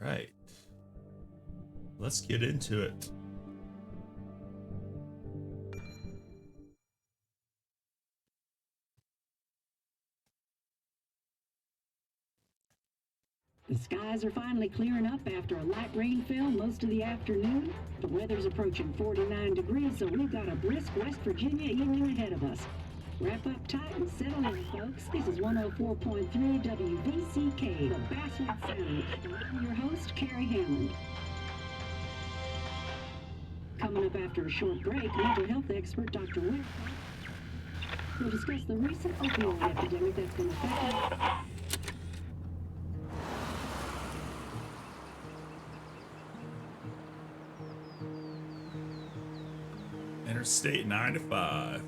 Right. Let's get into it. The skies are finally clearing up after a light rainfall most of the afternoon. The weather's approaching 49 degrees, so we've got a brisk West Virginia evening ahead of us. Wrap up tight and settle in, folks. This is 104.3 WVCK, the Basswood Sound. And I'm your host, Carrie Hammond. Coming up after a short break, mental health expert Dr. Webb will discuss the recent opioid epidemic that's been affecting Interstate 95.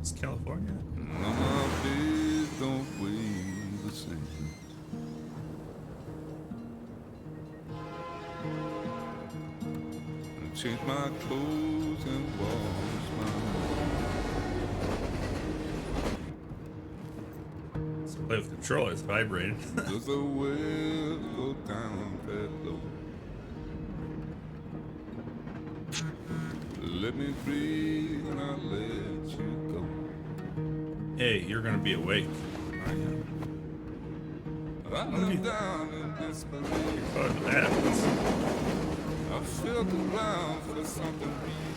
It's California. None of our days don't weigh the same. I change my clothes and wash my So play with controllers vibrating. does the well go down that low? Let me breathe and I'll let you go. Hey, you're gonna be awake, aren't you? I look down in desperation. Fun with that. I felt around for something real.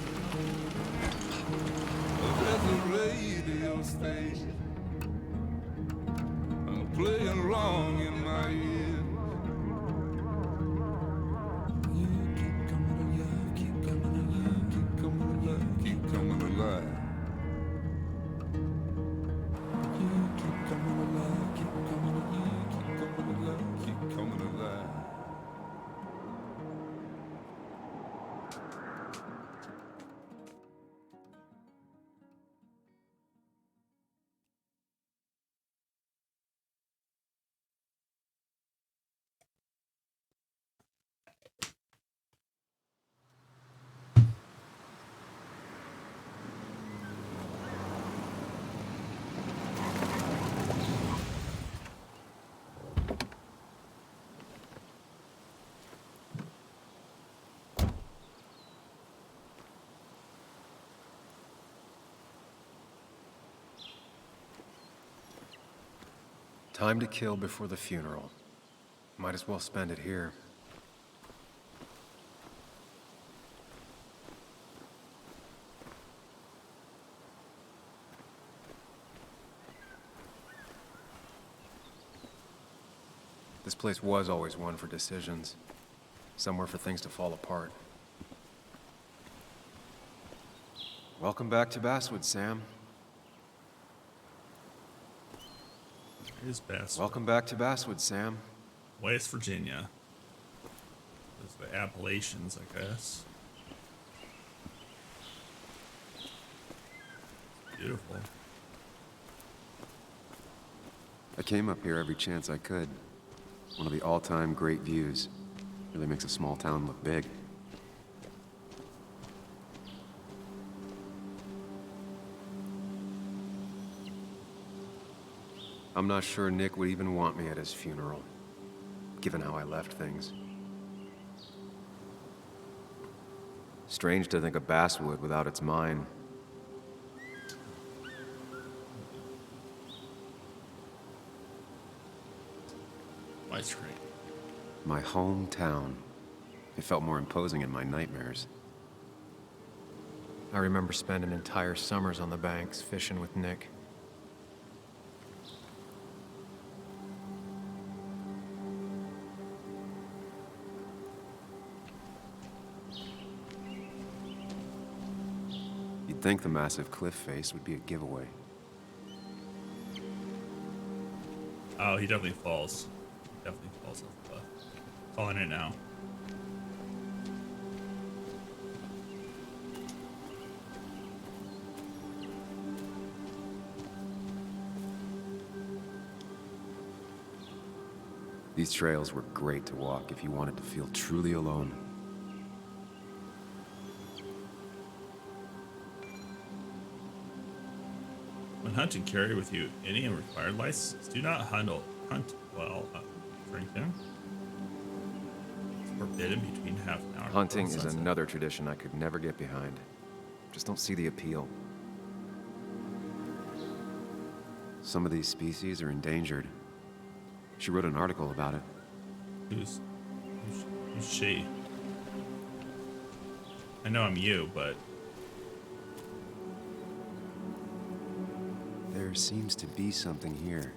There's a radio station playing wrong in my ear. You keep coming alive, keep coming alive, keep coming alive, keep coming alive. You keep coming alive, keep coming alive, keep coming alive, keep coming alive. Time to kill before the funeral. Might as well spend it here. This place was always one for decisions. Somewhere for things to fall apart. Welcome back to Basswood, Sam. Here's Basswood. Welcome back to Basswood, Sam. West Virginia. There's the Appalachians, I guess. Beautiful. I came up here every chance I could. One of the all-time great views. Really makes a small town look big. I'm not sure Nick would even want me at his funeral, given how I left things. Strange to think of Basswood without its mine. My screen. My hometown. It felt more imposing in my nightmares. I remember spending entire summers on the banks fishing with Nick. You'd think the massive cliff face would be a giveaway. Oh, he definitely falls. Definitely falls off the cliff. Calling it now. These trails were great to walk if you wanted to feel truly alone. When hunting, carry with you any required license. Do not Hunt while drinking. It's forbidden between half an hour. Hunting before is sunset. another tradition I could never get behind. Just don't see the appeal. Some of these species are endangered. She wrote an article about it. Who's she? I know I'm you, but There seems to be something here.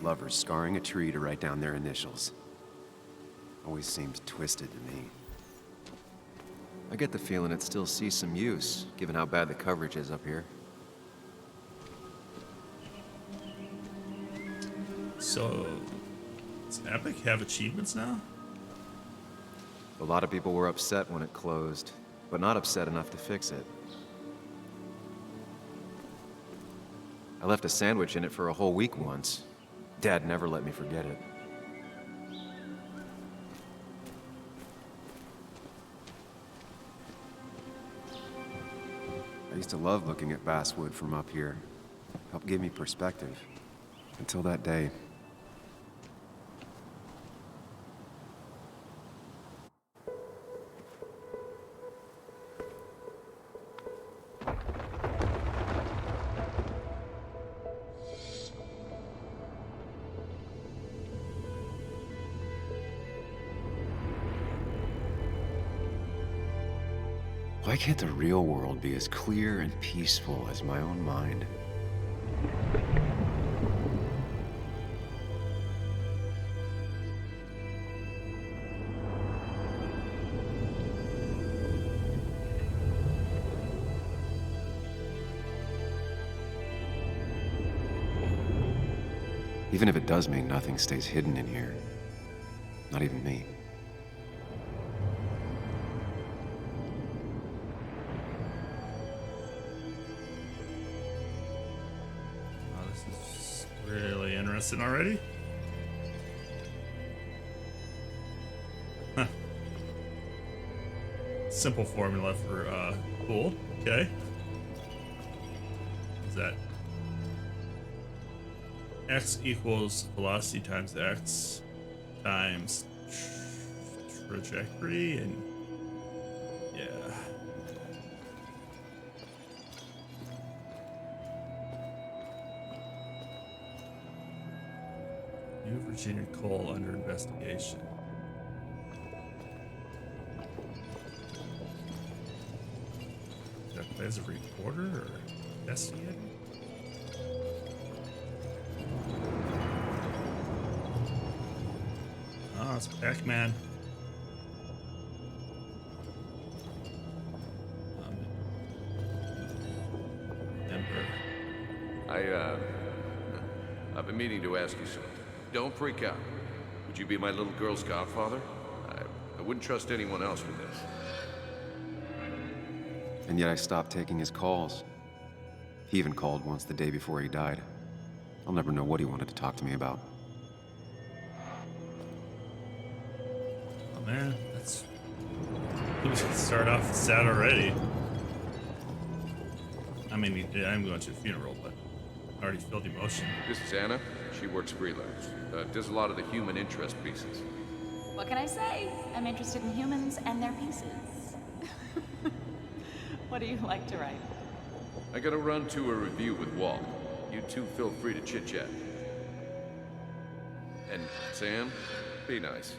Lovers scarring a tree to write down their initials. Always seems twisted to me. I get the feeling it still sees some use, given how bad the coverage is up here. so does Epic have achievements now? A lot of people were upset when it closed, but not upset enough to fix it. I left a sandwich in it for a whole week once. Dad never let me forget it. I used to love looking at Basswood from up here. Helped give me perspective. Until that day. Why can't the real world be as clear and peaceful as my own mind? Even if it does mean nothing stays hidden in here. Not even me. Oh, this is really interesting already. Huh. Simple formula for cool. Okay. Is that x equals velocity times x times trajectory, and yeah. New Virginia coal under investigation. Did I play as a reporter or investigator? Oh, it's Pac-Man. Ember. I've been meaning to ask you something. Don't freak out. Would you be my little girl's godfather? I wouldn't trust anyone else with this. And yet I stopped taking his calls. He even called once the day before he died. I'll never know what he wanted to talk to me about. Oh man, that's... We should start off sad already. I mean, I'm going to a funeral, but I already felt emotion. This is Anna. She works freelance. Does a lot of the human interest pieces. What can I say? I'm interested in humans and their pieces. What do you like to write? I gotta run to a review with Walt. You two feel free to chit-chat. And Sam, be nice.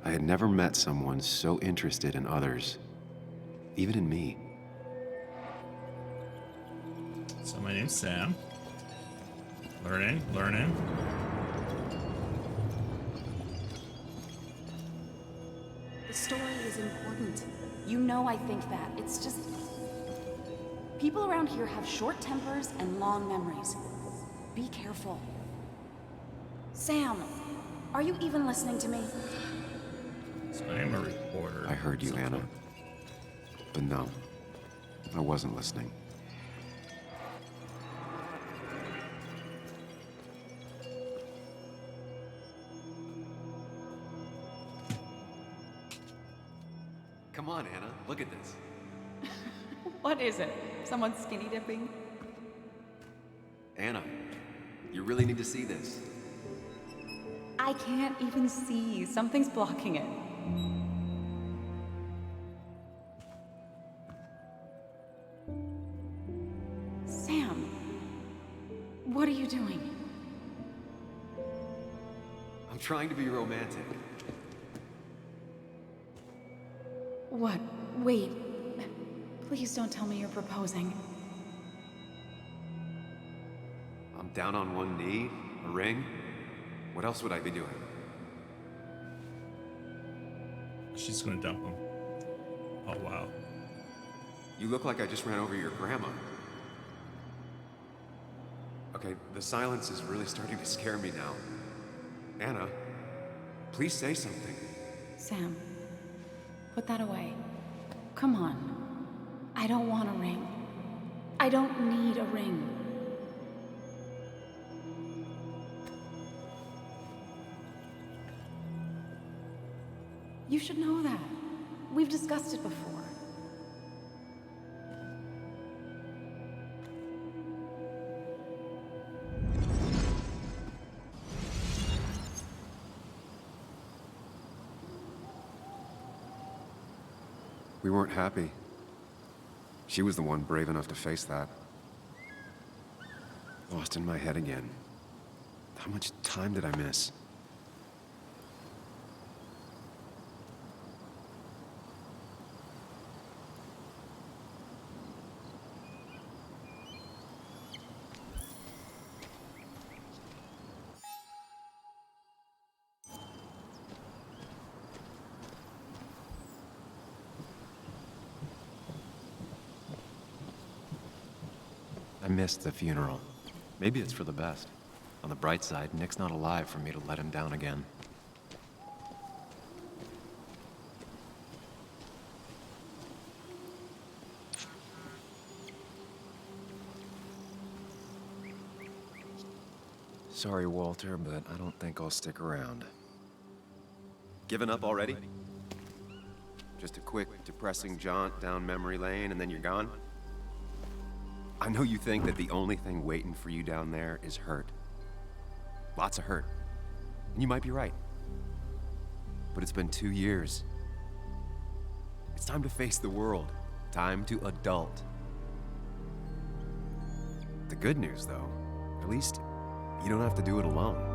I had never met someone so interested in others. Even in me. So my name's Sam. Learning. The story is important. You know I think that. It's just... People around here have short tempers and long memories. Be careful. Sam, are you even listening to me? So I am a reporter. I heard you, Anna. But no, I wasn't listening. Come on, Anna. Look at this. What is it? Someone skinny dipping? Anna, you really need to see this. I can't even see. Something's blocking it. Sam, what are you doing? I'm trying to be romantic. What? Wait. Please don't tell me you're proposing. I'm down on one knee, a ring. What else would I be doing? She's gonna dump him. Oh wow. You look like I just ran over your grandma. Okay, the silence is really starting to scare me now. Anna, please say something. Sam, put that away. Come on. I don't want a ring. I don't need a ring. You should know that. We've discussed it before. We weren't happy. She was the one brave enough to face that. Lost in my head again. How much time did I miss? I missed the funeral. Maybe it's for the best. On the bright side, Nick's not alive for me to let him down again. Sorry, Walter, but I don't think I'll stick around. Given up already? Just a quick, depressing jaunt down memory lane and then you're gone? I know you think that the only thing waiting for you down there is hurt. Lots of hurt. And you might be right. But it's been 2 years. It's time to face the world. Time to adult. The good news, though, at least you don't have to do it alone.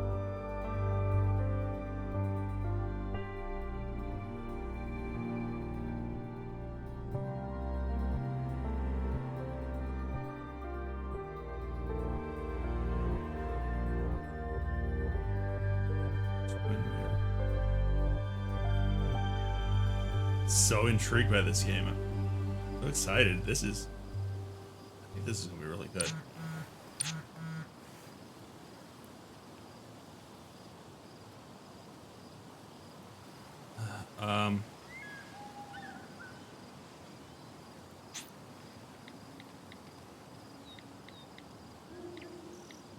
So intrigued by this game. I'm so excited. I think this is gonna be really good.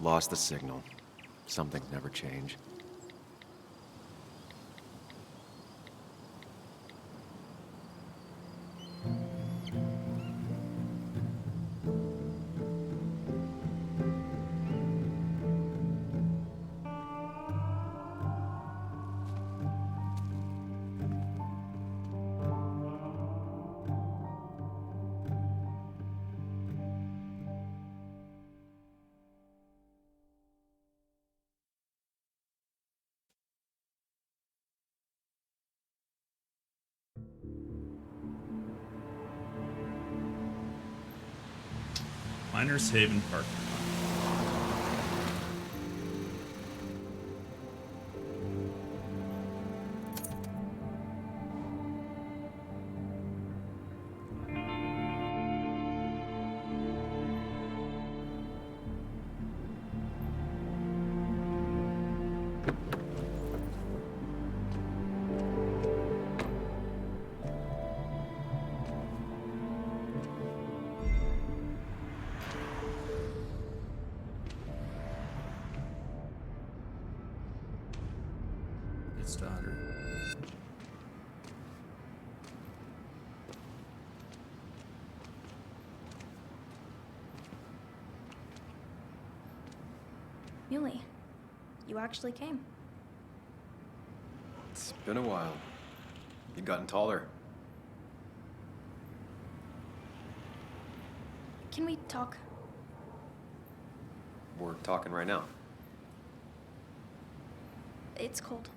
Lost the signal. Some things never change. Miners Haven Park. It's daughter. Muley, you actually came. It's been a while. You've gotten taller. Can we talk? We're talking right now. It's cold.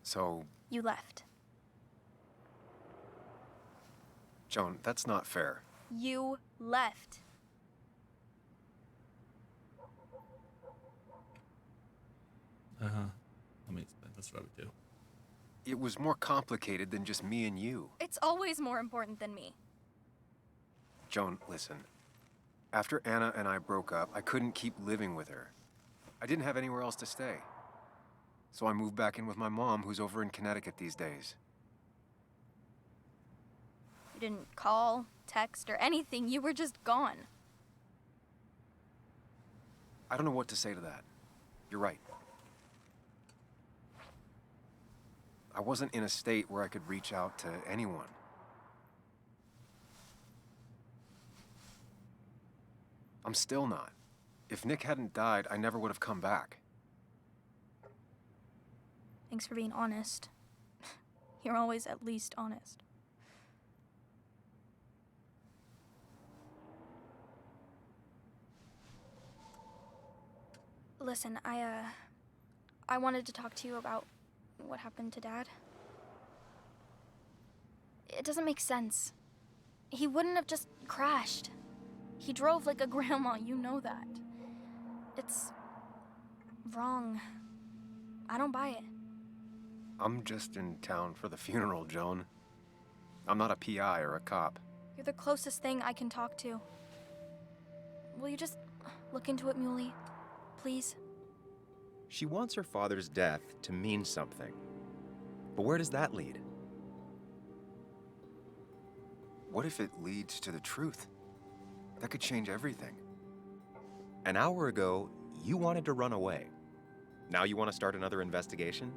So, You left. Joan, that's not fair. You left. Let me explain. That's what I would do. It was more complicated than just me and you. It's always more important than me. Joan, listen. After Anna and I broke up, I couldn't keep living with her. I didn't have anywhere else to stay. So I moved back in with my mom, who's over in Connecticut these days. You didn't call, text, or anything. You were just gone. I don't know what to say to that. You're right. I wasn't in a state where I could reach out to anyone. I'm still not. If Nick hadn't died, I never would have come back. Thanks for being honest. You're always at least honest. Listen, I wanted to talk to you about what happened to Dad. It doesn't make sense. He wouldn't have just crashed. He drove like a grandma, you know that. It's wrong. I don't buy it. I'm just in town for the funeral, Joan. I'm not a PI or a cop. You're the closest thing I can talk to. Will you just look into it, Muley? Please? She wants her father's death to mean something. But where does that lead? What if it leads to the truth? That could change everything. An hour ago, you wanted to run away. Now you want to start another investigation?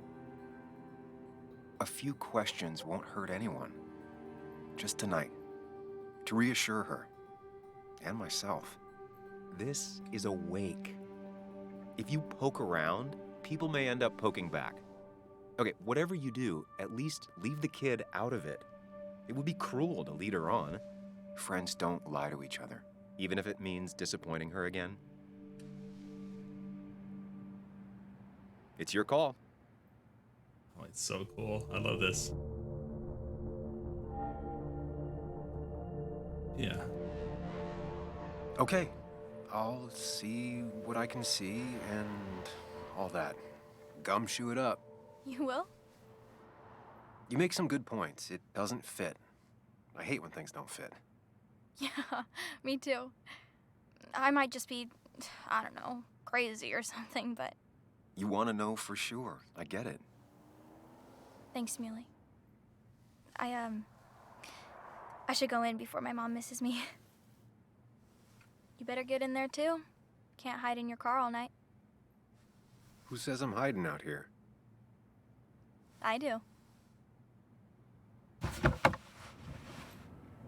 A few questions won't hurt anyone. Just tonight. To reassure her. And myself. This is a wake. If you poke around, people may end up poking back. Okay, whatever you do, at least leave the kid out of it. It would be cruel to lead her on, Friends don't lie to each other. even if it means disappointing her again. It's your call. Oh, it's so cool. I love this. Yeah. Okay. I'll see what I can see and all that. Gumshoe it up. You will? You make some good points. It doesn't fit. I hate when things don't fit. Yeah, me too. I might just be, I don't know, crazy or something, but You want to know for sure. I get it. thanks, Muley. I should go in before my mom misses me. You better get in there too. Can't hide in your car all night. Who says I'm hiding out here? I do.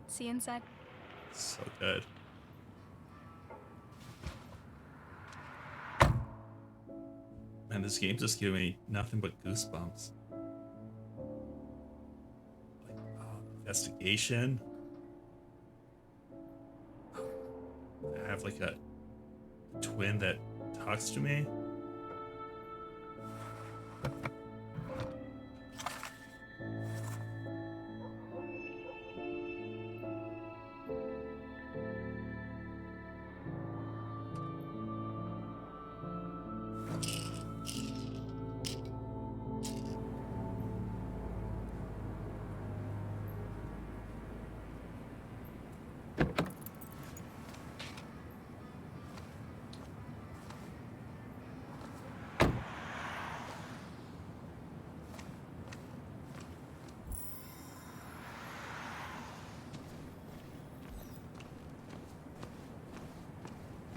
See you inside. So good. Man, this game just giving me nothing but goosebumps. Like, investigation. I have like a twin that talks to me.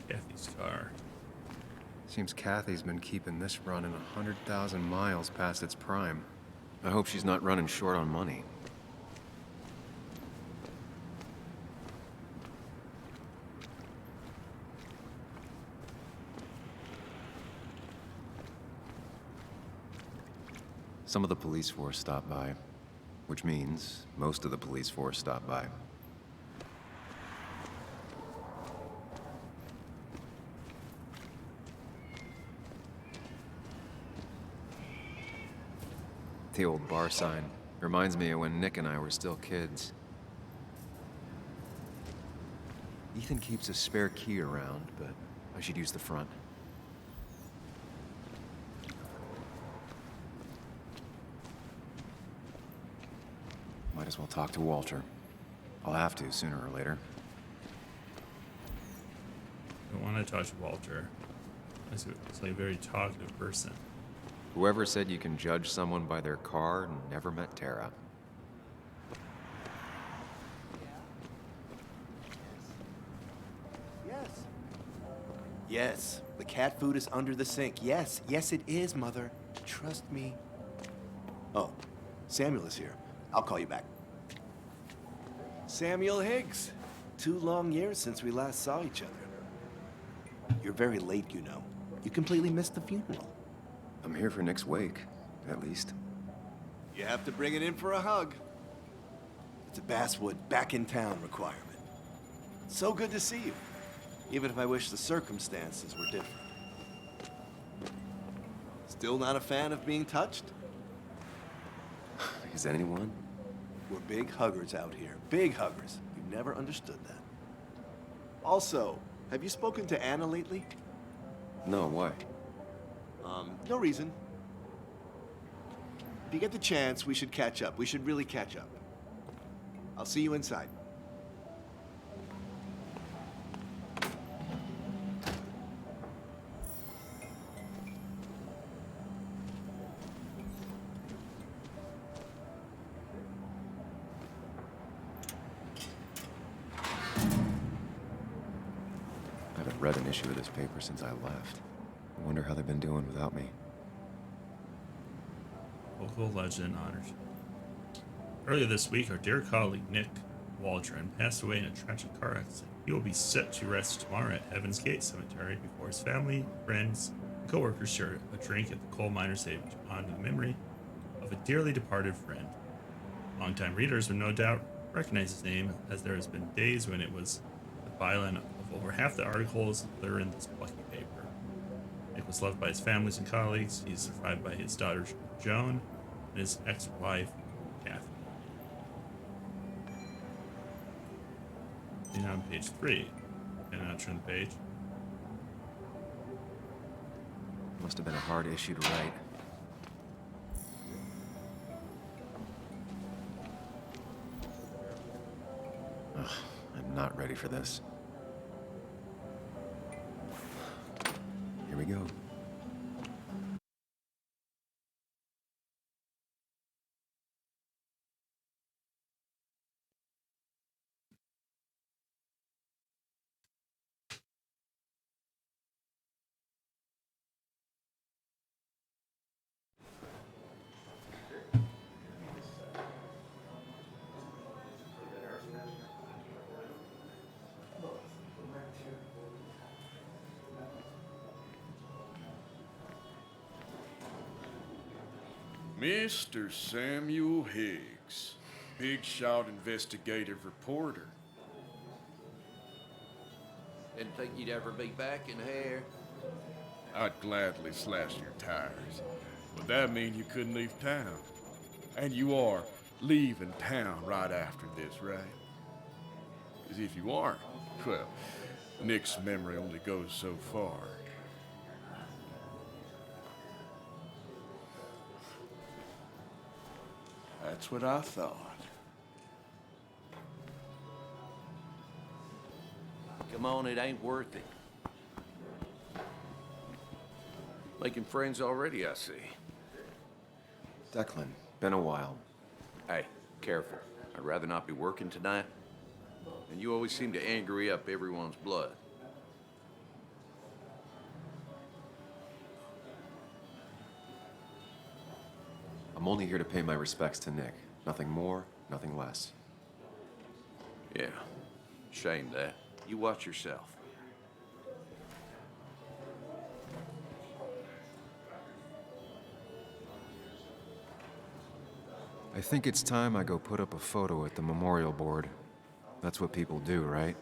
Kathy's car. Seems Kathy's been keeping this running 100,000 miles past its prime. I hope she's not running short on money. Some of the police force stopped by, which means most of the police force stopped by. The old bar sign reminds me of when Nick and I were still kids. Ethan keeps a spare key around, but I should use the front. Might as well talk to Walter. I'll have to sooner or later. I want to talk to Walter. He's like a very talkative person. Whoever said you can judge someone by their car never met Tara. Yes. Yes, the cat food is under the sink. Yes, yes it is, Mother. Trust me. Oh, Samuel is here. I'll call you back. Samuel Higgs. 2 long years since we last saw each other. You're very late, you know. You completely missed the funeral. I'm here for Nick's wake, at least. You have to bring it in for a hug. It's a Basswood back in town requirement. So good to see you, even if I wish the circumstances were different. Still not a fan of being touched? Is anyone? We're big huggers out here. Big huggers. You've never understood that. Also, have you spoken to Anna lately? No, why? No reason. If you get the chance, we should catch up. We should really catch up. I'll see you inside. I haven't read an issue of this paper since I left. I wonder how they've been doing without me. Local legend honors. Earlier this week, our dear colleague Nick Waldron passed away in a tragic car accident. He will be set to rest tomorrow at Heaven's Gate Cemetery before his family, friends, and co-workers share a drink at the coal miners' day to honor the memory of a dearly departed friend. Longtime readers would no doubt recognize his name, as there has been days when it was the byline of over half the articles that are in this plucky paper. Nick was loved by his families and colleagues. He is survived by his daughter Joan and his ex-wife Kathy. And on page 3, and I'll turn the page. Must have been a hard issue to write. Ugh, I'm not ready for this. Here we go. Mr. Samuel Higgs, big shot investigative reporter. Didn't think you'd ever be back in here. I'd gladly slash your tires. Would that mean you couldn't leave town? And you are leaving town right after this, right? Because if you aren't, well, Nick's memory only goes so far. That's what I thought. Come on, it ain't worth it. Making friends already, I see. Declan, been a while. Hey, careful. I'd rather not be working tonight. And you always seem to angry up everyone's blood. I'm only here to pay my respects to Nick. Nothing more, nothing less. Yeah. Shame that. You watch yourself. I think it's time I go put up a photo at the memorial board. That's what people do, right?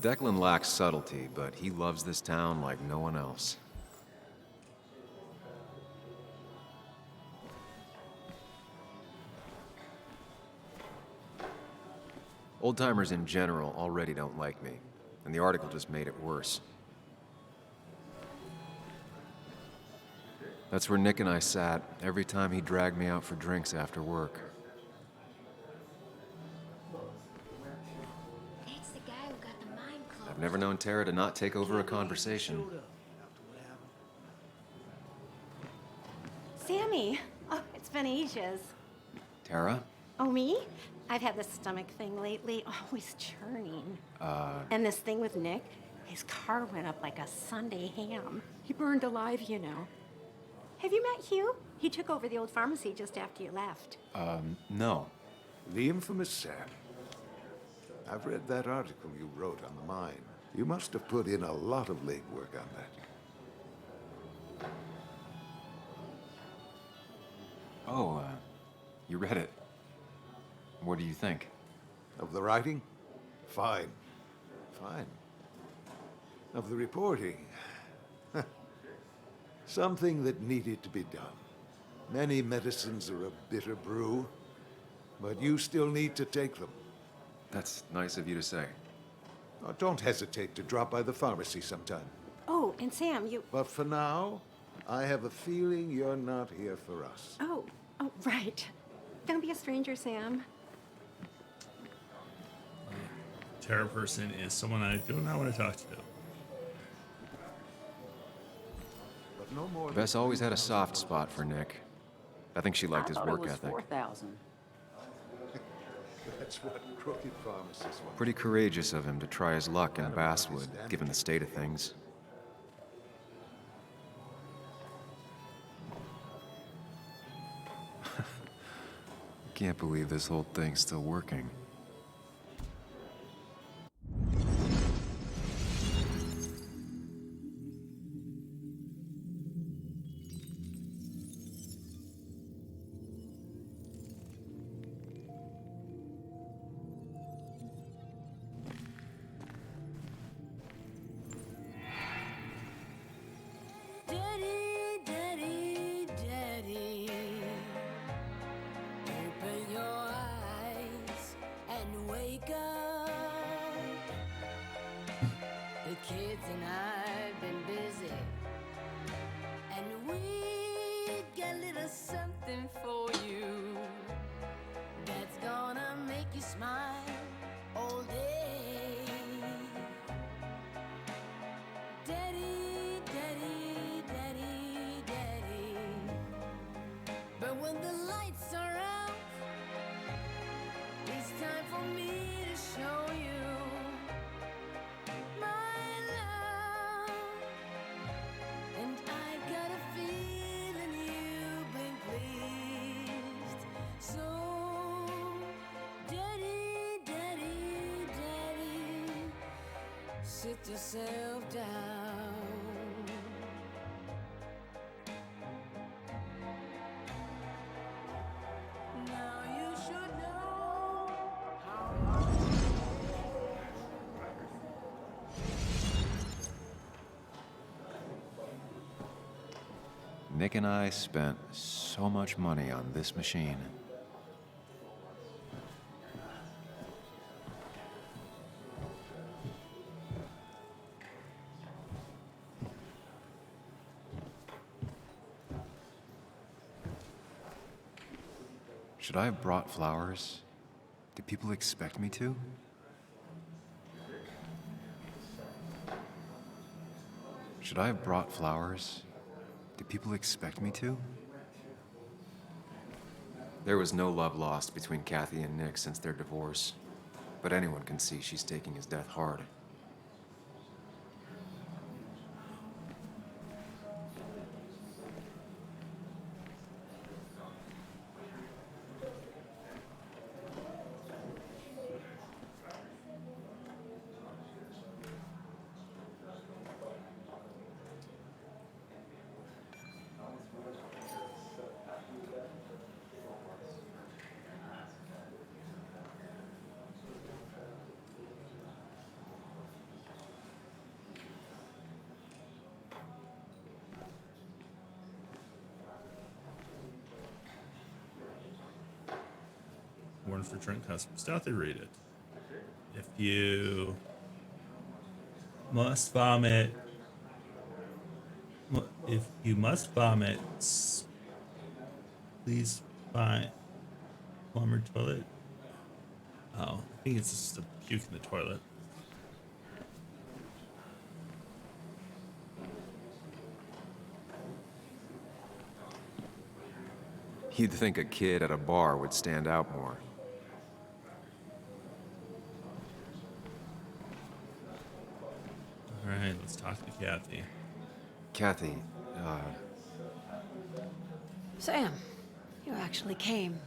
Declan lacks subtlety, but he loves this town like no one else. Old-timers in general already don't like me, and the article just made it worse. That's where Nick and I sat every time he dragged me out for drinks after work. That's the guy who got the mine closed. I've never known Tara to not take over a conversation. Sammy! Oh, it's been ages. Tara? Oh, me? I've had this stomach thing lately, always churning. And this thing with Nick, his car went up like a Sunday ham. He burned alive, you know. Have you met Hugh? He took over the old pharmacy just after you left. No. The infamous Sam. I've read that article you wrote on the mine. You must have put in a lot of legwork on that. Oh, you read it. What do you think? Of the writing? Fine. Fine. Of the reporting? Something that needed to be done. Many medicines are a bitter brew, but you still need to take them. That's nice of you to say. Oh, don't hesitate to drop by the pharmacy sometime. Oh, and Sam, you... But for now, I have a feeling you're not here for us. Oh, right. Don't be a stranger, Sam. Terror person is someone I do not want to talk to. But no more. Bess always had a soft spot for Nick. I think she liked his work ethic. 4,000. That's what crooked pharmacists want. Pretty courageous of him to try his luck in Basswood, given the state of things. Can't believe this whole thing's still working. Daddy, Daddy, Daddy, open your eyes and wake up. The kids and I've been busy, and we got a little something for you that's gonna make you smile all day. Daddy, Daddy, Daddy, Daddy. But when the lights are out, it's time for me to show you my love. And I got a feeling you've been pleased. So, Daddy, Daddy, Daddy, sit yourself down. Now you should know how Nick and I spent so much money on this machine. Should I have brought flowers? Do people expect me to? Should I have brought flowers? Do people expect me to? There was no love lost between Kathy and Nick since their divorce, but anyone can see she's taking his death hard. for return customers. Doubt they read it. If you must vomit, if you must vomit, please find plumber toilet. Oh, I think it's just a puke in the toilet. You'd think a kid at a bar would stand out more. All right, let's talk to Kathy. Kathy, Sam, you actually came.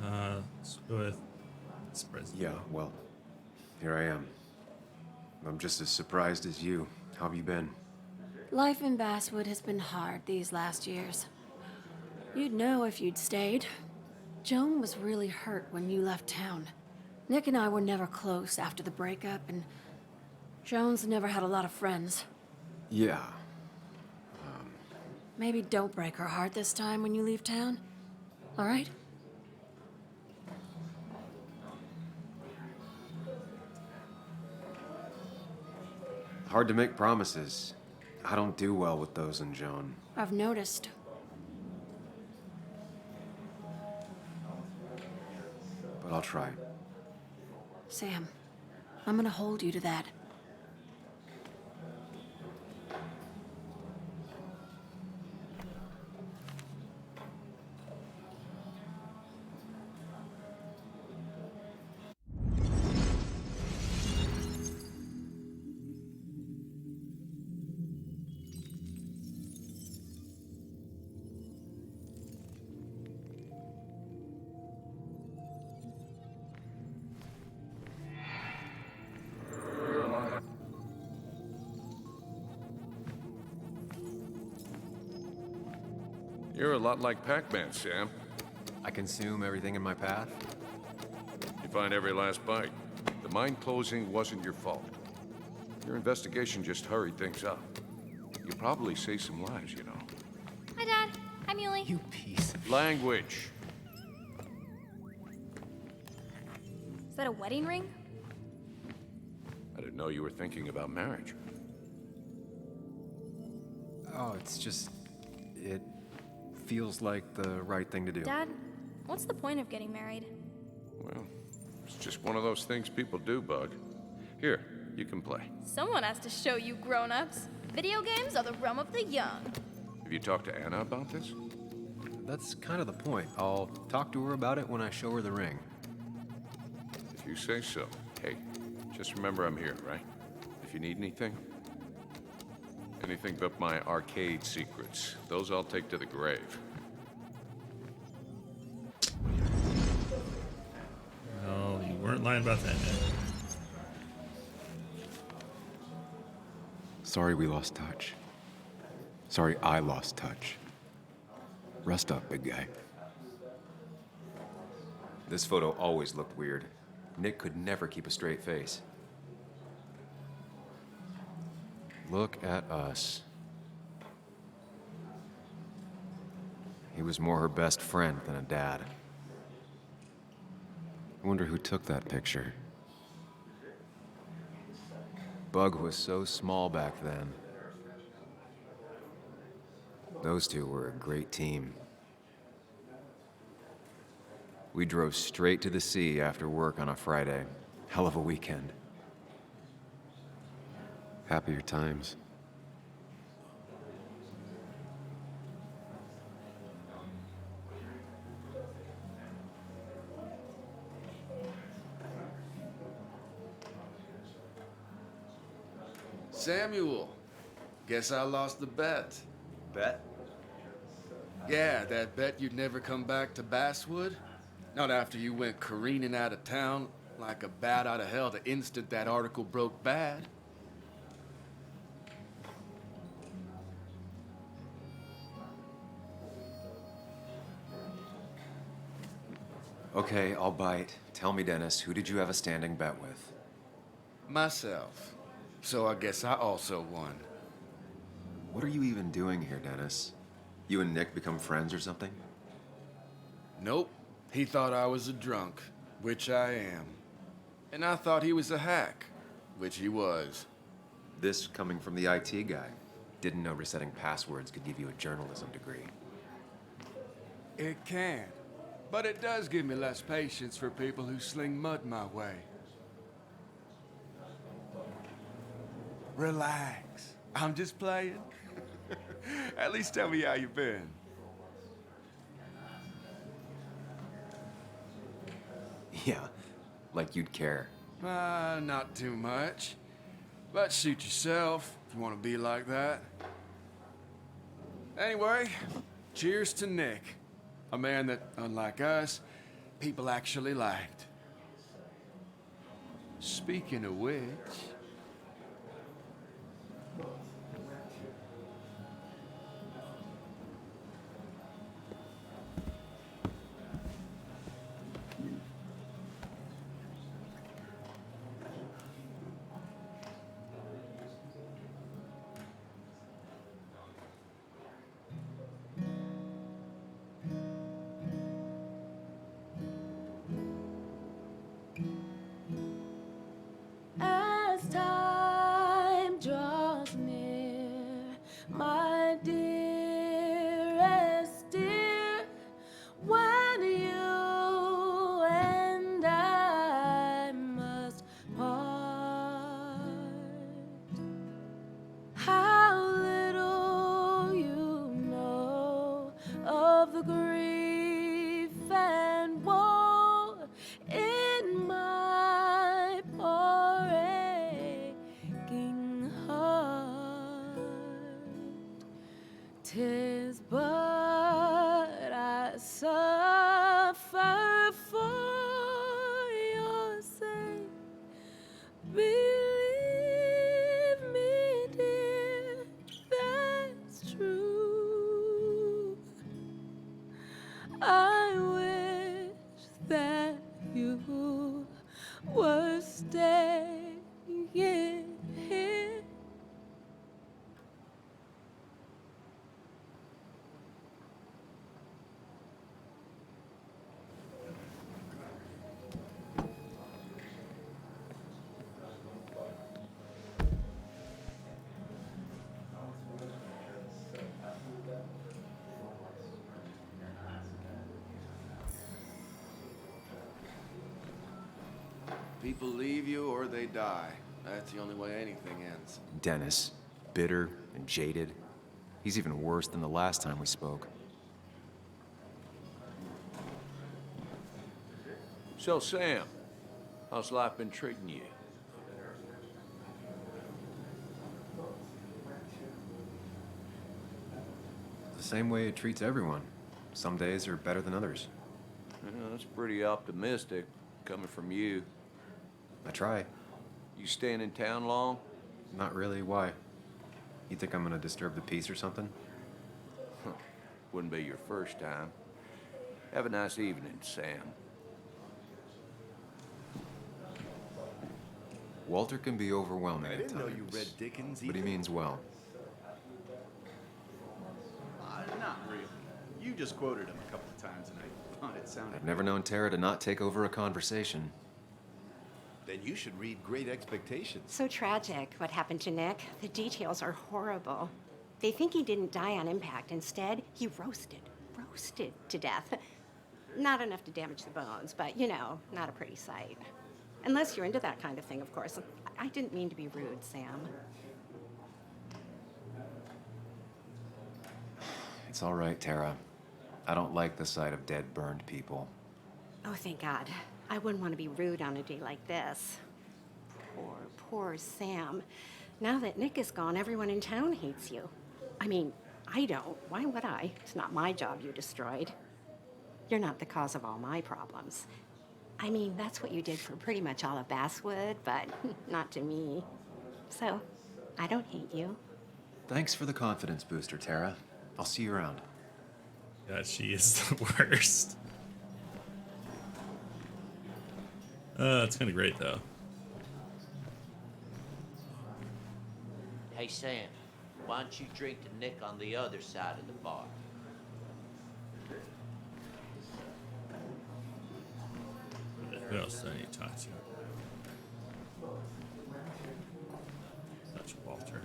Let's go with this president. yeah, well, here I am. I'm just as surprised as you. How have you been? Life in Basswood has been hard these last years. You'd know if you'd stayed. Joan was really hurt when you left town. Nick and I were never close after the breakup, and Joan's never had a lot of friends. Yeah. Maybe don't break her heart this time when you leave town. All right? Hard to make promises. I don't do well with those in Joan. I've noticed. But I'll try. Sam, I'm gonna hold you to that. You're a lot like Pac-Man, Sam. I consume everything in my path? You find every last bite. The mine closing wasn't your fault. Your investigation just hurried things up. You probably saved some lives, you know. Hi, Dad. I'm Yuli. You piece of... Language. Is that a wedding ring? I didn't know you were thinking about marriage. Oh, it's just... It feels like the right thing to do. Dad, what's the point of getting married? Well, it's just one of those things people do, Bug. Here, you can play. Someone has to show you grown-ups. Video games are the realm of the young. Have you talked to Anna about this? That's kind of the point. I'll talk to her about it when I show her the ring. If you say so. Hey, just remember I'm here, right? If you need anything. Anything but my arcade secrets. Those I'll take to the grave. No, you weren't lying about that, Nick. Sorry we lost touch. Sorry I lost touch. Rest up, big guy. This photo always looked weird. Nick could never keep a straight face. Look at us. He was more her best friend than a dad. I wonder who took that picture. Bug was so small back then. Those two were a great team. We drove straight to the sea after work on a Friday. Hell of a weekend. Happier times. Samuel, guess I lost the bet. Bet? Yeah, that bet you'd never come back to Basswood. Not after you went careening out of town like a bat out of hell the instant that article broke bad. Okay, I'll bite. Tell me, Dennis, who did you have a standing bet with? Myself. So I guess I also won. What are you even doing here, Dennis? You and Nick become friends or something? Nope. He thought I was a drunk, which I am. And I thought he was a hack, which he was. This coming from the IT guy. Didn't know resetting passwords could give you a journalism degree. It can. But it does give me less patience for people who sling mud my way. Relax. I'm just playing. At least tell me how you been. Yeah, like you'd care. Not too much. But suit yourself if you want to be like that. Anyway, cheers to Nick. A man that, unlike us, people actually liked. Speaking of which... As time draws near, my dearest dear, when you and I must part, how little you know of the grief and woe in my poor aching heart. 'Tis but I suffer for your sake. Believe me, dear, that's true. I wish that you were staying here. People leave you or they die. That's the only way anything ends. Dennis, bitter and jaded. He's even worse than the last time we spoke. So, Sam, how's life been treating you? The same way it treats everyone. Some days are better than others. That's pretty optimistic, coming from you. I try. You staying in town long? Not really. Why? You think I'm gonna disturb the peace or something? Wouldn't be your first time. Have a nice evening, Sam. Walter can be overwhelming I at didn't know times. you read Dickens But he either. means well. Not really. You just quoted him a couple of times, and I thought it sounded... I've never known Tara to not take over a conversation. Then you should read Great Expectations. So tragic what happened to Nick. The details are horrible. They think he didn't die on impact. Instead, he roasted to death. Not enough to damage the bones, but you know, not a pretty sight. Unless you're into that kind of thing, of course. I didn't mean to be rude, Sam. It's all right, Tara. I don't like the sight of dead, burned people. Oh, thank God. I wouldn't want to be rude on a day like this. Poor Sam. Now that Nick is gone, everyone in town hates you. I mean, I don't. Why would I? It's not my job you destroyed. You're not the cause of all my problems. I mean, that's what you did for pretty much all of Basswood, but not to me. So, I don't hate you. Thanks for the confidence booster, Tara. I'll see you around. Yeah, she is the worst. It's kind of great, though. Hey, Sam. Why don't you drink to Nick on the other side of the bar? Who else do I need to talk to? Such Walter.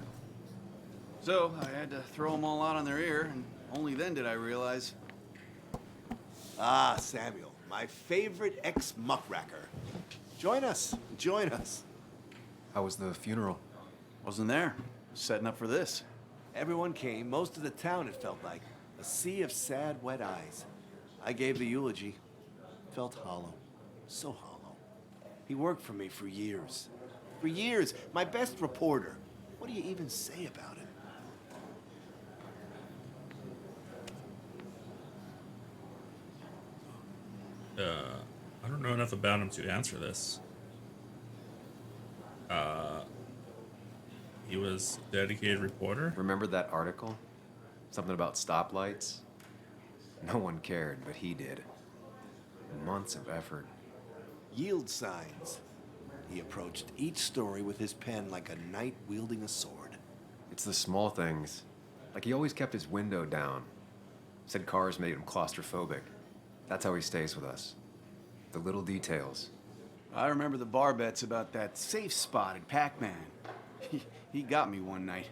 So, I had to throw them all out on their ear, and only then did I realize. Ah, Samuel, my favorite ex-muckracker. Join us, join us. How was the funeral? Wasn't there. Setting up for this. Everyone came, most of the town, it felt like. A sea of sad, wet eyes. I gave the eulogy. Felt hollow. So hollow. He worked for me for years. For years, my best reporter. What do you even say about it? I don't know enough about him to answer this. He was a dedicated reporter. Remember that article? Something about stoplights? No one cared, but he did. Months of effort. Yield signs. He approached each story with his pen like a knight wielding a sword. It's the small things. Like he always kept his window down. Said cars made him claustrophobic. That's how he stays with us. The little details. I remember the bar bets about that safe spot in Pac-Man. He got me one night.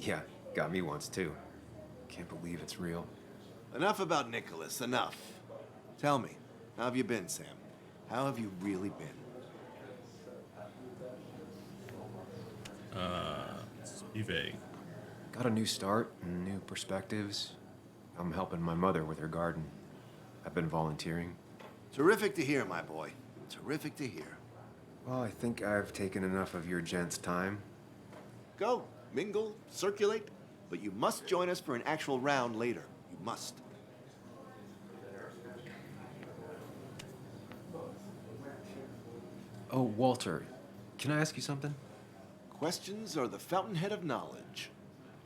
Yeah, got me once too. Can't believe it's real. Enough about Nicholas, enough. Tell me, how have you been, Sam? How have you really been? Let's be vague. Got a new start and new perspectives. I'm helping my mother with her garden. I've been volunteering. Terrific to hear, my boy. Terrific to hear. Well, I think I've taken enough of your gents' time. Go, mingle, circulate, but you must join us for an actual round later. You must. Oh, Walter, can I ask you something? Questions are the fountainhead of knowledge.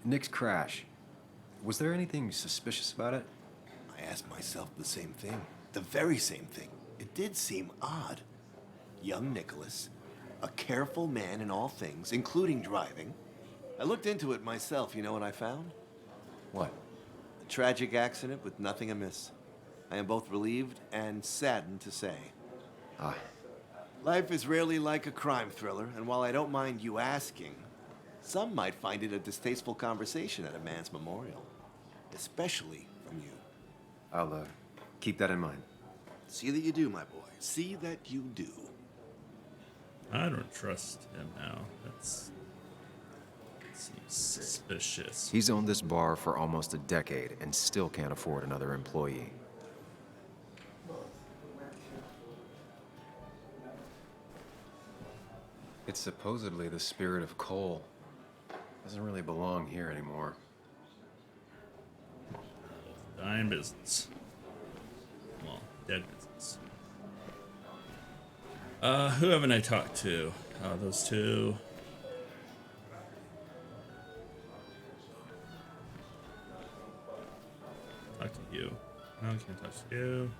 Nick's crash. Was there anything suspicious about it? I asked myself the same thing. The very same thing. It did seem odd. Young Nicholas, a careful man in all things, including driving. I looked into it myself. You know what I found? What? A tragic accident with nothing amiss. I am both relieved and saddened to say. Ah. Life is rarely like a crime thriller, and while I don't mind you asking, some might find it a distasteful conversation at a man's memorial. Especially from you. I'll, keep that in mind. See that you do, my boy. See that you do. I don't trust him now. That seems suspicious. He's owned this bar for almost a decade and still can't afford another employee. It's supposedly the spirit of coal. Doesn't really belong here anymore. Dying business. Well, dead business. Who haven't I talked to? Those two. Talk to you. No, I can't touch you.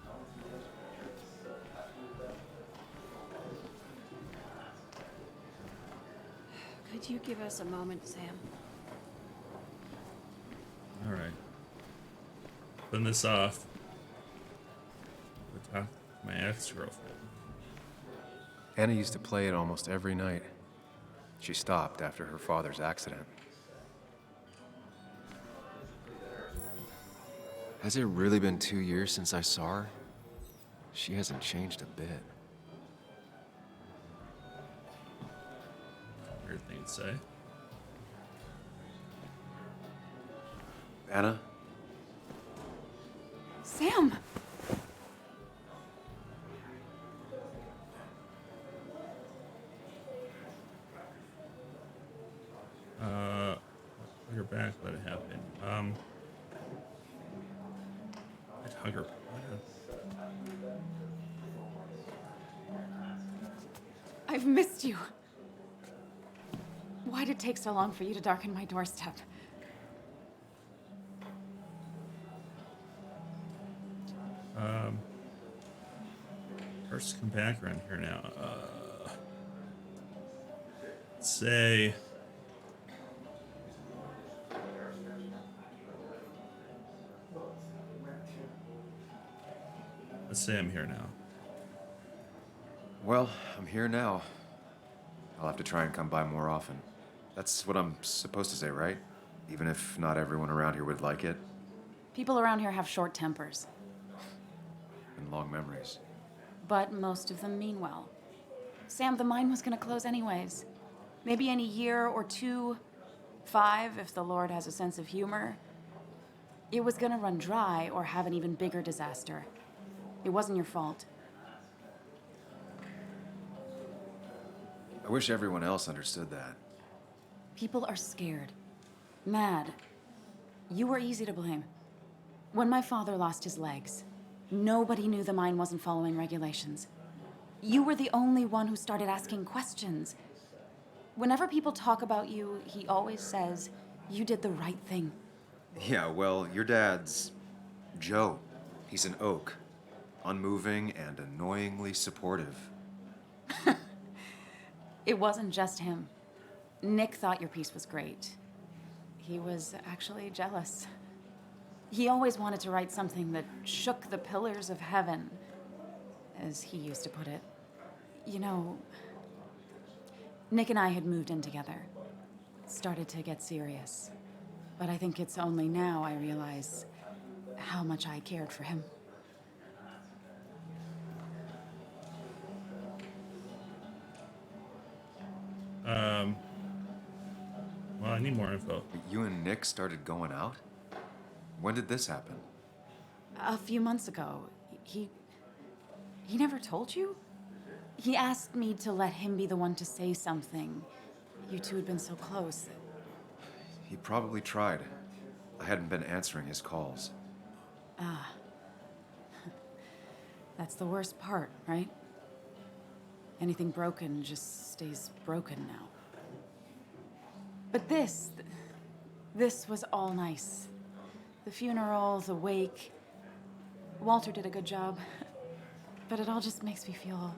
Could you give us a moment, Sam? All right. Putting this off. We'll talk to my ex-girlfriend. Anna used to play it almost every night. She stopped after her father's accident. Has it really been 2 years since I saw her? She hasn't changed a bit. Weird thing to say. Anna? Sam! Hug her back, let it happen. I'd hug her. I've missed you. Why'd it take so long for you to darken my doorstep? First, come back around here now. Let's say Let's say I'm here now. Well, I'm here now. I'll have to try and come by more often. That's what I'm supposed to say, right? Even if not everyone around here would like it. People around here have short tempers, And long memories. but most of them mean well. Sam, the mine was gonna close anyways. Maybe in a year or 2, 5, if the Lord has a sense of humor. It was gonna run dry or have an even bigger disaster. It wasn't your fault. I wish everyone else understood that. People are scared. Mad. You were easy to blame. When my father lost his legs, nobody knew the mine wasn't following regulations. You were the only one who started asking questions. Whenever people talk about you, he always says, you did the right thing. Yeah, well, your dad's Joe. He's an oak. Unmoving and annoyingly supportive. It wasn't just him. Nick thought your piece was great. He was actually jealous. He always wanted to write something that shook the pillars of heaven, as he used to put it. You know, Nick and I had moved in together. Started to get serious. But I think it's only now I realize how much I cared for him. Well, I need more info. You and Nick started going out? When did this happen? A few months ago. He never told you? He asked me to let him be the one to say something. You two had been so close. He probably tried. I hadn't been answering his calls. Ah. That's the worst part, right? Anything broken just stays broken now. But this was all nice. The funeral, the wake. Walter did a good job. But it all just makes me feel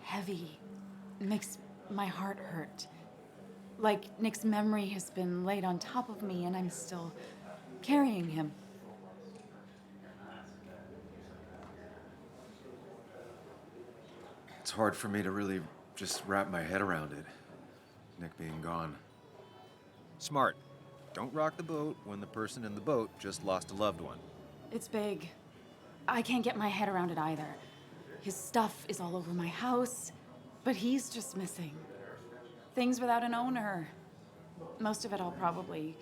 heavy. It makes my heart hurt. Like Nick's memory has been laid on top of me and I'm still carrying him. It's hard for me to really just wrap my head around it. Nick being gone. Smart. Don't rock the boat when the person in the boat just lost a loved one. It's big. I can't get my head around it either. His stuff is all over my house, but he's just missing. Things without an owner. Most of it I'll probably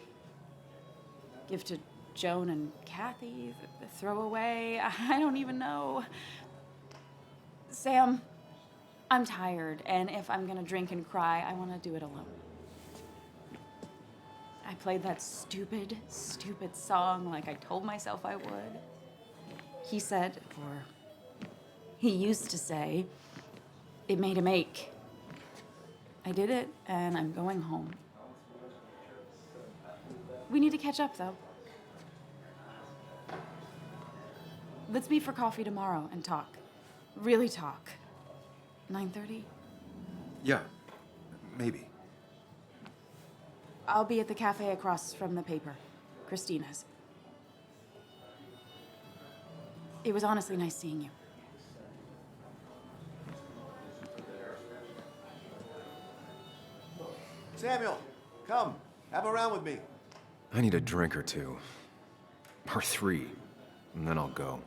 give to Joan and Kathy, throw away. I don't even know. Sam, I'm tired, and if I'm gonna drink and cry, I wanna do it alone. I played that stupid song like I told myself I would. He said, or he used to say, it made him ache. I did it, and I'm going home. We need to catch up, though. Let's meet for coffee tomorrow and talk. Really talk. 9:30? Yeah, maybe. I'll be at the cafe across from the paper. Christina's. It was honestly nice seeing you. Samuel, come. Have a round with me. I need a drink or two. Or 3. And then I'll go.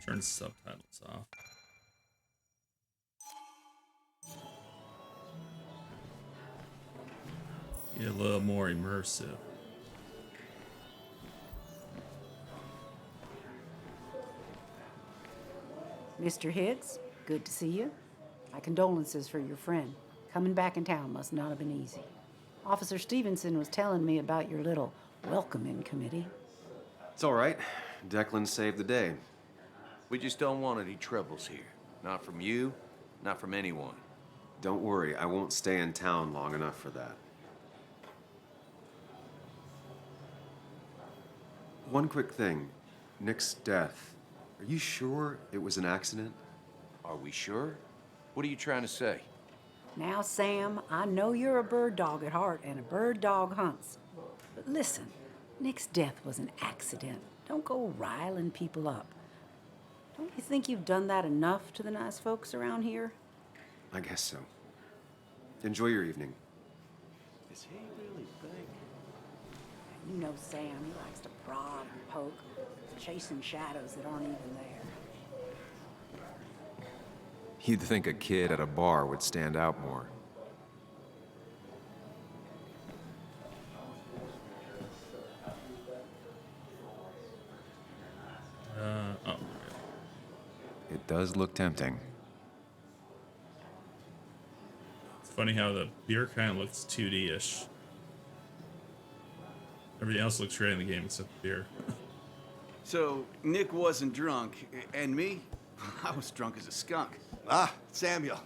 Turn subtitles off. Get a little more immersive. Mr. Hicks, good to see you. My condolences for your friend. Coming back in town must not have been easy. Officer Stevenson was telling me about your little welcoming committee. It's all right. Declan saved the day. We just don't want any troubles here. Not from you, not from anyone. Don't worry, I won't stay in town long enough for that. One quick thing. Nick's death. Are you sure it was an accident? Are we sure? What are you trying to say? Now, Sam, I know you're a bird dog at heart and a bird dog hunts. But listen, Nick's death was an accident. Don't go riling people up. Don't you think you've done that enough to the nice folks around here? I guess so. Enjoy your evening. Is he really big? You know Sam, he likes to prod and poke, chasing shadows that aren't even there. You'd think a kid at a bar would stand out more. Oh. It does look tempting. It's funny how the beer kind of looks 2D-ish. Everything else looks great in the game except the beer. So, Nick wasn't drunk, and me? I was drunk as a skunk. Ah, Samuel,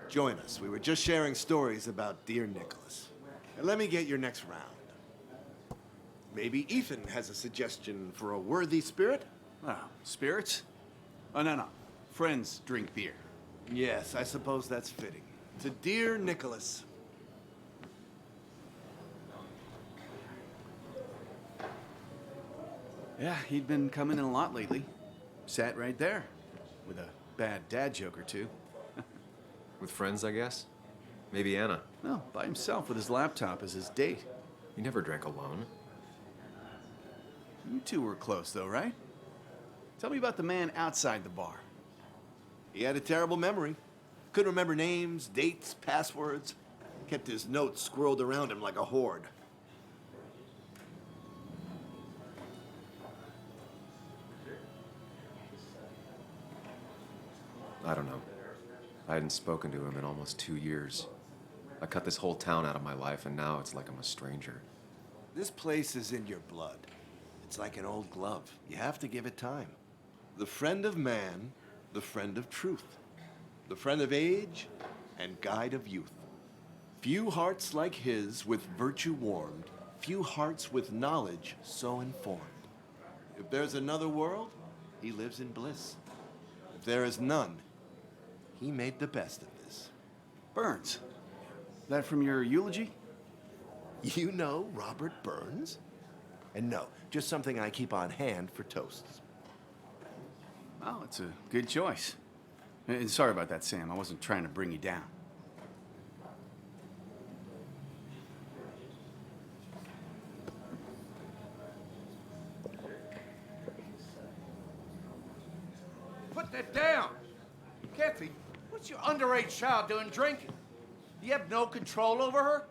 join us. We were just sharing stories about dear Nicholas. And let me get your next round. Maybe Ethan has a suggestion for a worthy spirit? Oh, spirits? Oh, no. Friends drink beer. Yes, I suppose that's fitting. To dear Nicholas. Yeah, he'd been coming in a lot lately. Sat right there, with a bad dad joke or two. With friends, I guess? Maybe Anna. No, by himself with his laptop as his date. He never drank alone. You two were close, though, right? Tell me about the man outside the bar. He had a terrible memory. Couldn't remember names, dates, passwords. Kept his notes squirreled around him like a hoard. I don't know. I hadn't spoken to him in almost 2 years. I cut this whole town out of my life, and now it's like I'm a stranger. This place is in your blood. It's like an old glove. You have to give it time. The friend of man, the friend of truth. The friend of age, and guide of youth. Few hearts like his with virtue warmed, few hearts with knowledge so informed. If there's another world, he lives in bliss. If there is none, he made the best of this. Burns. That from your eulogy? You know Robert Burns? And no, just something I keep on hand for toasts. Oh, it's a good choice. Sorry about that, Sam. I wasn't trying to bring you down. Put that down! Kathy, what's your underage child doing drinking? You have no control over her?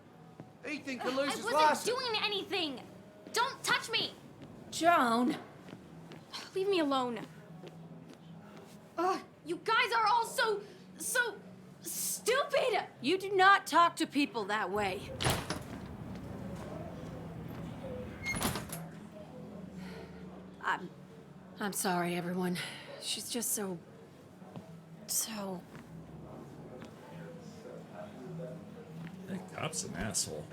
Ethan could lose his I license. wasn't doing anything! Don't touch me! Joan! Leave me alone. You guys are all so stupid! You do not talk to people that way. I'm sorry, everyone. She's just so... That cop's an asshole.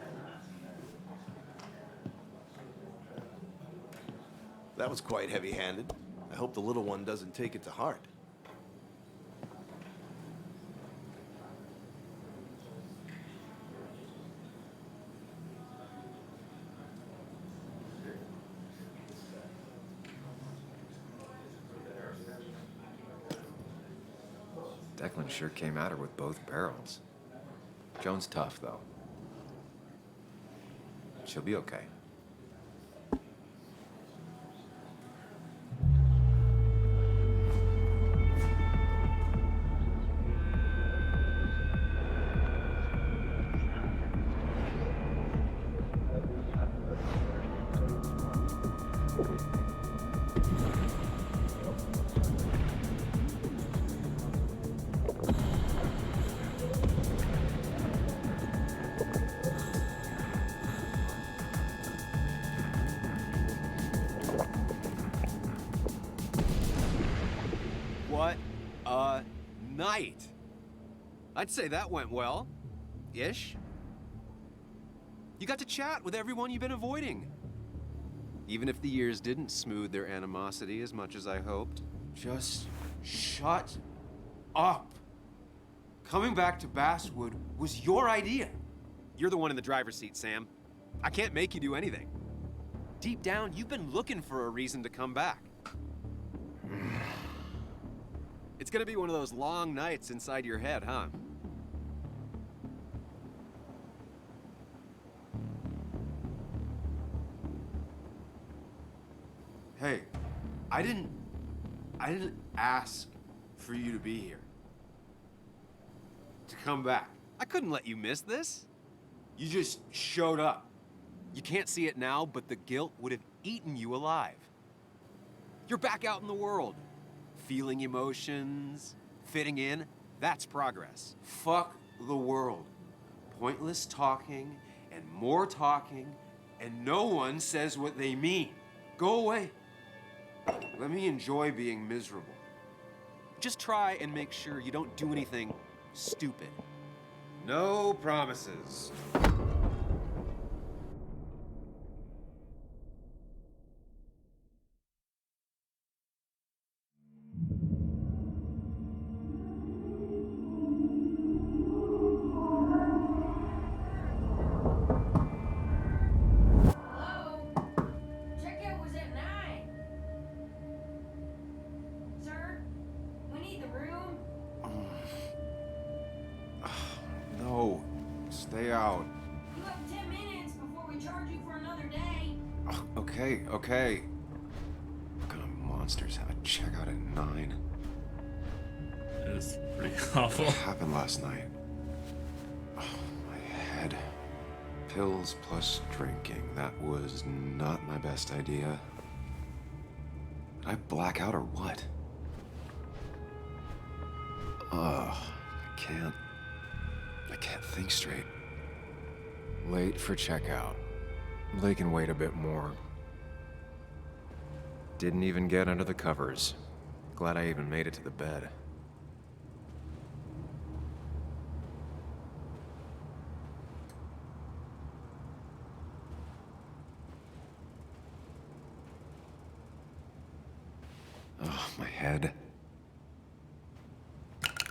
That was quite heavy-handed. I hope the little one doesn't take it to heart. Declan sure came at her with both barrels. Joan's tough, though. She'll be okay. What a night! I'd say that went well. Ish. You got to chat with everyone you've been avoiding. Even if the years didn't smooth their animosity as much as I hoped. Just shut up. Coming back to Basswood was your idea. You're the one in the driver's seat, Sam. I can't make you do anything. Deep down, you've been looking for a reason to come back. It's gonna be one of those long nights inside your head, huh? Hey, I didn't ask for you to be here. To come back. I couldn't let you miss this. You just showed up. You can't see it now, but the guilt would have eaten you alive. You're back out in the world. Feeling emotions, fitting in, that's progress. Fuck the world. Pointless talking and more talking, and no one says what they mean. Go away. Let me enjoy being miserable. Just try and make sure you don't do anything stupid. No promises. Checkout was at 9. Sir, we need the room. No, stay out. You have 10 minutes before we charge you for another day. Okay. What kind of monsters have a checkout at 9? It was pretty awful. What happened last night? Oh, my head. Pills plus drinking. That was not my best idea. Did I black out or what? I can't think straight. Late for checkout. They can wait a bit more. Didn't even get under the covers. Glad I even made it to the bed. Oh, my head.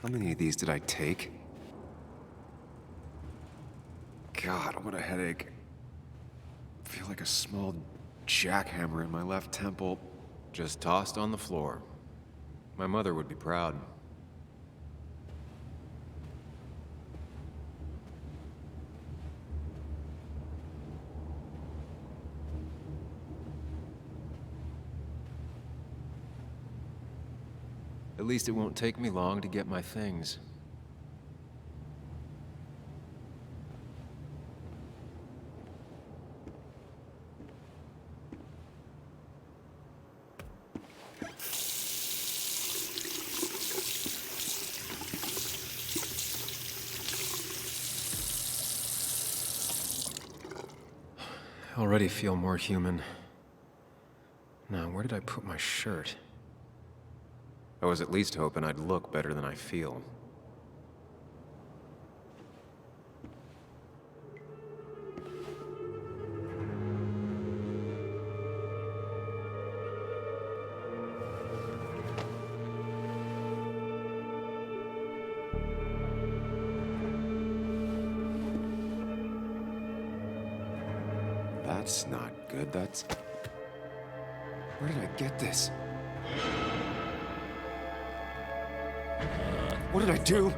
How many of these did I take? God, what a headache. I feel like a small jackhammer in my left temple, just tossed on the floor. My mother would be proud. At least it won't take me long to get my things. I already feel more human. Now, where did I put my shirt? I was at least hoping I'd look better than I feel. That's not good. That's... Where did I get this? What did I do?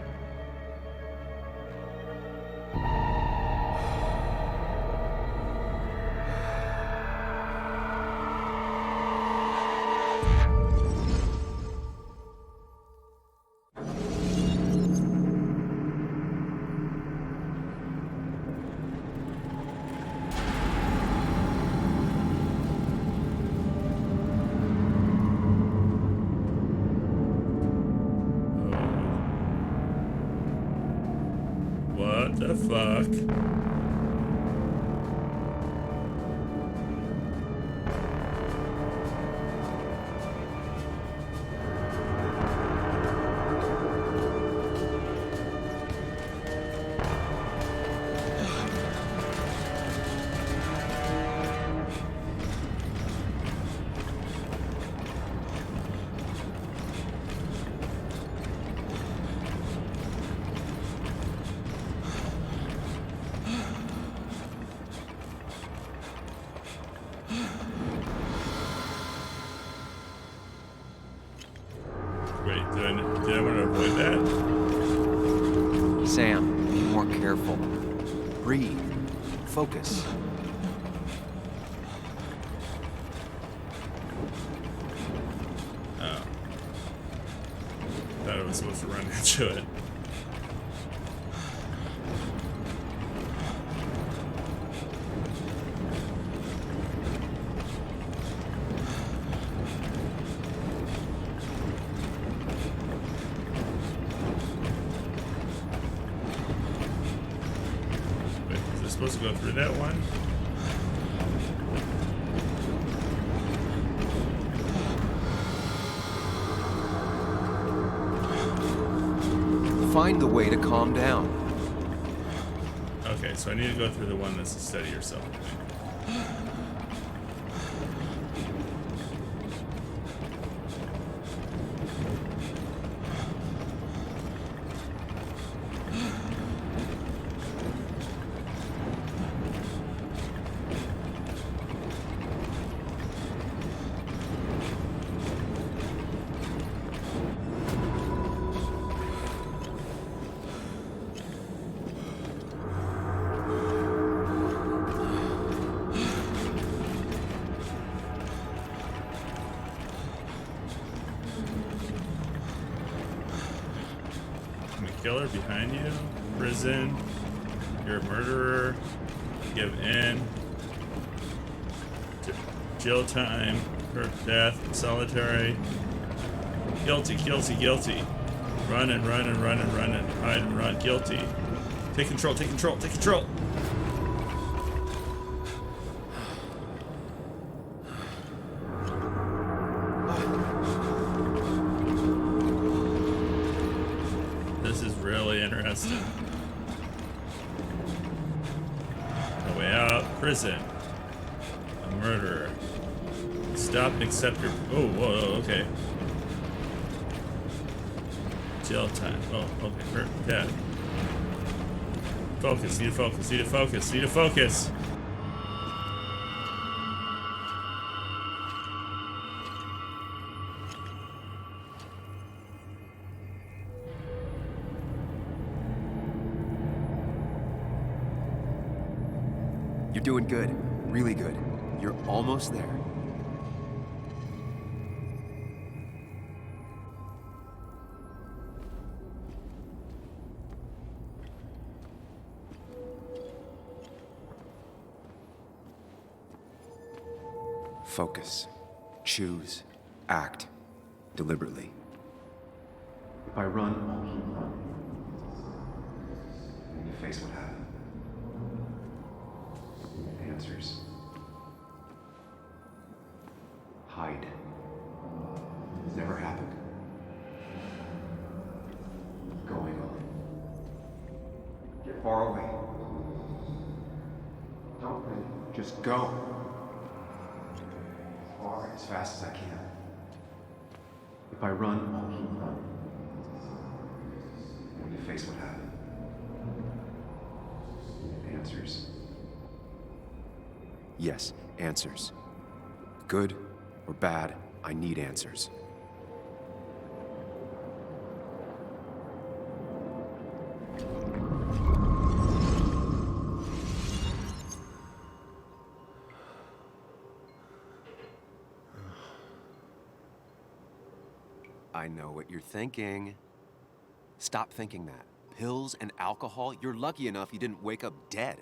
What the fuck? that. Sam, be more careful. Breathe. Focus. Oh. Thought I was supposed to run into it. Supposed to go through that one. Find the way to calm down. Okay, so I need to go through the one that's to steady yourself. Killer behind you, prison, you're a murderer, give in, jail time, hurt, death, solitary, guilty, guilty, guilty, run and run and run and run and hide and run, guilty, take control, take control, take control. Interesting. No way out. Prison. A murderer. Stop and accept your. Oh, whoa, okay. Jail time. Oh, okay. Hurt. Death. Focus. Need to focus. Need to focus. Need to focus. You're doing good. Really good. You're almost there. Focus. Choose. Act. Deliberately. If I run, I'll keep running. And you face what happened. Answers. Hide. It's never happened. Going on. Get far away. Don't wait. Just go. As far, as fast as I can. If I run, I'll keep running. When you face what happened. Answers. Yes, answers. Good or bad, I need answers. I know what you're thinking. Stop thinking that. Pills and alcohol, you're lucky enough you didn't wake up dead.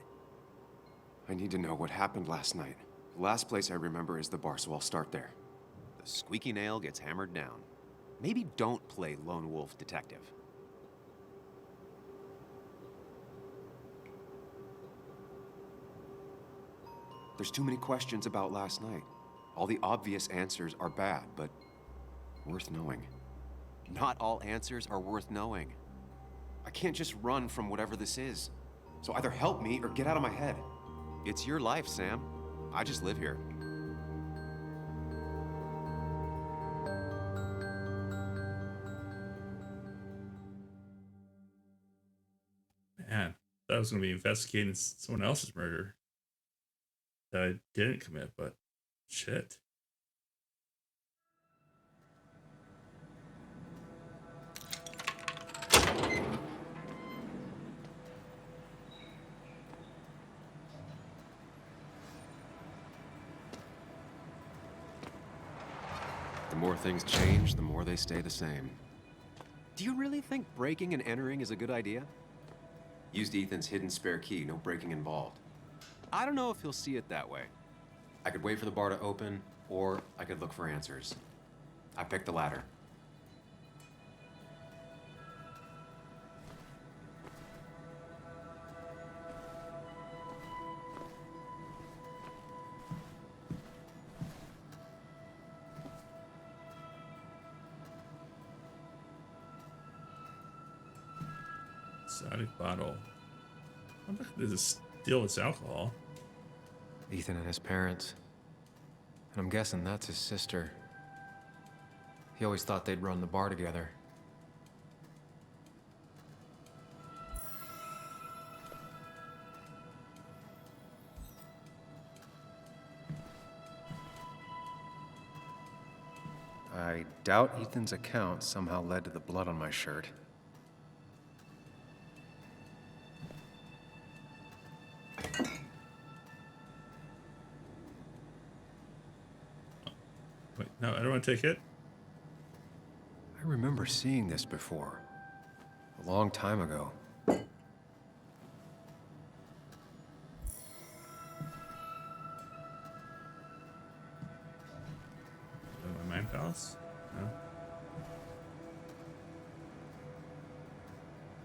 I need to know what happened last night. The last place I remember is the bar, so I'll start there. The squeaky nail gets hammered down. Maybe don't play lone wolf detective. There's too many questions about last night. All the obvious answers are bad, but worth knowing. Not all answers are worth knowing. I can't just run from whatever this is. So either help me or get out of my head. It's your life, Sam. I just live here. Man, I was going to be investigating someone else's murder that I didn't commit, but shit. The more things change, the more they stay the same. Do you really think breaking and entering is a good idea? Used Ethan's hidden spare key, no breaking involved. I don't know if he'll see it that way. I could wait for the bar to open, or I could look for answers. I picked the latter. Exotic bottle. How the heck does it steal this alcohol? Ethan and his parents. And I'm guessing that's his sister. He always thought they'd run the bar together. I doubt Ethan's account somehow led to the blood on my shirt. Wait, no, I don't want to take it. I remember seeing this before. A long time ago. My mind palace? No.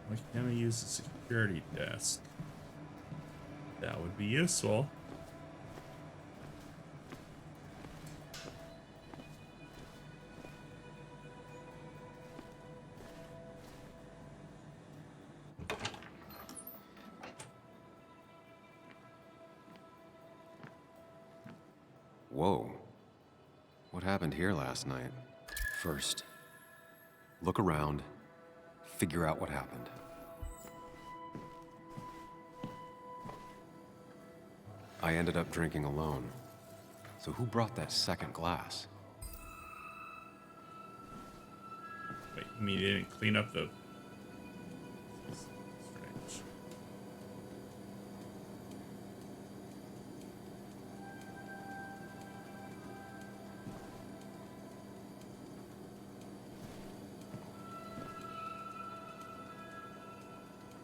Why can't I use the security desk? That would be useful. Whoa. What happened here last night? First, look around, figure out what happened. I ended up drinking alone. So who brought that second glass? Wait, you mean you didn't clean up the... Strange.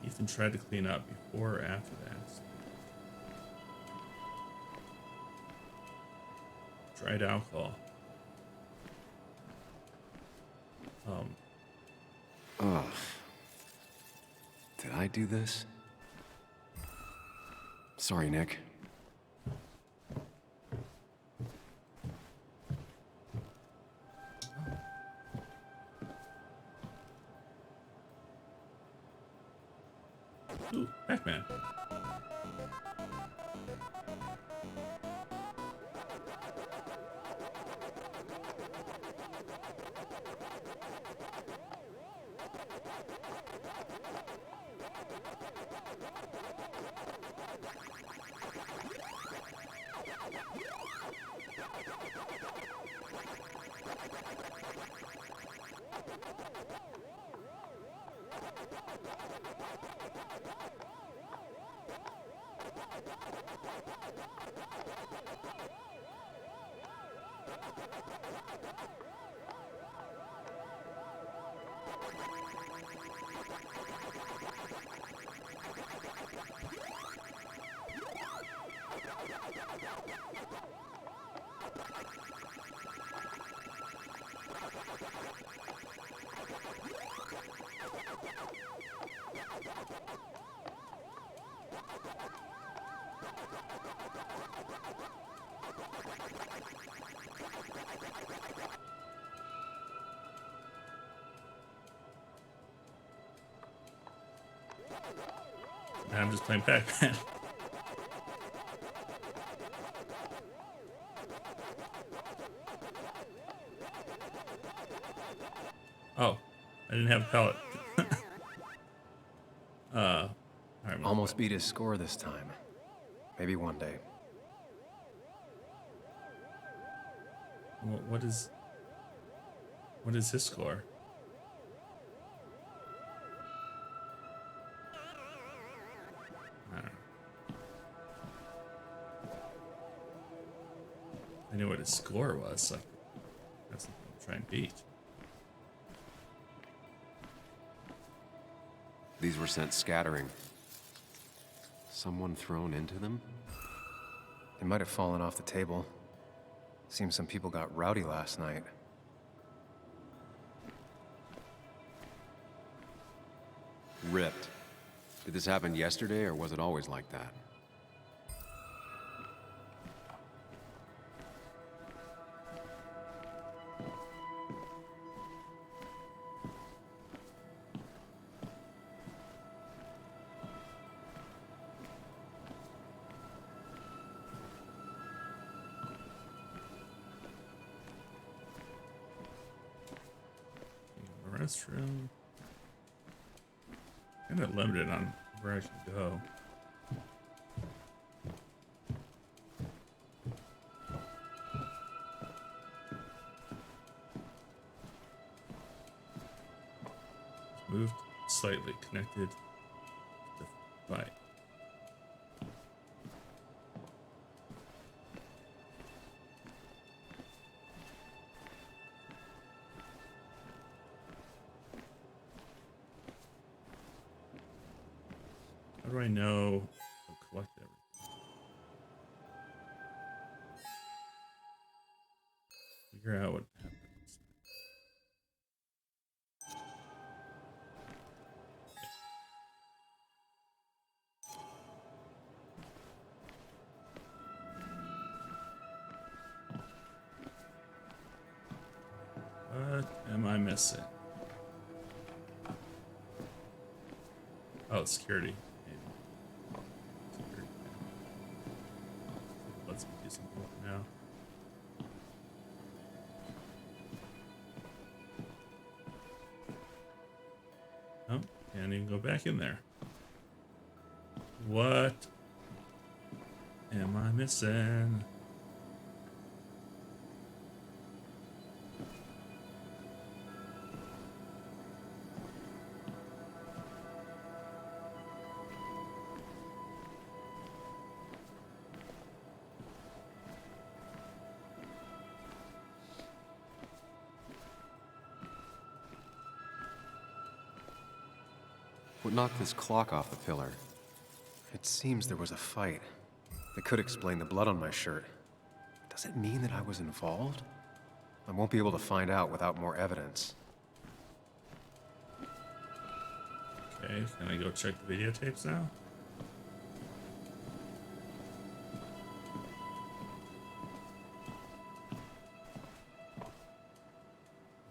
Ethan tried to clean up before or after that. Dried alcohol. Ugh. Did I do this? Sorry, Nick. Ooh, Pac-Man. I'm just playing Pac-Man. Oh, I didn't have a pellet. Almost beat his score this time. Maybe one day. What is his score? I don't know. I knew what his score was. Like, that's the thing I'm try and beat. These were sent scattering. Someone thrown into them? They might have fallen off the table. Seems some people got rowdy last night. Ripped. Did this happen yesterday, or was it always like that? Restroom. Kind of limited on where I should go. Moved slightly connected to the fight. How do I know I'll collect everything? Figure out what happens. What am I missing? Oh, security. Let's do something now. Oh, can't even go back in there. What am I missing? What knocked this clock off the pillar? It seems there was a fight. That could explain the blood on my shirt. Does it mean that I was involved? I won't be able to find out without more evidence. Okay, can I go check the videotapes now?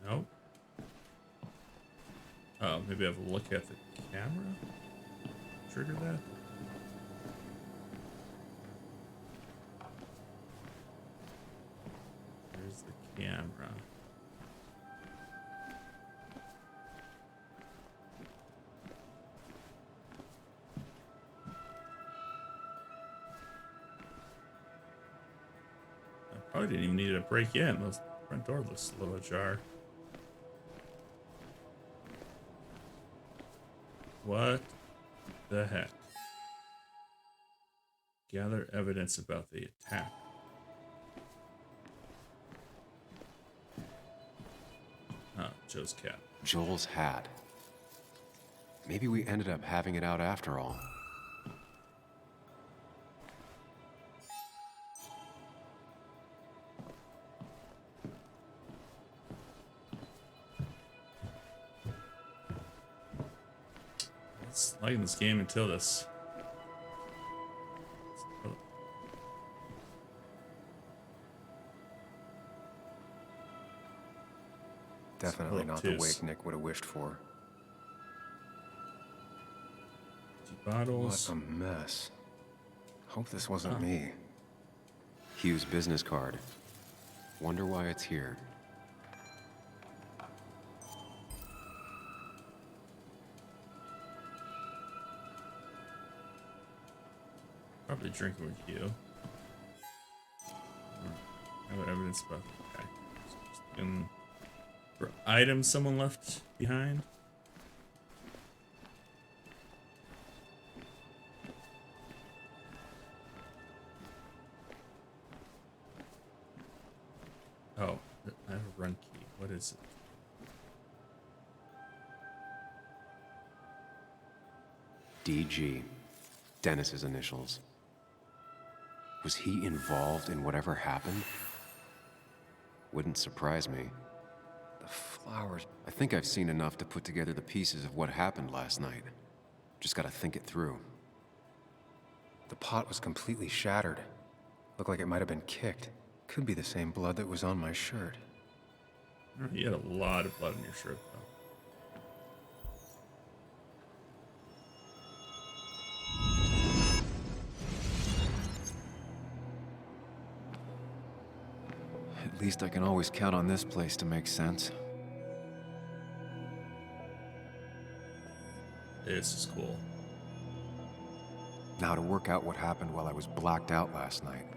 Nope. Oh, maybe I have a look at the camera? Trigger that? There's the camera. I probably didn't even need to break in. The front door looks a little ajar. What the heck? Gather evidence about the attack. Oh, Joe's cap. Joel's hat. Maybe we ended up having it out after all. It's liking this game until this. Definitely not the obtuse. wake Nick would have wished for. Bottles. What a mess. Hope this wasn't me. Hugh's business card. Wonder why it's here. Probably drinking with you. No evidence about the attack. Just looking for items someone left behind. Oh, I have a run key. What is it? DG. Dennis's initials. Was he involved in whatever happened? Wouldn't surprise me. The flowers. I think I've seen enough to put together the pieces of what happened last night. Just gotta think it through. The pot was completely shattered. Looked like it might have been kicked. Could be the same blood that was on my shirt. You had a lot of blood on your shirt, though. At least I can always count on this place to make sense. This is cool. Now to work out what happened while I was blacked out last night.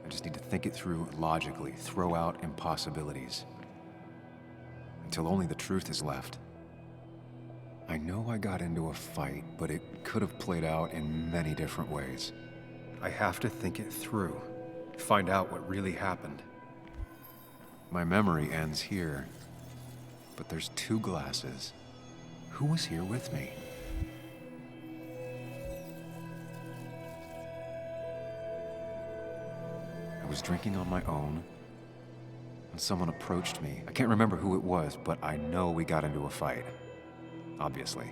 I just need to think it through logically, throw out impossibilities. Until only the truth is left. I know I got into a fight, but it could have played out in many different ways. I have to think it through. Find out what really happened. My memory ends here. But there's two glasses. Who was here with me? I was drinking on my own, and someone approached me. I can't remember who it was, but I know we got into a fight. Obviously.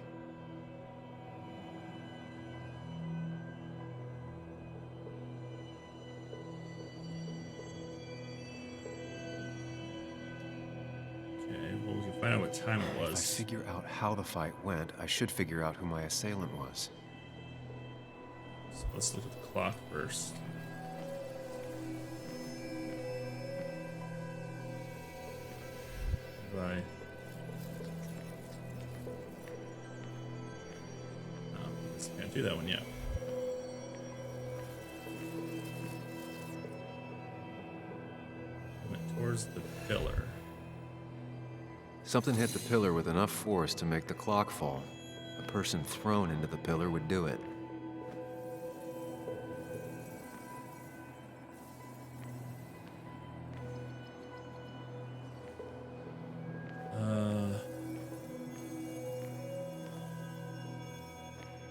Okay, well, we can find out what time it was. If I figure out how the fight went, I should figure out who my assailant was. So let's look at the clock first. Right. Can't do that one yet. Went towards the pillar. Something hit the pillar with enough force to make the clock fall. A person thrown into the pillar would do it.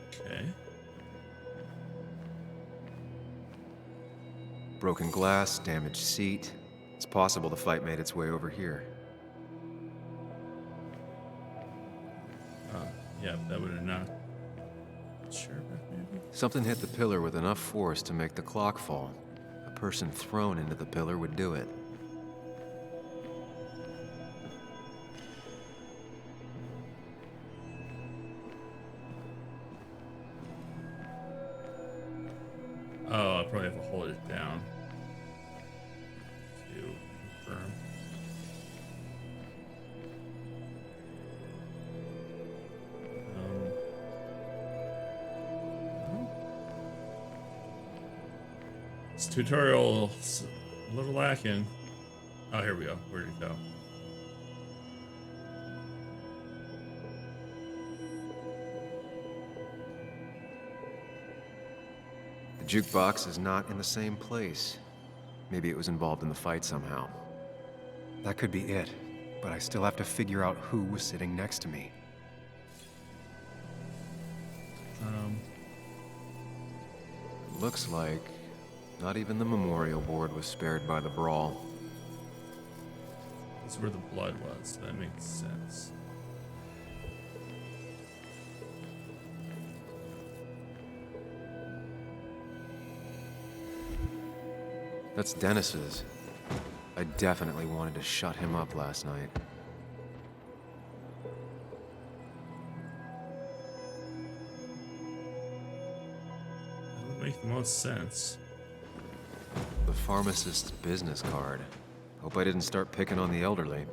Okay. Broken glass, damaged seat. It's possible the fight made its way over here. Yeah, that would have not. Sure, maybe. Something hit the pillar with enough force to make the clock fall. A person thrown into the pillar would do it. Oh, I'll probably have to hold it down to confirm. This tutorial's a little lacking. Oh, here we go. Where'd it go? The jukebox is not in the same place. Maybe it was involved in the fight somehow. That could be it, but I still have to figure out who was sitting next to me. Looks like not even the memorial board was spared by the brawl. That's where the blood was. That makes sense. That's Dennis's. I definitely wanted to shut him up last night. That would make the most sense. The pharmacist's business card. Hope I didn't start picking on the elderly.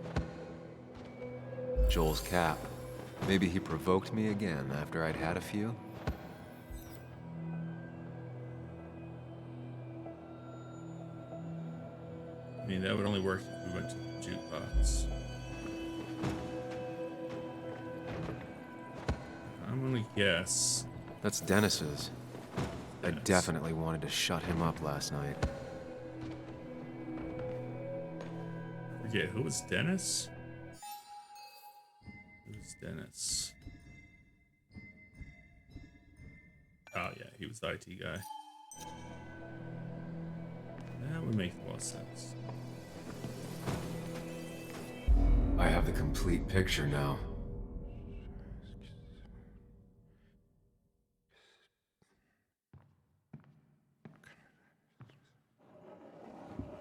Joel's cap. Maybe he provoked me again after I'd had a few? I mean, that would only work if we went to the jukebox. I'm gonna guess. That's Dennis's. I definitely wanted to shut him up last night. forget, who was Dennis? Who's Dennis? Oh yeah, he was the IT guy. That would make more sense. I have the complete picture now.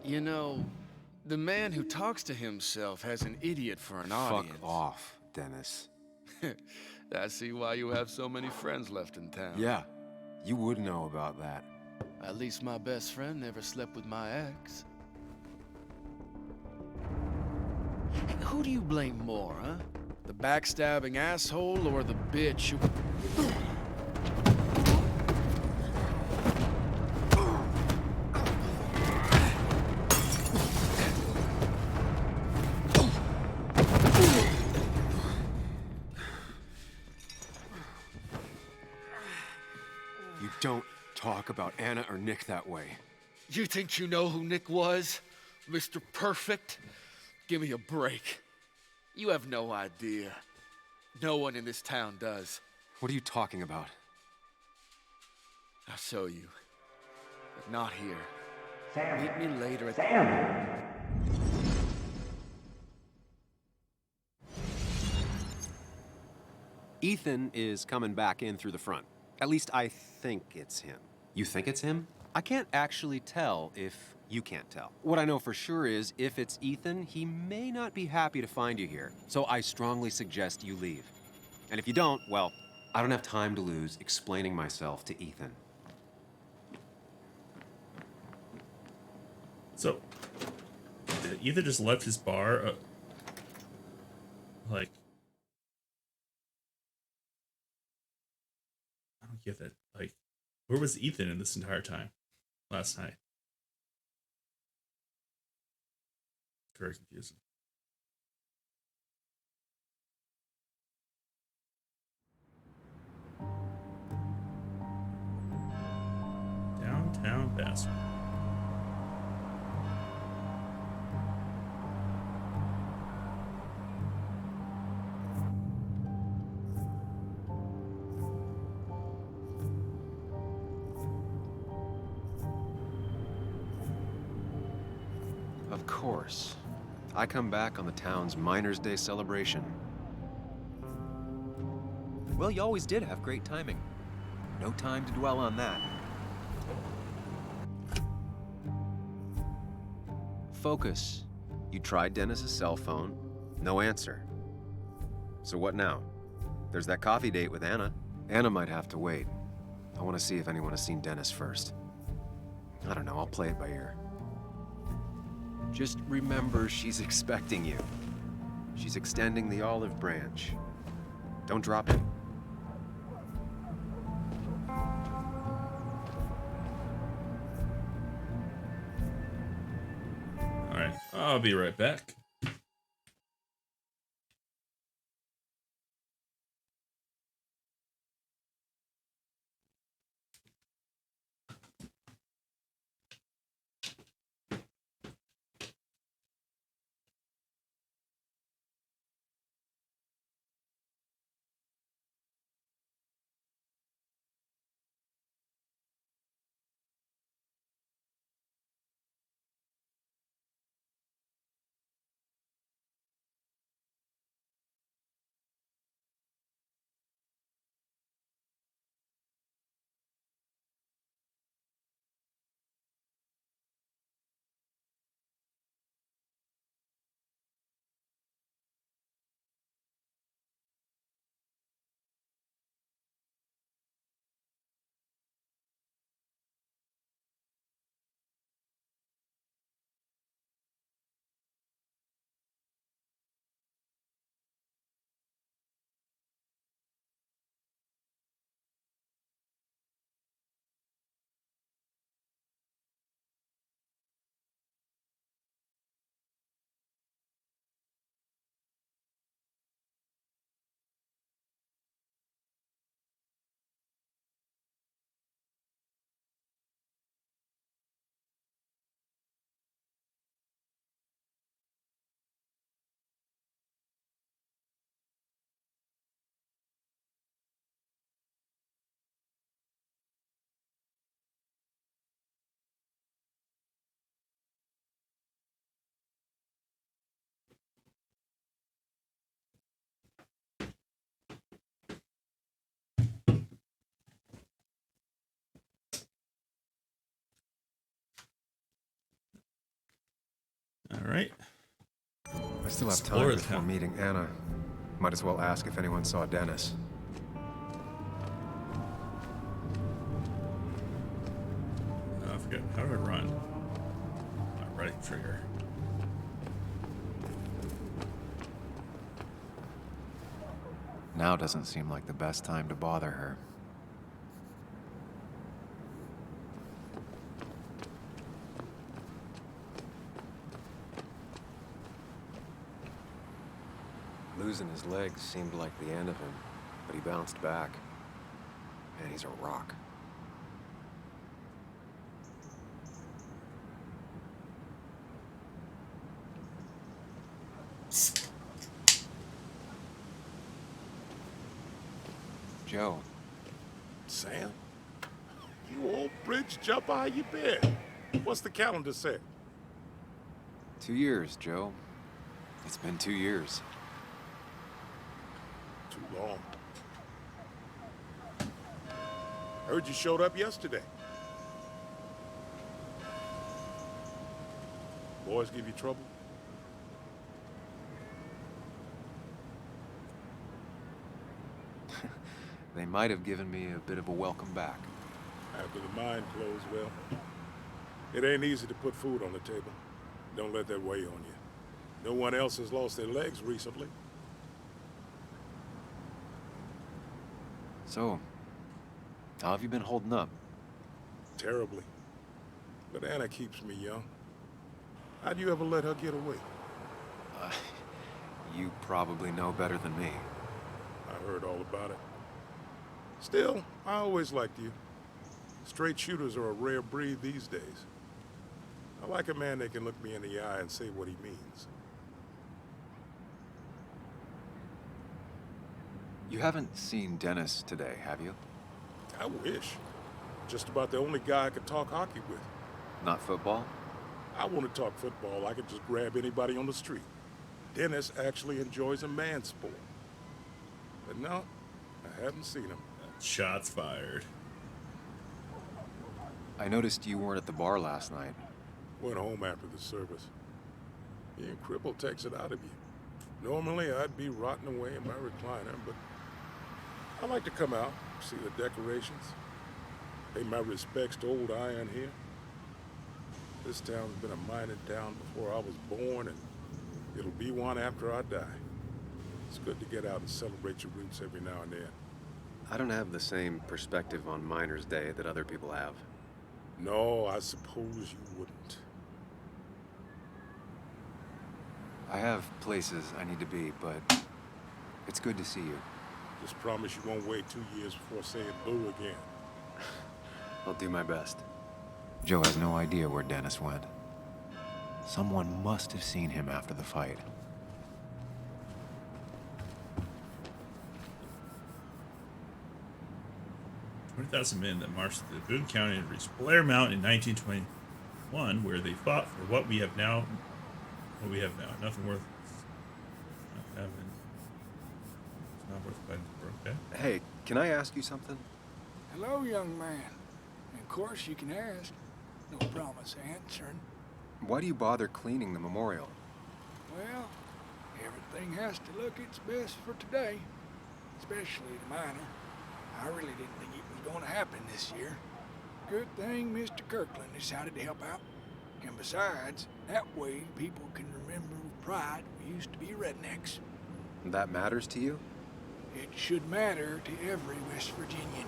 You know, the man who talks to himself has an idiot for an audience. Fuck off, Dennis. I see why you have so many friends left in town. Yeah, you would know about that. At least my best friend never slept with my ex. Hey, who do you blame more, huh? The backstabbing asshole or the bitch who... You don't talk about Anna or Nick that way. You think you know who Nick was? Mr. Perfect? Give me a break. You have no idea. No one in this town does. What are you talking about? I'll show you. But not here. Sam. Meet me later at Sam. Ethan is coming back in through the front. At least I think it's him. You think it's him? I can't actually tell if you can't tell. What I know for sure is if it's Ethan, he may not be happy to find you here. So I strongly suggest you leave. And if you don't, well, I don't have time to lose explaining myself to Ethan. So, Ethan just left his bar, like, I don't get that. Like, where was Ethan in this entire time last night? Very confusing. Downtown Basel. Of course. I come back on the town's Miners' Day celebration. Well, you always did have great timing. No time to dwell on that. Focus. You tried Dennis's cell phone. No answer. So what now? There's that coffee date with Anna. Anna might have to wait. I want to see if anyone has seen Dennis first. I don't know, I'll play it by ear. Just remember she's expecting you. She's extending the olive branch. Don't drop it. All right, I'll be right back. Still have Explore time the before town. meeting Anna. Might as well ask if anyone saw Dennis. I forget. How do I run? My right trigger. Now doesn't seem like the best time to bother her. Losing his legs seemed like the end of him, but he bounced back. And he's a rock. Joe. Sam? You old bridge jumper, how you been? What's the calendar say? 2 years, Joe. It's been 2 years. Too long. Heard you showed up yesterday. Boys give you trouble? They might have given me a bit of a welcome back. After the mine closed, well, it ain't easy to put food on the table. Don't let that weigh on you. No one else has lost their legs recently. So, how have you been holding up? Terribly. But Anna keeps me young. How'd you ever let her get away? You probably know better than me. I heard all about it. Still, I always liked you. Straight shooters are a rare breed these days. I like a man that can look me in the eye and say what he means. You haven't seen Dennis today, have you? I wish. Just about the only guy I could talk hockey with. Not football? I want to talk football. I could just grab anybody on the street. Dennis actually enjoys a man sport. But no, I haven't seen him. Shots fired. I noticed you weren't at the bar last night. Went home after the service. Being crippled takes it out of you. Normally, I'd be rotting away in my recliner, but I like to come out, see the decorations, pay my respects to old Iron here. This town's been a mining town before I was born, and it'll be one after I die. It's good to get out and celebrate your roots every now and then. I don't have the same perspective on Miners' Day that other people have. No, I suppose you wouldn't. I have places I need to be, but it's good to see you. Just promise you won't wait 2 years before saying boo again. I'll do my best. Joe has no idea where Dennis went. Someone must have seen him after the fight. 20,000 men that marched through Boone County and reached Blair Mountain in 1921, where they fought for what we have now. What we have now, nothing worth not having. It's not worth fighting for. Okay. Hey, can I ask you something? Hello, young man. Of course you can ask. No promise answering. Why do you bother cleaning the memorial? Well, everything has to look its best for today, especially the miner. I really didn't think it was going to happen this year. Good thing Mr. Kirkland decided to help out. And besides, that way people can remember with pride we used to be rednecks. That matters to you? It should matter to every West Virginian.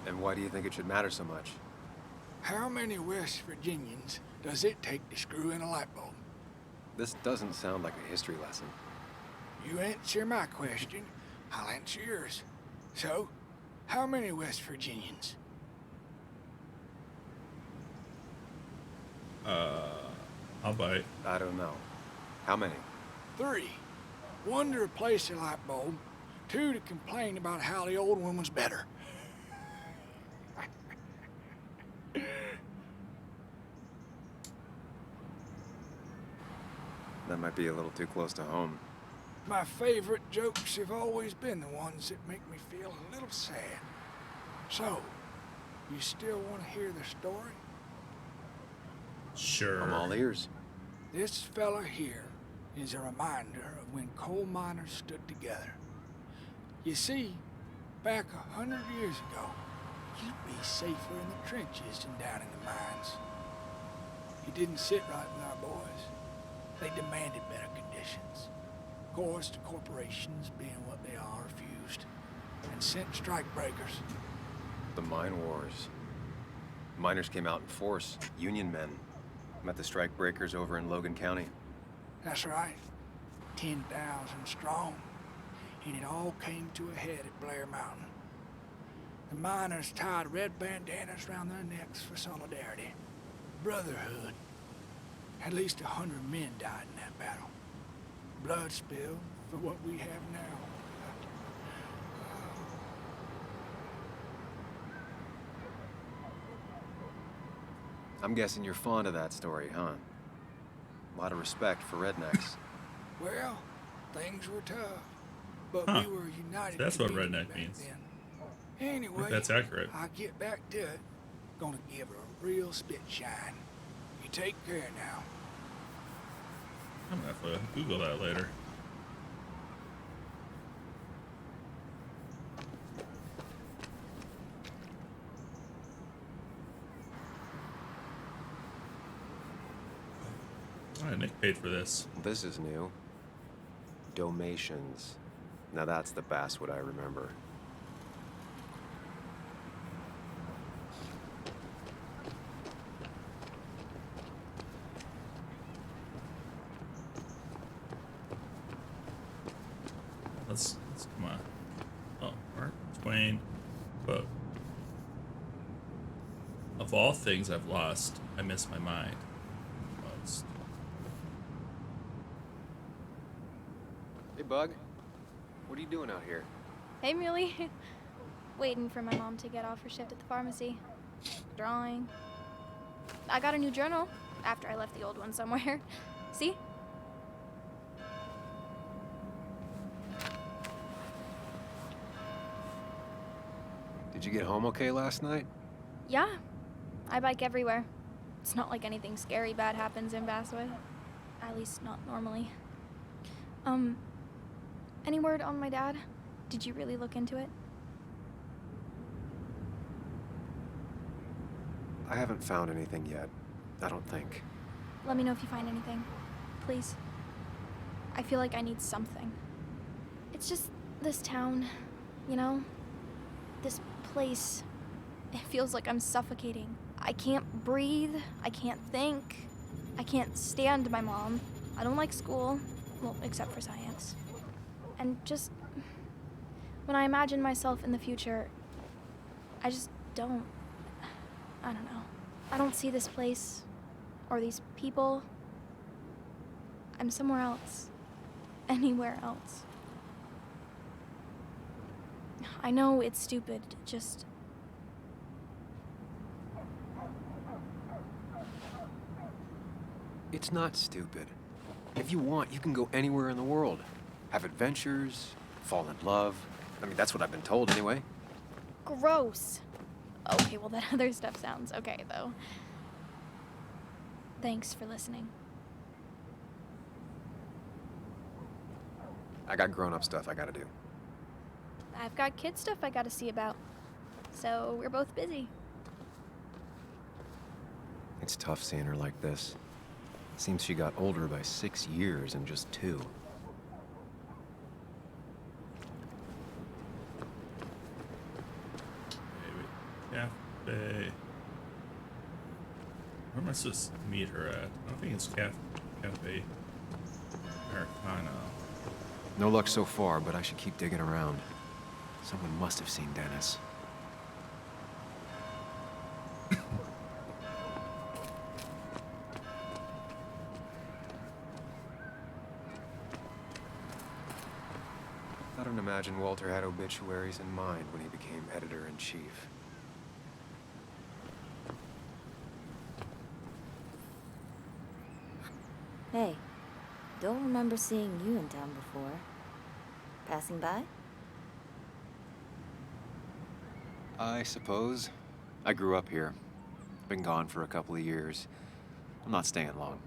And why do you think it should matter so much? How many West Virginians does it take to screw in a light bulb? This doesn't sound like a history lesson. You answer my question, I'll answer yours. So, how many West Virginians? I'll bite. I don't know. How many? 3. 1 to replace the light bulb. 2 to complain about how the old one was better. That might be a little too close to home. My favorite jokes have always been the ones that make me feel a little sad. So, you still want to hear the story? Sure. I'm all ears. This fella here is a reminder of when coal miners stood together. You see, back 100 years ago, you'd be safer in the trenches than down in the mines. He didn't sit right with our boys. They demanded better conditions. Of course, the corporations, being what they are, refused and sent strike breakers. The mine wars. Miners came out in force, Union men. Met the strike breakers over in Logan County. That's right. 10,000 strong. And it all came to a head at Blair Mountain. The miners tied red bandanas around their necks for solidarity. Brotherhood. At least 100 men died in that battle. Blood spilled for what we have now. I'm guessing you're fond of that story, huh? A lot of respect for rednecks. Well, things were tough, but Huh. we were united. That's to what beat 'em redneck back means. then. I Anyway, think that's accurate. I get back to it. Gonna give her a real spit shine. You take care now. I'm gonna have to Google that later. Alright, Nick paid for this. This is new. Domations. Now that's the basswood I remember. Let's come on. Oh, Mark Twain quote. Of all things I've lost, I miss my mind most. Hey, Bug. What are you doing out here? Hey, Muley. Waiting for my mom to get off her shift at the pharmacy. Drawing. I got a new journal after I left the old one somewhere. See? Did you get home okay last night? Yeah. I bike everywhere. It's not like anything scary bad happens in Basswood. At least not normally. Any word on my dad? Did you really look into it? I haven't found anything yet. I don't think. Let me know if you find anything. Please. I feel like I need something. It's just this town, you know? This place. It feels like I'm suffocating. I can't breathe. I can't think. I can't stand my mom. I don't like school. Well, except for science. And just... when I imagine myself in the future, I just don't... I don't know. I don't see this place. Or these people. I'm somewhere else. Anywhere else. I know it's stupid, just... It's not stupid. If you want, you can go anywhere in the world. Have adventures, fall in love. I mean, that's what I've been told anyway. Gross. Okay, well, that other stuff sounds okay, though. Thanks for listening. I got grown-up stuff I gotta do. I've got kid stuff I gotta see about. So we're both busy. It's tough seeing her like this. Seems she got older by 6 years in just 2. Cafe. Where am I supposed to meet her at? I don't think it's Cafe Americano. No luck so far, but I should keep digging around. Someone must have seen Dennis. I don't imagine Walter had obituaries in mind when he became editor-in-chief. Hey, don't remember seeing you in town before. Passing by? I suppose. I grew up here. Been gone for a couple of years. I'm not staying long.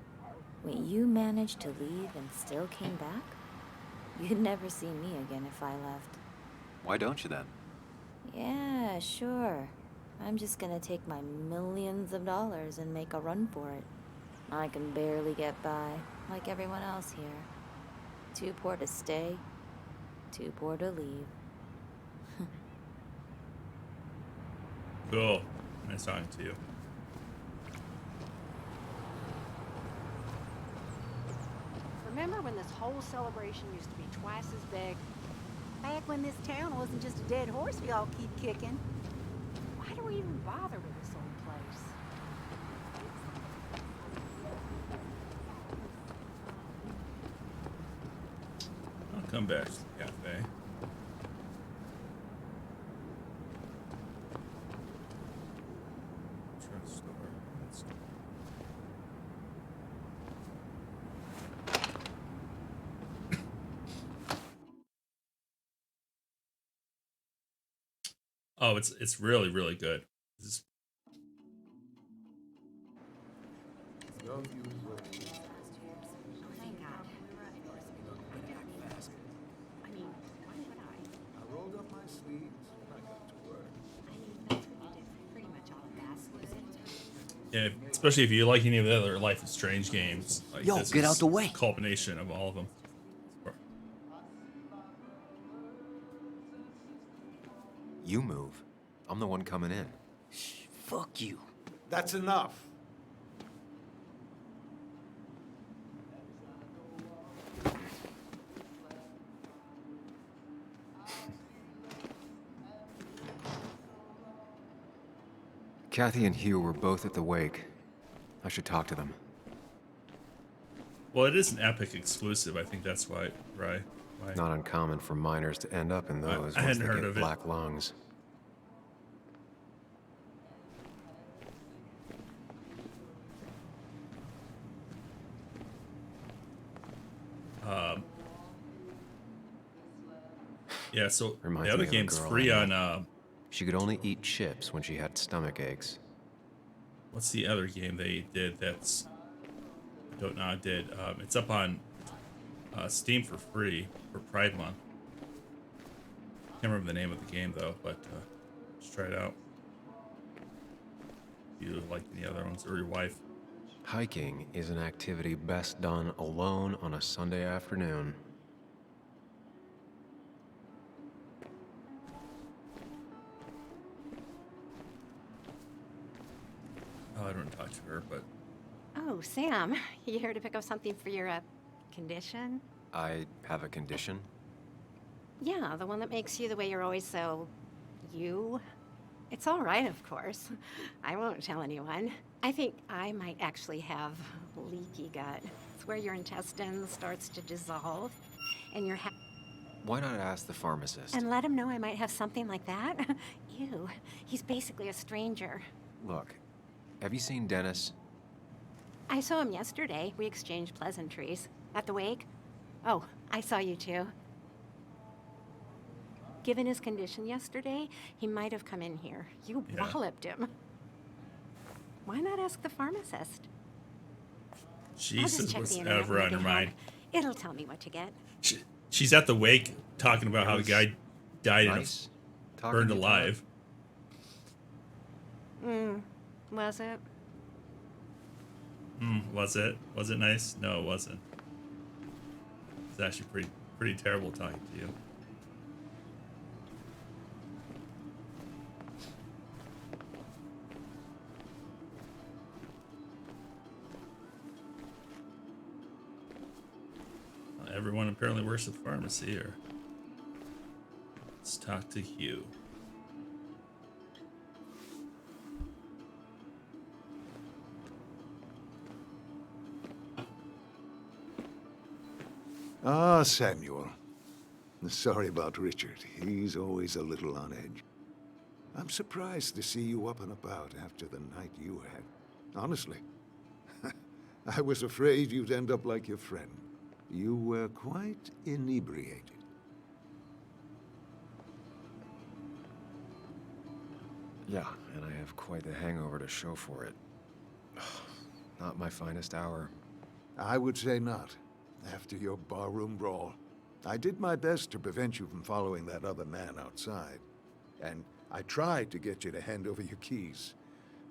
Wait, you managed to leave and still came back? You'd never see me again if I left. Why don't you then? Yeah, sure. I'm just gonna take my millions of dollars and make a run for it. I can barely get by, like everyone else here. Too poor to stay, too poor to leave. Cool. Nice talking to you. Remember when this whole celebration used to be twice as big? Back when this town wasn't just a dead horse we all keep kicking. Why do we even bother with this old place? I'll come back to the cafe. Drug store. That's- Oh, it's really, really good. This is- Thank God. I mean, why would I? I rolled up my sleeves when I got to work. I mean, that's what you did pretty much all of that. Yeah, especially if you like any of the other Life is Strange games. Like, Yo, this get is out the way. a culmination of all of them. You move. I'm the one coming in. Fuck you. That's enough. Kathy and Hugh were both at the wake. I should talk to them. Well, it is an Epic exclusive. I think that's why, right? Why? Not uncommon for miners to end up in those I once hadn't they heard get of it. black lungs. Yeah, so Reminds the other me of a game's girl free I on, met. She could only eat chips when she had stomach aches. what's the other game they did that's, Dotnod did? It's up on Steam for free for Pride Month. Can't remember the name of the game though, but just try it out. If you like any other ones, or your wife. Hiking is an activity best done alone on a Sunday afternoon. Oh, I don't talk to her, but Oh, Sam, you here to pick up something for your condition? I have a condition. Yeah, the one that makes you the way you're always so you. It's all right, of course. I won't tell anyone. I think I might actually have leaky gut. It's where your intestine starts to dissolve, and your Why not ask the pharmacist? and let him know I might have something like that. Ew, he's basically a stranger. Look, have you seen Dennis? I saw him yesterday. We exchanged pleasantries. At the wake? Oh, I saw you too. Given his condition yesterday, he might have come in here. You Yeah. walloped him. Why not ask the pharmacist? she I'll just says check what's the internet ever when I on her get mind. home. It'll tell me what to get. She's at the wake talking about how the guy died nice and talking burned to you, alive. Was it? Was it? Was it nice? No, it wasn't. It's actually pretty terrible talking to you. Everyone apparently works at the pharmacy here. Let's talk to Hugh. Ah, Samuel. Sorry about Richard. He's always a little on edge. I'm surprised to see you up and about after the night you had. Honestly. I was afraid you'd end up like your friend. You were quite inebriated. Yeah, and I have quite the hangover to show for it. Not my finest hour. I would say not. After your barroom brawl, I did my best to prevent you from following that other man outside. And I tried to get you to hand over your keys,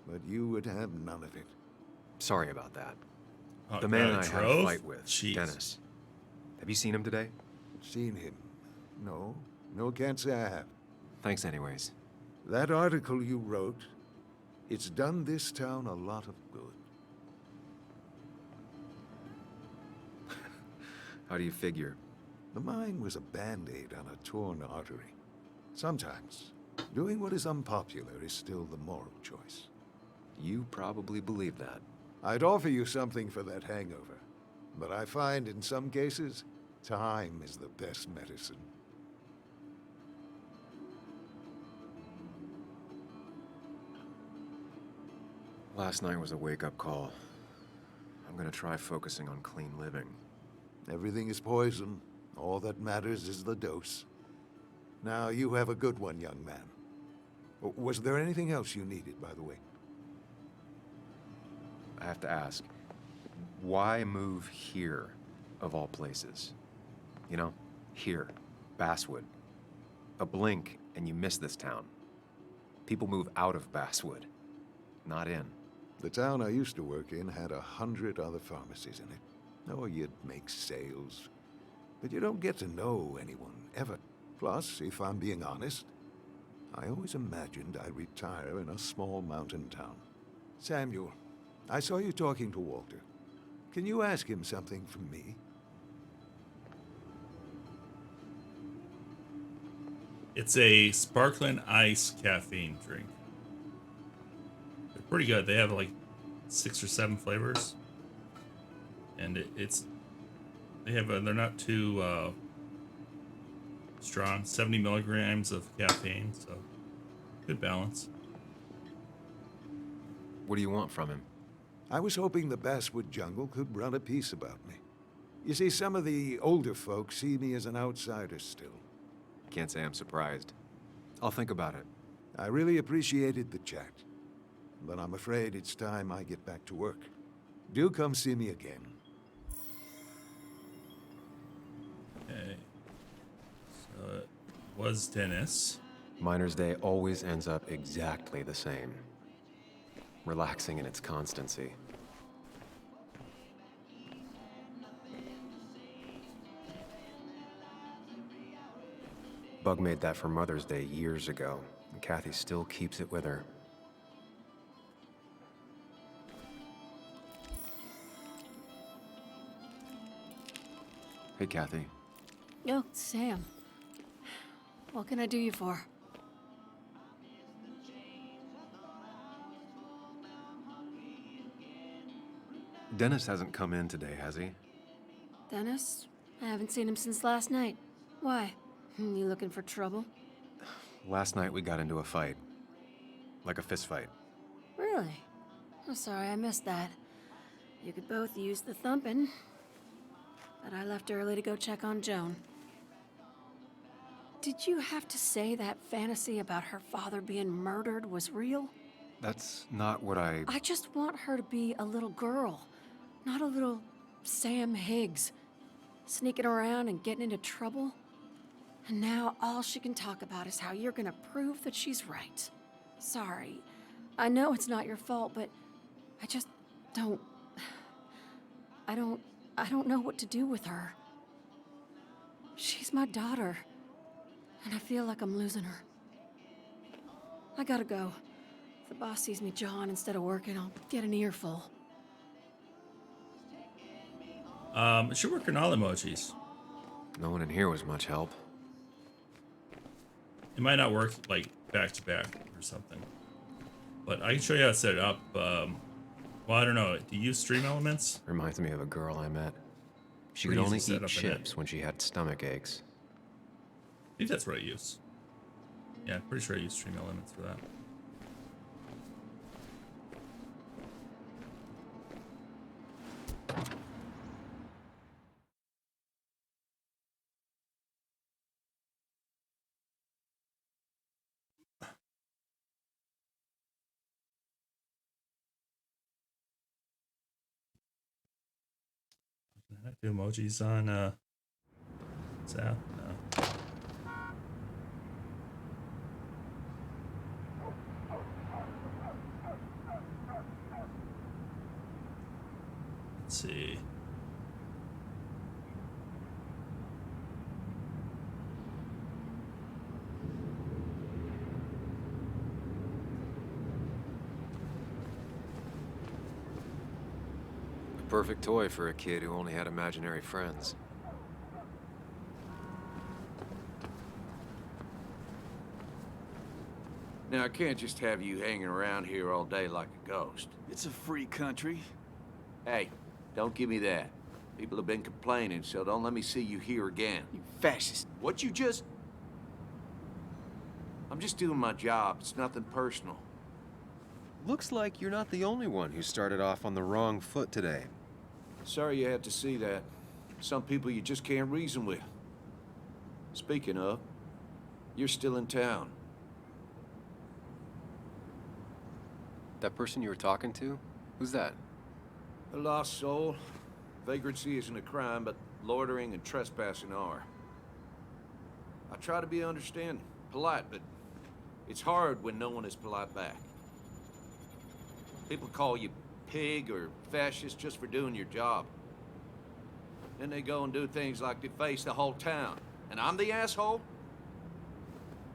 but you would have none of it. Sorry about that. Oh, The man God, I had a drove? fight with, Jeez. Dennis. Have you seen him today? Seen him? No. No, can't say I have. Thanks anyways. That article you wrote, it's done this town a lot of good. How do you figure? The mine was a band-aid on a torn artery. Sometimes, doing what is unpopular is still the moral choice. You probably believe that. I'd offer you something for that hangover, but I find in some cases, time is the best medicine. Last night was a wake-up call. I'm gonna try focusing on clean living. Everything is poison. All that matters is the dose. Now, you have a good one, young man. Was there anything else you needed, by the way? I have to ask, why move here, of all places? You know, here, Basswood. A blink and you miss this town. People move out of Basswood, not in. The town I used to work in had 100 other pharmacies in it. Oh, you'd make sales. But you don't get to know anyone, ever. Plus, if I'm being honest, I always imagined I'd retire in a small mountain town. Samuel, I saw you talking to Walter. Can you ask him something from me? It's a sparkling ice caffeine drink. They're pretty good. They have like 6 or 7 flavors, and they're not too strong. 70 milligrams of caffeine, so good balance. What do you want from him? I was hoping the Basswood jungle could run a piece about me. You see, some of the older folks see me as an outsider still. Can't say I'm surprised. I'll think about it. I really appreciated the chat, but I'm afraid it's time I get back to work. Do come see me again. Okay. So it was Dennis. Miner's Day always ends up exactly the same. Relaxing in its constancy. Bug made that for Mother's Day years ago, and Kathy still keeps it with her. Hey, Kathy. Oh, Sam. What can I do you for? Dennis hasn't come in today, has he? Dennis? I haven't seen him since last night. Why? You looking for trouble? Last night we got into a fight. Like a fist fight. Really? I'm sorry I missed that. You could both use the thumping. But I left early to go check on Joan. Did you have to say that fantasy about her father being murdered was real? That's not what I just want her to be a little girl, not a little Sam Higgs, sneaking around and getting into trouble. And now all she can talk about is how you're gonna prove that she's right. Sorry. I know it's not your fault, but I just don't... I don't know what to do with her. She's my daughter, and I feel like I'm losing her. I gotta go. If the boss sees me jawing instead of working, I'll get an earful. It should work in all emojis. No one in here was much help. It might not work like back to back or something, but I can show you how to set it up. Well, I don't know. Do you use Stream Elements? Reminds me of a girl I met. She Pretty could only easy to eat set up in it. chips when she had stomach aches. I think that's what I use. Yeah, I'm pretty sure I use Stream Elements for that. I do emojis on WhatsApp? No. Let's see. A perfect toy for a kid who only had imaginary friends. Now, I can't just have you hanging around here all day like a ghost. It's a free country. Hey, don't give me that. People have been complaining, so don't let me see you here again. You fascist. What you just... I'm just doing my job. It's nothing personal. Looks like you're not the only one who started off on the wrong foot today. Sorry you had to see that. Some people you just can't reason with. Speaking of, you're still in town. That person you were talking to? Who's that? A lost soul. Vagrancy isn't a crime, but loitering and trespassing are. I try to be understanding, polite, but it's hard when no one is polite back. People call you pig or fascist just for doing your job. Then they go and do things like deface the whole town. And I'm the asshole?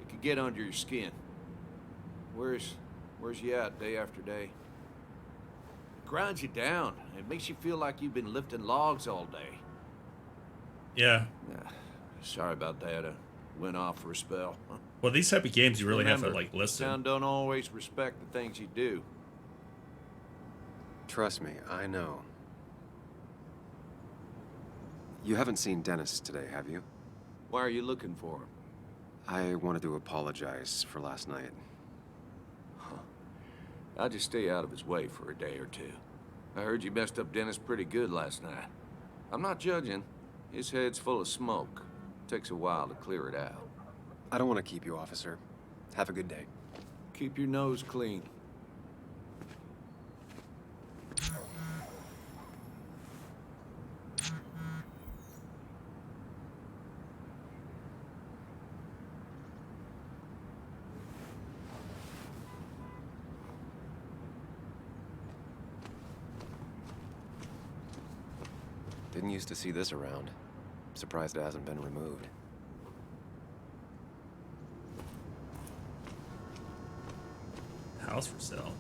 It could get under your skin. Where's you at day after day? It grinds you down. It makes you feel like you've been lifting logs all day. Yeah. Sorry about that. I went off for a spell. Well, these type of games, you really have Remember, to, like, listen. Town don't always respect the things you do. Trust me, I know. You haven't seen Dennis today, have you? Why are you looking for him? I wanted to apologize for last night. I'll just stay out of his way for a day or two. I heard you messed up Dennis pretty good last night. I'm not judging. His head's full of smoke. Takes a while to clear it out. I don't want to keep you, officer. Have a good day. Keep your nose clean. Didn't used to see this around. Surprised it hasn't been removed. House for sale.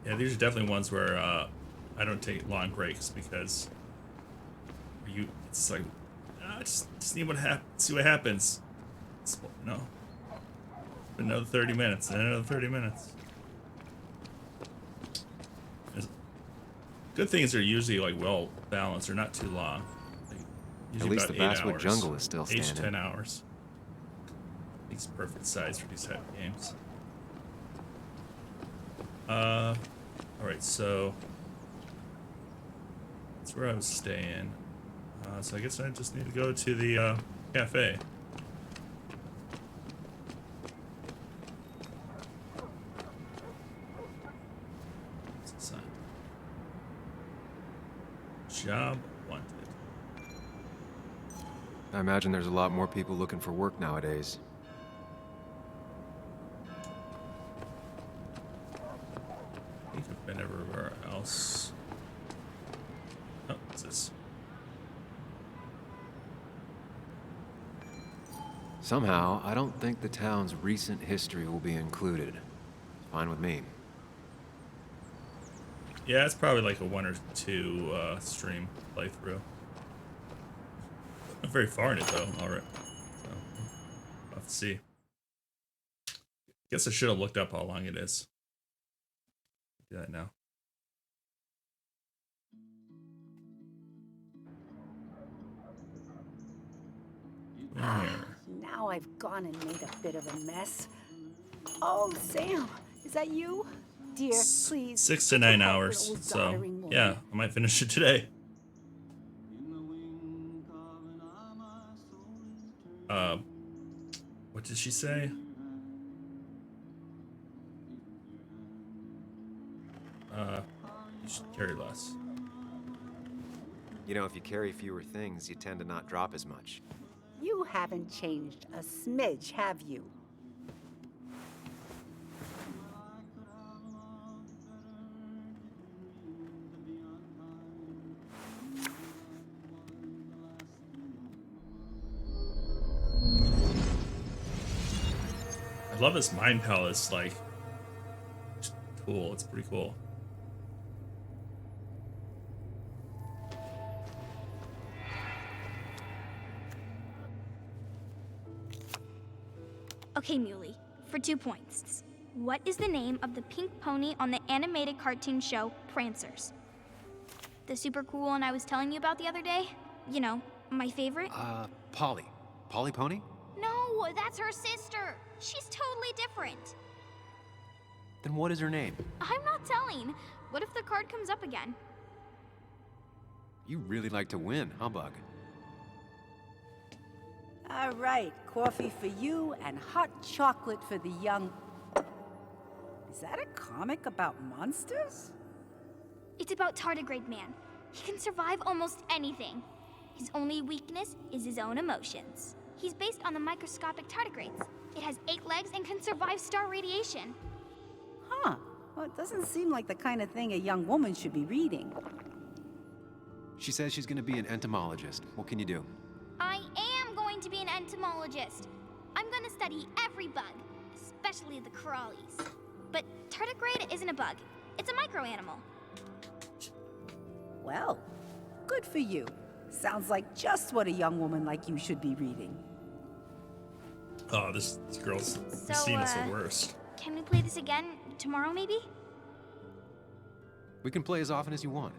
Yeah, these are definitely ones where I don't take long breaks because it's like just see what see what happens. No, another 30 minutes, and another 30 minutes. Good things are usually like well balanced. They're not too long. At least the Basswood Jungle is still standing. 8 to 10 hours. It's perfect size for these type of games. Alright, so that's where I was staying. So I guess I just need to go to the cafe. What's the sign? Job wanted. I imagine there's a lot more people looking for work nowadays. I think I've been everywhere else. Oh, what's this? Somehow, I don't think the town's recent history will be included. Fine with me. Yeah, it's probably like a 1 or 2 stream playthrough. Not very far in it though. All right, so we'll have to see. Guess I should have looked up how long it is. Do that now. Now I've gone and made a bit of a mess. Oh, Sam, is that you? Dear, please. 6 to 9 hours. So yeah, I might finish it today. What did she say? You should carry less. You know, if you carry fewer things, you tend to not drop as much. You haven't changed a smidge, have you? I love this Mind Palace, like, tool. It's pretty cool. Okay, Muley, for 2 points. What is the name of the pink pony on the animated cartoon show Prancers? The super cool one I was telling you about the other day? You know, my favorite? Polly. Polly Pony? No, that's her sister. She's totally different. Then what is her name? I'm not telling. What if the card comes up again? You really like to win, huh, Bug? All right, coffee for you and hot chocolate for the young... Is that a comic about monsters? It's about Tardigrade Man. He can survive almost anything. His only weakness is his own emotions. He's based on the microscopic tardigrades. It has 8 legs and can survive star radiation. Huh. Well, it doesn't seem like the kind of thing a young woman should be reading. She says she's gonna be an entomologist. What can you do? I am going to be an entomologist. I'm going to study every bug, especially the crawlies. But tardigrade isn't a bug. It's a microanimal. Well, good for you. Sounds like just what a young woman like you should be reading. Oh, this girl's scene is the worst. Can we play this again tomorrow, maybe? We can play as often as you want.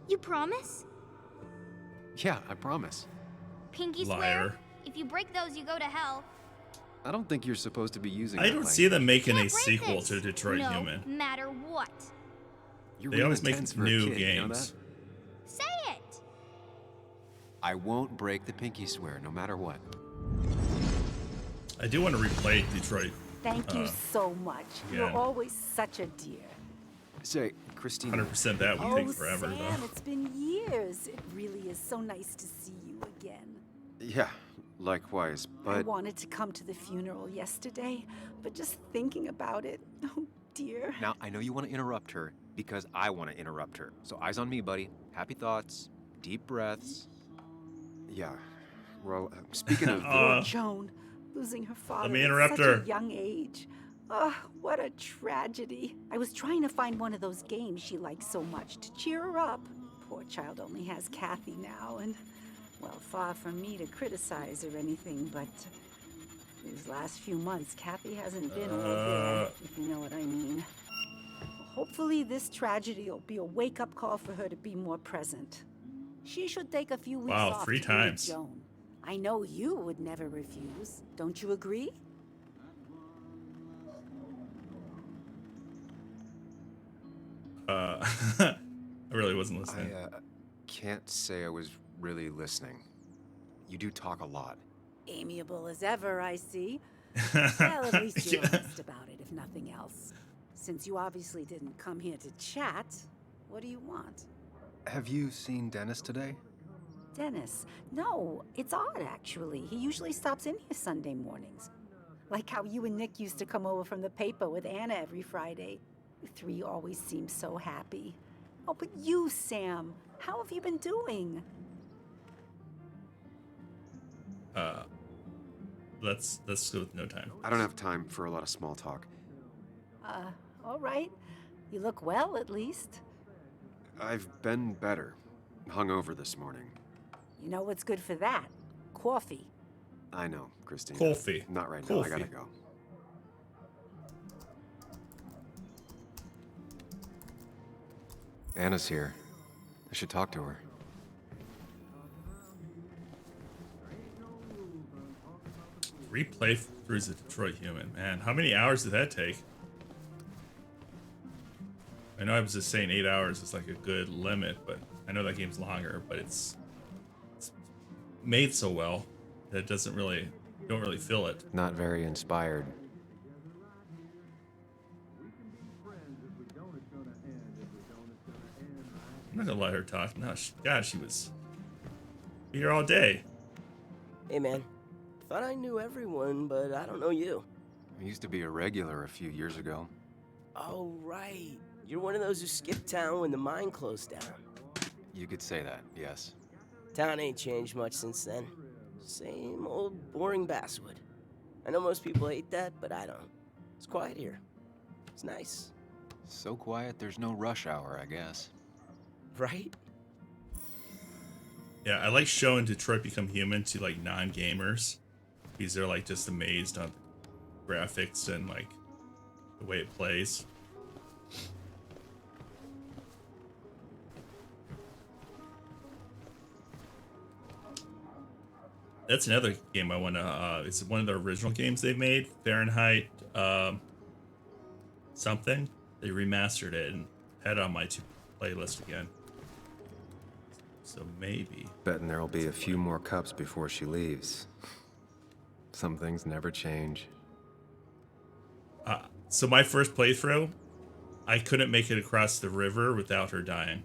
You promise? Yeah, I promise. Pinky Liar. swear? If you break those, you go to hell. I don't think you're supposed to be using I that don't language. see them making a Can't break sequel this. to Detroit no Human. matter what. You're They real always make intense for a new kid, you know games. that? Say it. I won't break the pinky swear, no matter what. I do want to replay Detroit. Thank you so much. You're again. always such a dear. Say, Christina. 100% that would take forever, Sam, though. it's been years. It really is so nice to see you again. Yeah, likewise, I but... wanted to come to the funeral yesterday, but just thinking about it, oh dear. Now, I know you want to interrupt her because I want to interrupt her. So eyes on me, buddy. Happy thoughts, deep breaths. Yeah, well, speaking of... Poor Joan, losing her father me at interrupt such her. a young age. Oh, what a tragedy. I was trying to find one of those games she likes so much to cheer her up. Poor child only has Kathy now, and, well, far from me to criticize or anything, but these last few months, Kathy hasn't been all there, if you know what I mean. Hopefully this tragedy will be a wake-up call for her to be more present. She should take a few weeks Wow, off 3 to be with times. Joan. I know you would never refuse. Don't you agree? I really wasn't listening. I can't say I was really listening. You do talk a lot. Amiable as ever, I see. Well, at least you're honest about it, if nothing else. Since you obviously didn't come here to chat, what do you want? Have you seen Dennis today? Dennis? No, it's odd, actually. He usually stops in here Sunday mornings. Like how you and Nick used to come over from the paper with Anna every Friday. You 3 always seem so happy. Oh, but you, Sam, how have you been doing? Let's go with no time. I don't have time for a lot of small talk. All right. You look well, at least. I've been better. Hungover this morning. You know what's good for that? Coffee. I know, Christine. Coffee. Not right now. I Coffee. gotta go. Anna's here. I should talk to her. Replay through the Detroit Human. Man, how many hours did that take? I know I was just saying 8 hours is like a good limit, but I know that game's longer, but it's made so well that it doesn't really, you don't really feel it. Not very inspired. I'm not gonna let her talk. No, God, she was here all day. Hey, man. Thought I knew everyone, but I don't know you. I used to be a regular a few years ago. Oh, right. You're one of those who skipped town when the mine closed down. You could say that, yes. Town ain't changed much since then. Same old boring Basswood. I know most people hate that, but I don't. It's quiet here. It's nice. So quiet, there's no rush hour, I guess. Right? Yeah, I like showing Detroit Become Human to like non-gamers because they're like just amazed on the graphics and like the way it plays. That's another game I want to. It's one of the original games they've made, Fahrenheit something. They remastered it and had it on my playlist again. So maybe. Betting there'll be a few more cups before she leaves. Some things never change. So my first playthrough, I couldn't make it across the river without her dying.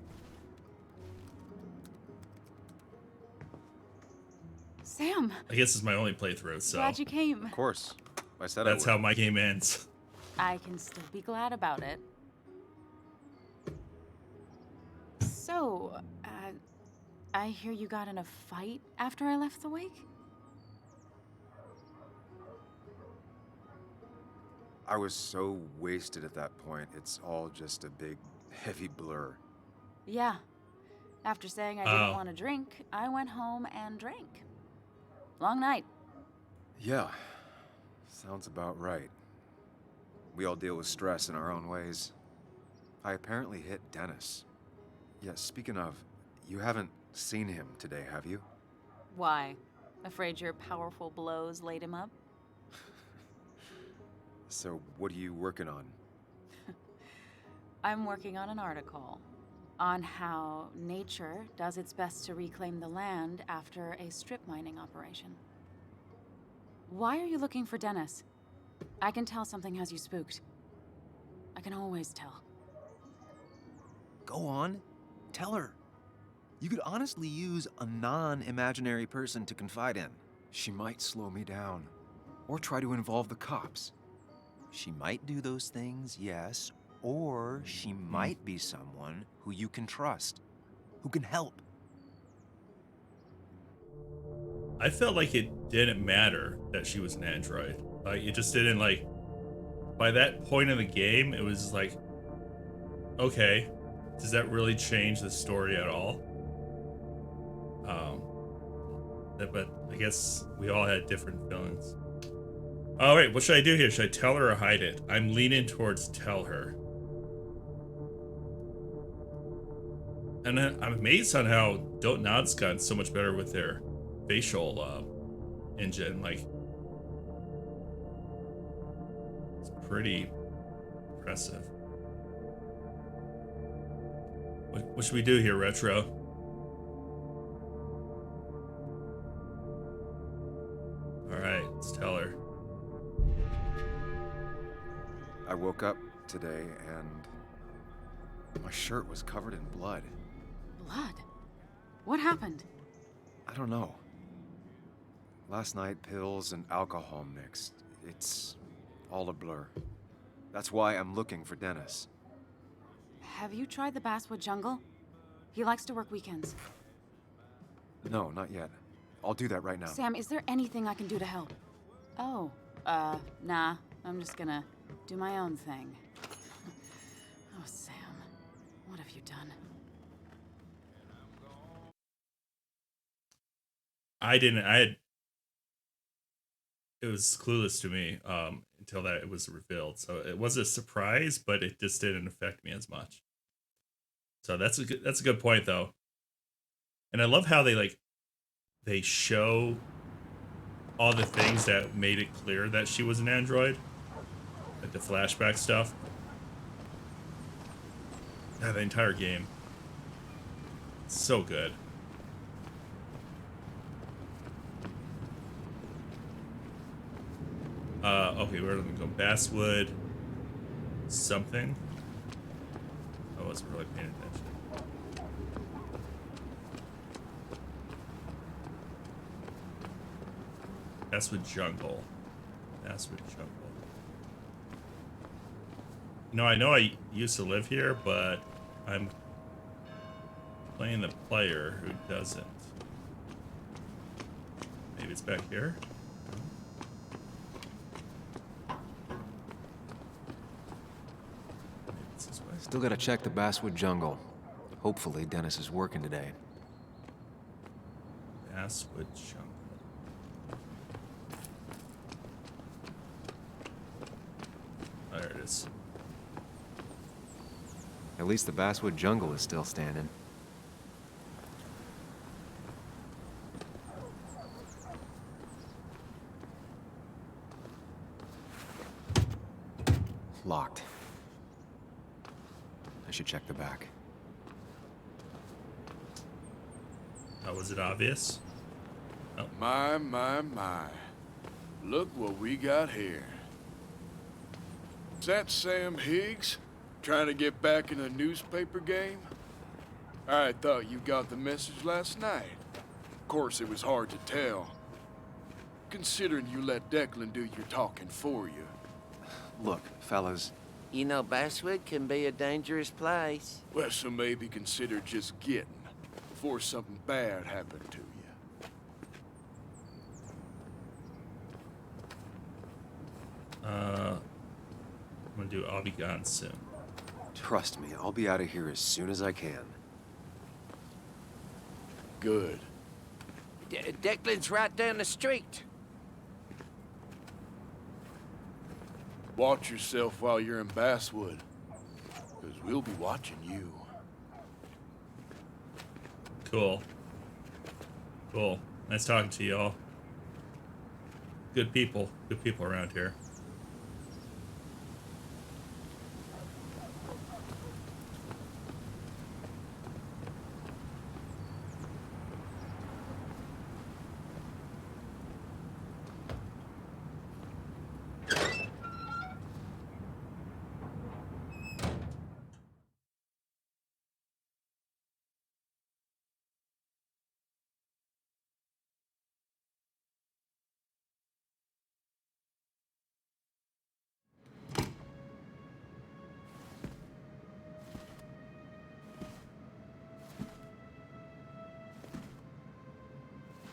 Sam. I guess it's my only playthrough, so. Glad you came. Of course. I said that's how my game ends. I can still be glad about it. So, I hear you got in a fight after I left the wake? I was so wasted at that point, it's all just a big, heavy blur. Yeah. After saying I didn't want to drink, I went home and drank. Long night. Yeah, sounds about right. We all deal with stress in our own ways. I apparently hit Dennis. Yeah, speaking of, you haven't seen him today, have you? Why? Afraid your powerful blows laid him up? So, what are you working on? I'm working on an article on how nature does its best to reclaim the land after a strip mining operation. Why are you looking for Dennis? I can tell something has you spooked. I can always tell. Go on. Tell her. You could honestly use a non-imaginary person to confide in. She might slow me down, or try to involve the cops. She might do those things, yes, or she might be someone who you can trust, who can help. I felt like it didn't matter that she was an android. Like, it just didn't, like, by that point in the game, it was like, okay, does that really change the story at all? But I guess we all had different feelings. All right, what should I do here? Should I tell her or hide it? I'm leaning towards tell her. And I'm amazed on how Don't Nod's gotten so much better with their facial engine. Like, it's pretty impressive. What should we do here, Retro? All right, let's tell her. I woke up today and my shirt was covered in blood. Blood? What happened? I don't know. Last night, pills and alcohol mixed. It's all a blur. That's why I'm looking for Dennis. Have you tried the Basswood Jungle? He likes to work weekends. No, not yet. I'll do that right now. Sam, is there anything I can do to help? Oh, nah. I'm just gonna do my own thing. Oh, Sam. What have you done? It was clueless to me until that it was revealed. So it was a surprise, but it just didn't affect me as much. So that's a good point though. And I love how they show all the things that made it clear that she was an android. Like the flashback stuff. Yeah, the entire game. So good. Okay, we're gonna go Basswood something. I wasn't really paying attention. Basswood Jungle. Basswood Jungle. No, I know I used to live here, but I'm playing the player who doesn't. Maybe it's back here? Maybe it's this way. Still gotta check the Basswood Jungle. Hopefully Dennis is working today. Basswood Jungle. There it is. At least the Basswood Jungle is still standing. Locked. I should check the back. Was it obvious? Oh. My. Look what we got here. Is that Sam Higgs? Trying to get back in a newspaper game? I thought you got the message last night. Of course, it was hard to tell, considering you let Declan do your talking for you. Look, fellas. You know, Basswood can be a dangerous place. Well, so maybe consider just getting before something bad happened to you. I'm gonna do I'll be gone soon. Trust me, I'll be out of here as soon as I can. Good. Declan's right down the street. Watch yourself while you're in Basswood, because we'll be watching you. Cool. Cool. Nice talking to y'all. Good people. Good people around here.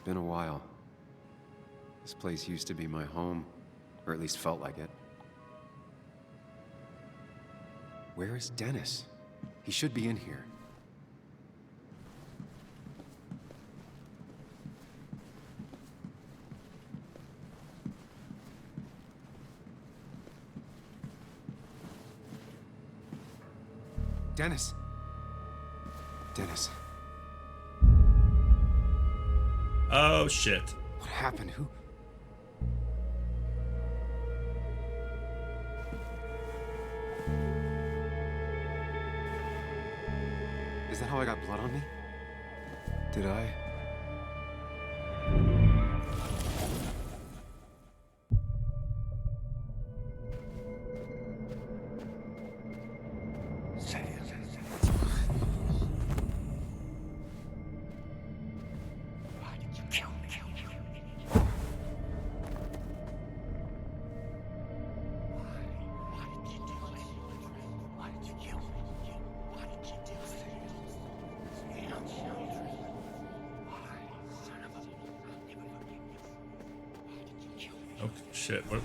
Been a while. This place used to be my home, or at least felt like it. Where is Dennis? He should be in here. Dennis! Dennis. Oh, shit. What happened? Who? Is that how I got blood on me? Did I? Oh, shit. What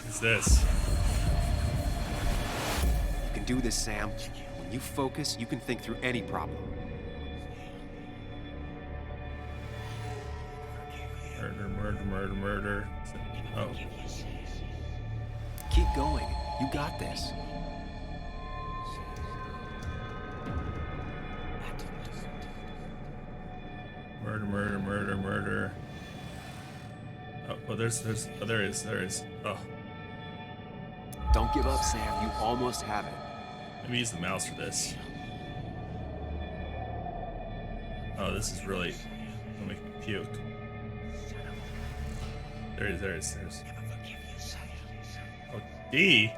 is this? You can do this, Sam. When you focus, you can think through any problem. Murder. Oh. Keep going. You got this. Murder. Oh, there is. Oh. Don't give up, Sam. You almost have it. Let me use the mouse for this. Oh, this is really gonna make me puke. There it is. Oh, D.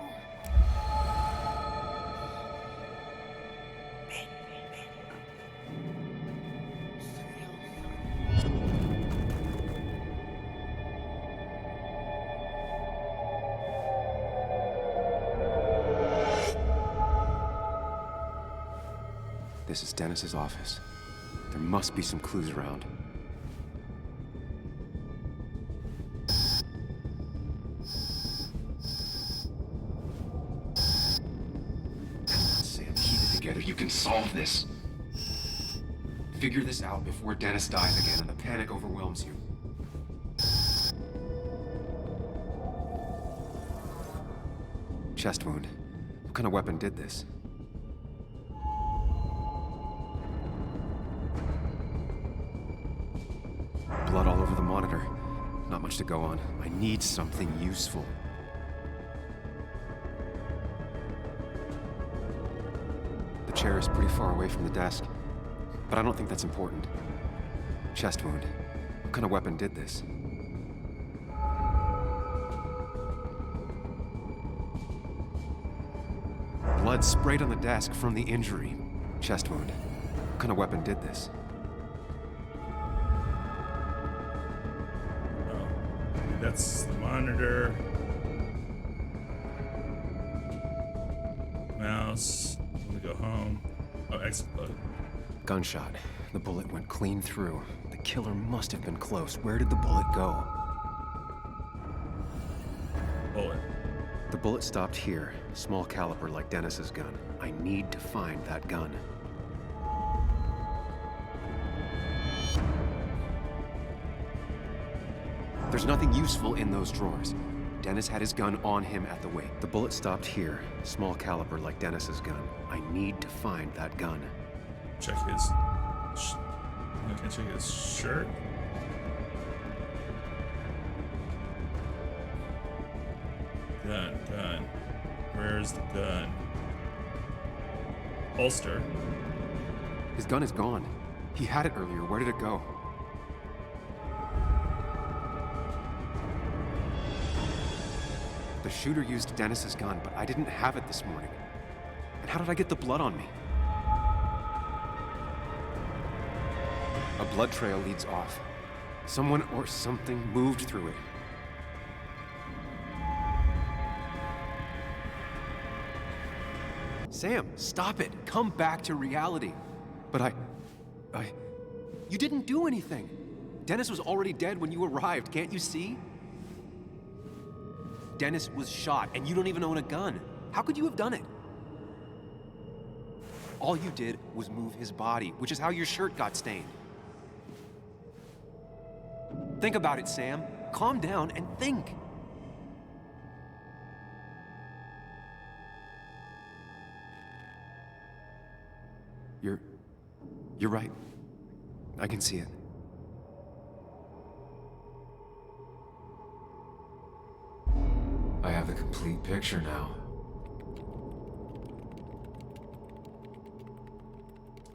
this is Dennis's office. There must be some clues around. Sam, keep it together. You can solve this. Figure this out before Dennis dies again and the panic overwhelms you. Chest wound. What kind of weapon did this? Blood all over the monitor. Not much to go on. I need something useful. The chair is pretty far away from the desk, but I don't think that's important. Chest wound. What kind of weapon did this? Blood sprayed on the desk from the injury. Chest wound. What kind of weapon did this? Oh, that's the monitor. Mouse. I'm gonna go home. Oh, explode. Gunshot. The bullet went clean through. The killer must have been close. Where did the bullet go? Bullet. The bullet stopped here. Small caliber like Dennis's gun. I need to find that gun. There's nothing useful in those drawers. Dennis had his gun on him at the wake. The bullet stopped here. Small caliber like Dennis's gun. I need to find that gun. Check his... Okay, check his shirt. Gun. Where's the gun? Holster. His gun is gone. He had it earlier. Where did it go? The shooter used Dennis's gun, but I didn't have it this morning. And how did I get the blood on me? A blood trail leads off. Someone or something moved through it. Sam, stop it. Come back to reality. But you didn't do anything. Dennis was already dead when you arrived, can't you see? Dennis was shot, and you don't even own a gun. How could you have done it? All you did was move his body, which is how your shirt got stained. Think about it, Sam. Calm down and think. You're right. I can see it. I have the complete picture now.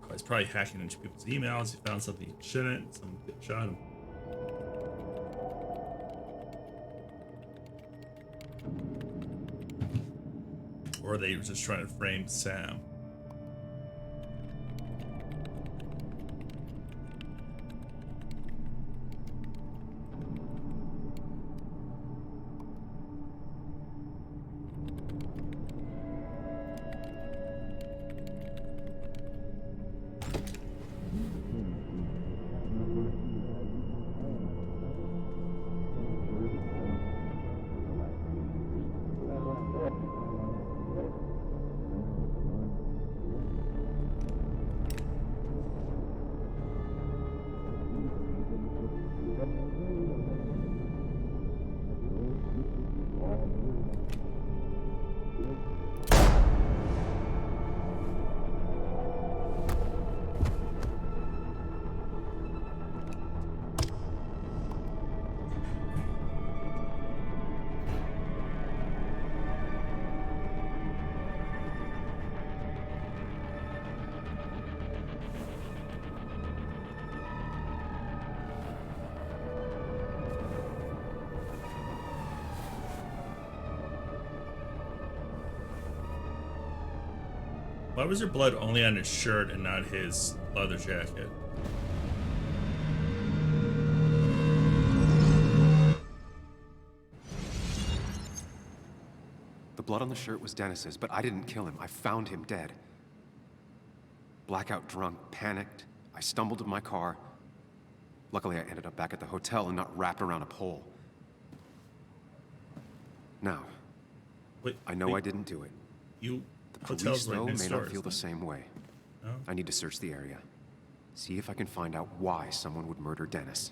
Oh, he's probably hacking into people's emails. He found something he shouldn't. Someone shot him. Or they were just trying to frame Sam. Why was there blood only on his shirt and not his leather jacket? The blood on the shirt was Dennis's, but I didn't kill him. I found him dead. blackout drunk, panicked. I stumbled to my car. Luckily, I ended up back at the hotel and not wrapped around a pole. Now, I know I didn't do it. The police, though, may not feel the same way. Oh. I need to search the area. See if I can find out why someone would murder Dennis.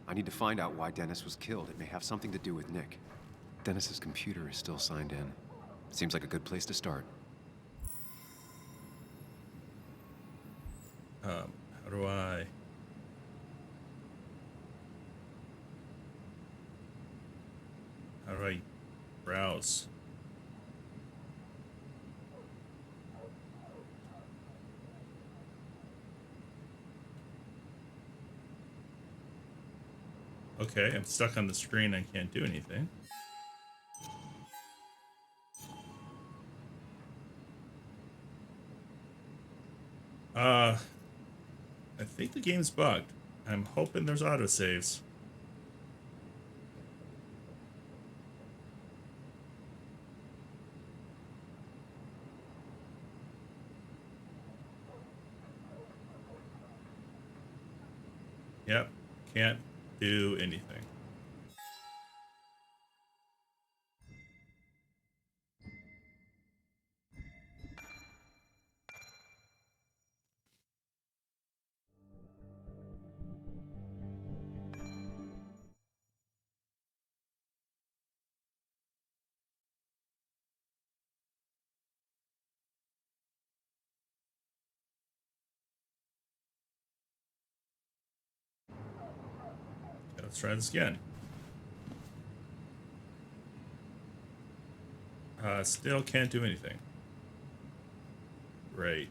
I need to find out why Dennis was killed. It may have something to do with Nick. Dennis's computer is still signed in. Seems like a good place to start. How do I... How do I browse? Okay, I'm stuck on the screen. I can't do anything. I think the game's bugged. I'm hoping there's autosaves. Yep, can't do anything. Okay, let's try this again. Still can't do anything. Great.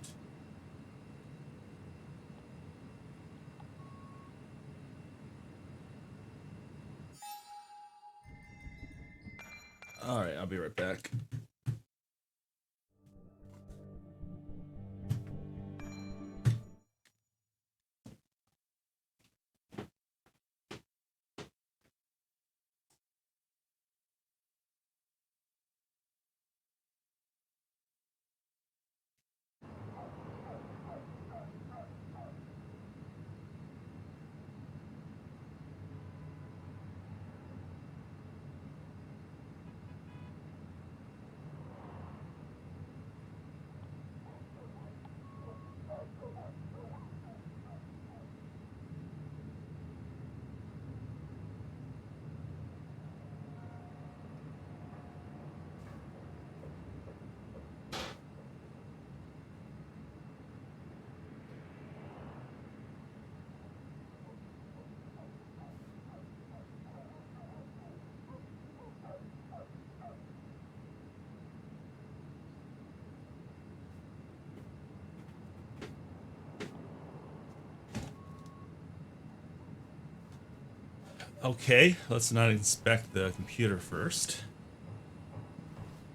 All right, I'll be right back. Okay, let's not inspect the computer first.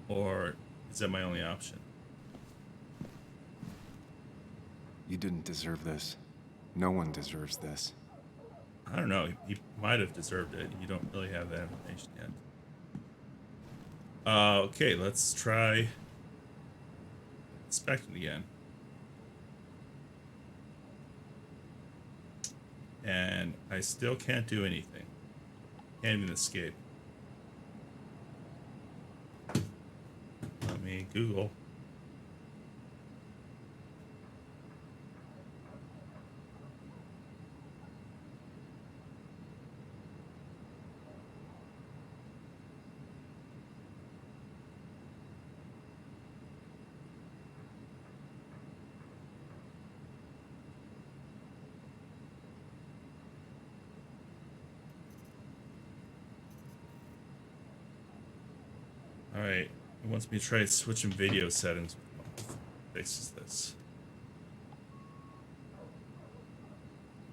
Or is that my only option? You didn't deserve this. No one deserves this. I don't know. He might have deserved it. You don't really have that information yet. Okay, let's try inspecting again. And I still can't do anything. Can't even escape. Let me Google. Alright, it wants me to try switching video settings. Faces this.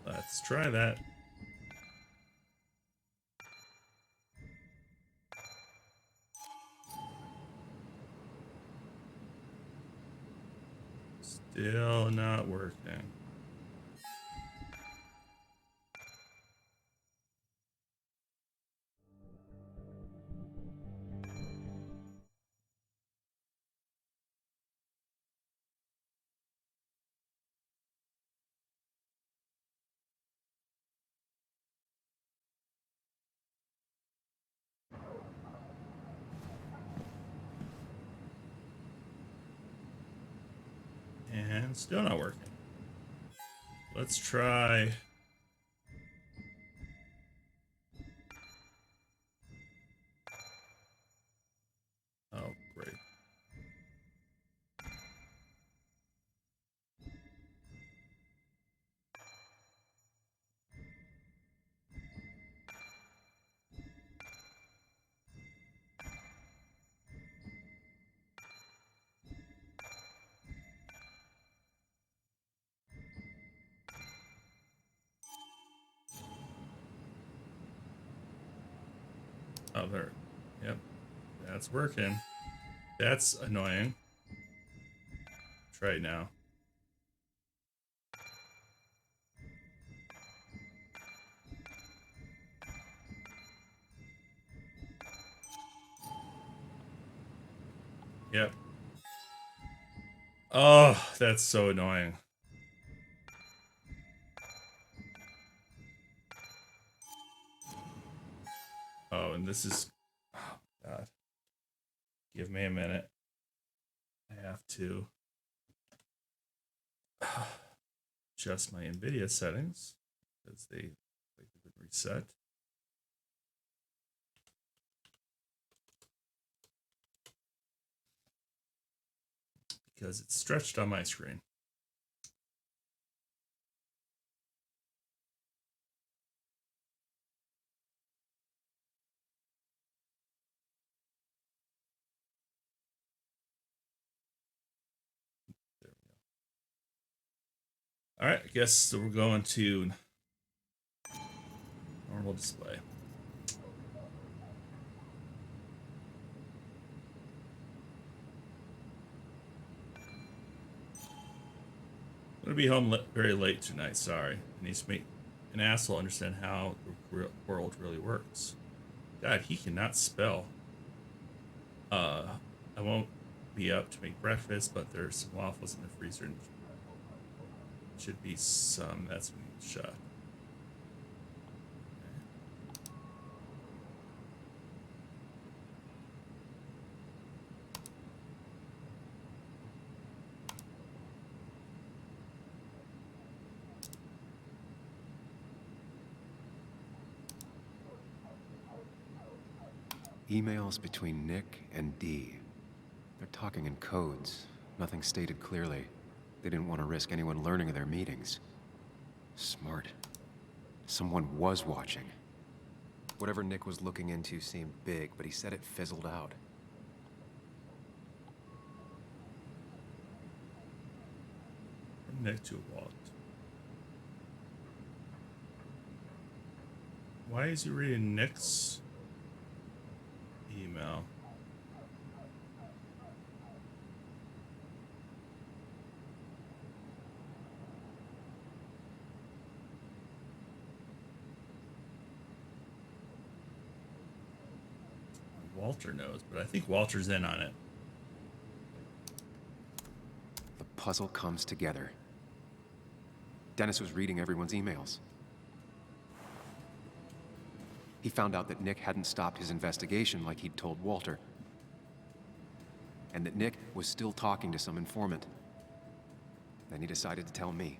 Let's try that. Still not working. And still not working. Let's try. Oh, great. Oh, there. Yep. That's working. That's annoying. Try it now. Yep. Oh, that's so annoying. Oh, and this is... Oh, God. Give me a minute. I have to adjust my NVIDIA settings because they've been reset. Because it's stretched on my screen. All right, I guess we're going to normal display. I'm gonna be home very late tonight. Sorry, I need to make an asshole understand how the world really works. God, he cannot spell. I won't be up to make breakfast, but there's some waffles in the freezer. And should be some. That's when you shut. Emails between Nick and Dee. They're talking in codes. Nothing stated clearly. They didn't want to risk anyone learning of their meetings. Smart. Someone was watching. Whatever Nick was looking into seemed big, but he said it fizzled out. From Nick to Walt. Why is he reading Nick's email? Walter knows, but I think Walter's in on it. The puzzle comes together. Dennis was reading everyone's emails. He found out that Nick hadn't stopped his investigation like he'd told Walter. And that Nick was still talking to some informant. Then he decided to tell me.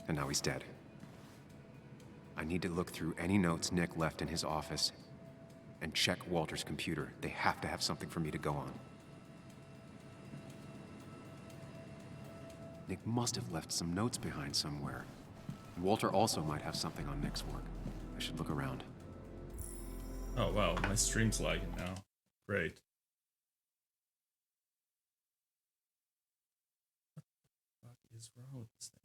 And now he's dead. I need to look through any notes Nick left in his office and check Walter's computer. They have to have something for me to go on. Nick must have left some notes behind somewhere. And Walter also might have something on Nick's work. I should look around. Oh wow, my stream's lagging now. Great. What the fuck is wrong with this thing?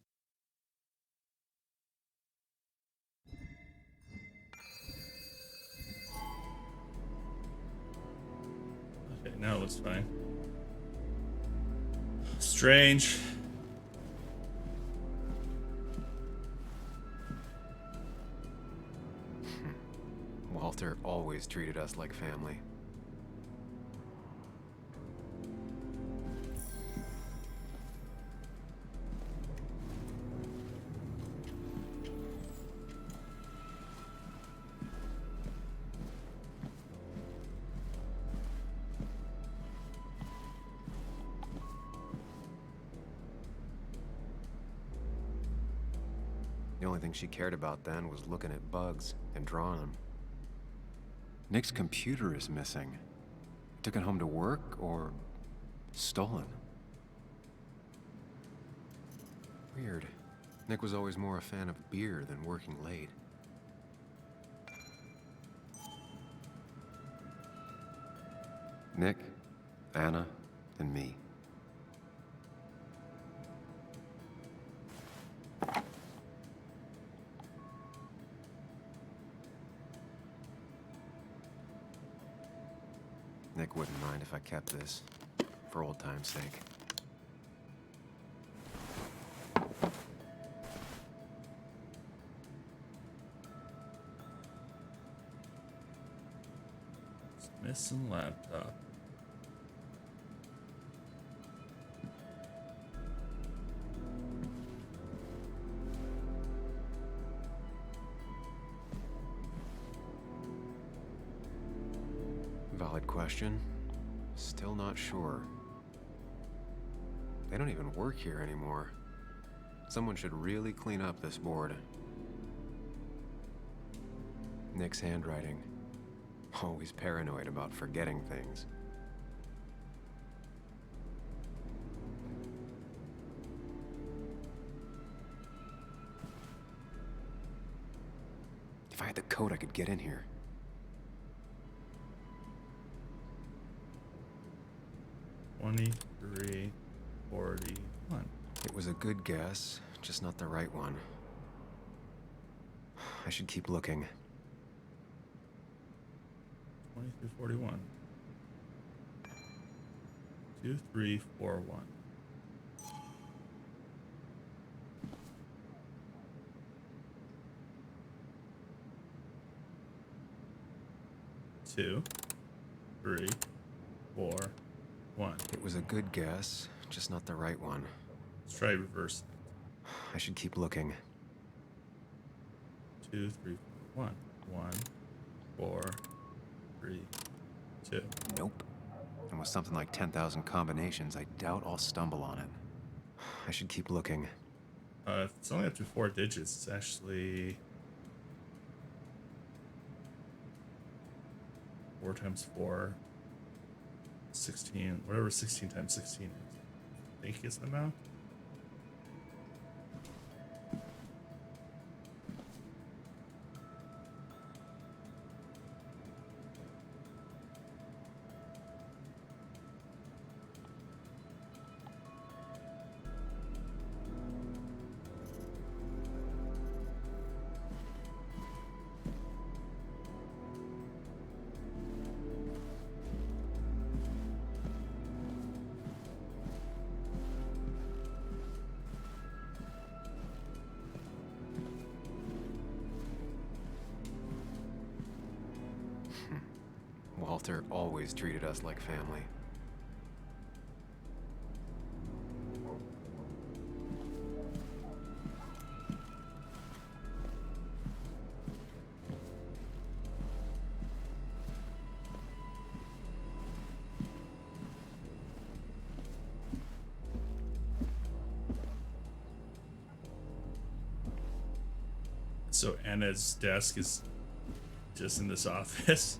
Okay, now it looks fine. Strange. Walter always treated us like family. The only thing she cared about then was looking at bugs and drawing them. Nick's computer is missing. Took it home to work or stolen? Weird. Nick was always more a fan of beer than working late. Nick, Anna, and me. Nick wouldn't mind if I kept this, for old time's sake. Missing laptop. Valid question. Still not sure. They don't even work here anymore. Someone should really clean up this board. Nick's handwriting. Always paranoid about forgetting things. If I had the code, I could get in here. $23.41. It was a good guess, just not the right one. I should keep looking. 23.41. 2341. Two, 3, 4, 1. It was a good guess, just not the right one. Let's try reverse. I should keep looking. 2, 3, 4, 1. 1, 4, 3, 2. Nope. And with something like 10,000 combinations, I doubt I'll stumble on it. I should keep looking. If it's only up to 4 digits, it's actually 4 times 4, 16, whatever 16 times 16 is. I think is the amount. Walter always treated us like family. So Anna's desk is just in this office.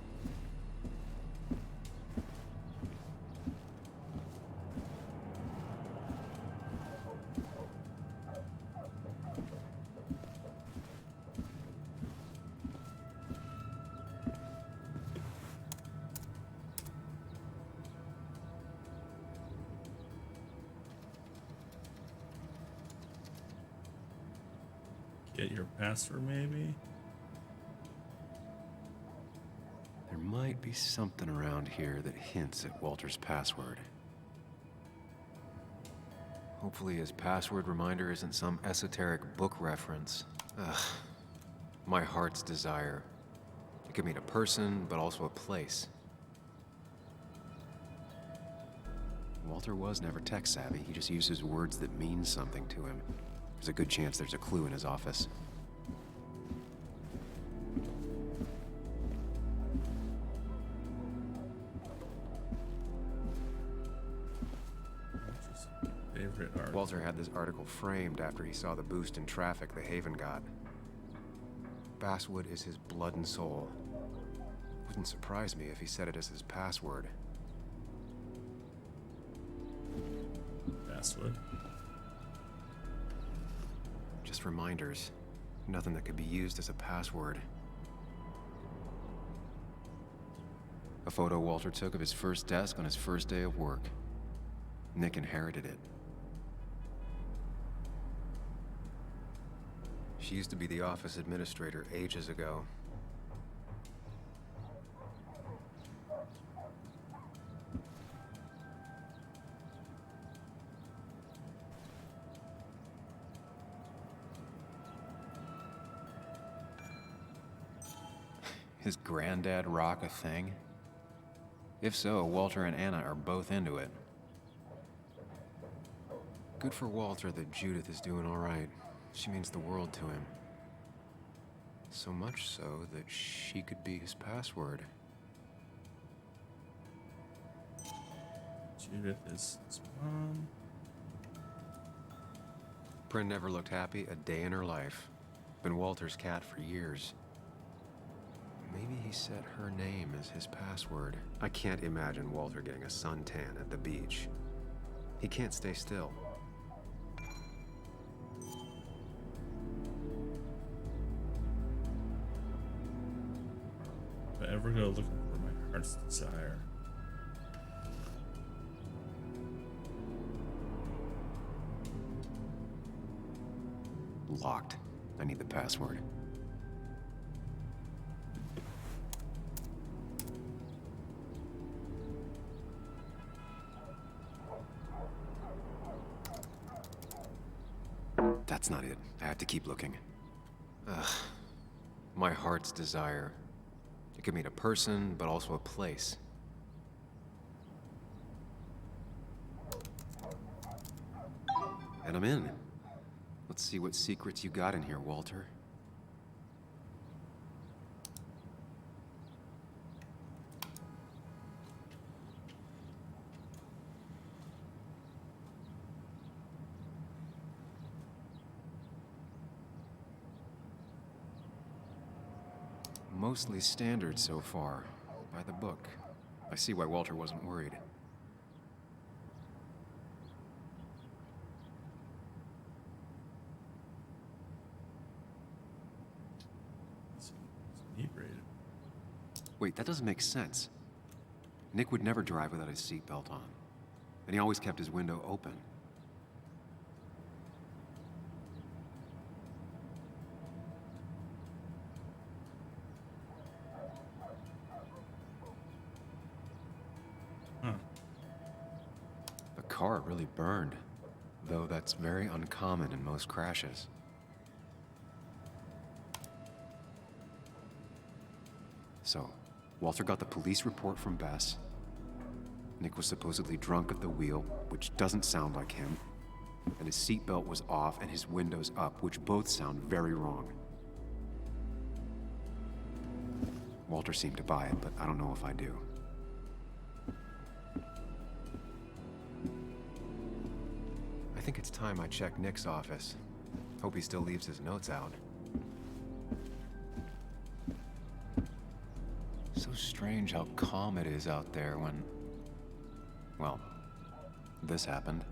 Get your password, maybe? There might be something around here that hints at Walter's password. Hopefully his password reminder isn't some esoteric book reference. Ugh. My heart's desire. It could mean a person, but also a place. Walter was never tech savvy. He just uses words that mean something to him. There's a good chance there's a clue in his office. Favorite favorite article. Walter had this article framed after he saw the boost in traffic the Haven got. Basswood is his blood and soul. Wouldn't surprise me if he said it as his password. Basswood. Just reminders. Nothing that could be used as a password. A photo Walter took of his first desk on his first day of work. Nick inherited it. She used to be the office administrator ages ago. His granddad rock a thing? If so, Walter and Anna are both into it. Good for Walter that Judith is doing all right. She means the world to him. So much so that she could be his password. Judith is his mom. Bryn never looked happy a day in her life. Been Walter's cat for years. Maybe he set her name as his password. I can't imagine Walter getting a suntan at the beach. He can't stay still. If I ever go looking for my heart's desire. Locked. I need the password. That's not it. I have to keep looking. Ugh. My heart's desire. It could mean a person, but also a place. And I'm in. Let's see what secrets you got in here, Walter. Mostly standard so far, by the book. I see why Walter wasn't worried. It's inebriated. Wait, that doesn't make sense. Nick would never drive without his seatbelt on. And he always kept his window open. The car really burned, though that's very uncommon in most crashes. So, Walter got the police report from Bess. Nick was supposedly drunk at the wheel, which doesn't sound like him. And his seatbelt was off and his windows up, which both sound very wrong. Walter seemed to buy it, but I don't know if I do. I think it's time I check Nick's office. Hope he still leaves his notes out. So strange how calm it is out there when... well, this happened.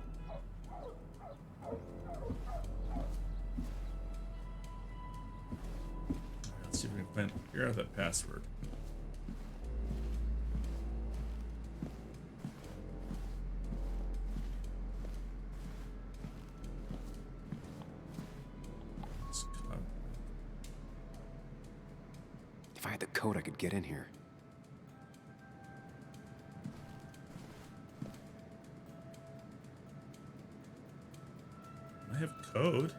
Let's see if we can figure out that password. If I had the code, I could get in here. I have code.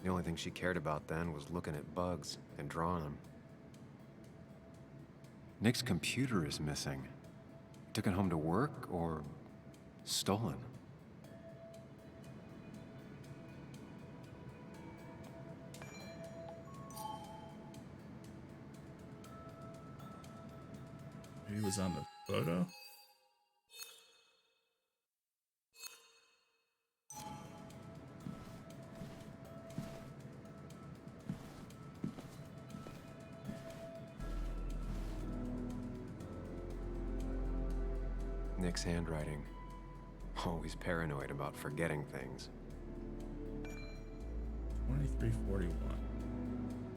The only thing she cared about then was looking at bugs and drawing them. Nick's computer is missing. Took it home to work or stolen? Maybe it was on the photo. Nick's handwriting. Always paranoid about forgetting things. 2341.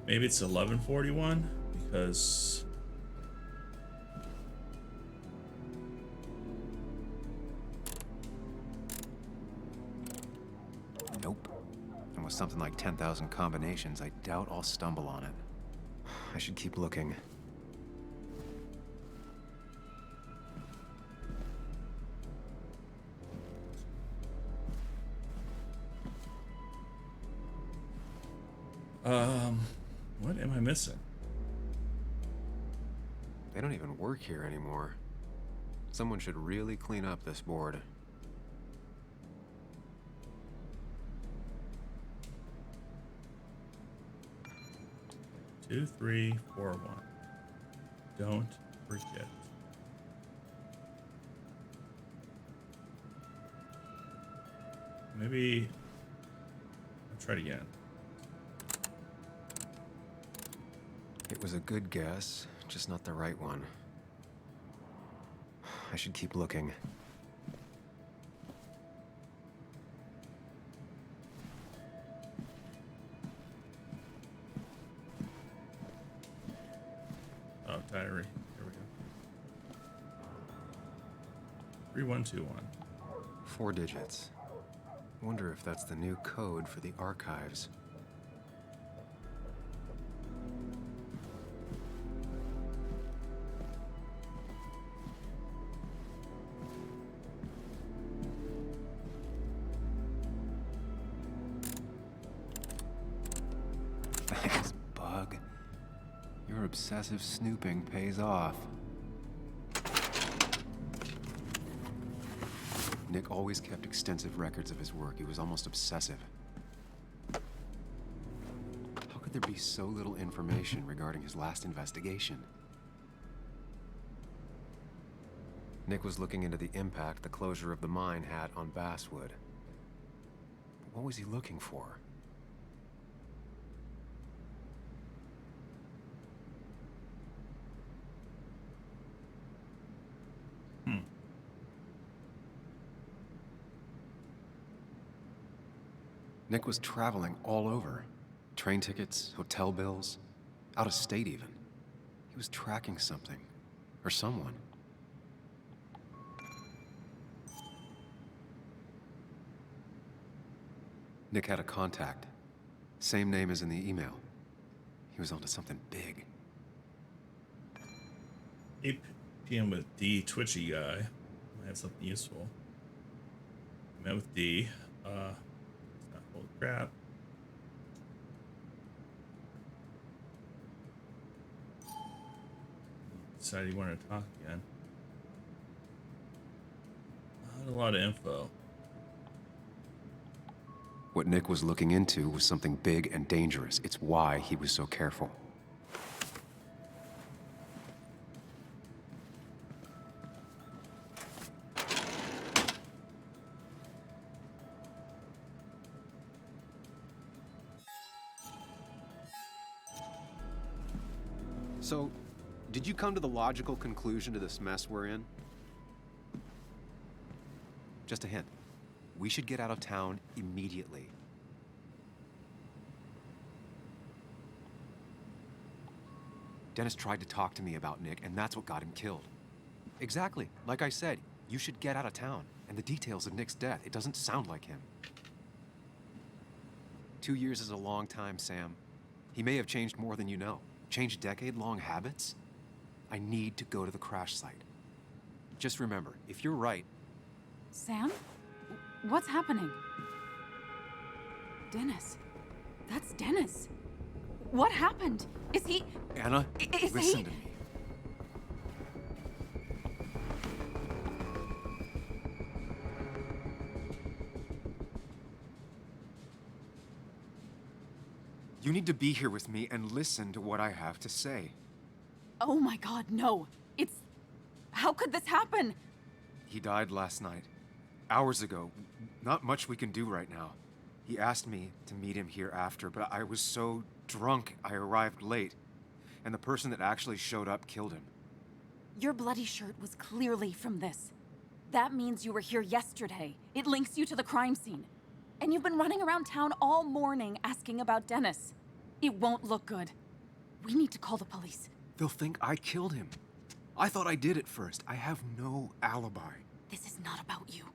Maybe it's 1141 because Nope. And with something like 10,000 combinations, I doubt I'll stumble on it. I should keep looking. What am I missing? They don't even work here anymore. Someone should really clean up this board. Two, 3, 4, 1. Don't forget. Maybe I'll try it again. It was a good guess, just not the right one. I should keep looking. Oh, diary. Here we go. 3121. 4 digits. Wonder if that's the new code for the archives. Thanks, Bug. Your obsessive snooping pays off. Nick always kept extensive records of his work. He was almost obsessive. How could there be so little information regarding his last investigation? Nick was looking into the impact the closure of the mine had on Basswood. What was he looking for? Nick was traveling all over. Train tickets, hotel bills, out of state even. He was tracking something, or someone. Nick had a contact. Same name as in the email. He was onto something big. 8 p.m. with D, Twitchy guy. Might have something useful. Met with D. Holy crap. Decided he wanted to talk again. Not a lot of info. What Nick was looking into was something big and dangerous. It's why he was so careful. So, did you come to the logical conclusion to this mess we're in? Just a hint. We should get out of town immediately. Dennis tried to talk to me about Nick, and that's what got him killed. Exactly. Like I said, you should get out of town. And the details of Nick's death, it doesn't sound like him. 2 years is a long time, Sam. He may have changed more than you know. Changed decade-long habits? I need to go to the crash site. Just remember, if you're right... Sam? What's happening? Dennis. That's Dennis. What happened? Is he... Anna, Is listen he... to me. You need to be here with me and listen to what I have to say. Oh my God, no. It's... How could this happen? He died last night. Hours ago. Not much we can do right now. He asked me to meet him here after, but I was so drunk I arrived late. And the person that actually showed up killed him. Your bloody shirt was clearly from this. That means you were here yesterday. It links you to the crime scene. And you've been running around town all morning asking about Dennis. It won't look good. We need to call the police. They'll think I killed him. I thought I did at first. I have no alibi. This is not about you.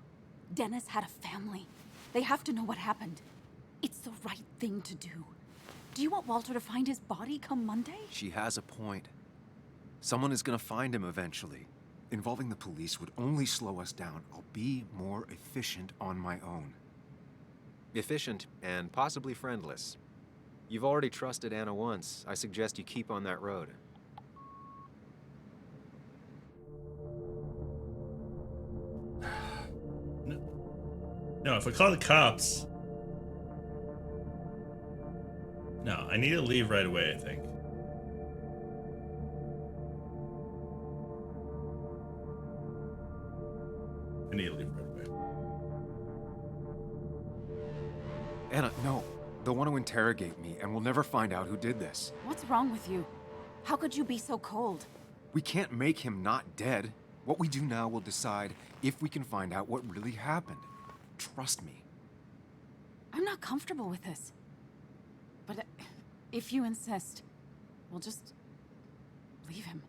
Dennis had a family. They have to know what happened. It's the right thing to do. Do you want Walter to find his body come Monday? She has a point. Someone is gonna find him eventually. Involving the police would only slow us down. I'll be more efficient on my own. Efficient and possibly friendless. You've already trusted Anna once. I suggest you keep on that road. No, if I call the cops... No, I need to leave right away, I think. I need to leave right away. Anna, no. They'll want to interrogate me, and we'll never find out who did this. What's wrong with you? How could you be so cold? We can't make him not dead. What we do now will decide if we can find out what really happened. Trust me. I'm not comfortable with this. But if you insist, we'll just leave him.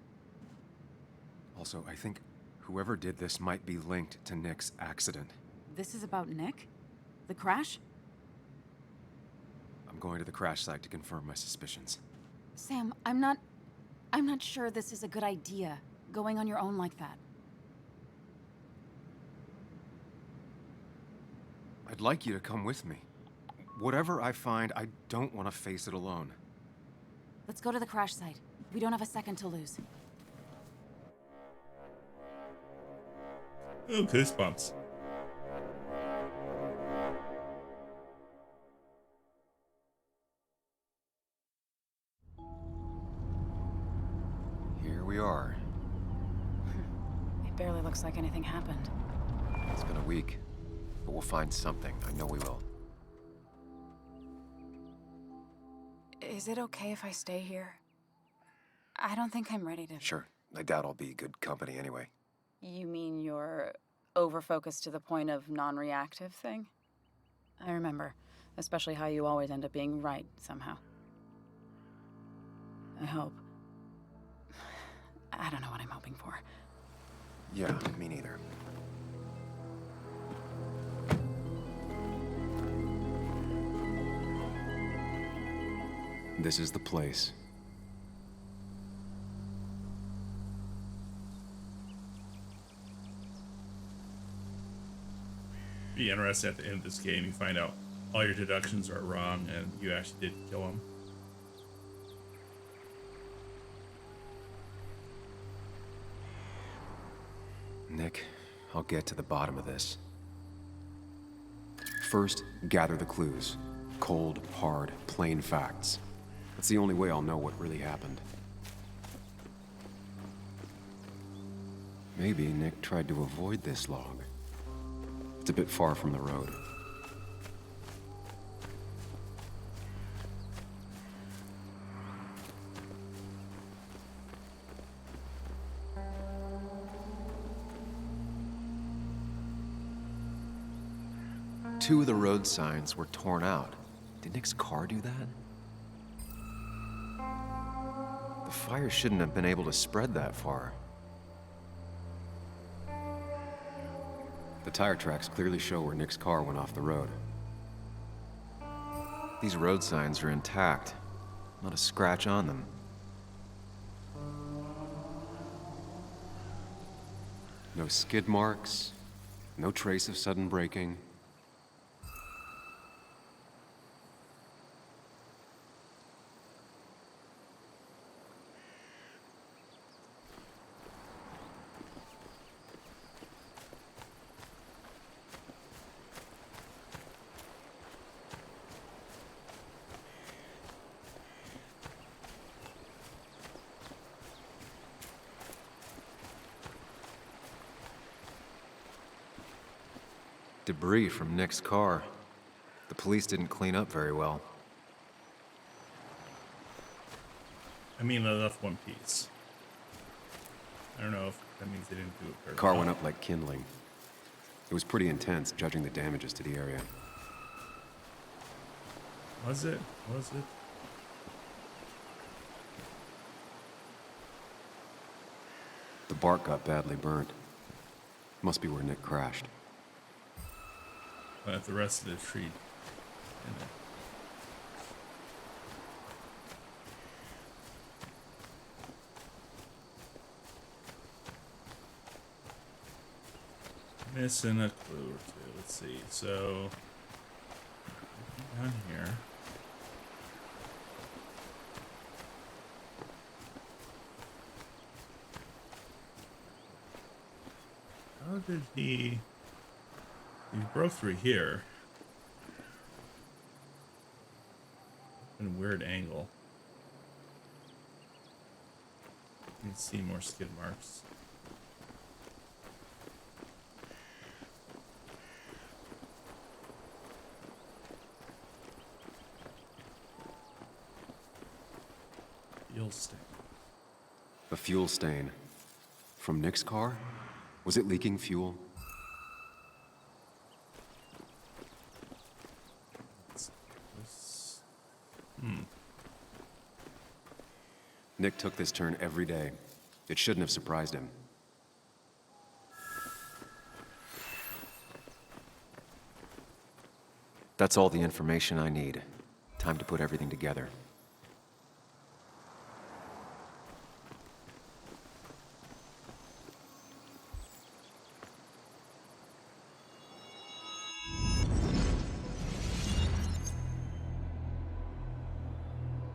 Also, I think whoever did this might be linked to Nick's accident. This is about Nick? The crash? I'm going to the crash site to confirm my suspicions. Sam, I'm not sure this is a good idea, going on your own like that. I'd like you to come with me. Whatever I find, I don't want to face it alone. Let's go to the crash site. We don't have a second to lose. Oh, goosebumps. Here we are. It barely looks like anything happened. It's been a week, but we'll find something. I know we will. Is it okay if I stay here? I don't think I'm ready to... Sure. I doubt I'll be good company anyway. You mean you're over-focused to the point of non-reactive thing? I remember. Especially how you always end up being right, somehow. I hope. I don't know what I'm hoping for. Yeah, me neither. This is the place. Be interested at the end of this game, you find out all your deductions are wrong and you actually did kill him. Nick, I'll get to the bottom of this. First, gather the clues. Cold, hard, plain facts. That's the only way I'll know what really happened. Maybe Nick tried to avoid this log. It's a bit far from the road. Two of the road signs were torn out. Did Nick's car do that? The fire shouldn't have been able to spread that far. The tire tracks clearly show where Nick's car went off the road. These road signs are intact. Not a scratch on them. No skid marks. No trace of sudden braking. Debris from Nick's car. The police didn't clean up very well. I mean, they left one piece. I don't know if that means they didn't do it very The car well. went up like kindling. It was pretty intense, judging the damages to the area. Was it? Was it? The bark got badly burnt. Must be where Nick crashed. But the rest of the tree. Missing a clue or two. Let's see. So down here. How did he broke through here. In a weird angle. You can see more skid marks. Fuel stain. A fuel stain. From Nick's car? Was it leaking fuel? Nick took this turn every day. It shouldn't have surprised him. That's all the information I need. Time to put everything together.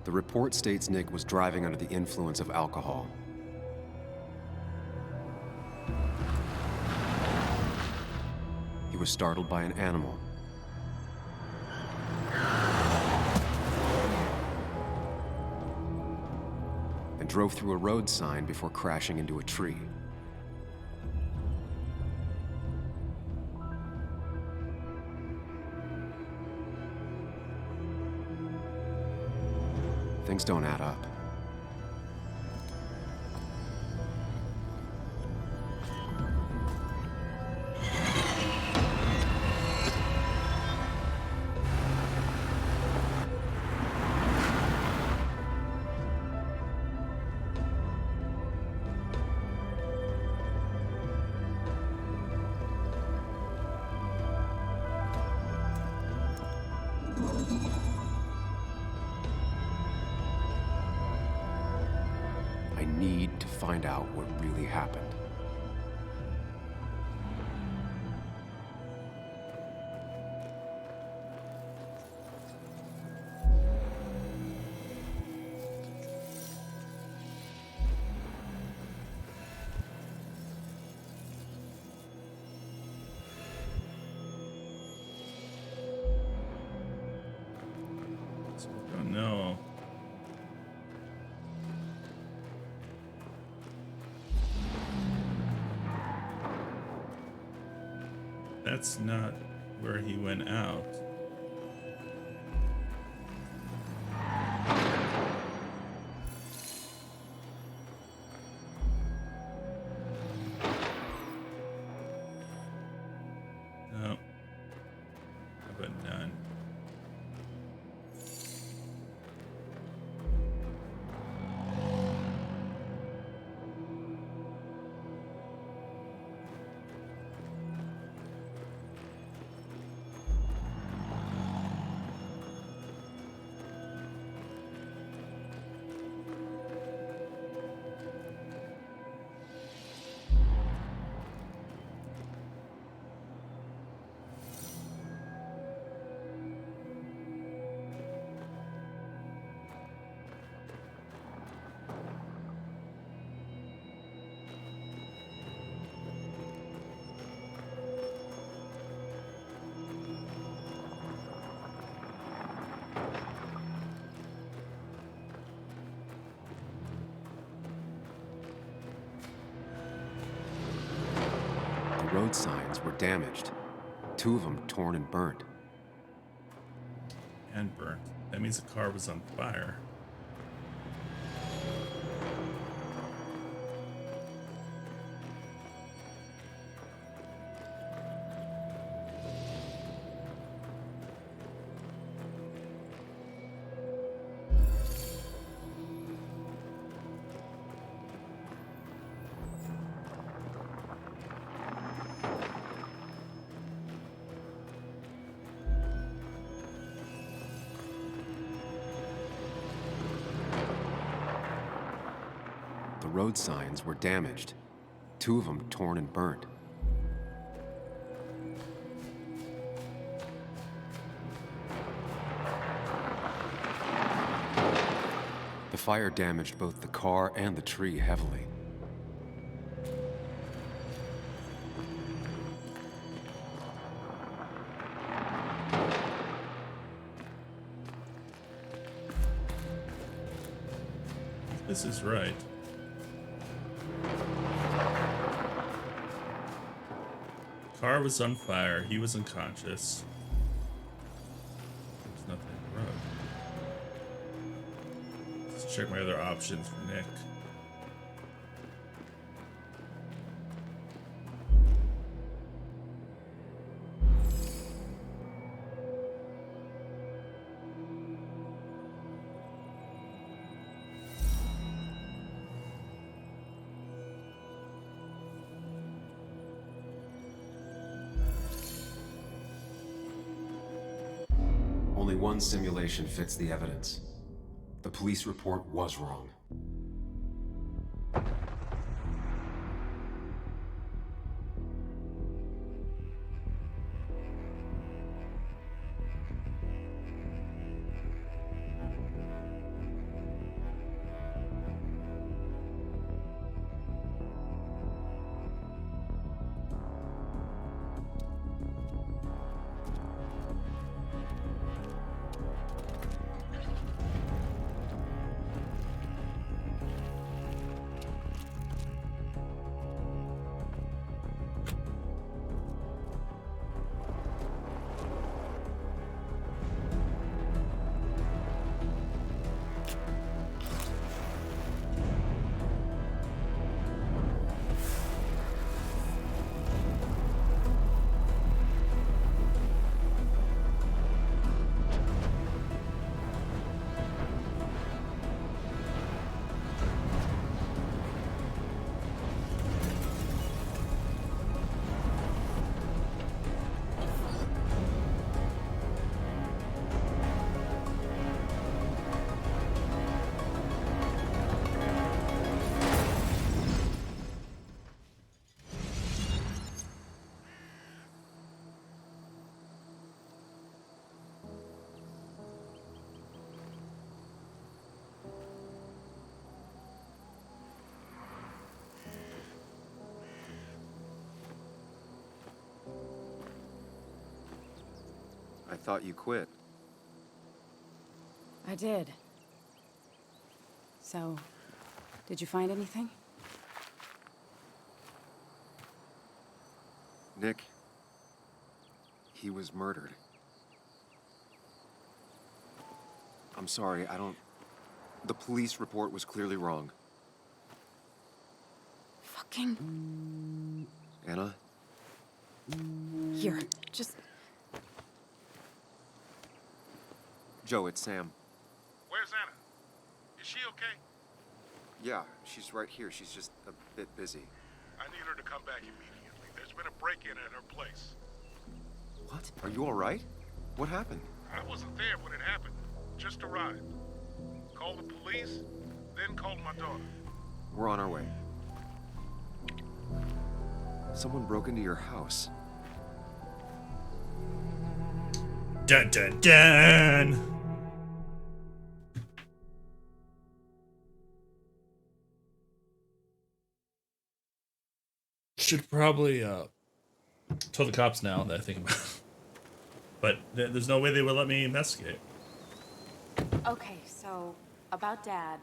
The report states Nick was driving under the influence of alcohol. He was startled by an animal. And drove through a road sign before crashing into a tree. Things don't add up. I need to find out what really happened. Oh no. That's not where he went out. No. How about none? The road signs were damaged. 2 of them torn and burnt. And burnt. That means the car was on fire. The road signs were damaged. 2 of them torn and burnt. The fire damaged both the car and the tree heavily. This is right. Car was on fire. He was unconscious. There's nothing in the road. Let's check my other options for Nick. Only one simulation fits the evidence. The police report was wrong. I thought you quit. I did. So, did you find anything? Nick, he was murdered. I'm sorry, the police report was clearly wrong. Fucking... Anna? Here, just... Joe, it's Sam. Where's Anna? Is she okay? Yeah, she's right here. She's just a bit busy. I need her to come back immediately. There's been a break-in at her place. What? Are you all right? What happened? I wasn't there when it happened. Just arrived. Called the police, then called my daughter. We're on our way. Someone broke into your house. Dun dun dun! Should probably tell the cops now that I think about it. But there's no way they would let me investigate. Okay, so, about Dad.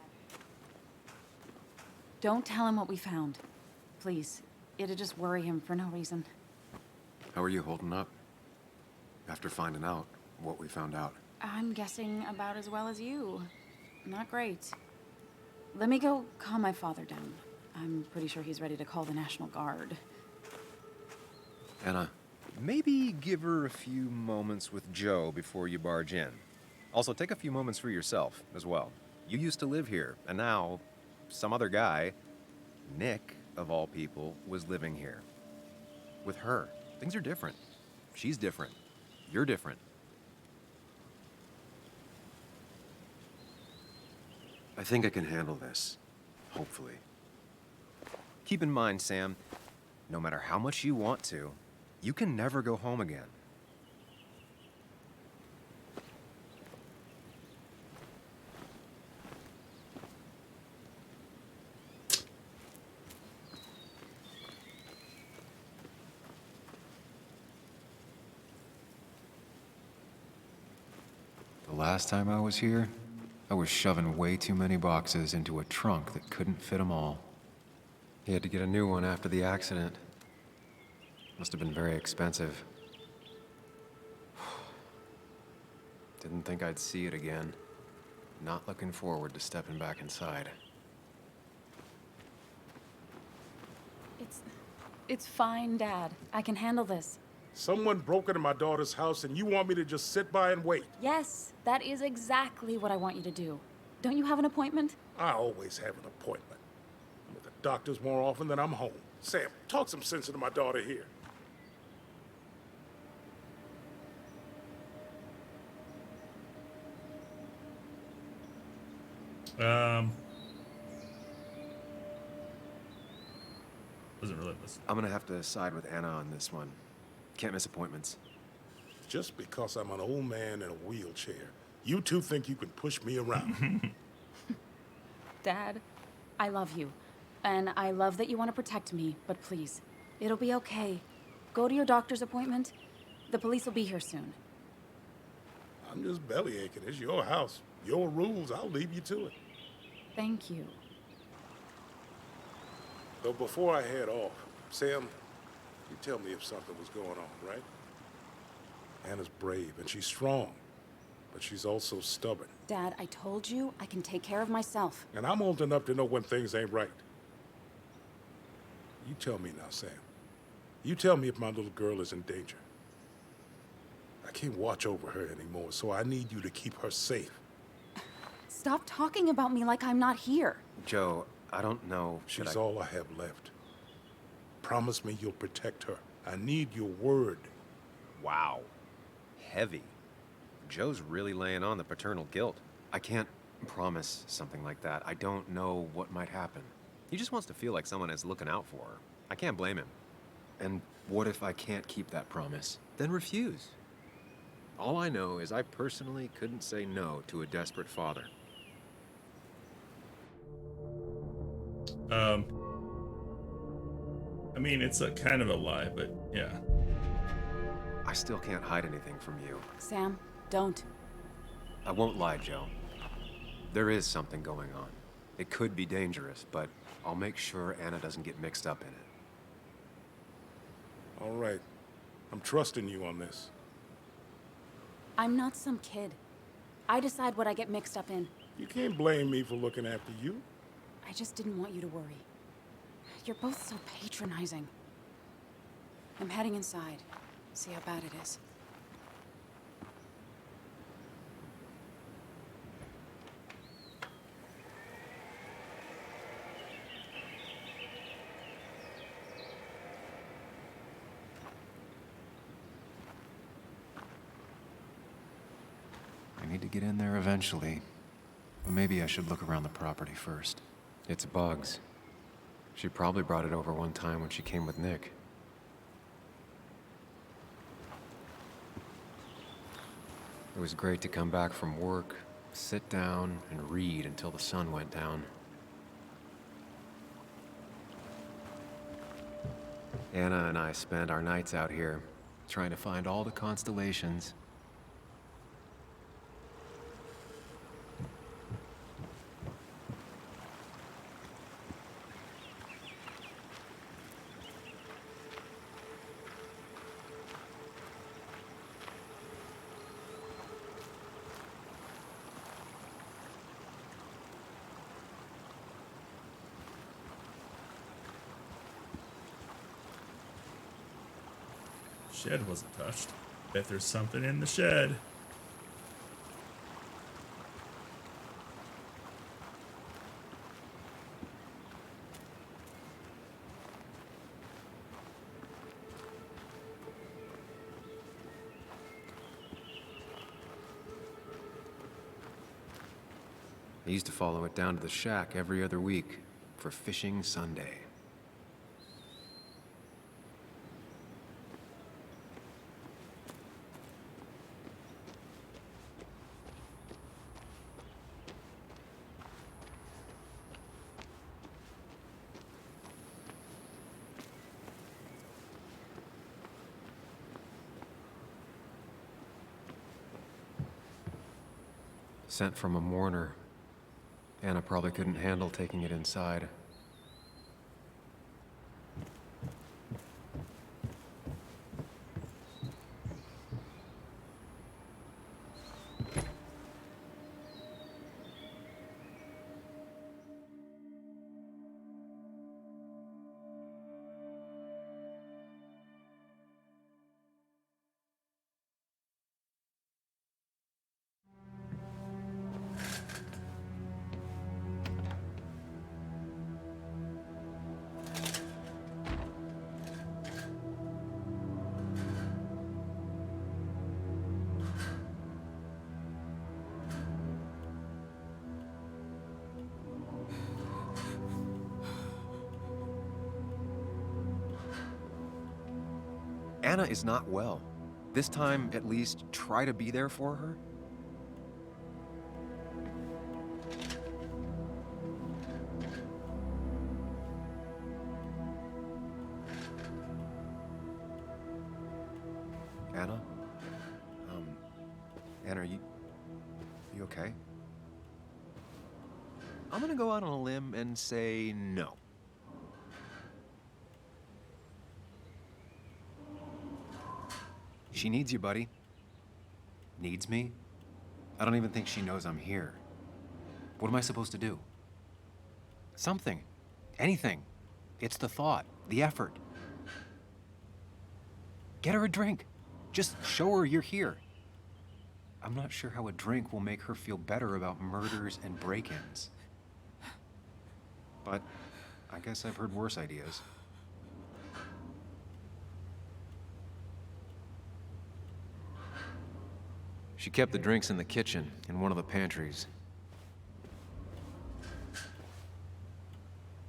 Don't tell him what we found. Please. It'd just worry him for no reason. How are you holding up? After finding out what we found out. I'm guessing about as well as you. Not great. Let me go calm my father down. I'm pretty sure he's ready to call the National Guard. Anna, Maybe give her a few moments with Joe before you barge in. Also, take a few moments for yourself as well. You used to live here, and now some other guy, Nick, of all people, was living here. With her. Things are different. She's different. You're different. I think I can handle this. Hopefully. Keep in mind, Sam, no matter how much you want to, you can never go home again. The last time I was here, I was shoving way too many boxes into a trunk that couldn't fit them all. He had to get a new one after the accident. Must have been very expensive. Didn't think I'd see it again. Not looking forward to stepping back inside. It's fine, Dad. I can handle this. Someone broke into my daughter's house and you want me to just sit by and wait? Yes, that is exactly what I want you to do. Don't you have an appointment? I always have an appointment. I'm at the doctor's more often than I'm home. Sam, talk some sense into my daughter here. Wasn't really listening. I'm gonna have to side with Anna on this one. Can't miss appointments. Just because I'm an old man in a wheelchair, you two think you can push me around. Dad, I love you. And I love that you want to protect me, but please, it'll be okay. Go to your doctor's appointment. The police will be here soon. I'm just bellyaching. It's your house. Your rules. I'll leave you to it. Thank you. Though before I head off, Sam, you tell me if something was going on, right? Anna's brave and she's strong, but she's also stubborn. Dad, I told you I can take care of myself. And I'm old enough to know when things ain't right. You tell me now, Sam. You tell me if my little girl is in danger. I can't watch over her anymore, so I need you to keep her safe. Stop talking about me like I'm not here. Joe, I don't know. She's all I have left. Promise me you'll protect her. I need your word. Wow. Heavy. Joe's really laying on the paternal guilt. I can't promise something like that. I don't know what might happen. He just wants to feel like someone is looking out for her. I can't blame him. And what if I can't keep that promise? Then refuse. All I know is I personally couldn't say no to a desperate father. I mean, it's a kind of a lie, but yeah. I still can't hide anything from you. Sam, don't. I won't lie, Joe. There is something going on. It could be dangerous, but I'll make sure Anna doesn't get mixed up in it. All right. I'm trusting you on this. I'm not some kid. I decide what I get mixed up in. You can't blame me for looking after you. I just didn't want you to worry. You're both so patronizing. I'm heading inside. See how bad it is. I need to get in there eventually. But maybe I should look around the property first. It's Bugs. She probably brought it over one time when she came with Nick. It was great to come back from work, sit down, and read until the sun went down. Anna and I spend our nights out here, trying to find all the constellations. Shed wasn't touched. Bet there's something in the shed. I used to follow it down to the shack every other week for Fishing Sunday. Sent from a mourner. Anna probably couldn't handle taking it inside. Anna is not well. This time, at least, try to be there for her. Anna? Anna, are you okay? I'm gonna go out on a limb and say no. She needs you, buddy. Needs me? I don't even think she knows I'm here. What am I supposed to do? Something. Anything. It's the thought, the effort. Get her a drink. Just show her you're here. I'm not sure how a drink will make her feel better about murders and break-ins. But I guess I've heard worse ideas. She kept the drinks in the kitchen, in one of the pantries.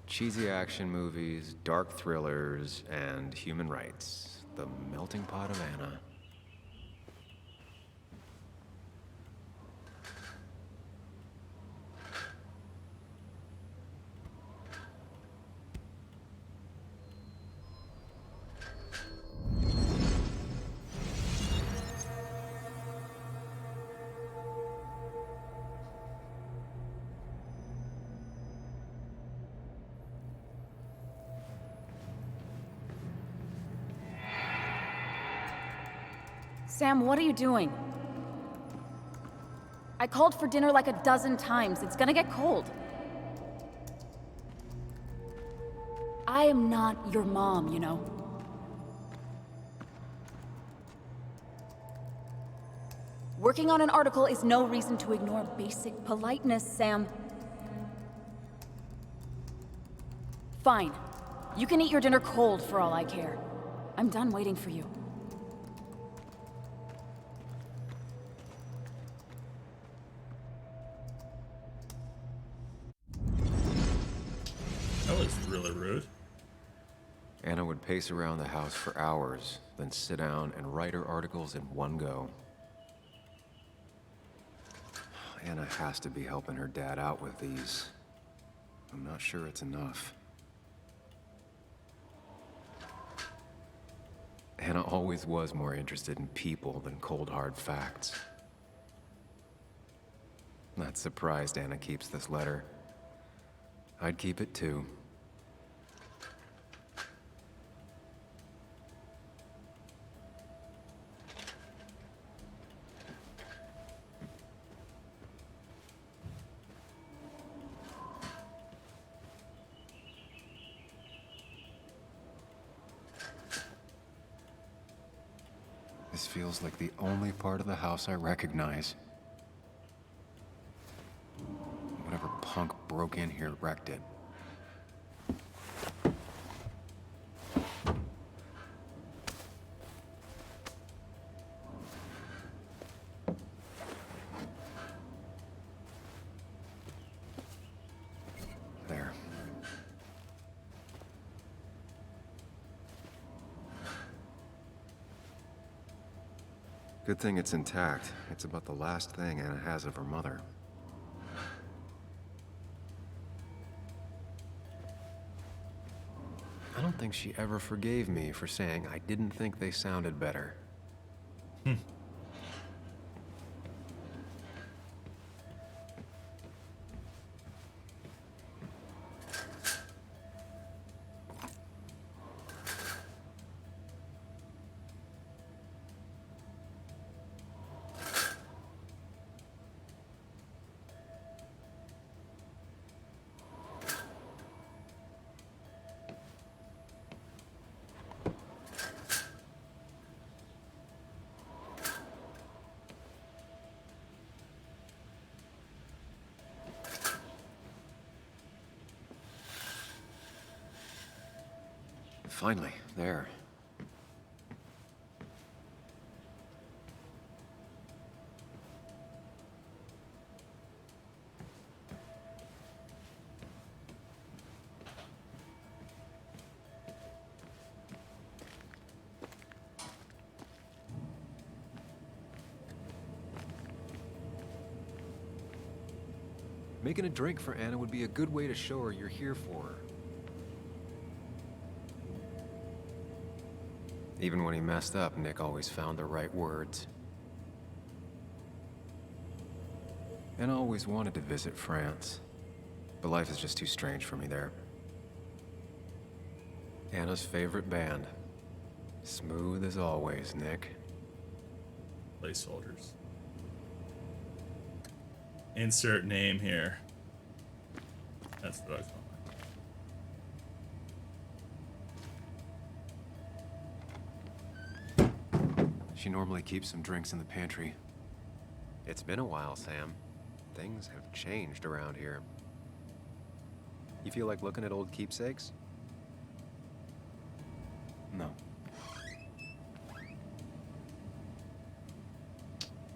Cheesy action movies, dark thrillers, and human rights. The melting pot of Anna. Sam, what are you doing? I called for dinner like a dozen times. It's gonna get cold. I am not your mom, you know. Working on an article is no reason to ignore basic politeness, Sam. Fine. You can eat your dinner cold for all I care. I'm done waiting for you. That was really rude. Anna would pace around the house for hours, then sit down and write her articles in one go. Anna has to be helping her dad out with these. I'm not sure it's enough. Anna always was more interested in people than cold, hard facts. Not surprised Anna keeps this letter. I'd keep it too. This feels like the only part of the house I recognize. Whatever punk broke in here wrecked it. There. Good thing it's intact. It's about the last thing Anna has of her mother. I don't think she ever forgave me for saying I didn't think they sounded better. Finally, there. Making a drink for Anna would be a good way to show her you're here for her. Even when he messed up, Nick always found the right words. And I always wanted to visit France, but life is just too strange for me there. Anna's favorite band. Smooth as always, Nick. Placeholders. Insert name here. That's what I was wondering. She normally keeps some drinks in the pantry. It's been a while, Sam. Things have changed around here. You feel like looking at old keepsakes? No.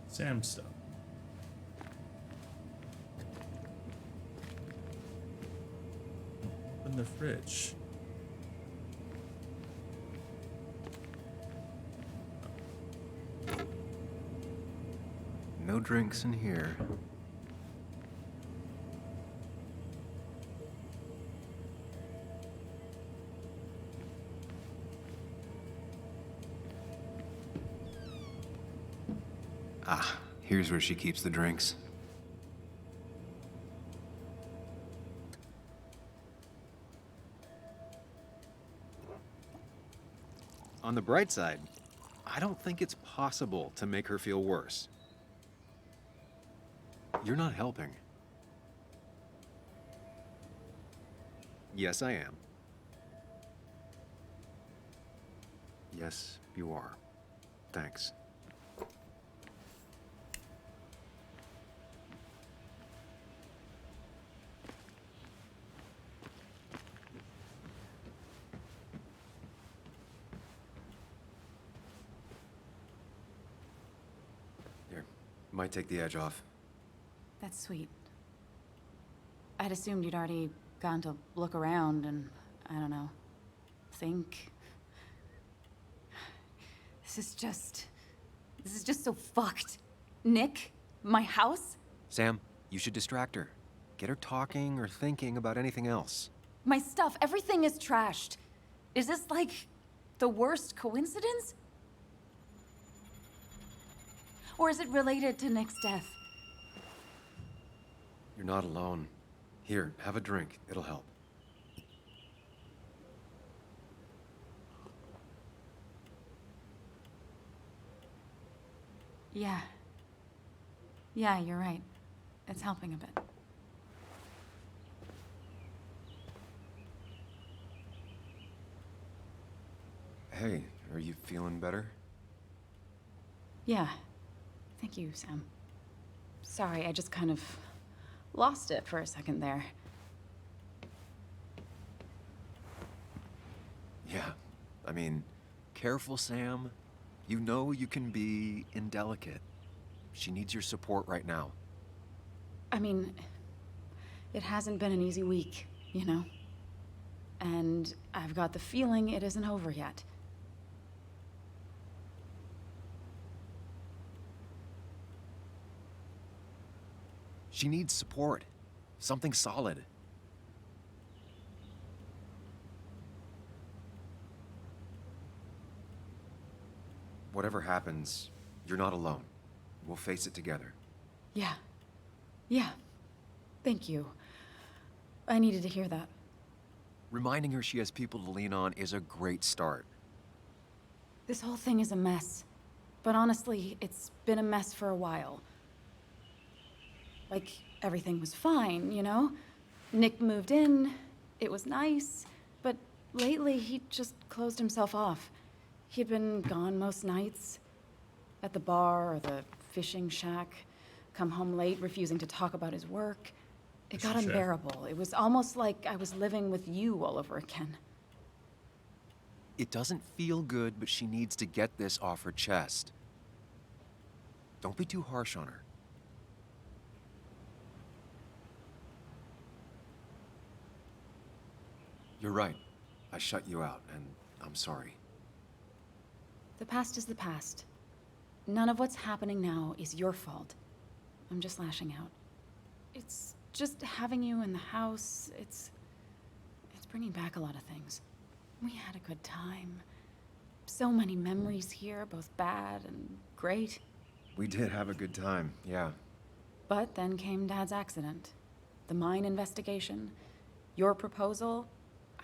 Sam stuff. Open the fridge. No drinks in here. Ah, here's where she keeps the drinks. On the bright side, I don't think it's possible to make her feel worse. You're not helping. Yes, I am. Yes, you are. Thanks. Here, might take the edge off. That's sweet. I'd assumed you'd already gone to look around and, I don't know, think. This is just so fucked. Nick? My house? Sam, you should distract her. Get her talking or thinking about anything else. My stuff, everything is trashed. Is this like the worst coincidence? Or is it related to Nick's death? You're not alone. Here, have a drink. It'll help. Yeah. Yeah, you're right. It's helping a bit. Hey, are you feeling better? Yeah. Thank you, Sam. Sorry, I just kind of lost it for a second there. Yeah, I mean, careful, Sam. You know you can be indelicate. She needs your support right now. I mean, it hasn't been an easy week, you know? And I've got the feeling it isn't over yet. She needs support. Something solid. Whatever happens, you're not alone. We'll face it together. Yeah. Yeah. Thank you. I needed to hear that. Reminding her she has people to lean on is a great start. This whole thing is a mess. But honestly, it's been a mess for a while. Like, everything was fine, you know? Nick moved in, it was nice, but lately he just closed himself off. He'd been gone most nights, at the bar or the fishing shack, come home late, refusing to talk about his work. It got unbearable. It was almost like I was living with you all over again. It doesn't feel good, but she needs to get this off her chest. Don't be too harsh on her. You're right. I shut you out, and I'm sorry. The past is the past. None of what's happening now is your fault. I'm just lashing out. It's just having you in the house, it's bringing back a lot of things. We had a good time. So many memories here, both bad and great. We did have a good time, yeah. But then came Dad's accident. The mine investigation. Your proposal.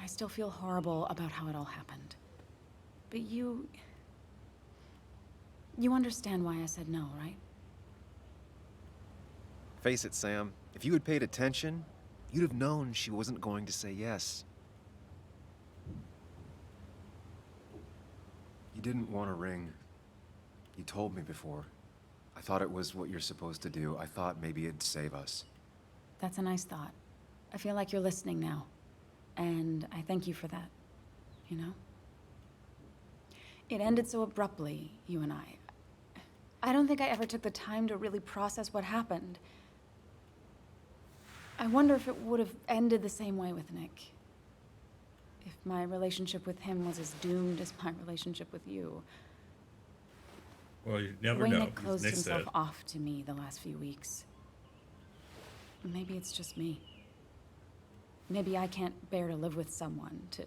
I still feel horrible about how it all happened. But you understand why I said no, right? Face it, Sam. If you had paid attention, you'd have known she wasn't going to say yes. You didn't want a ring. You told me before. I thought it was what you're supposed to do. I thought maybe it'd save us. That's a nice thought. I feel like you're listening now. And I thank you for that. You know? It ended so abruptly, you and I. I don't think I ever took the time to really process what happened. I wonder if it would have ended the same way with Nick. If my relationship with him was as doomed as my relationship with you. Well, you never the way know. Nick closed Nick himself said. off to me the last few weeks. Maybe it's just me. Maybe I can't bear to live with someone, to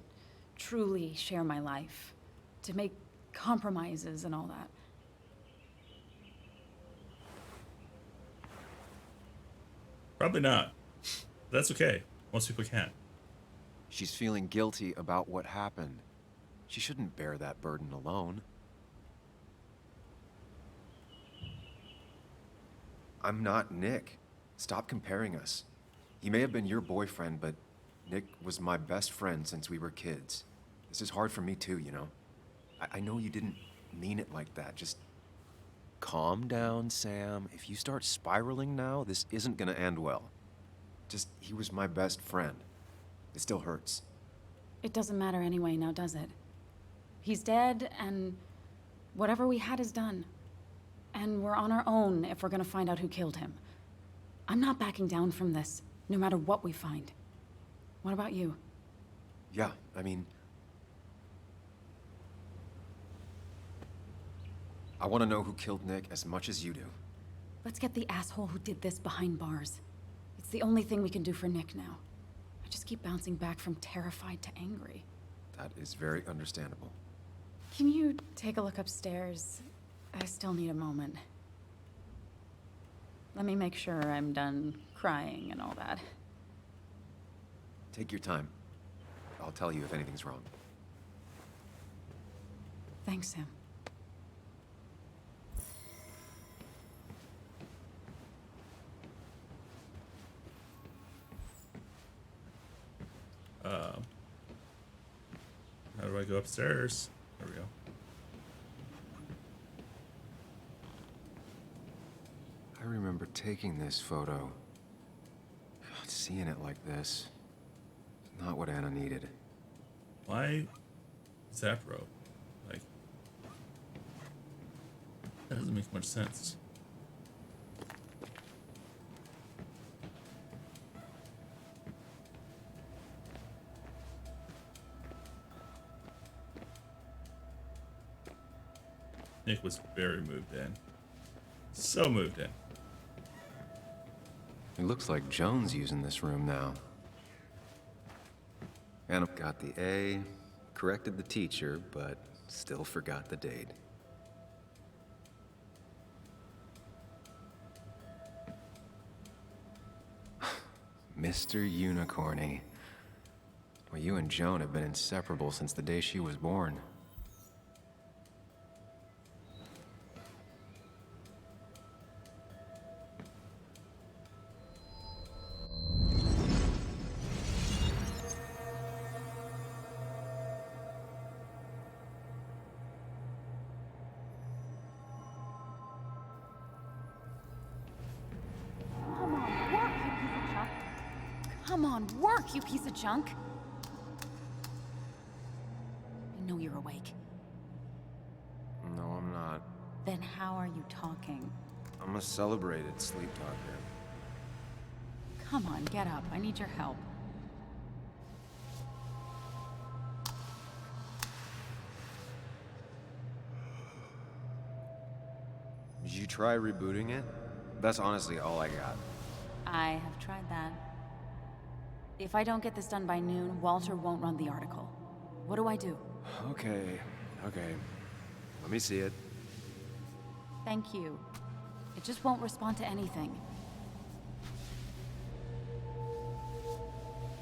truly share my life, to make compromises and all that. Probably not. That's okay. Most people can't. She's feeling guilty about what happened. She shouldn't bear that burden alone. I'm not Nick. Stop comparing us. He may have been your boyfriend, but Nick was my best friend since we were kids. This is hard for me too, you know? I know you didn't mean it like that. Just calm down, Sam. If you start spiraling now, this isn't gonna end well. Just, he was my best friend. It still hurts. It doesn't matter anyway now, does it? He's dead, and whatever we had is done. And we're on our own if we're gonna find out who killed him. I'm not backing down from this, no matter what we find. What about you? Yeah, I mean... I want to know who killed Nick as much as you do. Let's get the asshole who did this behind bars. It's the only thing we can do for Nick now. I just keep bouncing back from terrified to angry. That is very understandable. Can you take a look upstairs? I still need a moment. Let me make sure I'm done crying and all that. Take your time. I'll tell you if anything's wrong. Thanks, Sam. How do I go upstairs? There we go. taking this photo. God, seeing it like this. Not what Anna needed. Why Zapro? Like, that doesn't make much sense. Nick was very moved in. So moved in. It looks like Joan's using this room now. Anna got the A, corrected the teacher, but still forgot the date. Mr. Unicorny. Well, you and Joan have been inseparable since the day she was born. Come on, work, you piece of junk! I know you're awake. No, I'm not. Then how are you talking? I'm a celebrated sleep talker. Come on, get up. I need your help. Did you try rebooting it? That's honestly all I got. I have tried that. If I don't get this done by noon, Walter won't run the article. What do I do? Okay. Let me see it. Thank you. It just won't respond to anything.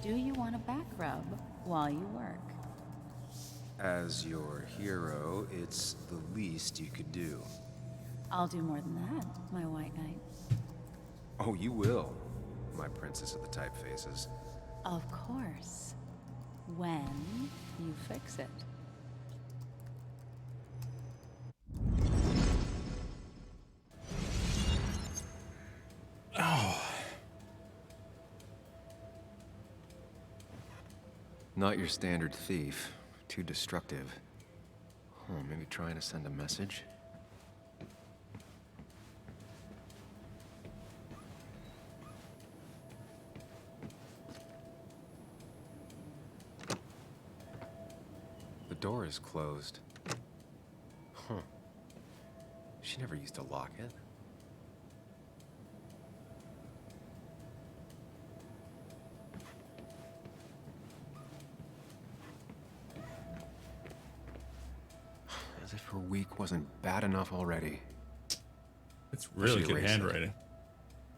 Do you want a back rub while you work? As your hero, it's the least you could do. I'll do more than that, my white knight. Oh, you will, my princess of the typefaces. Of course. When you fix it. Oh. Not your standard thief. Too destructive. Oh, maybe trying to send a message? The door is closed. Huh. She never used to lock it. As if her week wasn't bad enough already. It's really She good erased it. handwriting.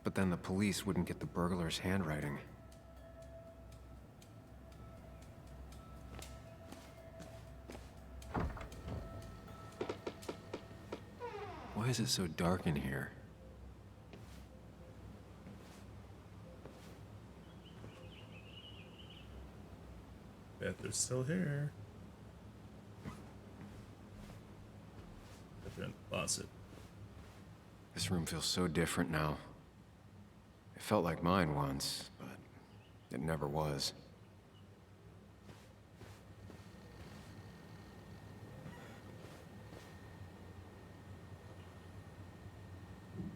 But then the police wouldn't get the burglar's handwriting. Why is it so dark in here? Bet they're still here. Bet they're in the closet. This room feels so different now. It felt like mine once, but it never was.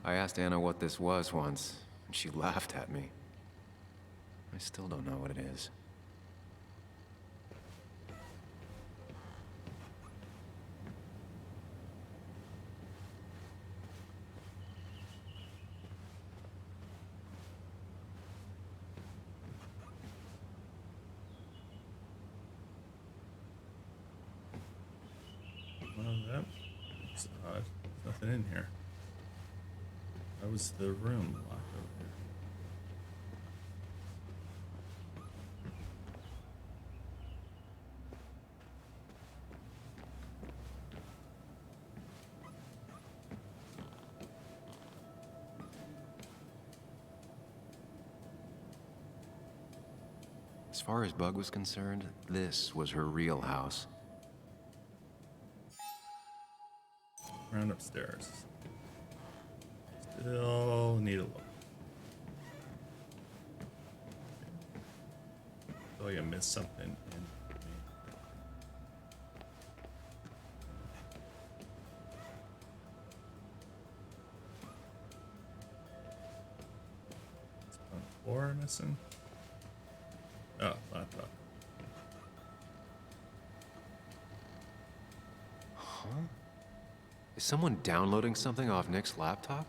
I asked Anna what this was once, and she laughed at me. I still don't know what it is. Well, that's odd. There's nothing in here. How was the room locked over here? As far as Bug was concerned, this was her real house. Round upstairs. Still need a look. Oh, I missed something. Four missing. Oh, laptop. Huh? Is someone downloading something off Nick's laptop?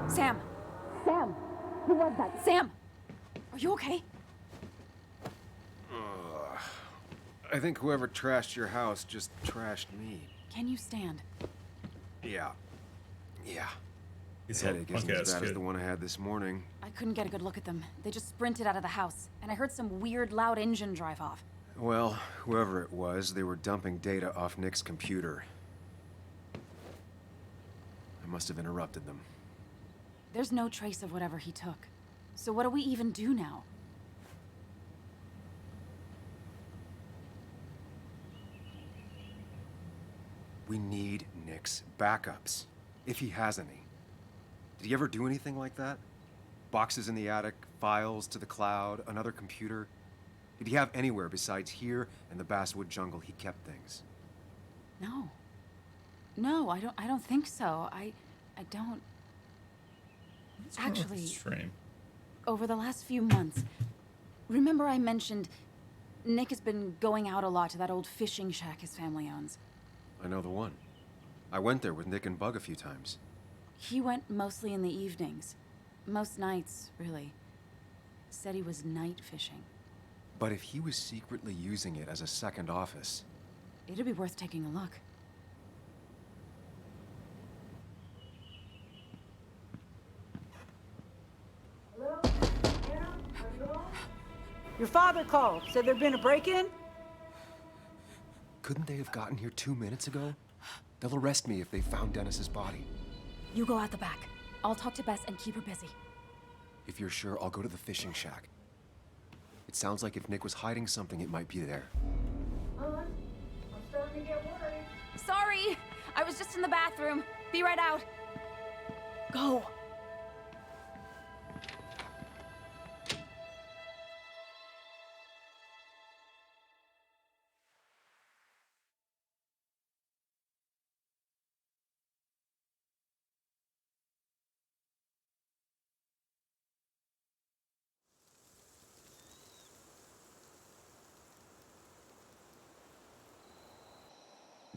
Sam! Sam! Who was that? Sam! Are you okay? I think whoever trashed your house just trashed me. Can you stand? Yeah. Yeah. His Headache isn't punk-ass as bad as kid. the one I had this morning. I couldn't get a good look at them. They just sprinted out of the house, and I heard some weird, loud engine drive off. Well, whoever it was, they were dumping data off Nick's computer. I must have interrupted them. There's no trace of whatever he took. So what do we even do now? We need Nick's backups, if he has any. Did he ever do anything like that? Boxes in the attic, files to the cloud, another computer? Did he have anywhere besides here and the Basswood jungle he kept things? No. No, I don't think so. I don't. What's wrong with Actually, this frame? over the last few months, remember I mentioned Nick has been going out a lot to that old fishing shack his family owns. I know the one. I went there with Nick and Bug a few times. He went mostly in the evenings. Most nights, really. Said he was night fishing. But if he was secretly using it as a second office... It'd be worth taking a look. Your father called. Said there'd been a break-in? Couldn't they have gotten here 2 minutes ago? They'll arrest me if they found Dennis's body. You go out the back. I'll talk to Bess and keep her busy. If you're sure, I'll go to the fishing shack. It sounds like if Nick was hiding something, it might be there. I'm starting to get worried. Sorry! I was just in the bathroom. Be right out. Go.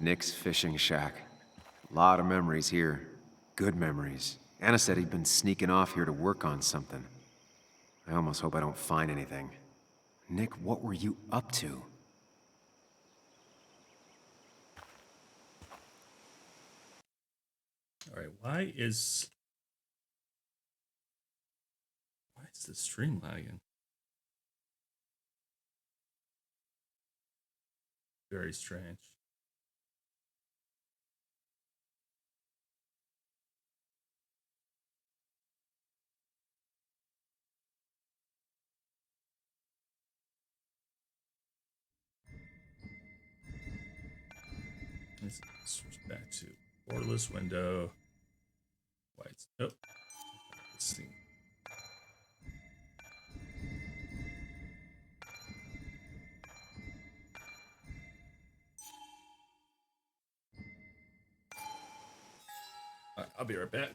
Nick's fishing shack. Lot of memories here. Good memories. Anna said he'd been sneaking off here to work on something. I almost hope I don't find anything. Nick, what were you up to? All right, why is the stream lagging? Very strange. Let's switch back to borderless window. Whites. Nope. Let's see. All right, I'll be right back.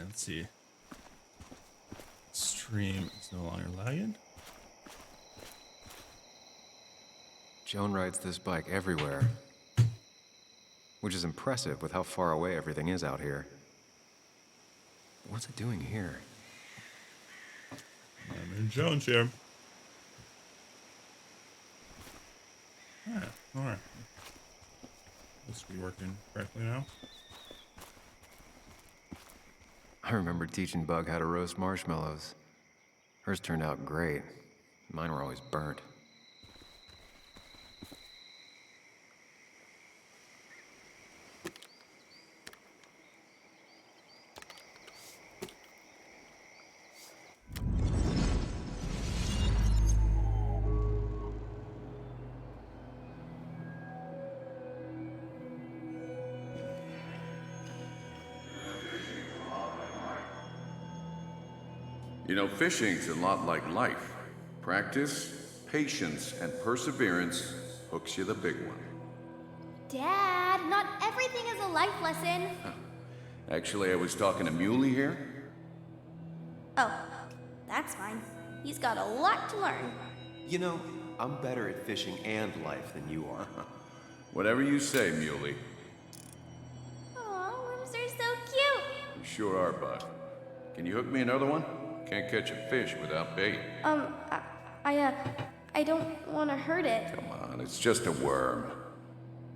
let's see. Stream is no longer lagging. Joan rides this bike everywhere, which is impressive with how far away everything is out here. What's it doing here? I'm in Jones here. Alright. This be working correctly now. I remember teaching Bug how to roast marshmallows. Hers turned out great. Mine were always burnt. You know, fishing's a lot like life. Practice, patience, and perseverance hooks you the big one. Dad, not everything is a life lesson. Actually, I was talking to Muley here. Oh, that's fine. He's got a lot to learn. You know, I'm better at fishing and life than you are. Whatever you say, Muley. Aw, worms are so cute. You sure are, bud. Can you hook me another one? Can't catch a fish without bait. I don't want to hurt it. Come on, it's just a worm.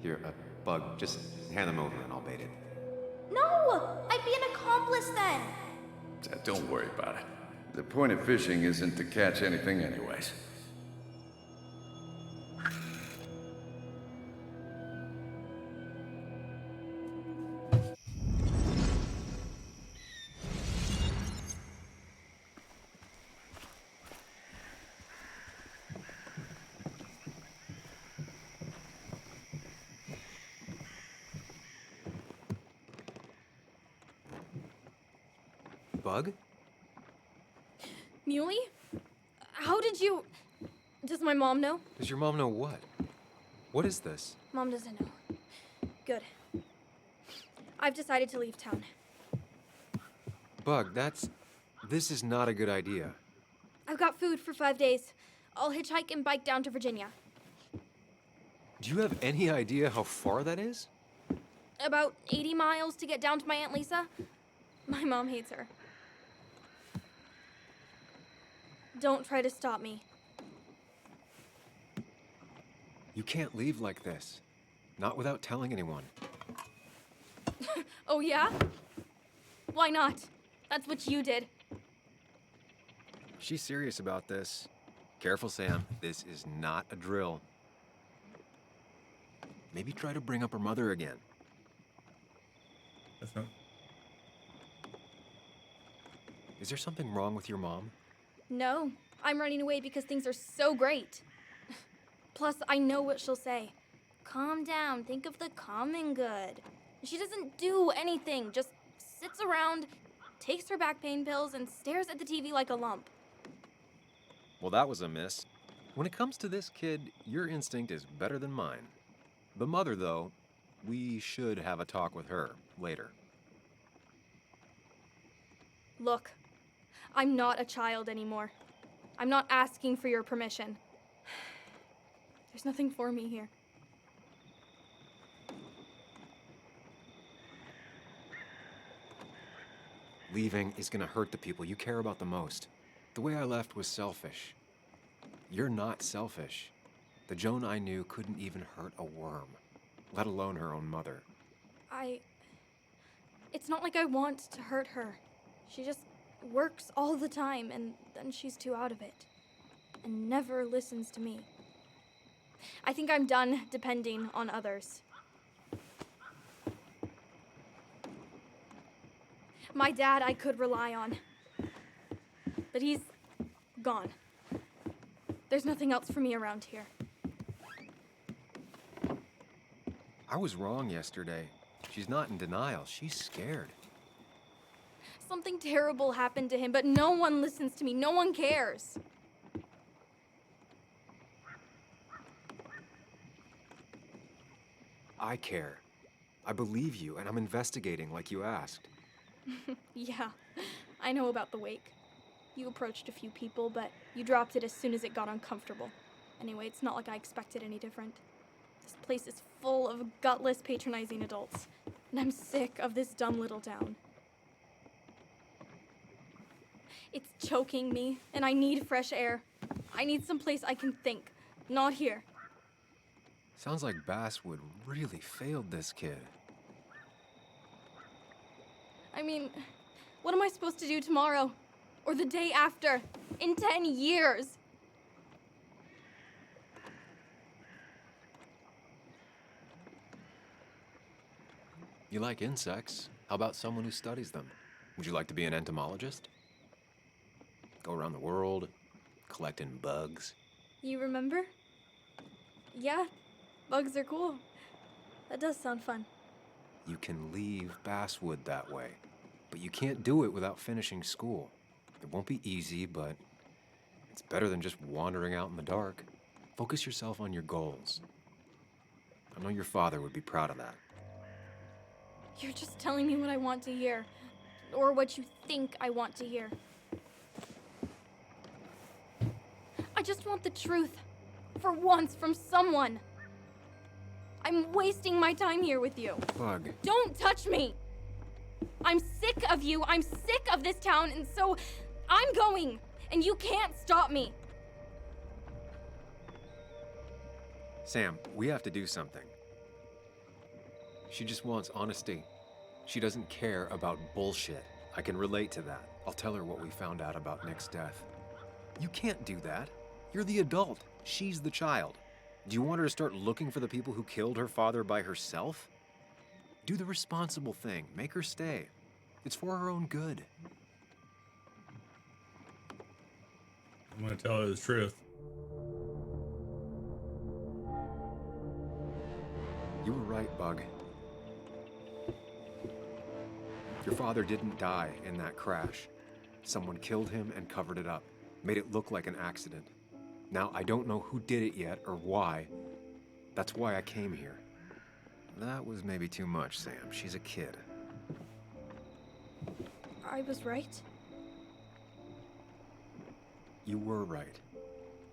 Here, Bug, just hand them over and I'll bait it. No, I'd be an accomplice then. Don't worry about it. The point of fishing isn't to catch anything anyways. Bug? Muley? How did you... Does my mom know? Does your mom know what? What is this? Mom doesn't know. Good. I've decided to leave town. Bug, this is not a good idea. I've got food for 5 days. I'll hitchhike and bike down to Virginia. Do you have any idea how far that is? About 80 miles to get down to my Aunt Lisa. My mom hates her. Don't try to stop me. You can't leave like this. Not without telling anyone. Oh, yeah? Why not? That's what you did. She's serious about this. Careful, Sam. This is not a drill. Maybe try to bring up her mother again. That's not... Is there something wrong with your mom? No, I'm running away because things are so great. Plus, I know what she'll say. Calm down, think of the common good. She doesn't do anything, just sits around, takes her back pain pills, and stares at the TV like a lump. Well, that was a miss. When it comes to this kid, your instinct is better than mine. The mother, though, we should have a talk with her later. Look, I'm not a child anymore. I'm not asking for your permission. There's nothing for me here. Leaving is gonna hurt the people you care about the most. The way I left was selfish. You're not selfish. The Joan I knew couldn't even hurt a worm, let alone her own mother. It's not like I want to hurt her. She just works all the time, and then she's too out of it. And never listens to me. I think I'm done depending on others. My dad I could rely on. But he's gone. There's nothing else for me around here. I was wrong yesterday. She's not in denial. She's scared. Something terrible happened to him, but no one listens to me. No one cares. I care. I believe you, and I'm investigating like you asked. Yeah, I know about the wake. You approached a few people, but you dropped it as soon as it got uncomfortable. Anyway, it's not like I expected any different. This place is full of gutless, patronizing adults, and I'm sick of this dumb little town. It's choking me, and I need fresh air. I need someplace I can think, not here. Sounds like Basswood really failed this kid. I mean, what am I supposed to do tomorrow? Or the day after? In 10 years? You like insects. How about someone who studies them? Would you like to be an entomologist? Go around the world, collecting bugs. You remember? Yeah, bugs are cool. That does sound fun. You can leave Basswood that way, but you can't do it without finishing school. It won't be easy, but it's better than just wandering out in the dark. Focus yourself on your goals. I know your father would be proud of that. You're just telling me what I want to hear. Or what you think I want to hear. I just want the truth. For once, from someone. I'm wasting my time here with you. Bug. Don't touch me! I'm sick of you, I'm sick of this town, and so I'm going, and you can't stop me. Sam, we have to do something. She just wants honesty. She doesn't care about bullshit. I can relate to that. I'll tell her what we found out about Nick's death. You can't do that. You're the adult. She's the child. Do you want her to start looking for the people who killed her father by herself? Do the responsible thing. Make her stay. It's for her own good. I'm gonna tell her the truth. You were right, Bug. Your father didn't die in that crash. Someone killed him and covered it up, made it look like an accident. Now, I don't know who did it yet or why. That's why I came here. That was maybe too much, Sam. She's a kid. I was right. You were right.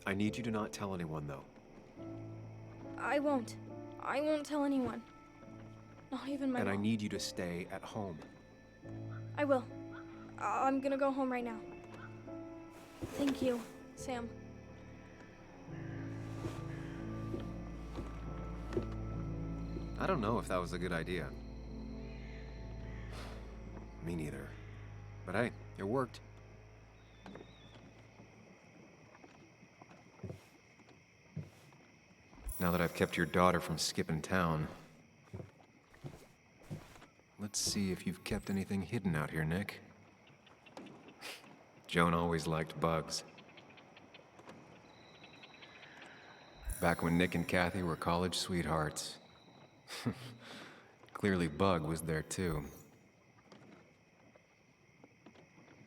I need you to not tell anyone, though. I won't. I won't tell anyone. Not even my And I mom. need you to stay at home. I will. I'm gonna go home right now. Thank you, Sam. I don't know if that was a good idea. Me neither. But hey, it worked. Now that I've kept your daughter from skipping town, let's see if you've kept anything hidden out here, Nick. Joan always liked bugs. Back when Nick and Kathy were college sweethearts. Clearly Bug was there too.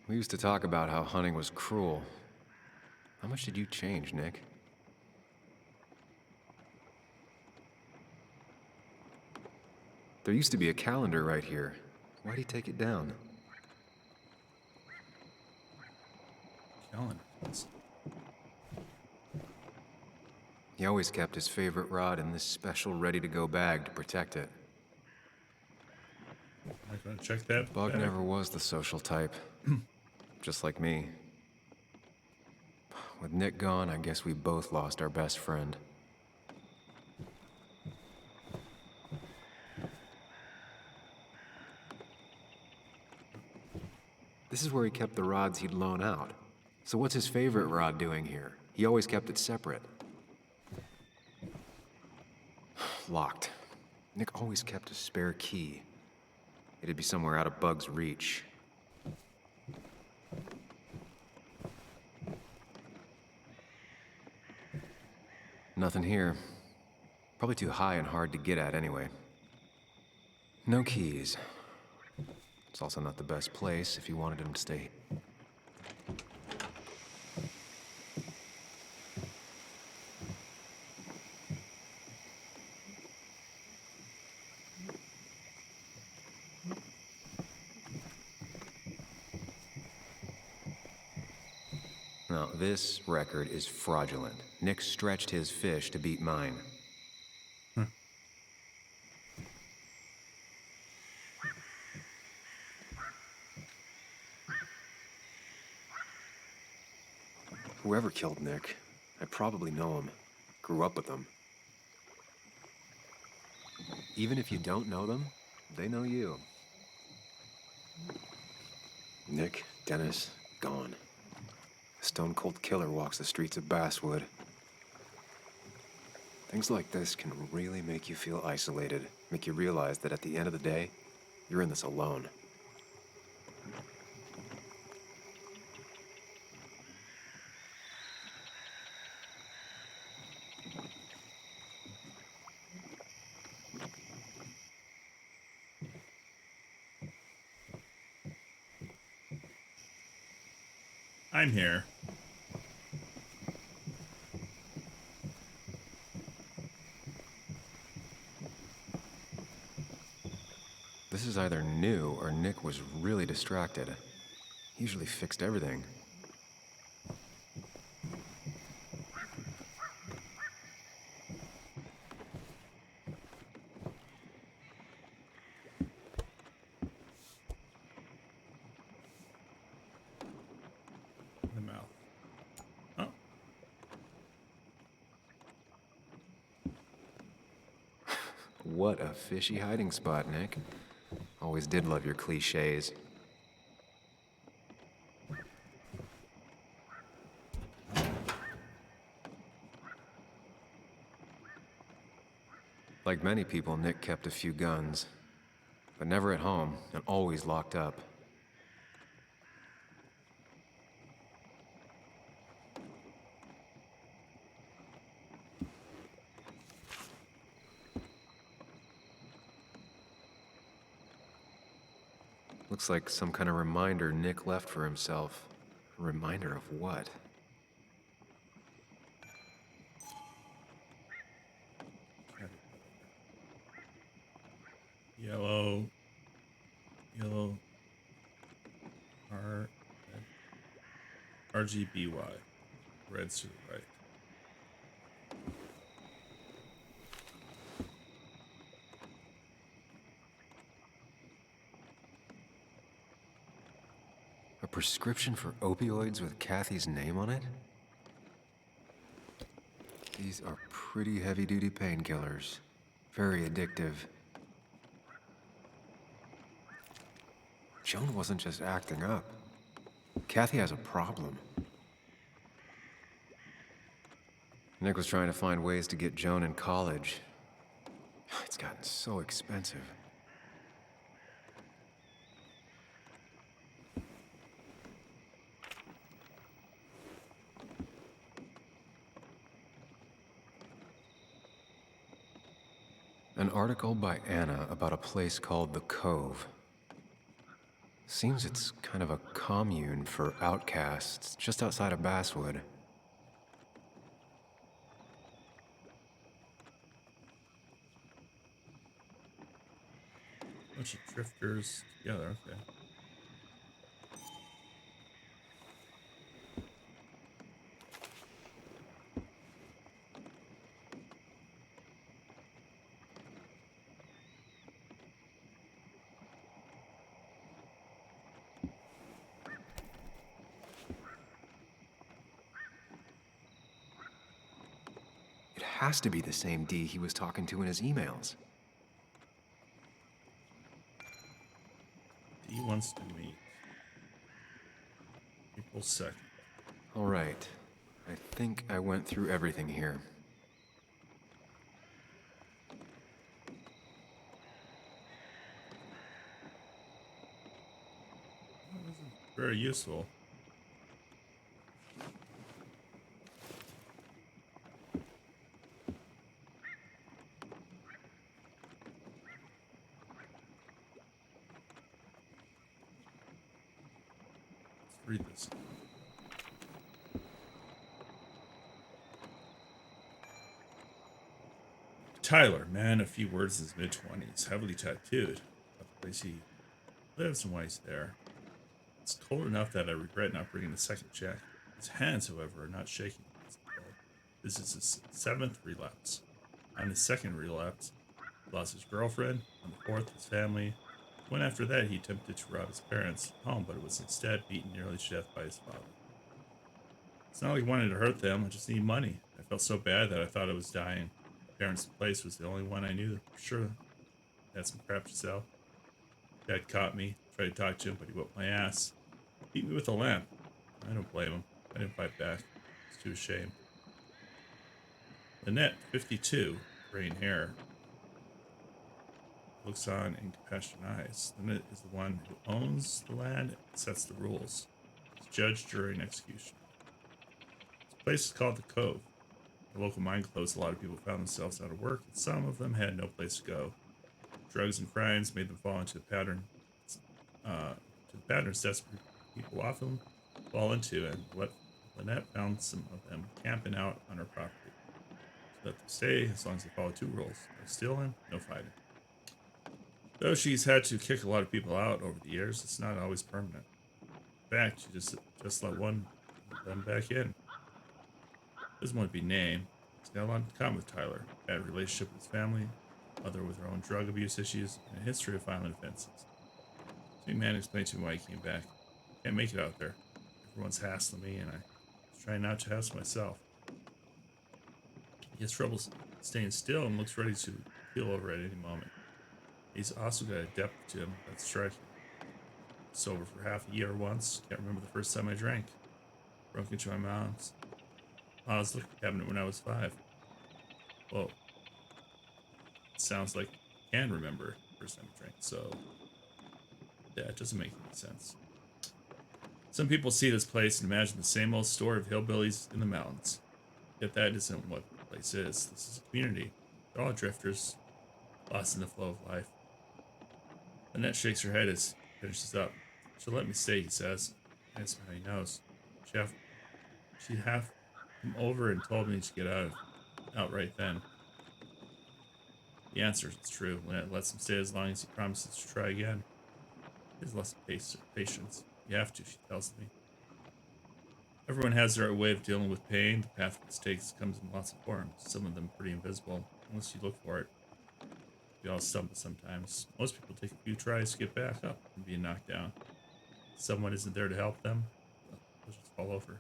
We used to talk about how hunting was cruel. How much did you change, Nick? There used to be a calendar right here. Why'd he take it down? Calendar. He always kept his favorite rod in this special ready-to-go bag to protect it. Am I gonna check that? Bug bag? never was the social type. Just like me. With Nick gone, I guess we both lost our best friend. This is where he kept the rods he'd loan out. So what's his favorite rod doing here? He always kept it separate. Locked. Nick always kept a spare key. It'd be somewhere out of Bug's reach. Nothing here. Probably too high and hard to get at anyway. No keys. It's also not the best place if you wanted him to stay. No, this record is fraudulent. Nick stretched his fish to beat mine. Whoever killed Nick, I probably know him. Grew up with them. Even if you don't know them, they know you. Nick, Dennis, gone. A stone-cold killer walks the streets of Basswood. Things like this can really make you feel isolated, make you realize that at the end of the day, you're in this alone. I'm here. This is either new or Nick was really distracted. He usually fixed everything. The mouth. Oh. What a fishy hiding spot, Nick. Always did love your cliches. Like many people, Nick kept a few guns, but never at home and always locked up. Looks like some kind of reminder Nick left for himself. A reminder of what? Yellow. RGBY. Red's to the right. A prescription for opioids with Kathy's name on it? These are pretty heavy-duty painkillers. Very addictive. Joan wasn't just acting up. Kathy has a problem. Nick was trying to find ways to get Joan in college. It's gotten so expensive. An article by Anna about a place called The Cove. Seems it's kind of a commune for outcasts just outside of Basswood. Bunch of drifters together, okay. It has to be the same D he was talking to in his emails. D wants to meet. April 2nd. All right. I think I went through everything here. Very useful. Let's read this. Tyler, man, a few words in his mid-20s, heavily tattooed. About the place he lives and why he's there. It's cold enough that I regret not bringing the second jacket. His hands, however, are not shaking. This is his 7th relapse. On his 2nd relapse, he lost his girlfriend. On the 4th, his family. One after that, he attempted to rob his parents' home, but was instead beaten nearly to death by his father. It's not like he wanted to hurt them, I just need money. I felt so bad that I thought I was dying. My parents' place was the only one I knew for sure. Had some crap to sell. Dad caught me, tried to talk to him, but he whooped my ass. Beat me with a lamp. I don't blame him. I didn't fight back. I was too ashamed. Lynette, 52, graying hair, looks on in compassionate eyes. Lynette is the one who owns the land and sets the rules. It's judge, jury, and execution. This place is called the Cove. The local mine closed. A lot of people found themselves out of work, and some of them had no place to go. Drugs and crimes made them fall into the pattern. Desperate people often fall into, and what Lynette found some of them camping out on her property. So let them stay as long as they follow 2 rules: no stealing, no fighting. Though she's had to kick a lot of people out over the years, it's not always permanent. In fact, she just let one of them back in. Doesn't want to be named. He's got a lot in common with Tyler. Bad relationship with his family, mother with her own drug abuse issues, and a history of violent offenses. Same man explained to me why he came back. Can't make it out there. Everyone's hassling me, and I was trying not to hassle myself. He has trouble staying still and looks ready to keel over at any moment. He's also got a depth to him that's striking. Sober for half a year once. Can't remember the first time I drank. Broke into my mom's liquor cabinet when I was 5. Whoa. Sounds like I can remember the first time I drank, so yeah, it doesn't make any sense. Some people see this place and imagine the same old story of hillbillies in the mountains. Yet that isn't what the place is. This is a community. They're all drifters, lost in the flow of life. Lynette shakes her head as he finishes up. She'll let me stay, he says. I ask him how he knows. She'd have come over and told me to get out right then. The answer is true. Lynette lets him stay as long as he promises to try again. He has less patience. You have to, she tells me. Everyone has their way of dealing with pain. The path of mistakes comes in lots of forms. Some of them pretty invisible, unless you look for it. We all stumble sometimes. Most people take a few tries to get back up from being knocked down. If someone isn't there to help them, they'll just fall over.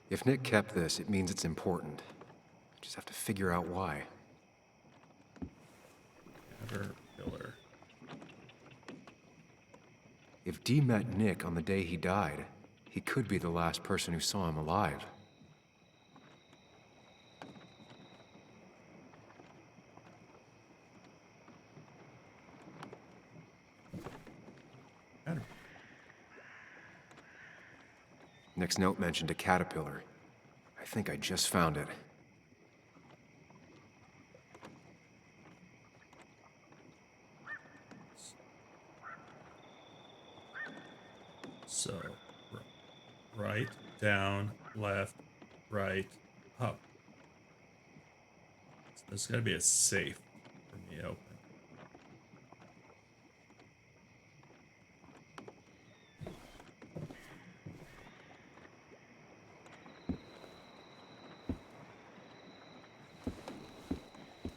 If Nick kept this, it means it's important. Just have to figure out why. Caterpillar. If Dee met Nick on the day he died, he could be the last person who saw him alive. Nick's note mentioned a caterpillar. I think I just found it. So, right, down, left, right, up. So there's got to be a safe for me to open.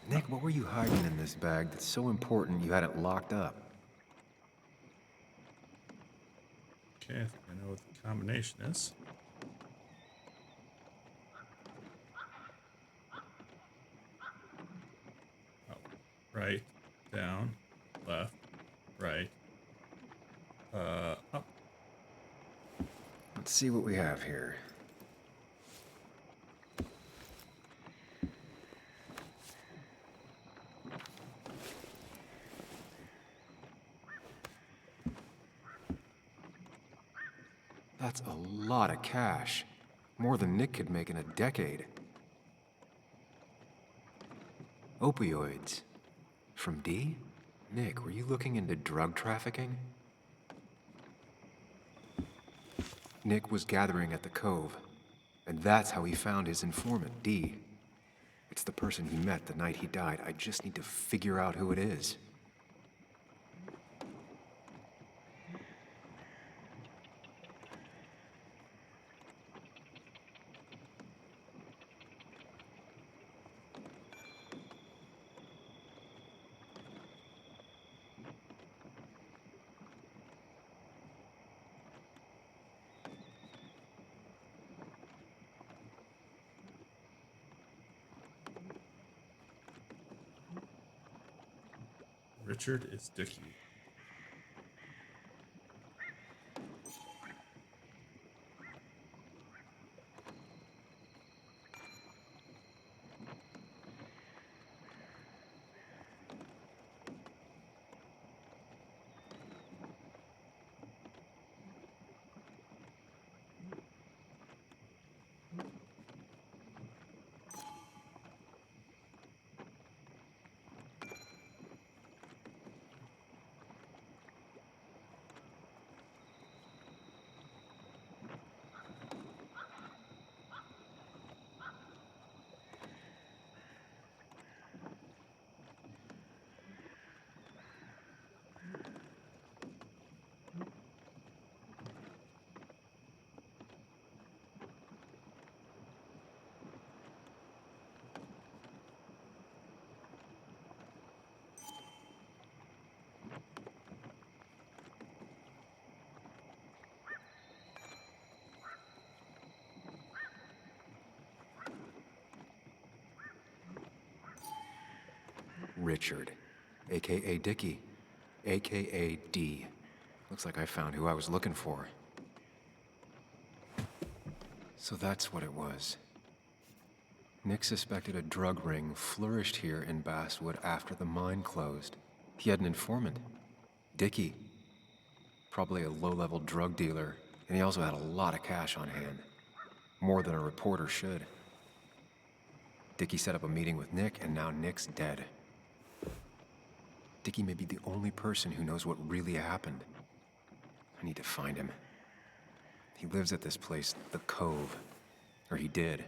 Nick, what were you hiding in this bag that's so important you had it locked up? Okay, I think I know what the combination is. Oh, right, down, left, right, up. Let's see what we have here. That's a lot of cash. More than Nick could make in a decade. Opioids. From Dee? Nick, were you looking into drug trafficking? Nick was gathering at the Cove, and that's how he found his informant, Dee. It's the person he met the night he died. I just need to figure out who it is. Richard is Dickie. Richard, aka Dickie, aka D. Looks like I found who I was looking for. So that's what it was. Nick suspected a drug ring flourished here in Basswood after the mine closed. He had an informant, Dickie. Probably a low-level drug dealer, and he also had a lot of cash on hand. More than a reporter should. Dickie set up a meeting with Nick, and now Nick's dead. Dickie may be the only person who knows what really happened. I need to find him. He lives at this place, the Cove. Or he did.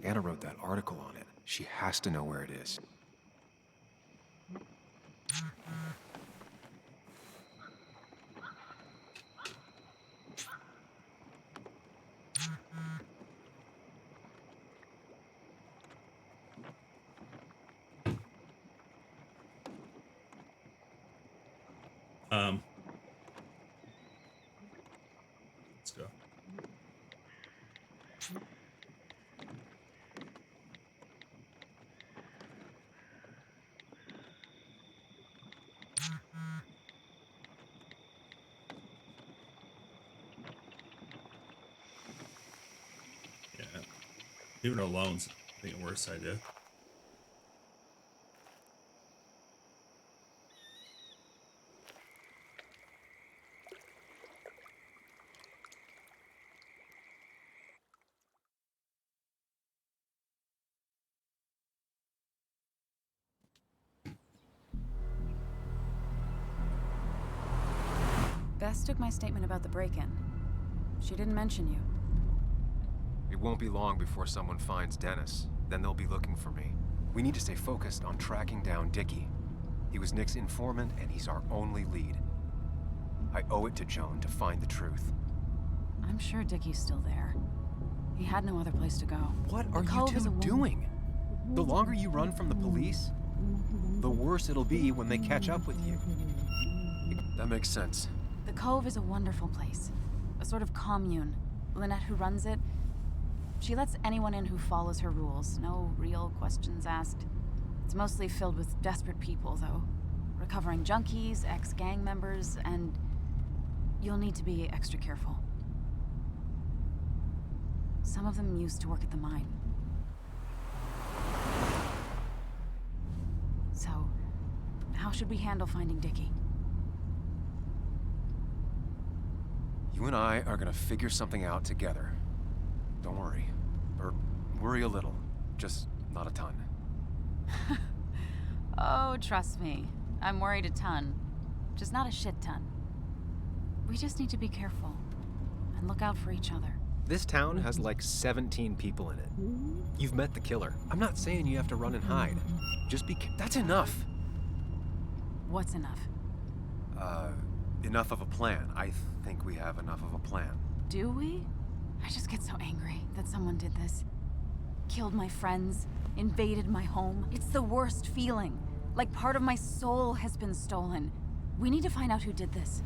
Anna wrote that article on it. She has to know where it is. Let's go. Yeah. Leaving her alone's, I think, a worse idea. Bess took my statement about the break-in. She didn't mention you. It won't be long before someone finds Dennis. Then they'll be looking for me. We need to stay focused on tracking down Dickie. He was Nick's informant, and he's our only lead. I owe it to Joan to find the truth. I'm sure Dickie's still there. He had no other place to go. What are you two doing? The longer you run from the police, the worse it'll be when they catch up with you. That makes sense. The Cove is a wonderful place. A sort of commune. Lynette, who runs it, she lets anyone in who follows her rules. No real questions asked. It's mostly filled with desperate people, though. Recovering junkies, ex-gang members, and you'll need to be extra careful. Some of them used to work at the mine. So, how should we handle finding Dickie? You and I are gonna figure something out together. Don't worry. Or worry a little. Just not a ton. Oh, trust me. I'm worried a ton. Just not a shit ton. We just need to be careful. and look out for each other. This town has like 17 people in it. You've met the killer. I'm not saying you have to run and hide. Just that's enough. What's enough? Enough of a plan. I think we have enough of a plan. Do we? I just get so angry that someone did this. Killed my friends, invaded my home. It's the worst feeling. Like part of my soul has been stolen. We need to find out who did this.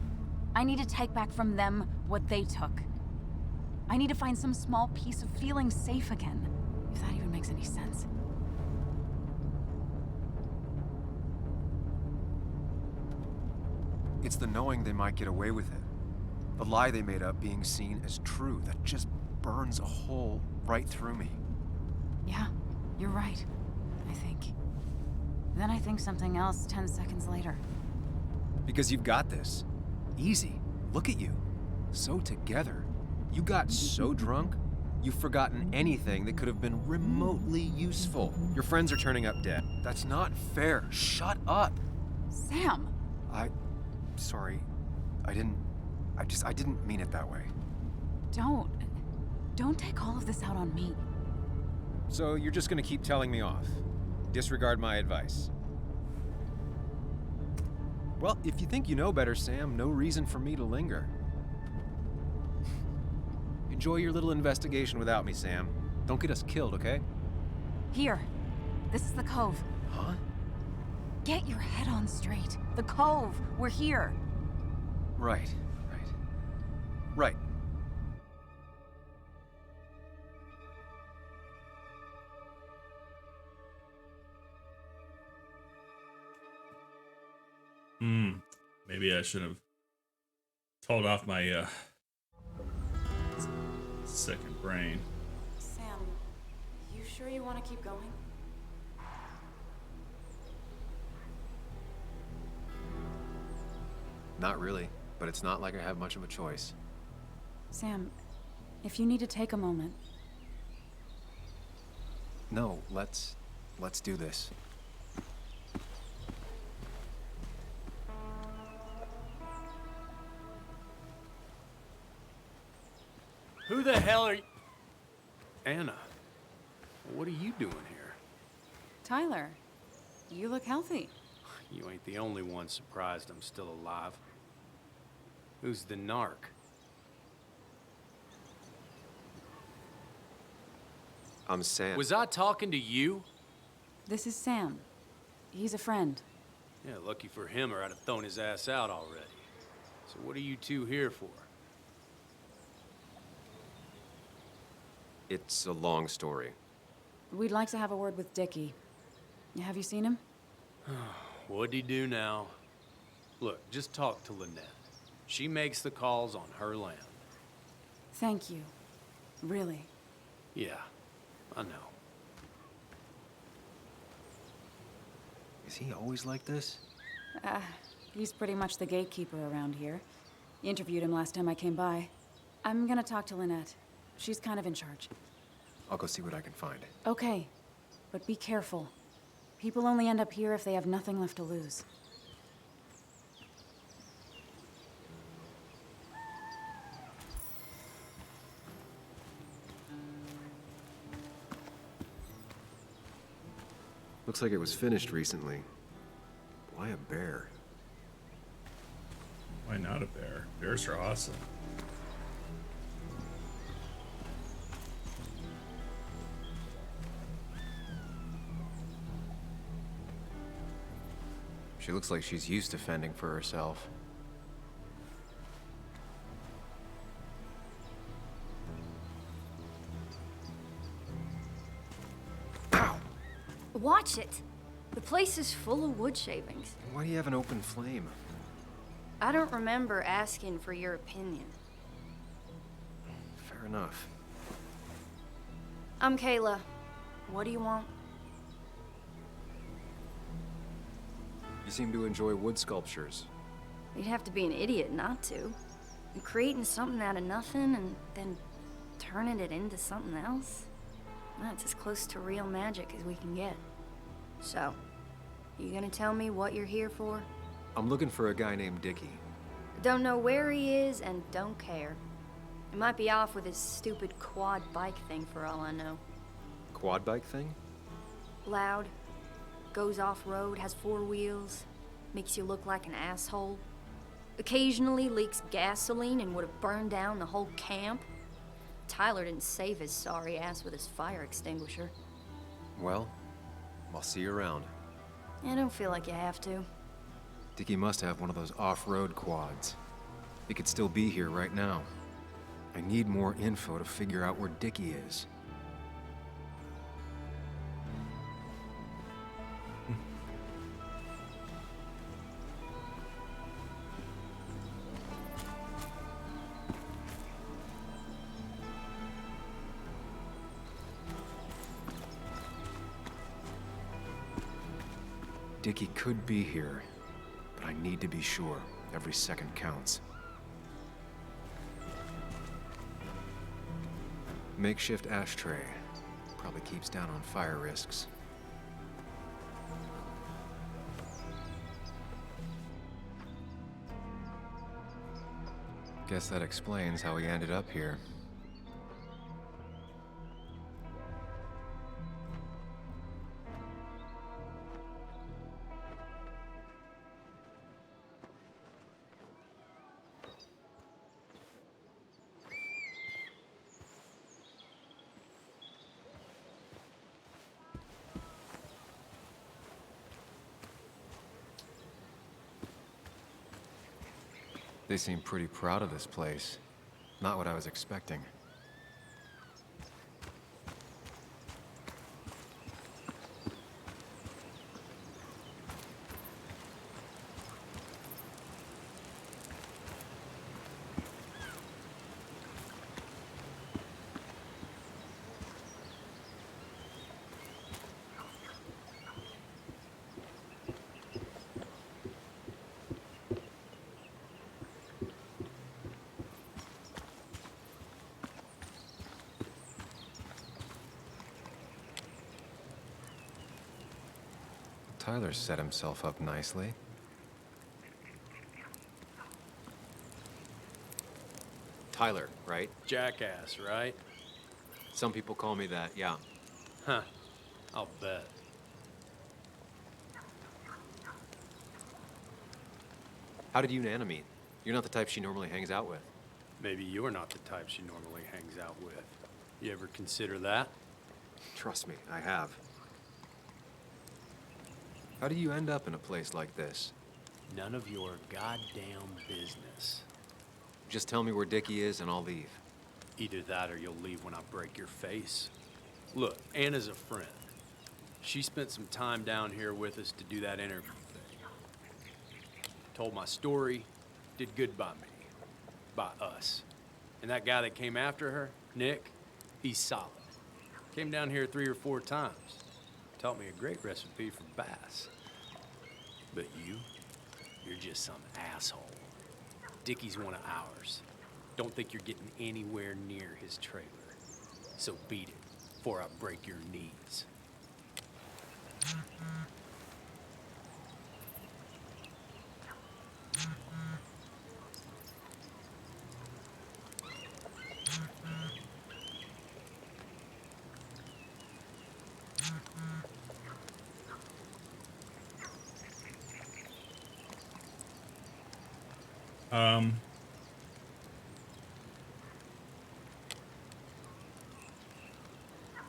I need to take back from them what they took. I need to find some small piece of feeling safe again, if that even makes any sense. It's the knowing they might get away with it. The lie they made up being seen as true that just burns a hole right through me. Yeah, you're right, I think. Then I think something else 10 seconds later. Because you've got this. Easy. Look at you. So together. You got so drunk, you've forgotten anything that could have been remotely useful. Your friends are turning up dead. That's not fair. Shut up. Sam! Sorry. I didn't mean it that way. Don't take all of this out on me. So you're just gonna keep telling me off? Disregard my advice? Well, if you think you know better, Sam, no reason for me to linger. Enjoy your little investigation without me, Sam. Don't get us killed, okay? Here. This is the Cove. Huh? Get your head on straight. The Cove. We're here. Right. Right. Maybe I should have told off my second brain. Sam, you sure you want to keep going? Not really, but it's not like I have much of a choice. Sam, if you need to take a moment. No, let's do this. Who the hell are you? Anna, what are you doing here? Tyler, you look healthy. You ain't the only one surprised I'm still alive. Who's the narc? I'm Sam. Was I talking to you? This is Sam. He's a friend. Yeah, lucky for him or I'd have thrown his ass out already. So what are you two here for? It's a long story. We'd like to have a word with Dickie. Have you seen him? What'd he do now? Look, just talk to Lynette. She makes the calls on her land. Thank you. Really. Yeah, I know. Is he always like this? He's pretty much the gatekeeper around here. Interviewed him last time I came by. I'm gonna talk to Lynette. She's kind of in charge. I'll go see what I can find. Okay, but be careful. People only end up here if they have nothing left to lose. Looks like it was finished recently. Why a bear? Why not a bear? Bears are awesome. She looks like she's used to fending for herself. Watch it. The place is full of wood shavings. Why do you have an open flame? I don't remember asking for your opinion. Fair enough. I'm Kayla. What do you want? You seem to enjoy wood sculptures. You'd have to be an idiot not to. And creating something out of nothing and then turning it into something else? That's as close to real magic as we can get. So, you gonna tell me what you're here for? I'm looking for a guy named Dickie. Don't know where he is and don't care. He might be off with his stupid quad bike thing for all I know. Quad bike thing? Loud, goes off-road, has 4 wheels, makes you look like an asshole. Occasionally leaks gasoline and would have burned down the whole camp. Tyler didn't save his sorry ass with his fire extinguisher. Well, I'll see you around. I don't feel like you have to. Dickie must have one of those off-road quads. He could still be here right now. I need more info to figure out where Dickie is. Dickie could be here, but I need to be sure. Every second counts. Makeshift ashtray. Probably keeps down on fire risks. Guess that explains how he ended up here. They seem pretty proud of this place. Not what I was expecting. Tyler set himself up nicely. Tyler, right? Jackass, right? Some people call me that, yeah. Huh. I'll bet. How did you and Anna meet? You're not the type she normally hangs out with. Maybe you're not the type she normally hangs out with. You ever consider that? Trust me, I have. How do you end up in a place like this? None of your goddamn business. Just tell me where Dickie is and I'll leave. Either that or you'll leave when I break your face. Look, Anna's a friend. She spent some time down here with us to do that interview thing. Told my story, did good by me. By us. And that guy that came after her, Nick, he's solid. Came down here 3 or 4 times. Taught me a great recipe for bass. But you're just some asshole. Dickie's one of ours. Don't think you're getting anywhere near his trailer. So beat it before I break your knees.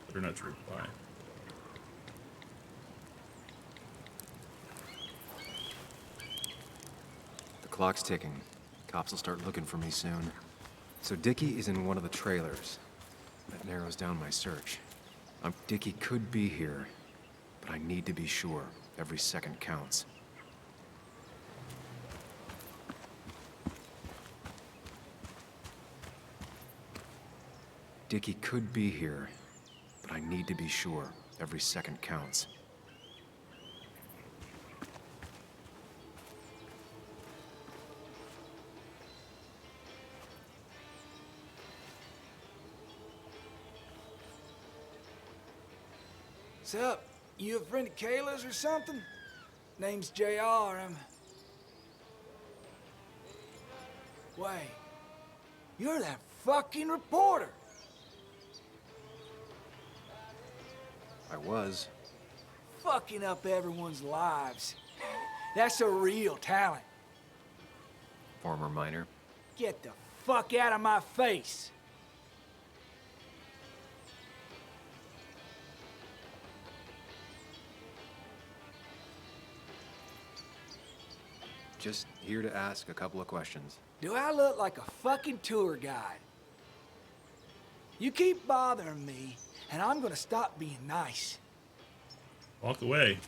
Better not to reply. The clock's ticking. Cops will start looking for me soon. So Dickie is in one of the trailers. That narrows down my search. Dickie could be here, but I need to be sure. Every second counts. Dickie could be here, but I need to be sure. Every second counts. What's up? You a friend of Kayla's or something? Name's JR. Wait. You're that fucking reporter. I was. Fucking up everyone's lives. That's a real talent. Former miner. Get the fuck out of my face. Just here to ask a couple of questions. Do I look like a fucking tour guide? You keep bothering me, and I'm gonna stop being nice. Walk away.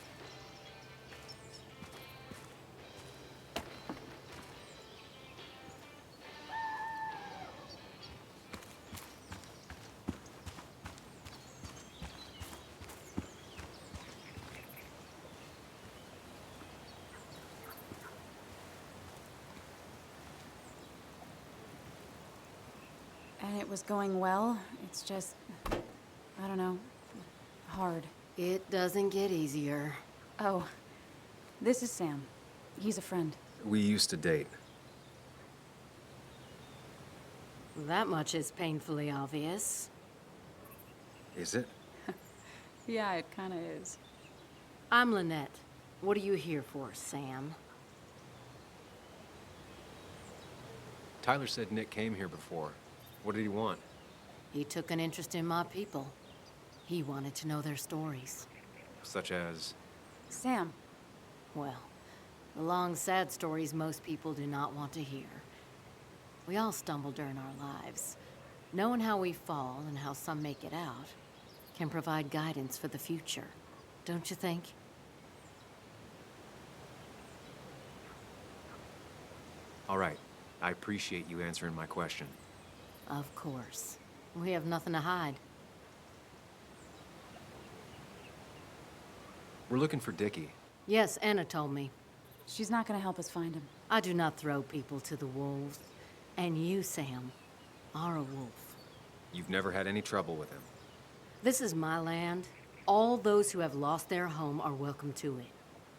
And it was going well. It's just, I don't know, hard. It doesn't get easier. Oh, this is Sam. He's a friend. We used to date. That much is painfully obvious. Is it? Yeah, it kind of is. I'm Lynette. What are you here for, Sam? Tyler said Nick came here before. What did he want? He took an interest in my people. He wanted to know their stories. Such as? Sam. Well, the long, sad stories most people do not want to hear. We all stumble during our lives. Knowing how we fall and how some make it out can provide guidance for the future, don't you think? All right. I appreciate you answering my question. Of course. We have nothing to hide. We're looking for Dickie. Yes, Anna told me. She's not gonna help us find him. I do not throw people to the wolves. And you, Sam, are a wolf. You've never had any trouble with him. This is my land. All those who have lost their home are welcome to it,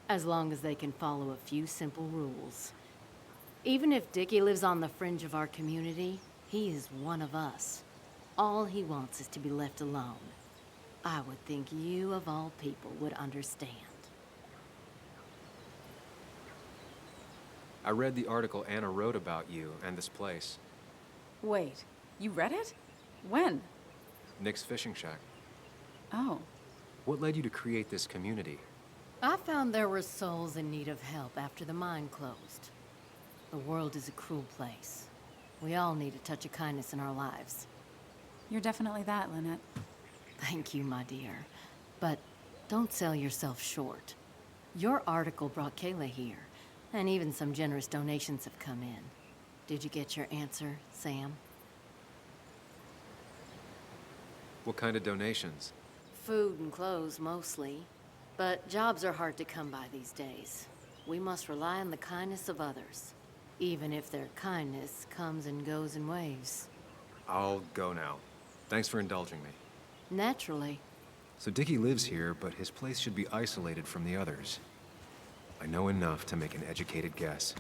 as long as they can follow a few simple rules. Even if Dickie lives on the fringe of our community, he is one of us. All he wants is to be left alone. I would think you, of all people, would understand. I read the article Anna wrote about you and this place. Wait, you read it? When? Nick's fishing shack. Oh. What led you to create this community? I found there were souls in need of help after the mine closed. The world is a cruel place. We all need a touch of kindness in our lives. You're definitely that, Lynette. Thank you, my dear. But don't sell yourself short. Your article brought Kayla here, and even some generous donations have come in. Did you get your answer, Sam? What kind of donations? Food and clothes, mostly. But jobs are hard to come by these days. We must rely on the kindness of others, even if their kindness comes and goes in waves. I'll go now. Thanks for indulging me. Naturally. So Dickie lives here, but his place should be isolated from the others. I know enough to make an educated guess.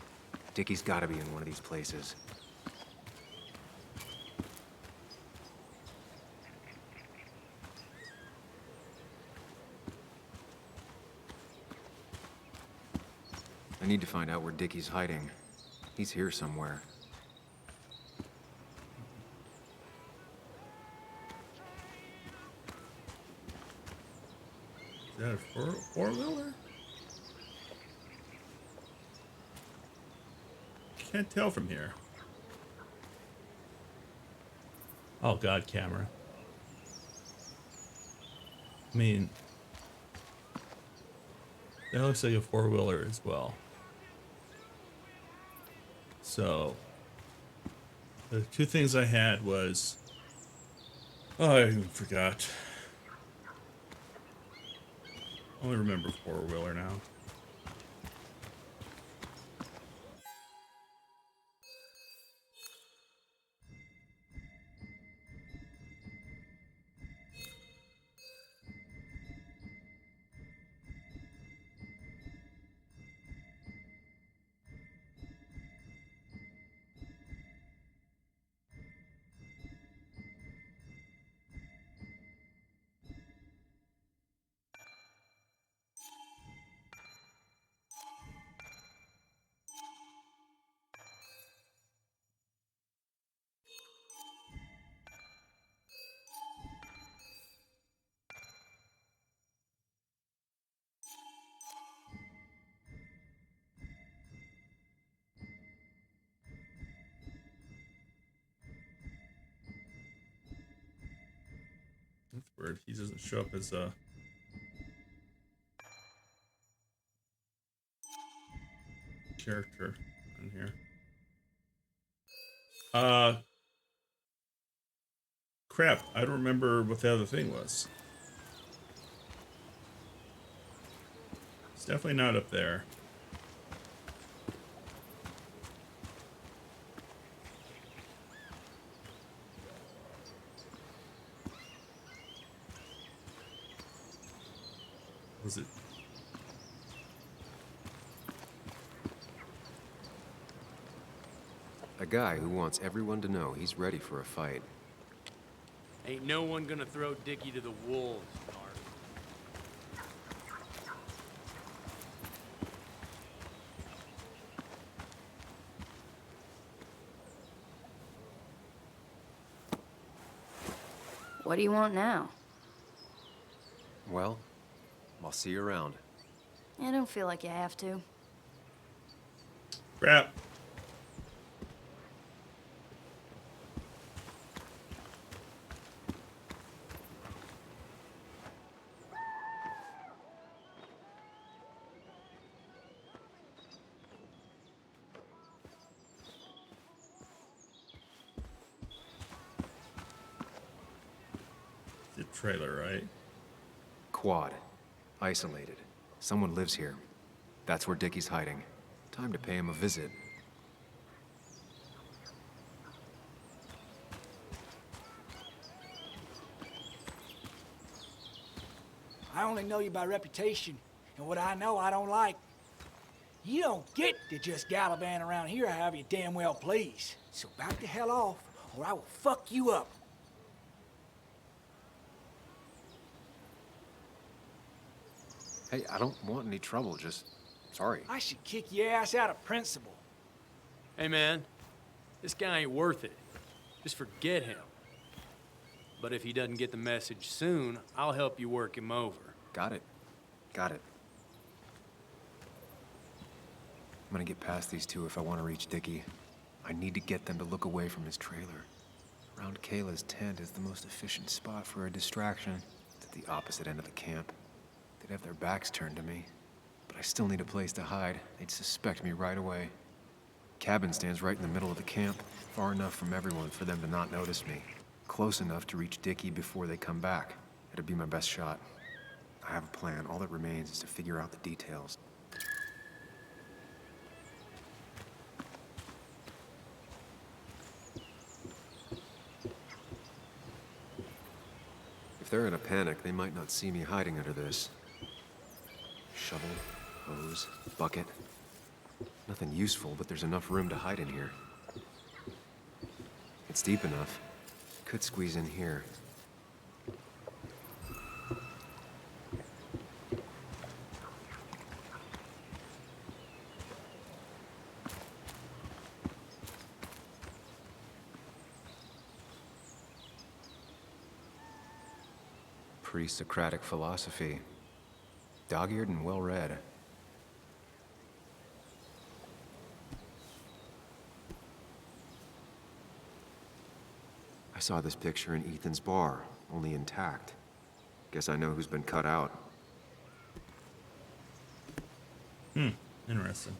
Dickie's gotta be in one of these places. I need to find out where Dickie's hiding. He's here somewhere. Is that a four-wheeler? Can't tell from here. Oh God, camera. I mean, that looks like a four-wheeler as well. So, the two things I had was, oh, I even forgot. I only remember four-wheeler now. Synthword. He doesn't show up as a character on here. Crap. I don't remember what the other thing was. It's definitely not up there. Was it? A guy who wants everyone to know he's ready for a fight. Ain't no one gonna throw Dickie to the wolves, Mark. What do you want now? Well, I'll see you around. I don't feel like you have to. Crap. The trailer, right? Quad. Isolated. Someone lives here. That's where Dickie's hiding. Time to pay him a visit. I only know you by reputation, and what I know I don't like. You don't get to just gallivant around here however you damn well please. So back the hell off, or I will fuck you up. Hey, I don't want any trouble, just... sorry. I should kick your ass out of principle. Hey, man. This guy ain't worth it. Just forget him. But if he doesn't get the message soon, I'll help you work him over. Got it. Got it. I'm gonna get past these two if I want to reach Dickie. I need to get them to look away from his trailer. Around Kayla's tent is the most efficient spot for a distraction. It's at the opposite end of the camp. They'd have their backs turned to me. But I still need a place to hide. They'd suspect me right away. Cabin stands right in the middle of the camp, far enough from everyone for them to not notice me. Close enough to reach Dickie before they come back. It'd be my best shot. I have a plan. All that remains is to figure out the details. If they're in a panic, they might not see me hiding under this. Shovel, hose, bucket. Nothing useful, but there's enough room to hide in here. It's deep enough. Could squeeze in here. Pre-Socratic philosophy. Dog-eared and well-read. I saw this picture in Ethan's bar, only intact. Guess I know who's been cut out. Interesting.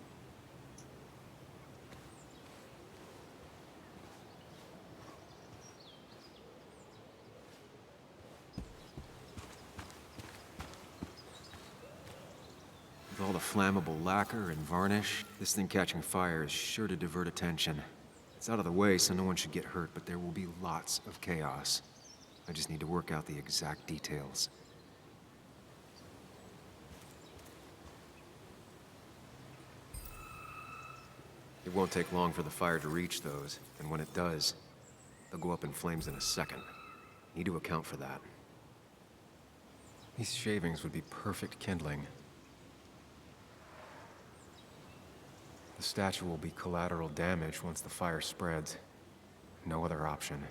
With all the flammable lacquer and varnish, this thing catching fire is sure to divert attention. It's out of the way, so no one should get hurt, but there will be lots of chaos. I just need to work out the exact details. It won't take long for the fire to reach those, and when it does, they'll go up in flames in a second. Need to account for that. These shavings would be perfect kindling. The statue will be collateral damage once the fire spreads. No other option.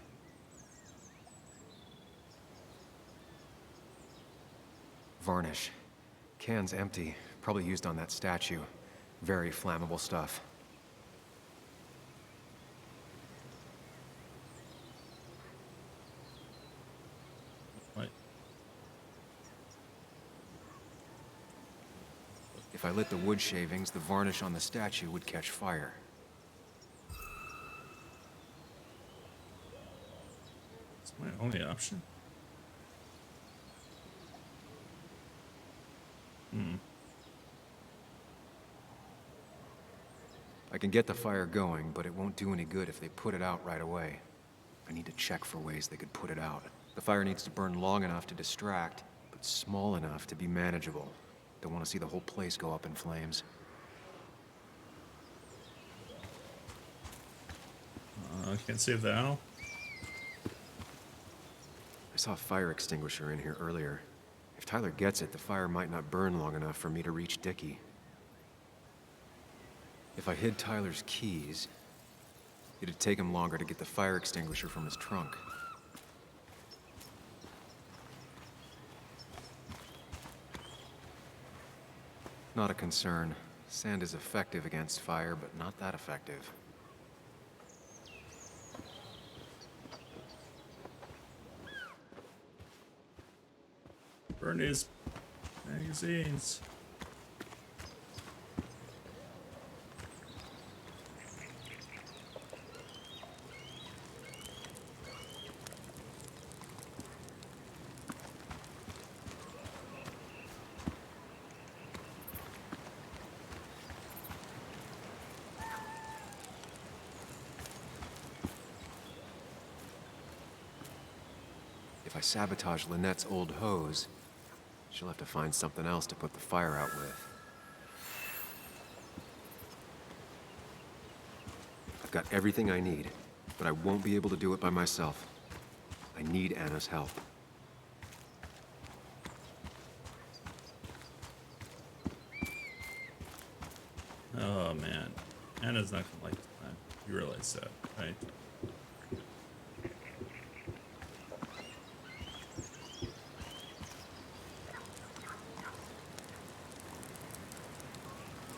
Varnish. Can's empty. Probably used on that statue. Very flammable stuff. What? If I lit the wood shavings, the varnish on the statue would catch fire. It's my only option. I can get the fire going, but it won't do any good if they put it out right away. I need to check for ways they could put it out. The fire needs to burn long enough to distract, but small enough to be manageable. Don't want to see the whole place go up in flames. I can't save the owl. I saw a fire extinguisher in here earlier. If Tyler gets it, the fire might not burn long enough for me to reach Dickie. If I hid Tyler's keys, it'd take him longer to get the fire extinguisher from his trunk. Not a concern. Sand is effective against fire, but not that effective. Burn his magazines. If I sabotage Lynette's old hose, she'll have to find something else to put the fire out with. I've got everything I need, but I won't be able to do it by myself. I need Anna's help. Oh man, Anna's not gonna like the plan. You realize that, right?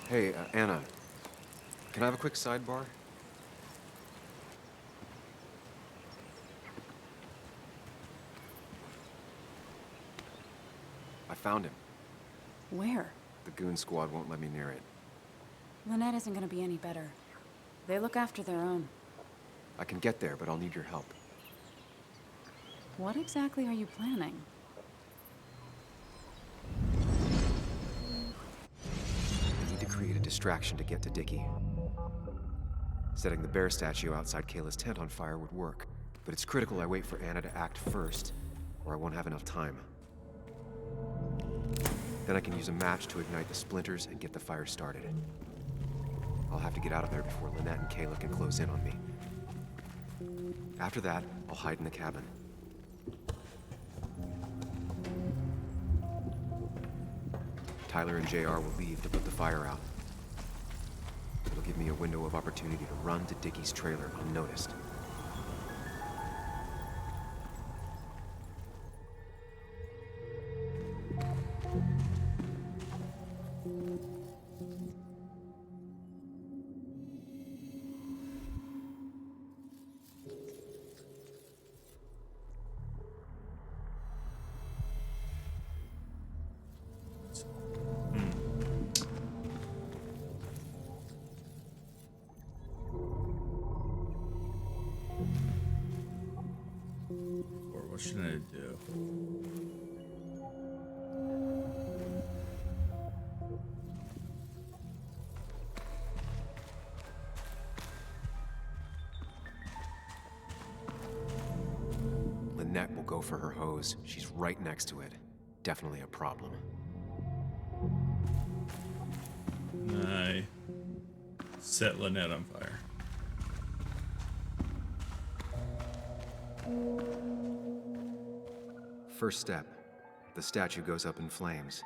Hey, Anna, can I have a quick sidebar? I found him. Where? The goon squad won't let me near it. Lynette isn't gonna be any better. They look after their own. I can get there, but I'll need your help. What exactly are you planning? I need to create a distraction to get to Dickie. Setting the bear statue outside Kayla's tent on fire would work, but it's critical I wait for Anna to act first, or I won't have enough time. Then I can use a match to ignite the splinters and get the fire started. I'll have to get out of there before Lynette and Kayla can close in on me. After that, I'll hide in the cabin. Tyler and JR will leave to put the fire out. It'll give me a window of opportunity to run to Dickie's trailer unnoticed. Or what should I do? Lynette will go for her hose. She's right next to it. Definitely a problem. I set Lynette on fire. First step. The statue goes up in flames.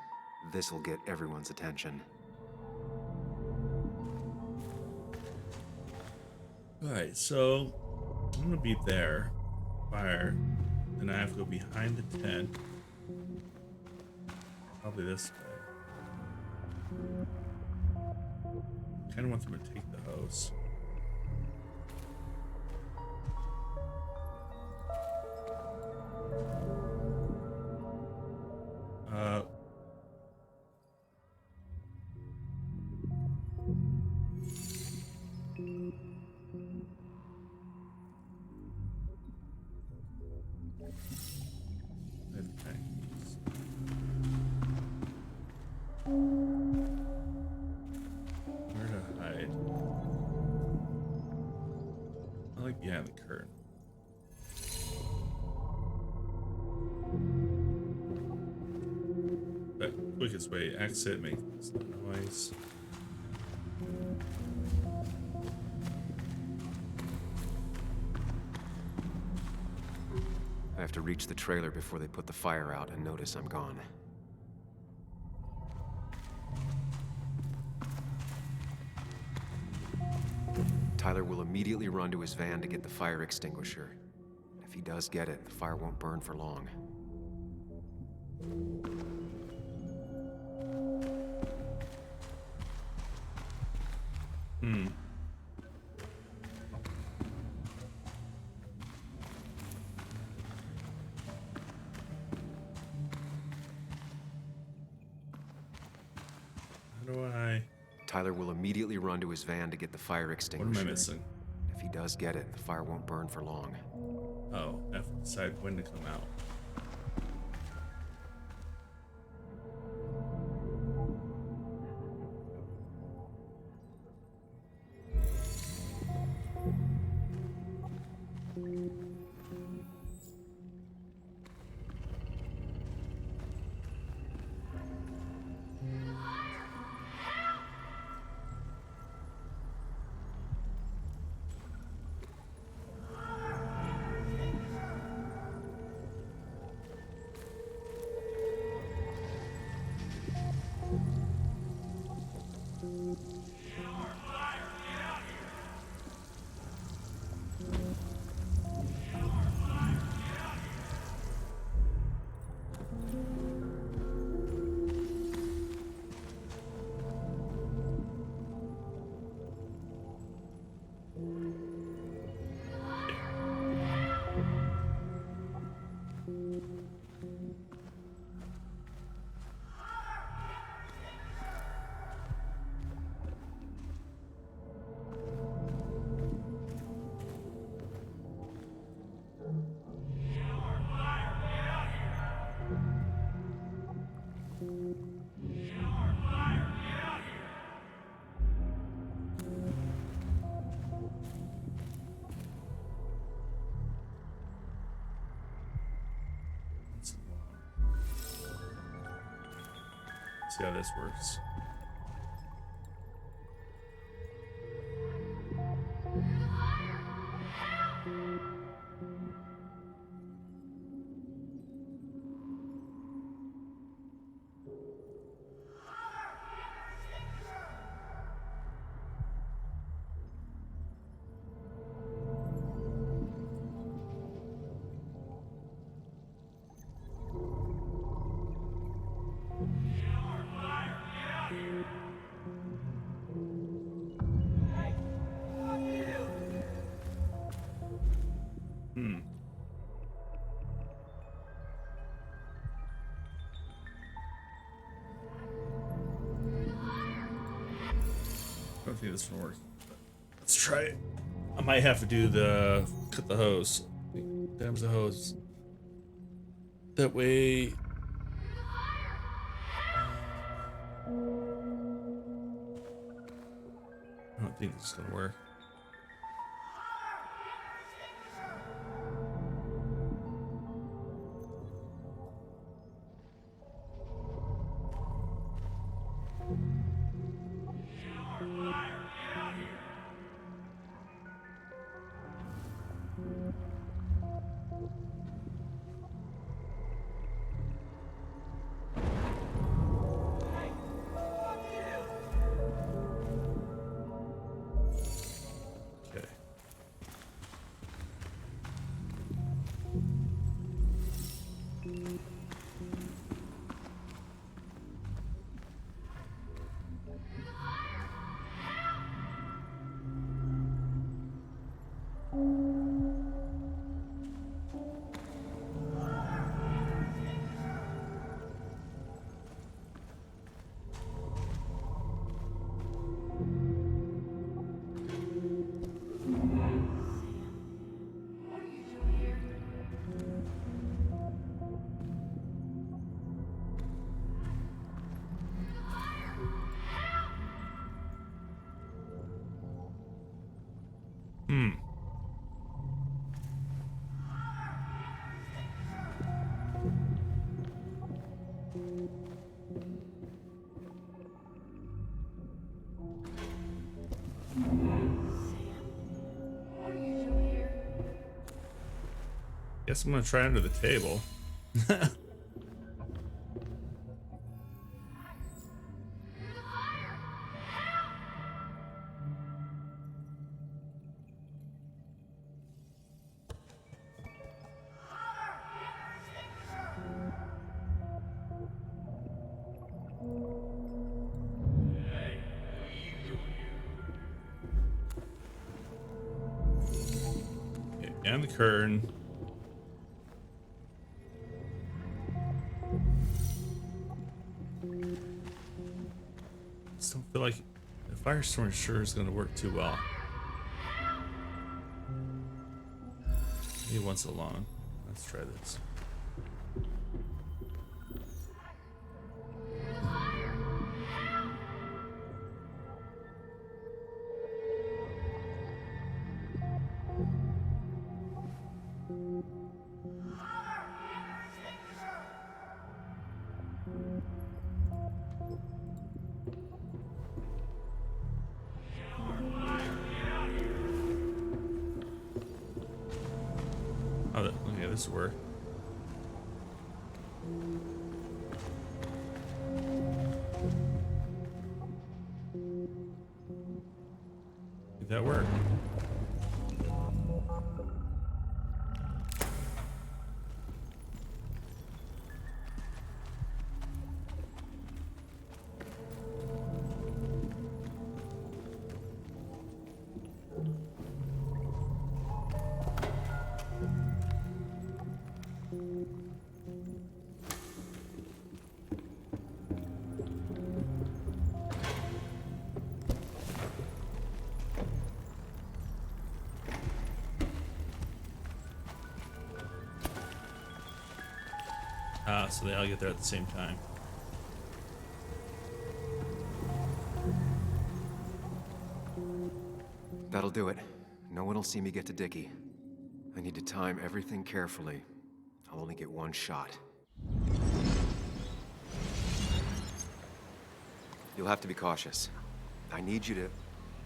This'll get everyone's attention. Alright, so I'm gonna be there. Fire. Then I have to go behind the tent. Probably this way. Kinda want them to take the hose. behind the curtain. But quickest way, exit, make some noise. I have to reach the trailer before they put the fire out and notice I'm gone. Tyler will immediately run to his van to get the fire extinguisher. If he does get it, the fire won't burn for long. How do I... Tyler will immediately run to his van to get the fire extinguisher. What am I missing? If he does get it, the fire won't burn for long. Oh, I have to decide when to come out. See how this works. I don't think this will work. Let's try it. I might have to do the cut the hose. Damage the hose. That way. I don't think this is gonna work. Guess I'm gonna try under the table. Okay, down the curtain. Just don't feel like the firestorm sure is going to work too well. Maybe once alone. Let's try this. Oh, okay, this will work. Did that work? Ah, so they all get there at the same time. That'll do it. No one will see me get to Dickie. I need to time everything carefully. I'll only get one shot. You'll have to be cautious. I need you to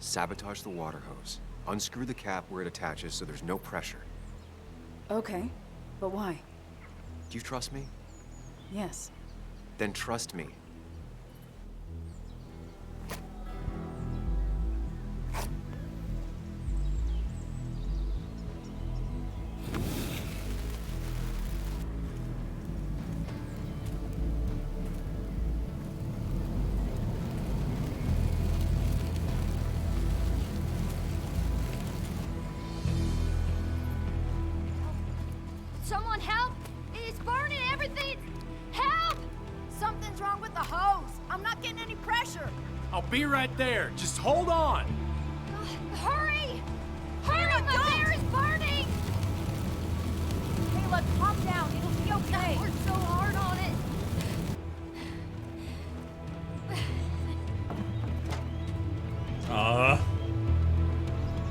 sabotage the water hose. Unscrew the cap where it attaches so there's no pressure. Okay, but why? Do you trust me? Yes. Then trust me. Someone help! It's burning everything! Help! Something's wrong with the hose. I'm not getting any pressure. I'll be right there. Just hold on. Hurry! Hurry! My hair is burning! Kayla, calm down. It'll be okay. I worked so hard on it.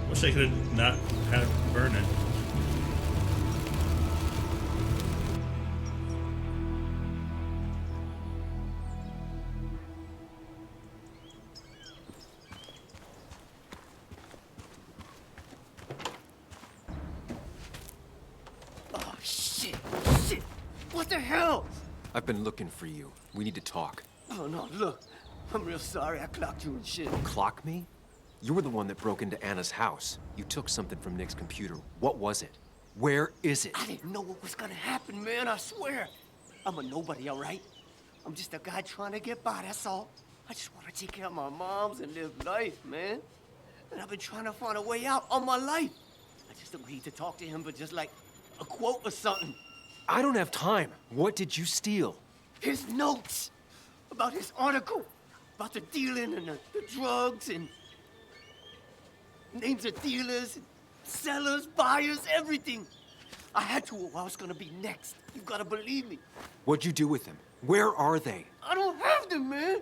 Wish I could have not had it burning. Oh, shit! Shit! What the hell? I've been looking for you. We need to talk. Oh, no, look. I'm real sorry I clocked you and shit. Clock me? You were the one that broke into Anna's house. You took something from Nick's computer. What was it? Where is it? I didn't know what was gonna happen, man, I swear. I'm a nobody, all right? I'm just a guy trying to get by, that's all. I just want to take care of my moms and live life, man. And I've been trying to find a way out all my life. I just agreed to talk to him, but just like a quote or something. I don't have time. What did you steal? His notes about his article, about the dealing and the drugs and names of dealers, sellers, buyers, everything. I had to, or I was gonna be next. You gotta believe me. What'd you do with them? Where are they? I don't have them, man.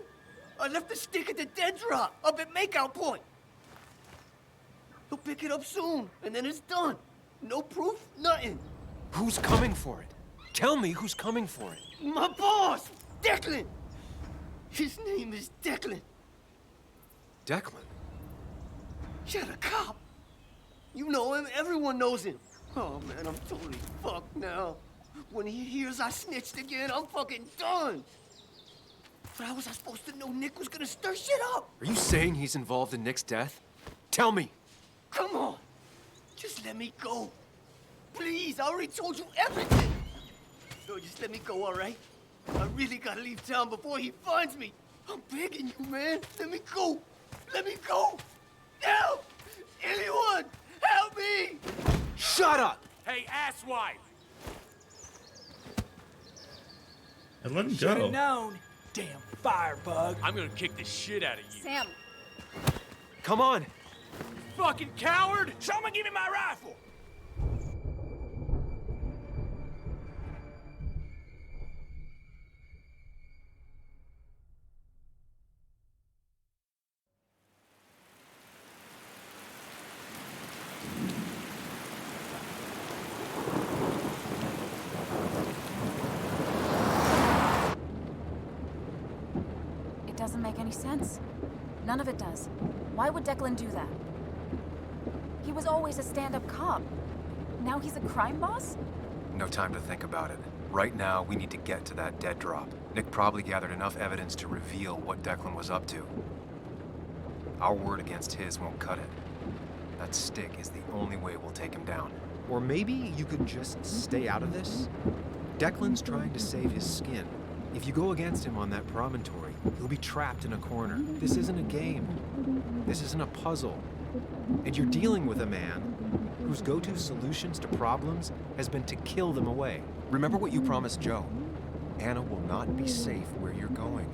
I left the stick at the dead drop up at Makeout Point. He'll pick it up soon, and then it's done. No proof, nothing. Who's coming for it? Tell me who's coming for it. My boss, Declan. His name is Declan. Declan? Yeah, the cop. You know him, everyone knows him. Oh man, I'm totally fucked now. When he hears I snitched again, I'm fucking done. But how was I supposed to know Nick was gonna stir shit up? Are you saying he's involved in Nick's death? Tell me! Come on. Just let me go. Please, I already told you everything. No, just let me go, all right? I really gotta leave town before he finds me. I'm begging you, man. Let me go. Let me go. Help! Anyone! Help me! Shut up! Hey, asswipe! And let him Should've go. known. Damn firebug. I'm gonna kick the shit out of you. Sam, Come on! Fucking coward! Someone give me my rifle. It doesn't make any sense. None of it does. Why would Declan do that? He was always a stand-up cop. Now he's a crime boss? No time to think about it. Right now, we need to get to that dead drop. Nick probably gathered enough evidence to reveal what Declan was up to. Our word against his won't cut it. That stick is the only way we'll take him down. Or maybe you could just stay out of this? Declan's trying to save his skin. If you go against him on that promontory, he'll be trapped in a corner. This isn't a game. This isn't a puzzle. And you're dealing with a man whose go-to solutions to problems has been to kill them away. Remember what you promised Joe. Anna will not be safe where you're going.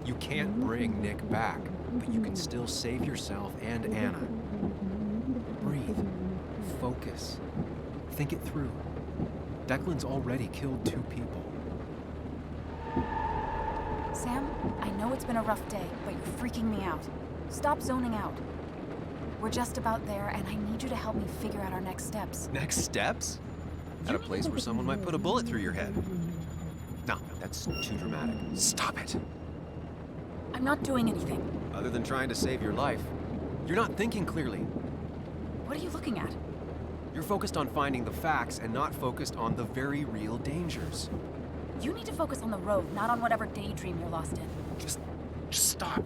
You can't bring Nick back, but you can still save yourself and Anna. Breathe. Focus. Think it through. Declan's already killed 2 people. Sam, I know it's been a rough day, but you're freaking me out. Stop zoning out. We're just about there, and I need you to help me figure out our next steps. Next steps? At a place where someone might put a bullet through your head. No, that's too dramatic. Stop it. I'm not doing anything. Other than trying to save your life, you're not thinking clearly. What are you looking at? You're focused on finding the facts and not focused on the very real dangers. You need to focus on the road, not on whatever daydream you're lost in. Just stop.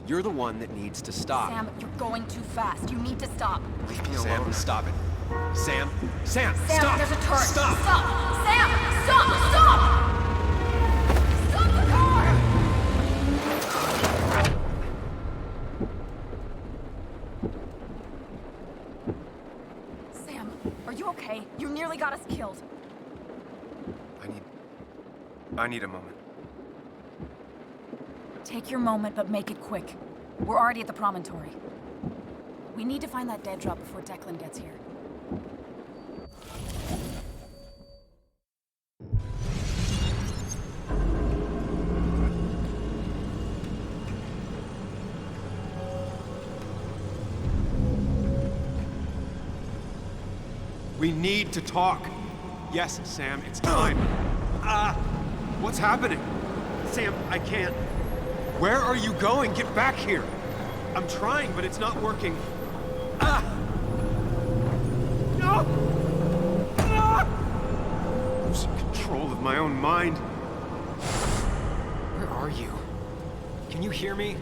You're the one that needs to stop. Sam, you're going too fast. You need to stop. Leave me alone. Stop it. Sam, Sam, stop! there's a turret. Stop! Stop! Sam, stop! Stop! Stop the car! Sam, are you okay? You nearly got us killed. I need a moment. Take your moment, but make it quick. We're already at the promontory. We need to find that dead drop before Declan gets here. We need to talk. Yes, Sam, it's time. What's happening? Sam, I can't. Where are you going? Get back here. I'm trying, but it's not working. No! Losing control of my own mind. Where are you? Can you hear me?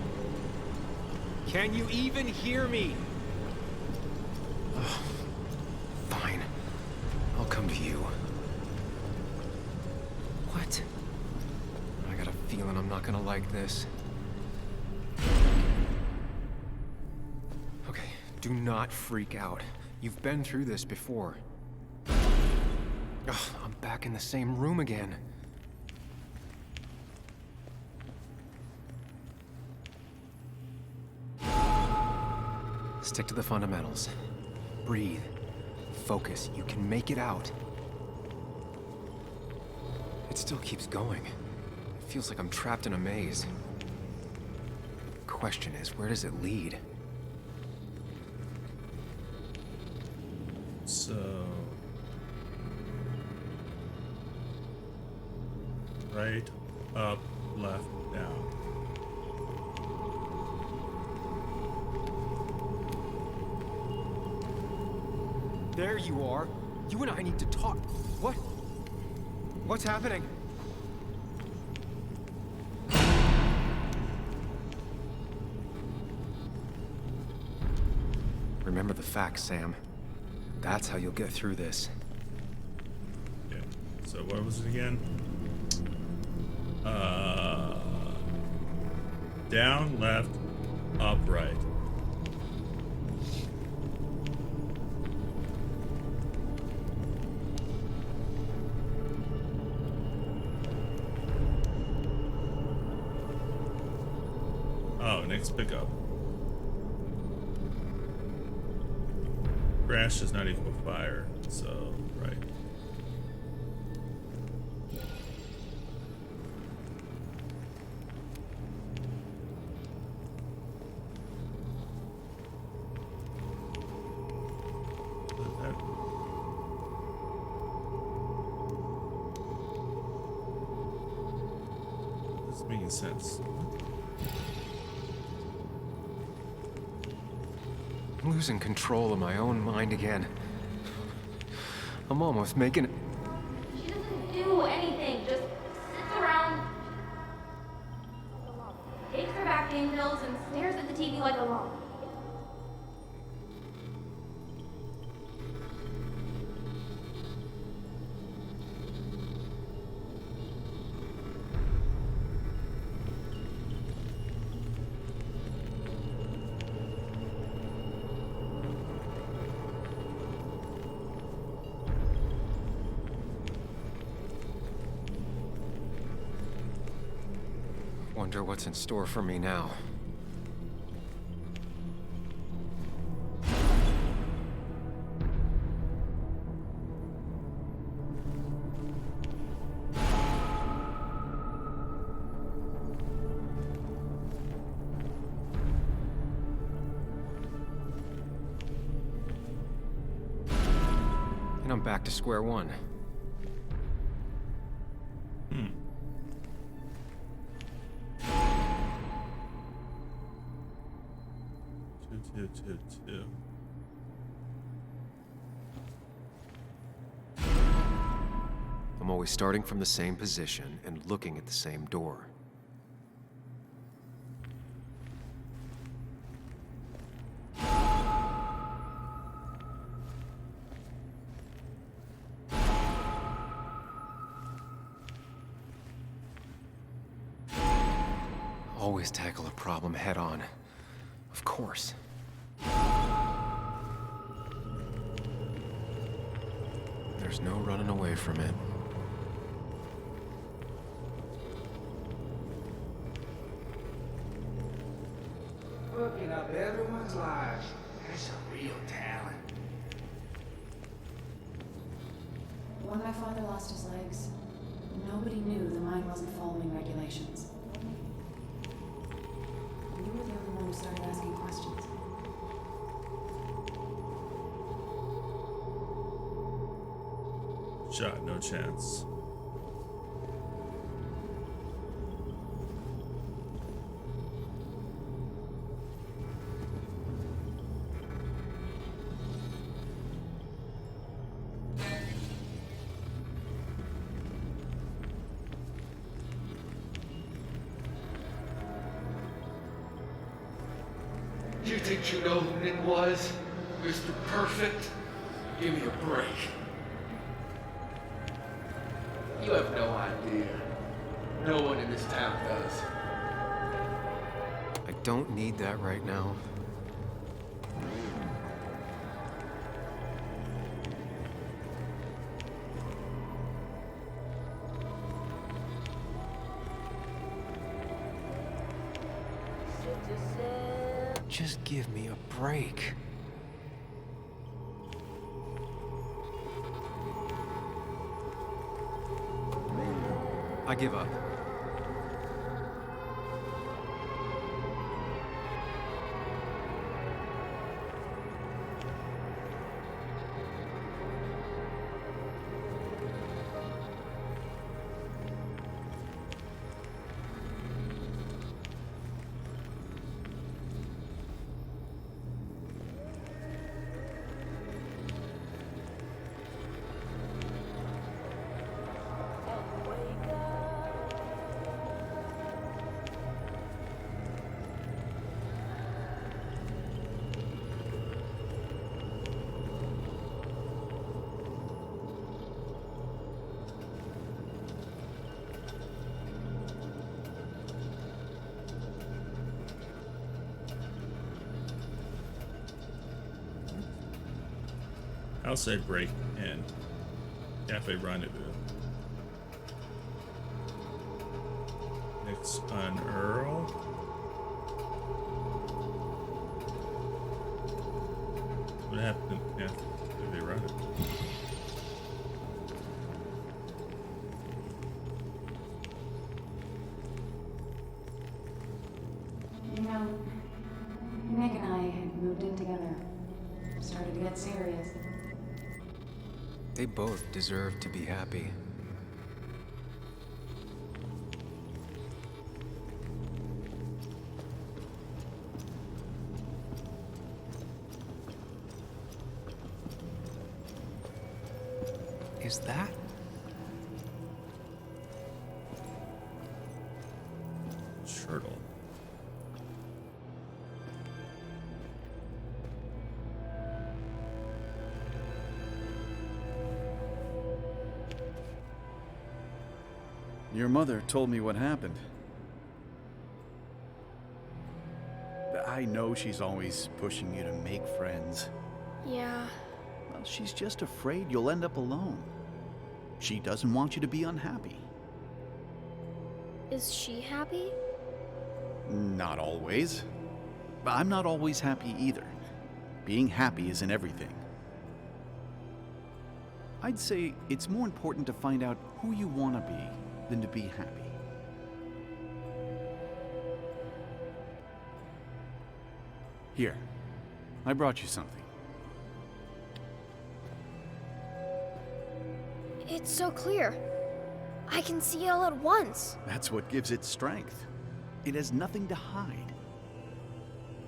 Can you even hear me? Fine. I'll come to you. What? I got a feeling I'm not gonna like this. Okay, do not freak out. You've been through this before. Ugh, I'm back in the same room again. Stick to the fundamentals. Breathe. Focus. You can make it out. It still keeps going. It feels like I'm trapped in a maze. Question is, where does it lead? So... right, up, left, down. There you are. You and I need to talk. What? What's happening? Remember the facts, Sam. That's how you'll get through this. Okay. So what was it again? Down, left, up, right. Oh, next pickup. Crash does not equal fire, so right. This is making sense. I'm losing control of my own mind again. I'm almost making it. She doesn't do anything, just sits around, takes her back pain pills, and stares at the TV like a lump. Wonder what's in store for me now. And I'm back to square one. Two. I'm always starting from the same position and looking at the same door. Always tackle a problem head on. Of course. There's no running away from it. Fucking up everyone's lives. That's a real talent. When my father lost his legs, nobody knew the mine wasn't following regulations. You were the only one who started asking questions. Shot, no chance. You think you know who Nick was? Mr. Perfect? Give me a break. You have no idea. No one in this town does. I don't need that right now. Just give me a break. I give up. Outside break and cafe rendezvous. Nick's on Earl. What happened? Yeah, cafe rendezvous. You know, Nick and I had moved in together. Started to get serious. They both deserve to be happy. Is that? Turtle. Your mother told me what happened. I know she's always pushing you to make friends. Yeah. Well, she's just afraid you'll end up alone. She doesn't want you to be unhappy. Is she happy? Not always. I'm not always happy either. Being happy isn't everything. I'd say it's more important to find out who you want to be than to be happy. Here, I brought you something. It's so clear. I can see it all at once. That's what gives it strength. It has nothing to hide.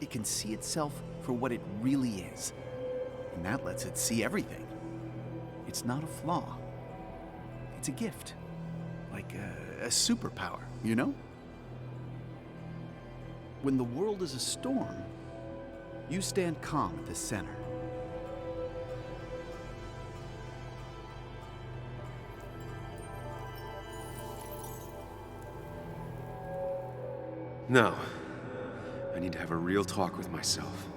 It can see itself for what it really is. And that lets it see everything. It's not a flaw. It's a gift. Like a superpower, you know? When the world is a storm, you stand calm at the center. No. I need to have a real talk with myself.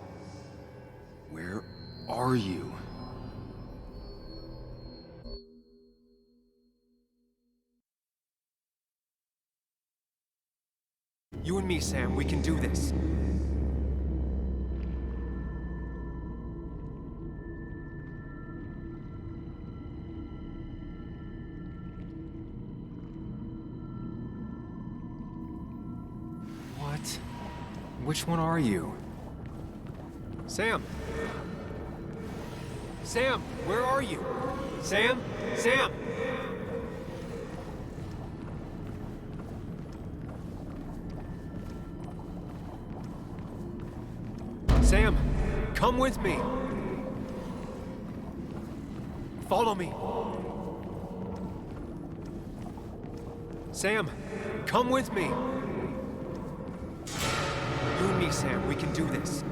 Where are you? You and me, Sam, we can do this. What? Which one are you? Sam! Sam, where are you? Sam? Sam! Sam, come with me. Follow me. Sam, come with me. You and me, Sam, we can do this.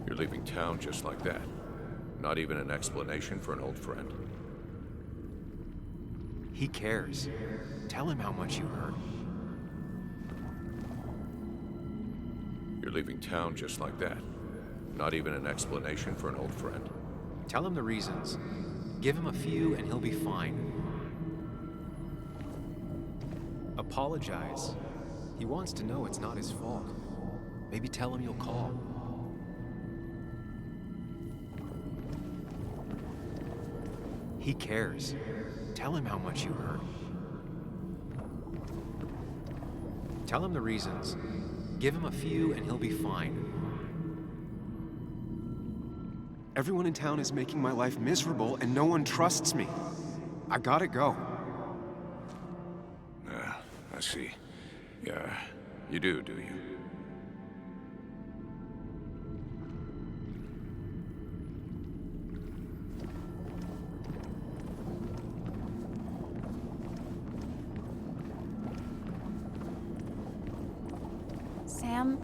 You're leaving town just like that. Not even an explanation for an old friend. He cares. Tell him how much you hurt. You're leaving town just like that. Not even an explanation for an old friend. Tell him the reasons. Give him a few and he'll be fine. Apologize. He wants to know it's not his fault. Maybe tell him you'll call. He cares. Tell him how much you hurt. Tell him the reasons. Give him a few and he'll be fine. Everyone in town is making my life miserable and no one trusts me. I gotta go. I see. Yeah, you do you? Sam,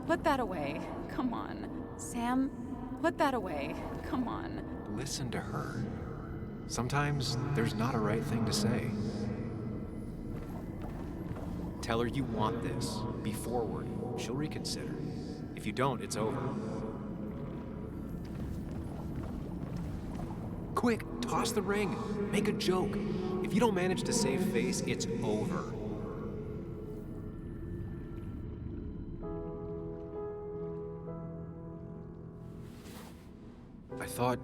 put that away. Come on. Sam, put that away. Come on. Listen to her. Sometimes there's not a right thing to say. Tell her you want this. Be forward. She'll reconsider. If you don't, it's over. Quick, toss the ring. Make a joke. If you don't manage to save face, it's over. I thought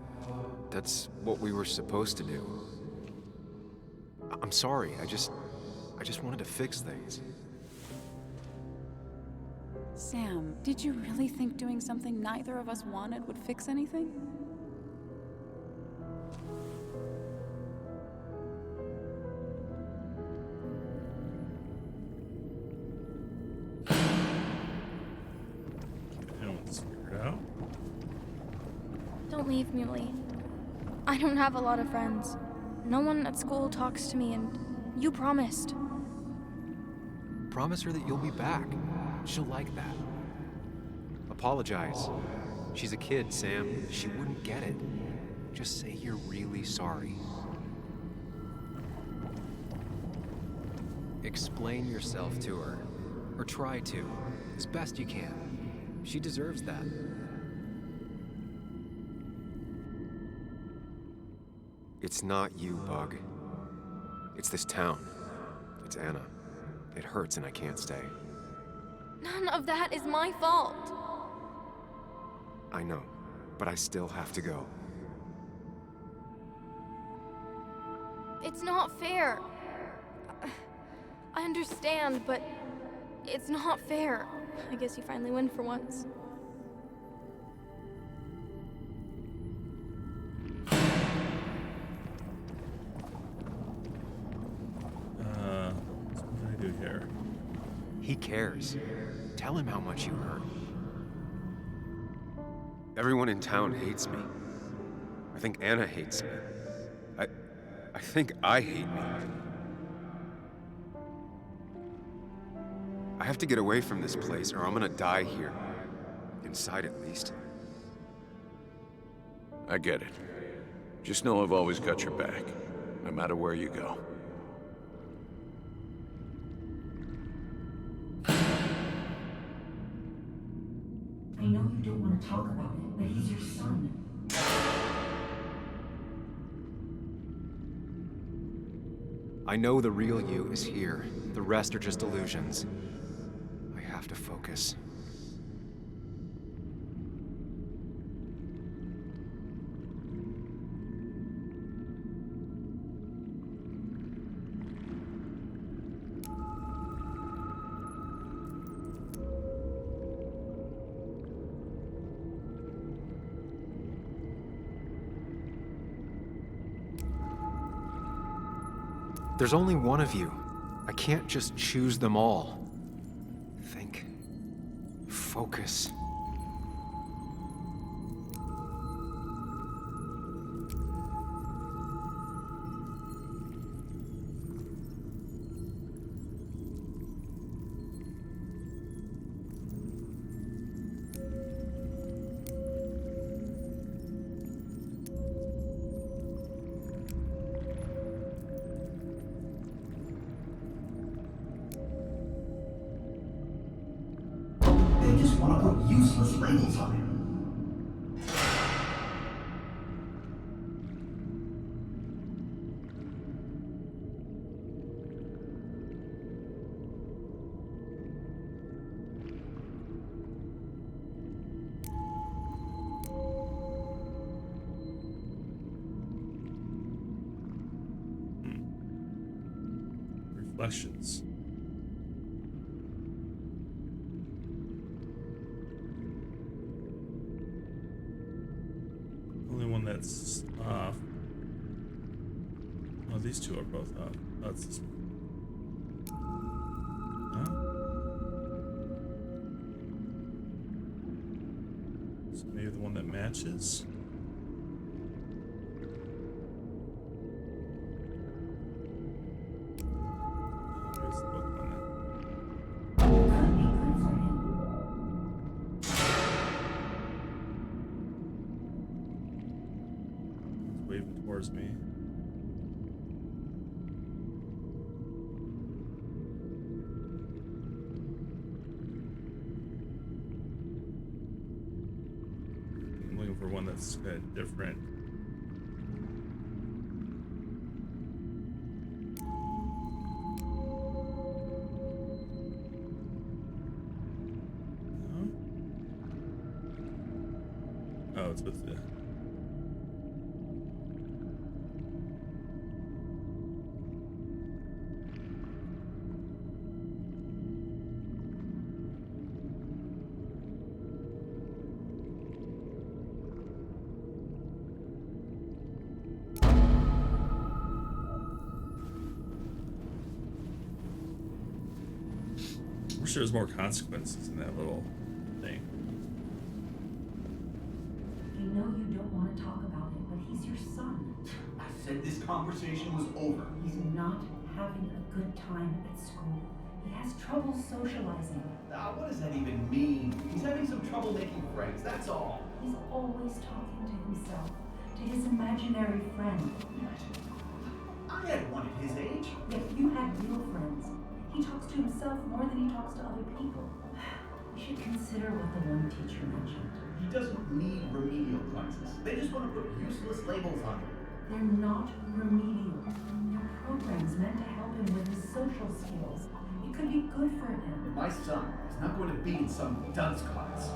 that's what we were supposed to do. I'm sorry, I just wanted to fix things. Sam, did you really think doing something neither of us wanted would fix anything? Don't leave, Muley. I don't have a lot of friends. No one at school talks to me, and you promised. Promise her that you'll be back. She'll like that. Apologize. She's a kid, Sam. She wouldn't get it. Just say you're really sorry. Explain yourself to her. Or try to, as best you can. She deserves that. It's not you, Bug. It's this town. It's Anna. It hurts and I can't stay. None of that is my fault. I know, but I still have to go. It's not fair. I understand, but it's not fair. I guess you finally win for once. What do I do here? He cares. Tell him how much you hurt. Everyone in town hates me. I think Anna hates me. I think I hate me. I have to get away from this place or I'm gonna die here. Inside at least. I get it. Just know I've always got your back, no matter where you go. I know you don't want to talk about it, but he's your son. I know the real you is here. The rest are just illusions. I have to focus. There's only one of you. I can't just choose them all. Think. Focus. They just want to put useless labels on him. Reflections. Only one that's off. Oh, these two are both off. Oh, it's this one. Huh? So maybe the one that matches? Where's the book on that? It's waving towards me. for one that's kind of different. Oh, it's with the... I wish there was more consequences in that little thing. I know you don't want to talk about it, but he's your son. I said this conversation was over. He's not having a good time at school. He has trouble socializing. What does that even mean? He's having some trouble making friends, that's all. He's always talking to himself, to his imaginary friend. I had one at his age. Yet you had real friends. He talks to himself more than he talks to other people. We should consider what the one teacher mentioned. He doesn't need remedial classes. They just want to put useless labels on him. They're not remedial. They're programs meant to help him with his social skills. It could be good for him. But my son is not going to be in some dunce class.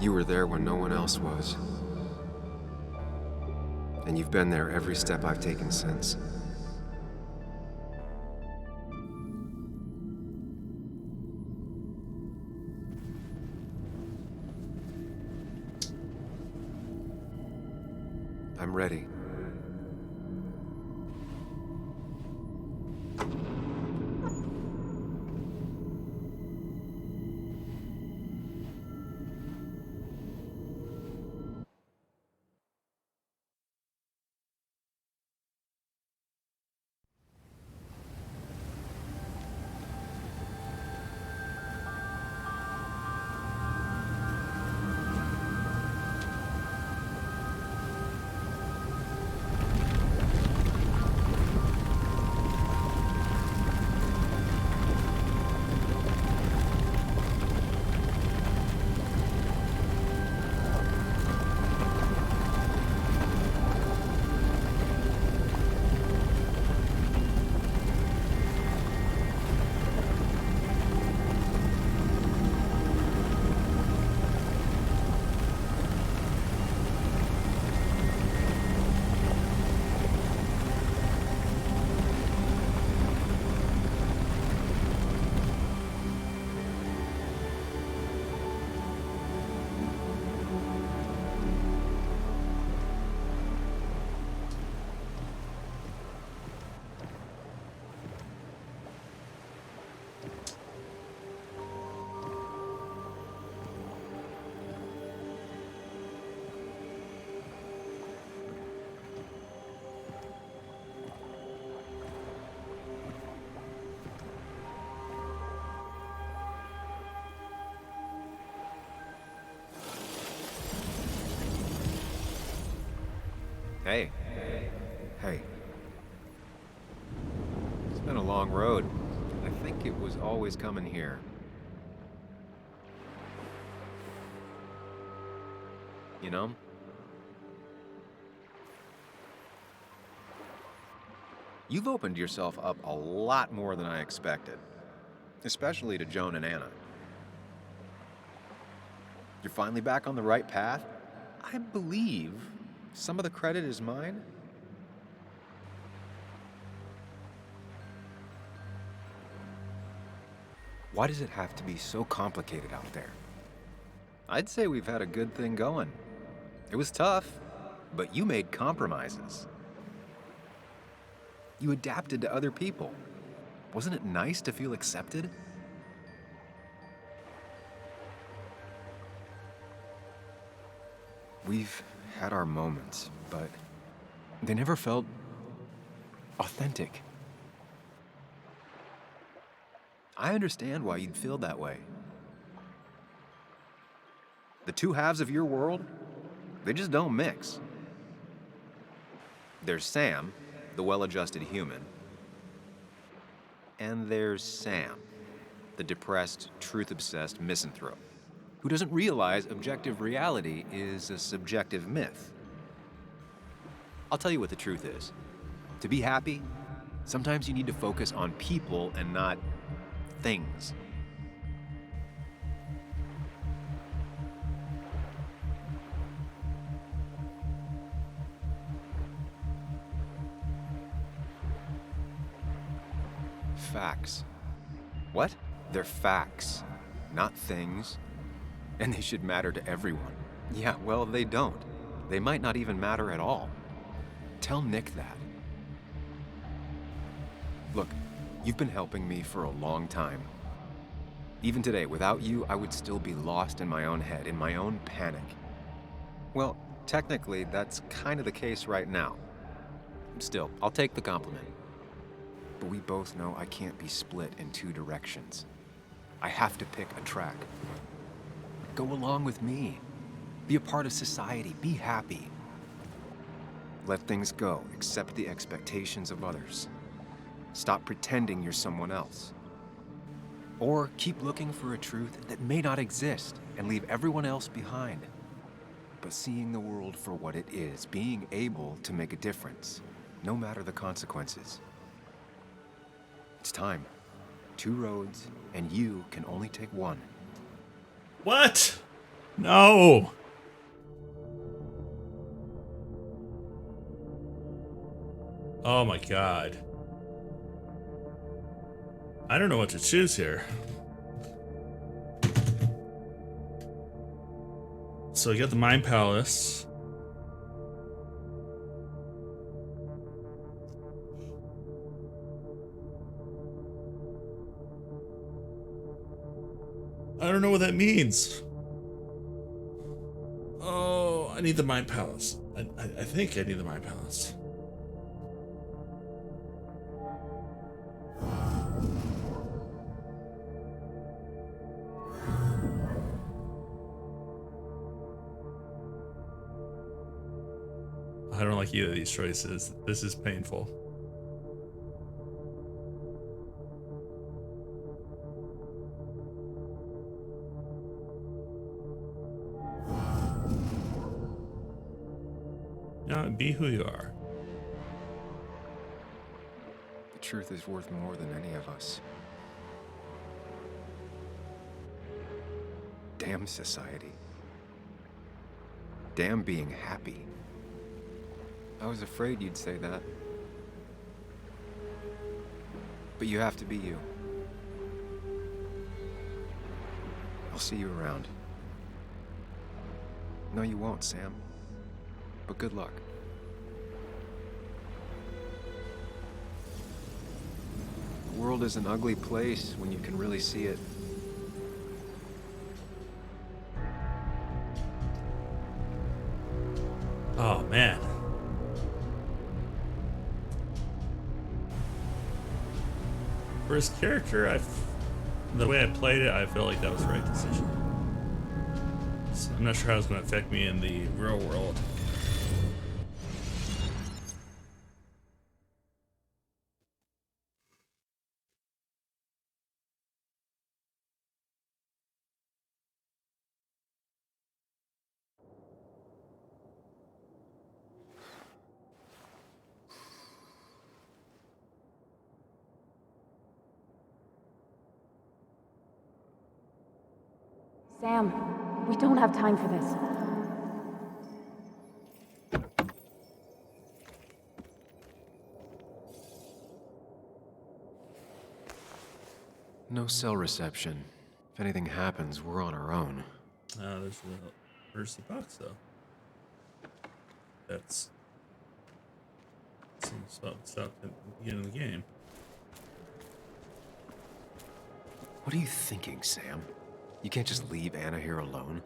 You were there when no one else was. And you've been there every step I've taken since. I'm ready. Hey. Hey. It's been a long road. I think it was always coming here. You know? You've opened yourself up a lot more than I expected. Especially to Joan and Anna. You're finally back on the right path? I believe some of the credit is mine. Why does it have to be so complicated out there? I'd say we've had a good thing going. It was tough, but you made compromises. You adapted to other people. Wasn't it nice to feel accepted? We've had our moments, but they never felt authentic. I understand why you'd feel that way. The two halves of your world, they just don't mix. There's Sam, the well-adjusted human, and there's Sam, the depressed, truth-obsessed misanthrope, who doesn't realize objective reality is a subjective myth. I'll tell you what the truth is. To be happy, sometimes you need to focus on people and not things. Facts. What? They're facts, not things. And they should matter to everyone. Yeah, well, they don't. They might not even matter at all. Tell Nick that. Look, you've been helping me for a long time. Even today, without you, I would still be lost in my own head, in my own panic. Well, technically, that's kind of the case right now. Still, I'll take the compliment. But we both know I can't be split in two directions. I have to pick a track. Go along with me. Be a part of society. Be happy. Let things go. Accept the expectations of others. Stop pretending you're someone else. Or keep looking for a truth that may not exist and leave everyone else behind. But seeing the world for what it is, being able to make a difference, no matter the consequences. It's time. 2 roads, and you can only take one. What? No. Oh my god. I don't know what to choose here. So you got the Mind Palace. I don't know what that means. Oh, I need the Mind Palace. I think I need the Mind Palace. I don't like either of these choices. This is painful. Now, be who you are. The truth is worth more than any of us. Damn society. Damn being happy. I was afraid you'd say that. But you have to be you. I'll see you around. No, you won't, Sam. But good luck. The world is an ugly place when you can really see it. Oh, man. For his character, the way I played it, I felt like that was the right decision. So I'm not sure how it's going to affect me in the real world. Sam, we don't have time for this. No cell reception. If anything happens, we're on our own. Where's the box, though? That's some stuff at the beginning of the game. What are you thinking, Sam? You can't just leave Anna here alone.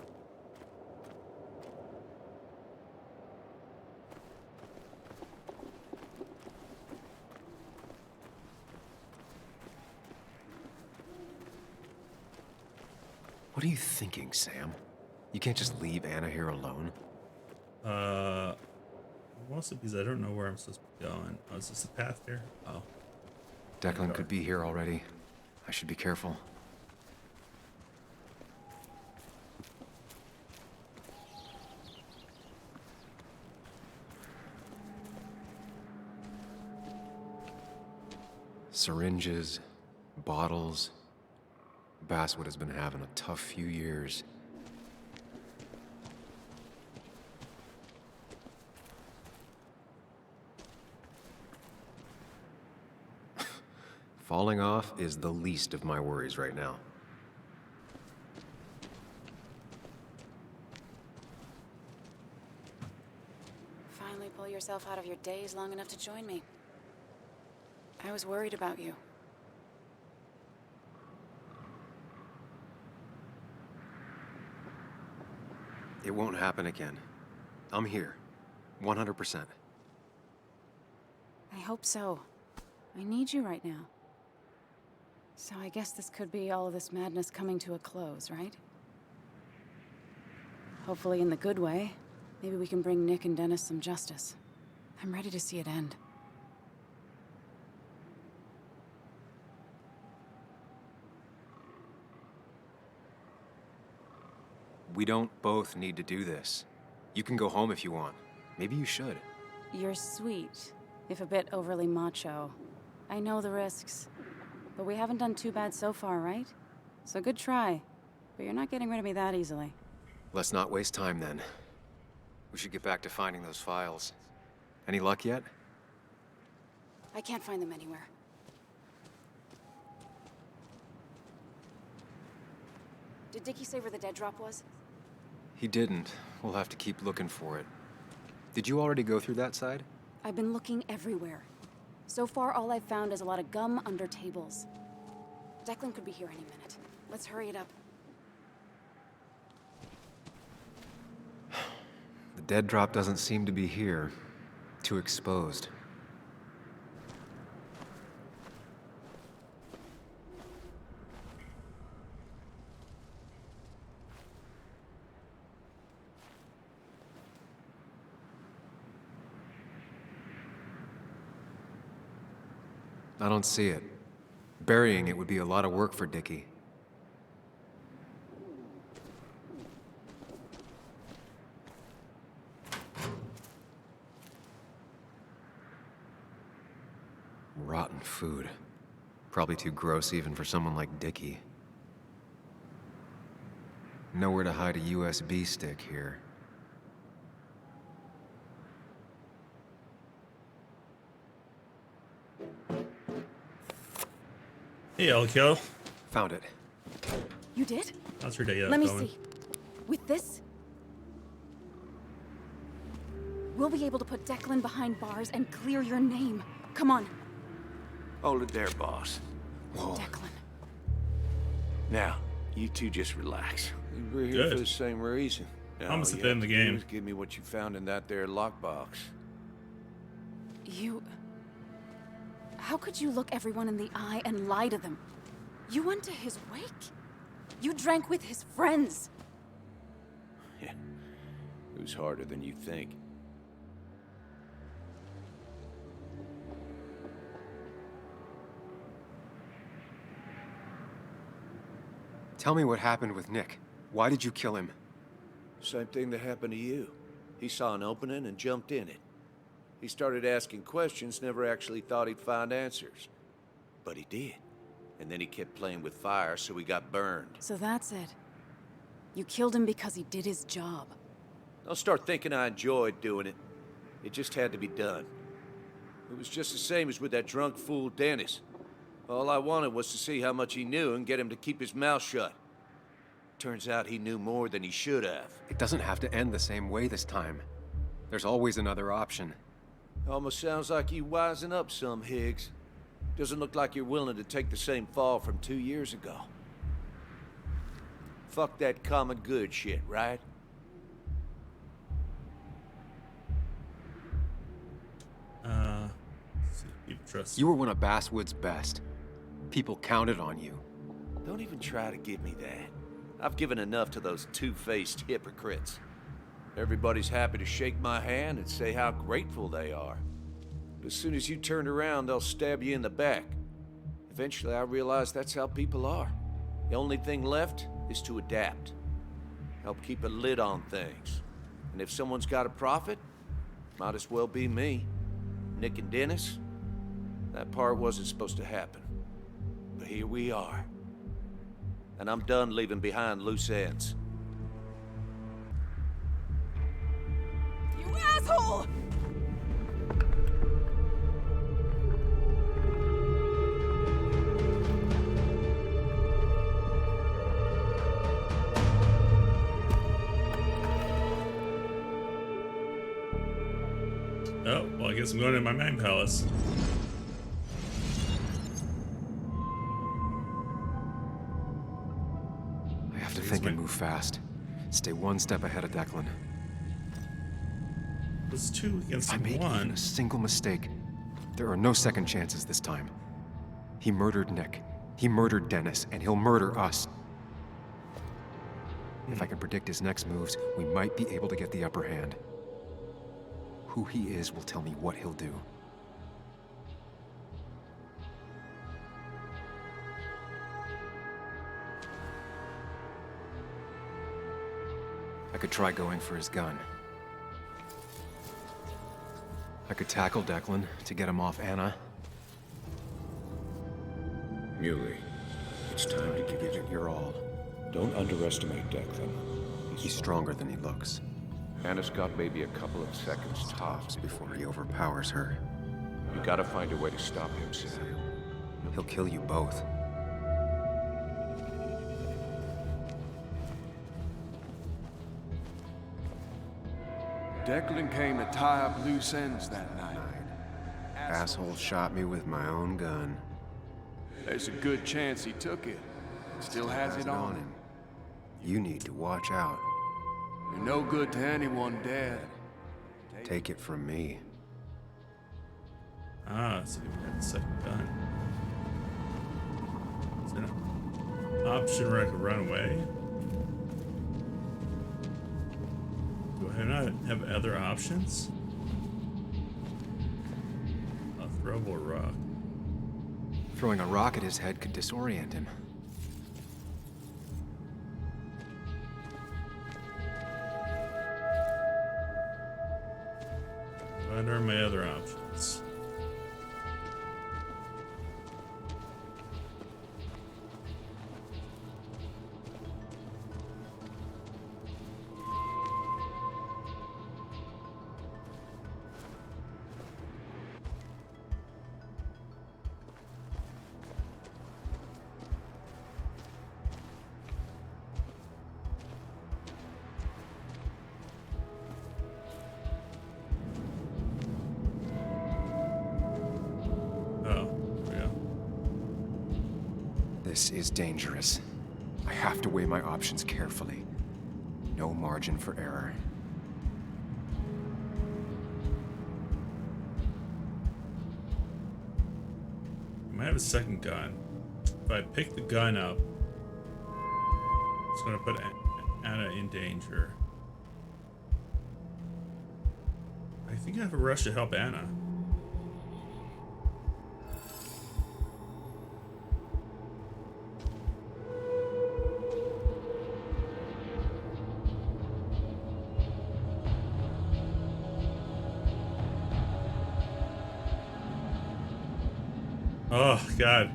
What are you thinking, Sam? You can't just leave Anna here alone. Mostly because I don't know where I'm supposed to be going. Oh, is this the path here? Oh. Declan could be here already. I should be careful. Syringes, bottles. Basswood has been having a tough few years. Falling off is the least of my worries right now. Finally pull yourself out of your daze long enough to join me. I was worried about you. It won't happen again. I'm here. 100%. I hope so. I need you right now. So I guess this could be all of this madness coming to a close, right? Hopefully in the good way. Maybe we can bring Nick and Dennis some justice. I'm ready to see it end. We don't both need to do this. You can go home if you want. Maybe you should. You're sweet, if a bit overly macho. I know the risks. But we haven't done too bad so far, right? So good try. But you're not getting rid of me that easily. Let's not waste time then. We should get back to finding those files. Any luck yet? I can't find them anywhere. Did Dickie say where the dead drop was? He didn't. We'll have to keep looking for it. Did you already go through that side? I've been looking everywhere. So far, all I've found is a lot of gum under tables. Declan could be here any minute. Let's hurry it up. The dead drop doesn't seem to be here. Too exposed. I don't see it. Burying it would be a lot of work for Dickie. Rotten food. Probably too gross even for someone like Dickie. Nowhere to hide a USB stick here. Hey, Elko. Found it. You did? How's your day Let me going? see. With this, we'll be able to put Declan behind bars and clear your name. Come on. Hold it there, boss. Declan. Now, you two just relax. We're here Good. for the same reason. Almost All at you the end have of the to do game. is give me what you found in that there lockbox. You... How could you look everyone in the eye and lie to them? You went to his wake? You drank with his friends. Yeah. It was harder than you think. Tell me what happened with Nick. Why did you kill him? Same thing that happened to you. He saw an opening and jumped in it. He started asking questions, never actually thought he'd find answers. But he did. And then he kept playing with fire, so he got burned. So that's it. You killed him because he did his job. Don't start thinking I enjoyed doing it. It just had to be done. It was just the same as with that drunk fool Dennis. All I wanted was to see how much he knew and get him to keep his mouth shut. Turns out he knew more than he should have. It doesn't have to end the same way this time. There's always another option. Almost sounds like you wising up some, Higgs. Doesn't look like you're willing to take the same fall from 2 years ago. Fuck that common good shit, right? People trust. You were one of Basswood's best. People counted on you. Don't even try to give me that. I've given enough to those two-faced hypocrites. Everybody's happy to shake my hand and say how grateful they are. But as soon as you turn around, they'll stab you in the back. Eventually, I realized that's how people are. The only thing left is to adapt. Help keep a lid on things. And if someone's got a profit, might as well be me. Nick and Dennis, That part wasn't supposed to happen. But here we are. And I'm done leaving behind loose ends. You asshole! Oh, well, I guess I'm going to my Mind Palace. I have to think and move fast. Stay one step ahead of Declan. It's 2 against If I make 1. even a single mistake, there are no second chances this time. He murdered Nick. He murdered Dennis, and he'll murder us. If I can predict his next moves, we might be able to get the upper hand. Who he is will tell me what he'll do. I could try going for his gun. I could tackle Declan to get him off Anna. Muley, it's time to give it your all. Don't underestimate Declan. He's stronger than he looks. Anna's got maybe a couple of seconds tops before he overpowers her. You gotta find a way to stop him, Sam. He'll kill you both. Declan came to tie up loose ends that night. Asshole shot me with my own gun. There's a good chance he took it. Still has it on him. You need to watch out. You're no good to anyone dead. Take it from me. Ah, so we got the second gun. Is there an option where I could run away? Do I not have other options? A throwable rock. Throwing a rock at his head could disorient him. What are my other options? This is dangerous. I have to weigh my options carefully. No margin for error. I might have a second gun. If I pick the gun up, it's going to put Anna in danger. I think I have a rush to help Anna. Oh, God.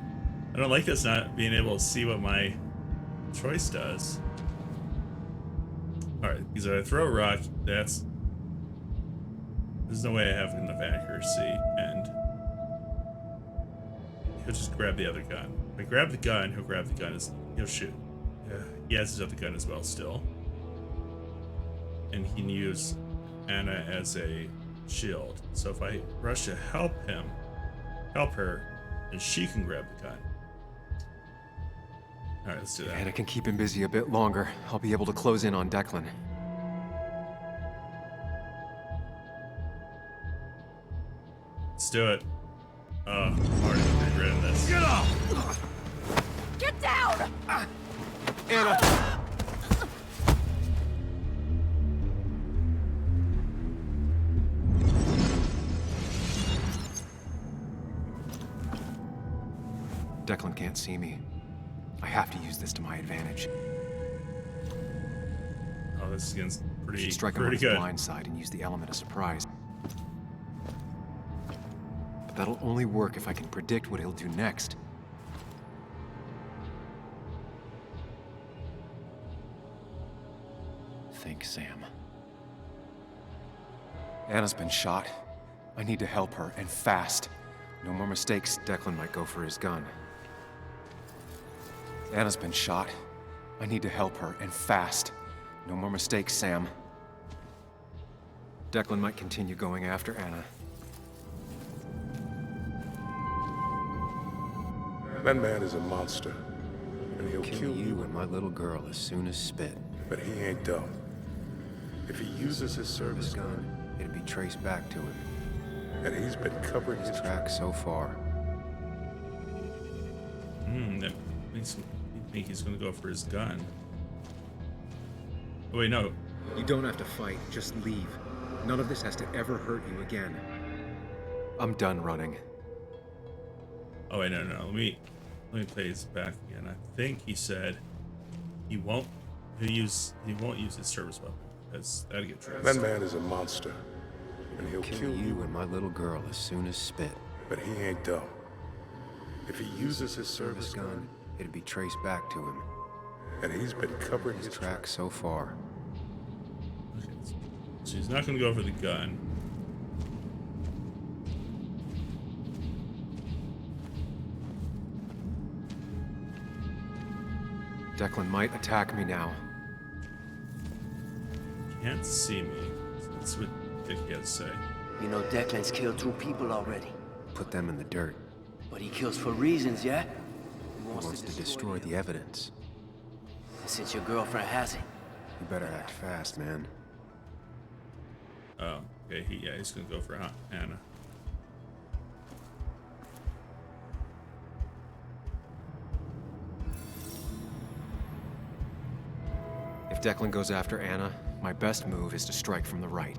I don't like this not being able to see what my choice does. Alright, because if I throw a rock, there's no way I have enough accuracy, and he'll just grab the other gun. If I grab the gun, he'll grab the gun, he'll shoot. Yeah, he has his other gun as well still. And he can use Anna as a shield. So if I rush to help her, and she can grab the gun. Alright, let's do that. Anna can keep him busy a bit longer. I'll be able to close in on Declan. Let's do it. I'm already regretting this. Get off! Get down! Anna! Declan can't see me. I have to use this to my advantage. Oh, this is getting pretty, Strike him on pretty his good. blind side and use the element of surprise. that'll only work if I can predict what he'll do next. Think, Sam. Anna's been shot. I need to help her, and fast. No more mistakes. Declan might go for his gun. Anna's been shot. I need to help her, and fast. No more mistakes, Sam. Declan might continue going after Anna. That man is a monster, and he'll Kill you and my little girl as soon as spit. But he ain't dumb. If he uses his service gun, it'll be traced back to him. And he's been covering his tracks so far. That makes me think he's gonna go for his gun. Oh wait, no. You don't have to fight, just leave. None of this has to ever hurt you again. I'm done running. Oh wait, no. Let me play this back again. I think he said he won't use his service weapon because that'll get traced. That man is a monster, and he'll kill you and my little girl as soon as spit. But he ain't dumb. If he uses his service gun, it'll be traced back to him. And he's been covering his tracks so far. Okay, so he's not gonna go for the gun. Declan might attack me now. Can't see me. That's what Dick had to say. You know Declan's killed 2 people already. Put them in the dirt. But he kills for reasons, yeah? He wants to destroy the evidence. Since your girlfriend has it. You better act fast, man. Oh, okay. He's gonna go for Anna. If Declan goes after Anna, my best move is to strike from the right.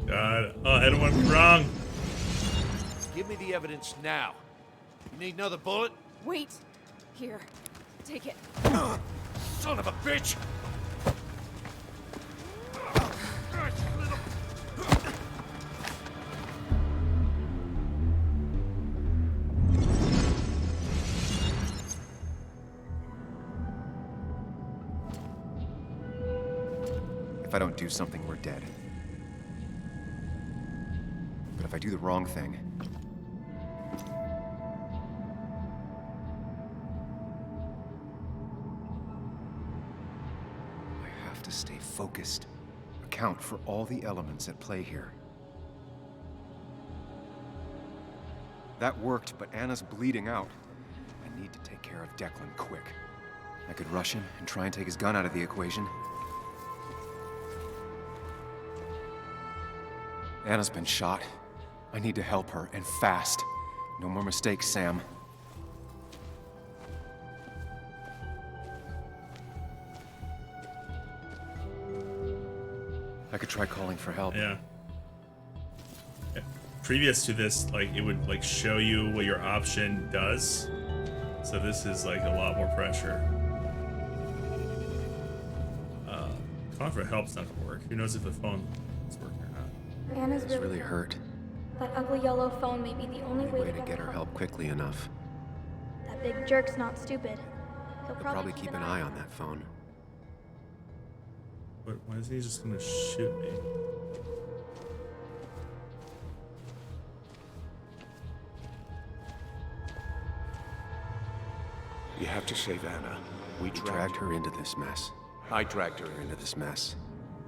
God, I don't want to be wrong. Give me the evidence now. You need another bullet? Wait. Here. Take it. Son of a bitch! If I don't do something, we're dead. But if I do the wrong thing... I have to stay focused. Account for all the elements at play here. That worked, but Anna's bleeding out. I need to take care of Declan quick. I could rush him and try and take his gun out of the equation. Anna's been shot. I need to help her, and fast. No more mistakes, Sam. I could try calling for help. Yeah. Previous to this, like, it would, like, show you what your option does. So this is, like, a lot more pressure. Calling for help's not gonna work. Who knows if the phone is working or not. Anna's It's really hurt. That ugly yellow phone may be the only way to get her help quickly enough. That big jerk's not stupid. He'll I'll probably keep an eye on that phone. But why is he just gonna shoot me? You have to save Anna. We dragged her into this mess. I dragged her into this mess.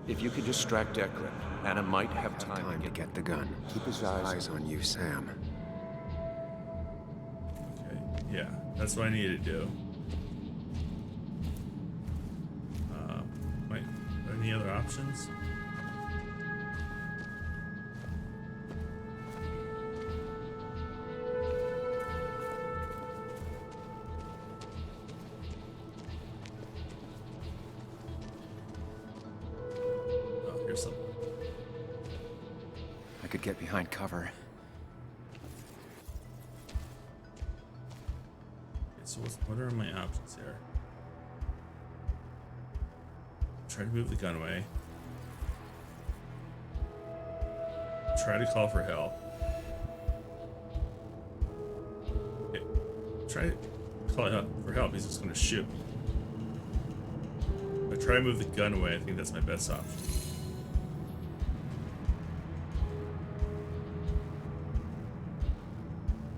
If you could distract Declan, Anna might have time to get the gun. Keep his eyes on you, Sam. Okay, yeah, that's what I need to do. Wait, are there any other options? I could get behind cover. Okay, so what are my options here? Try to move the gun away. try to call for help. Okay. Try to call for help. He's just gonna shoot me. If I try to move the gun away, I think that's my best option.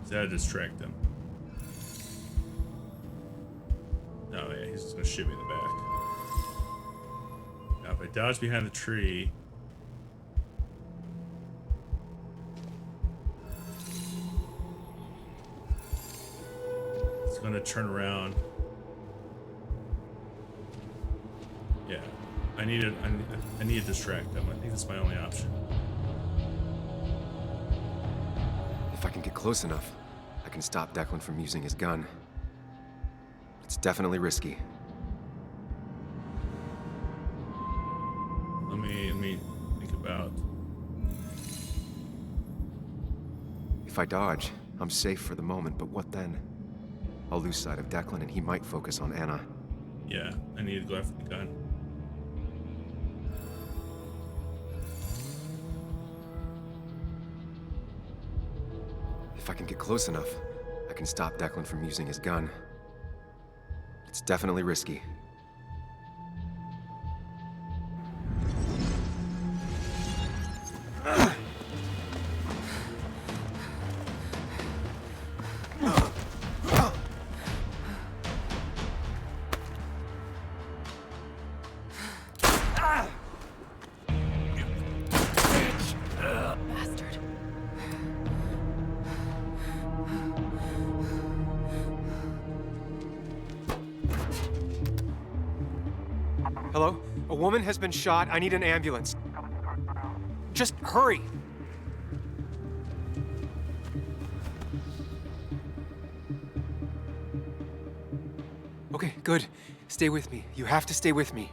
Is that to distract him? Oh yeah, he's just gonna shoot me in the back. Now if I dodge behind the tree, it's gonna turn around. Yeah, I need to distract him. I think that's my only option. If I can get close enough, I can stop Declan from using his gun. It's definitely risky. Let me think about. If I dodge, I'm safe for the moment, but what then? I'll lose sight of Declan and he might focus on Anna. Yeah, I need to go after the gun. If I can get close enough, I can stop Declan from using his gun. It's definitely risky. Bastard. Hello? A woman has been shot. I need an ambulance. Just hurry! Okay, good. Stay with me. You have to stay with me.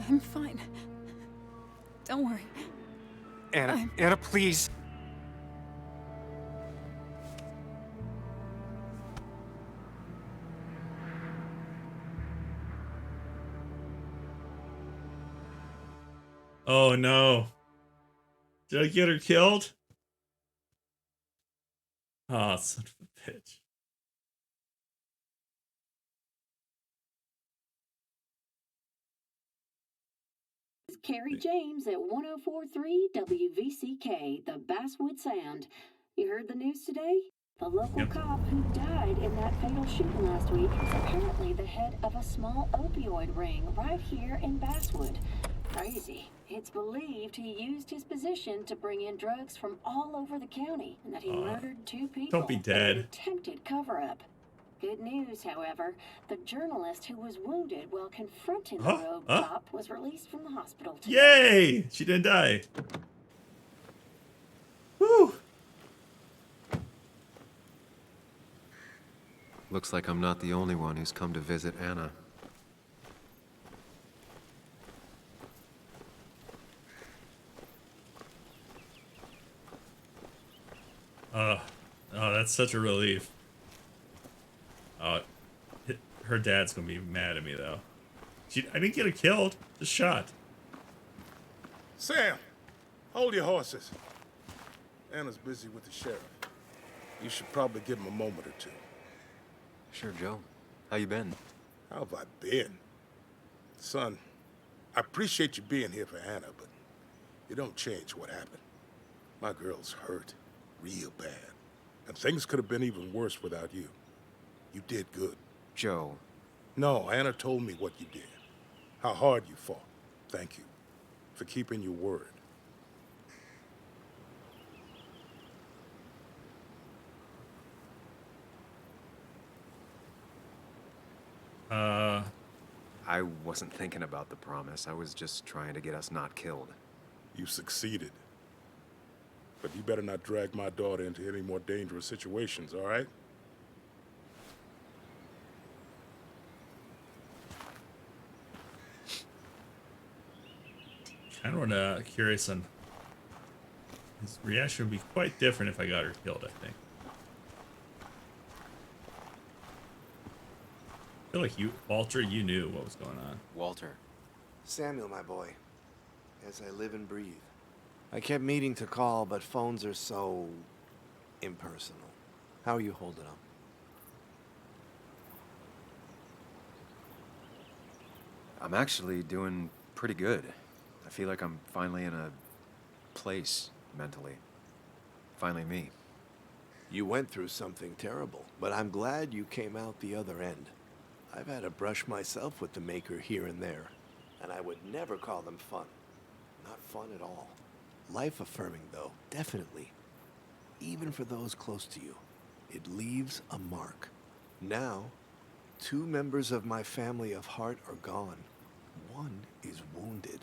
I'm fine. Don't worry. Anna, Anna, please. Oh no. Did I get her killed? Oh, son of a bitch. Carrie James at 104.3 WVCK, the Basswood Sound. You heard the news today? The local cop who died in that fatal shooting last week is apparently the head of a small opioid ring right here in Basswood. Crazy. It's believed he used his position to bring in drugs from all over the county and that he murdered two people. Don't be dead. in an attempted cover-up. Good news, however, the journalist who was wounded while confronting the rogue cop was released from the hospital today. Yay! She didn't die. Woo! Looks like I'm not the only one who's come to visit Anna. Oh, that's such a relief. Her dad's gonna be mad at me though. I didn't get her killed, just shot. Sam, hold your horses. Anna's busy with the sheriff. You should probably give him a moment or two. Sure, Joe. How you been? How have I been? Son, I appreciate you being here for Anna, but it don't change what happened. My girl's hurt, real bad. And things could have been even worse without you. You did good. Joe. No, Anna told me what you did. How hard you fought. Thank you for keeping your word. I wasn't thinking about the promise. I was just trying to get us not killed. You succeeded. But you better not drag my daughter into any more dangerous situations, all right? Kind of curious on his reaction would be quite different if I got her killed, I think. I feel like Walter, you knew what was going on. Walter. Samuel, my boy. as I live and breathe. I kept meaning to call, but phones are so impersonal. How are you holding up? I'm actually doing pretty good. I feel like I'm finally in a place mentally. Finally me. You went through something terrible, but I'm glad you came out the other end. I've had a brush myself with the Maker here and there, and I would never call them fun. Not fun at all. Life-affirming, though, definitely. Even for those close to you, it leaves a mark. Now, 2 members of my family of heart are gone. One is wounded.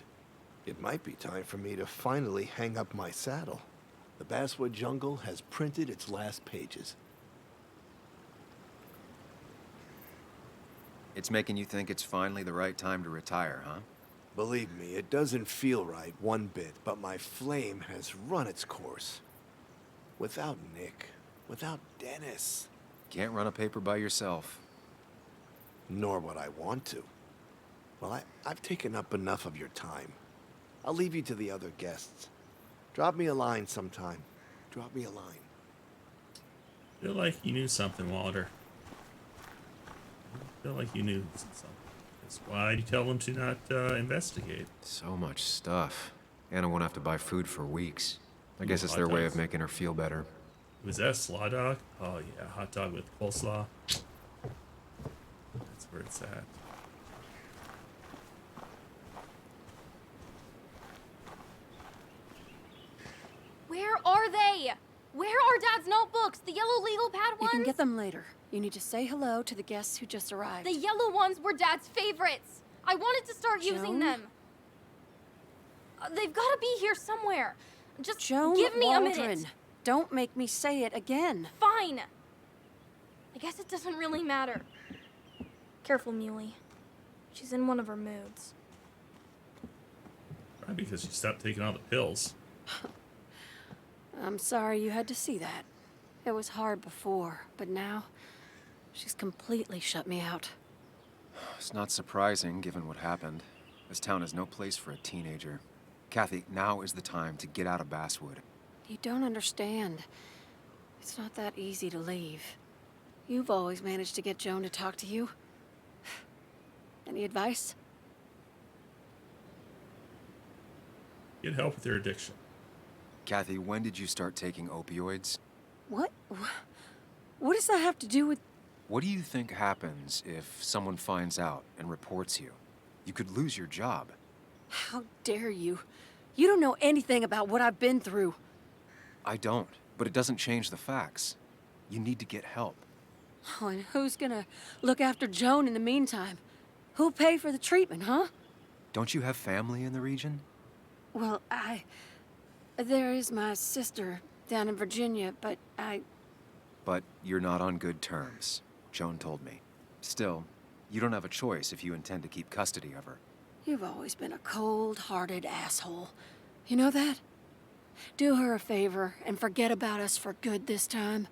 It might be time for me to finally hang up my saddle. The Basswood Jungle has printed its last pages. It's making you think it's finally the right time to retire, huh? Believe me, it doesn't feel right one bit, but my flame has run its course. Without Nick, without Dennis. Can't run a paper by yourself. Nor would I want to. Well, I've taken up enough of your time. I'll leave you to the other guests. Drop me a line sometime. Drop me a line. Feel like you knew something, Walter. Feel like you knew something. That's why you tell them to not investigate. So much stuff. Anna won't have to buy food for weeks. I Ooh, guess it's hot their way dogs. of making her feel better. Was that a slaw dog? Oh yeah, hot dog with coleslaw. That's where it's at. Where are they? Where are Dad's notebooks? The yellow legal pad ones? You can get them later. You need to say hello to the guests who just arrived. The yellow ones were Dad's favorites. I wanted to start using Joan? them. They've got to be here somewhere. Just Joan give me a Waldron. minute. Don't make me say it again. Fine. I guess it doesn't really matter. Careful, Muley. She's in one of her moods. Probably because you stopped taking all the pills. I'm sorry you had to see that. It was hard before, but now she's completely shut me out. It's not surprising, given what happened. This town is no place for a teenager. Kathy, now is the time to get out of Basswood. You don't understand. It's not that easy to leave. You've always managed to get Joan to talk to you. Any advice? Get help with your addiction. Kathy, when did you start taking opioids? What? What does that have to do with... What do you think happens if someone finds out and reports you? You could lose your job. How dare you? You don't know anything about what I've been through. I don't, but it doesn't change the facts. You need to get help. Oh, and who's gonna look after Joan in the meantime? Who'll pay for the treatment, huh? Don't you have family in the region? Well, there is my sister down in Virginia, but But you're not on good terms, Joan told me. Still, you don't have a choice if you intend to keep custody of her. You've always been a cold-hearted asshole. You know that? Do her a favor and forget about us for good this time.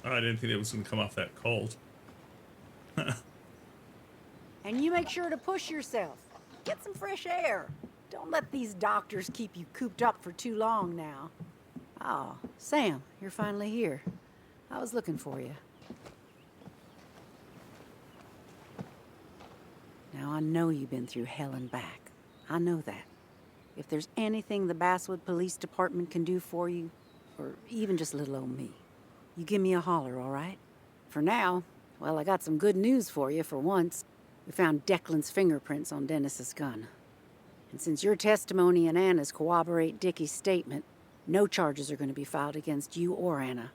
Oh, I didn't think it was going to come off that cold. And you make sure to push yourself. Get some fresh air. Don't let these doctors keep you cooped up for too long now. Oh, Sam, you're finally here. I was looking for you. Now, I know you've been through hell and back. I know that. If there's anything the Basswood Police Department can do for you, or even just little old me, you give me a holler, all right? For now, well, I got some good news for you for once. We found Declan's fingerprints on Dennis's gun. And since your testimony and Anna's corroborate Dickie's statement, no charges are going to be filed against you or Anna.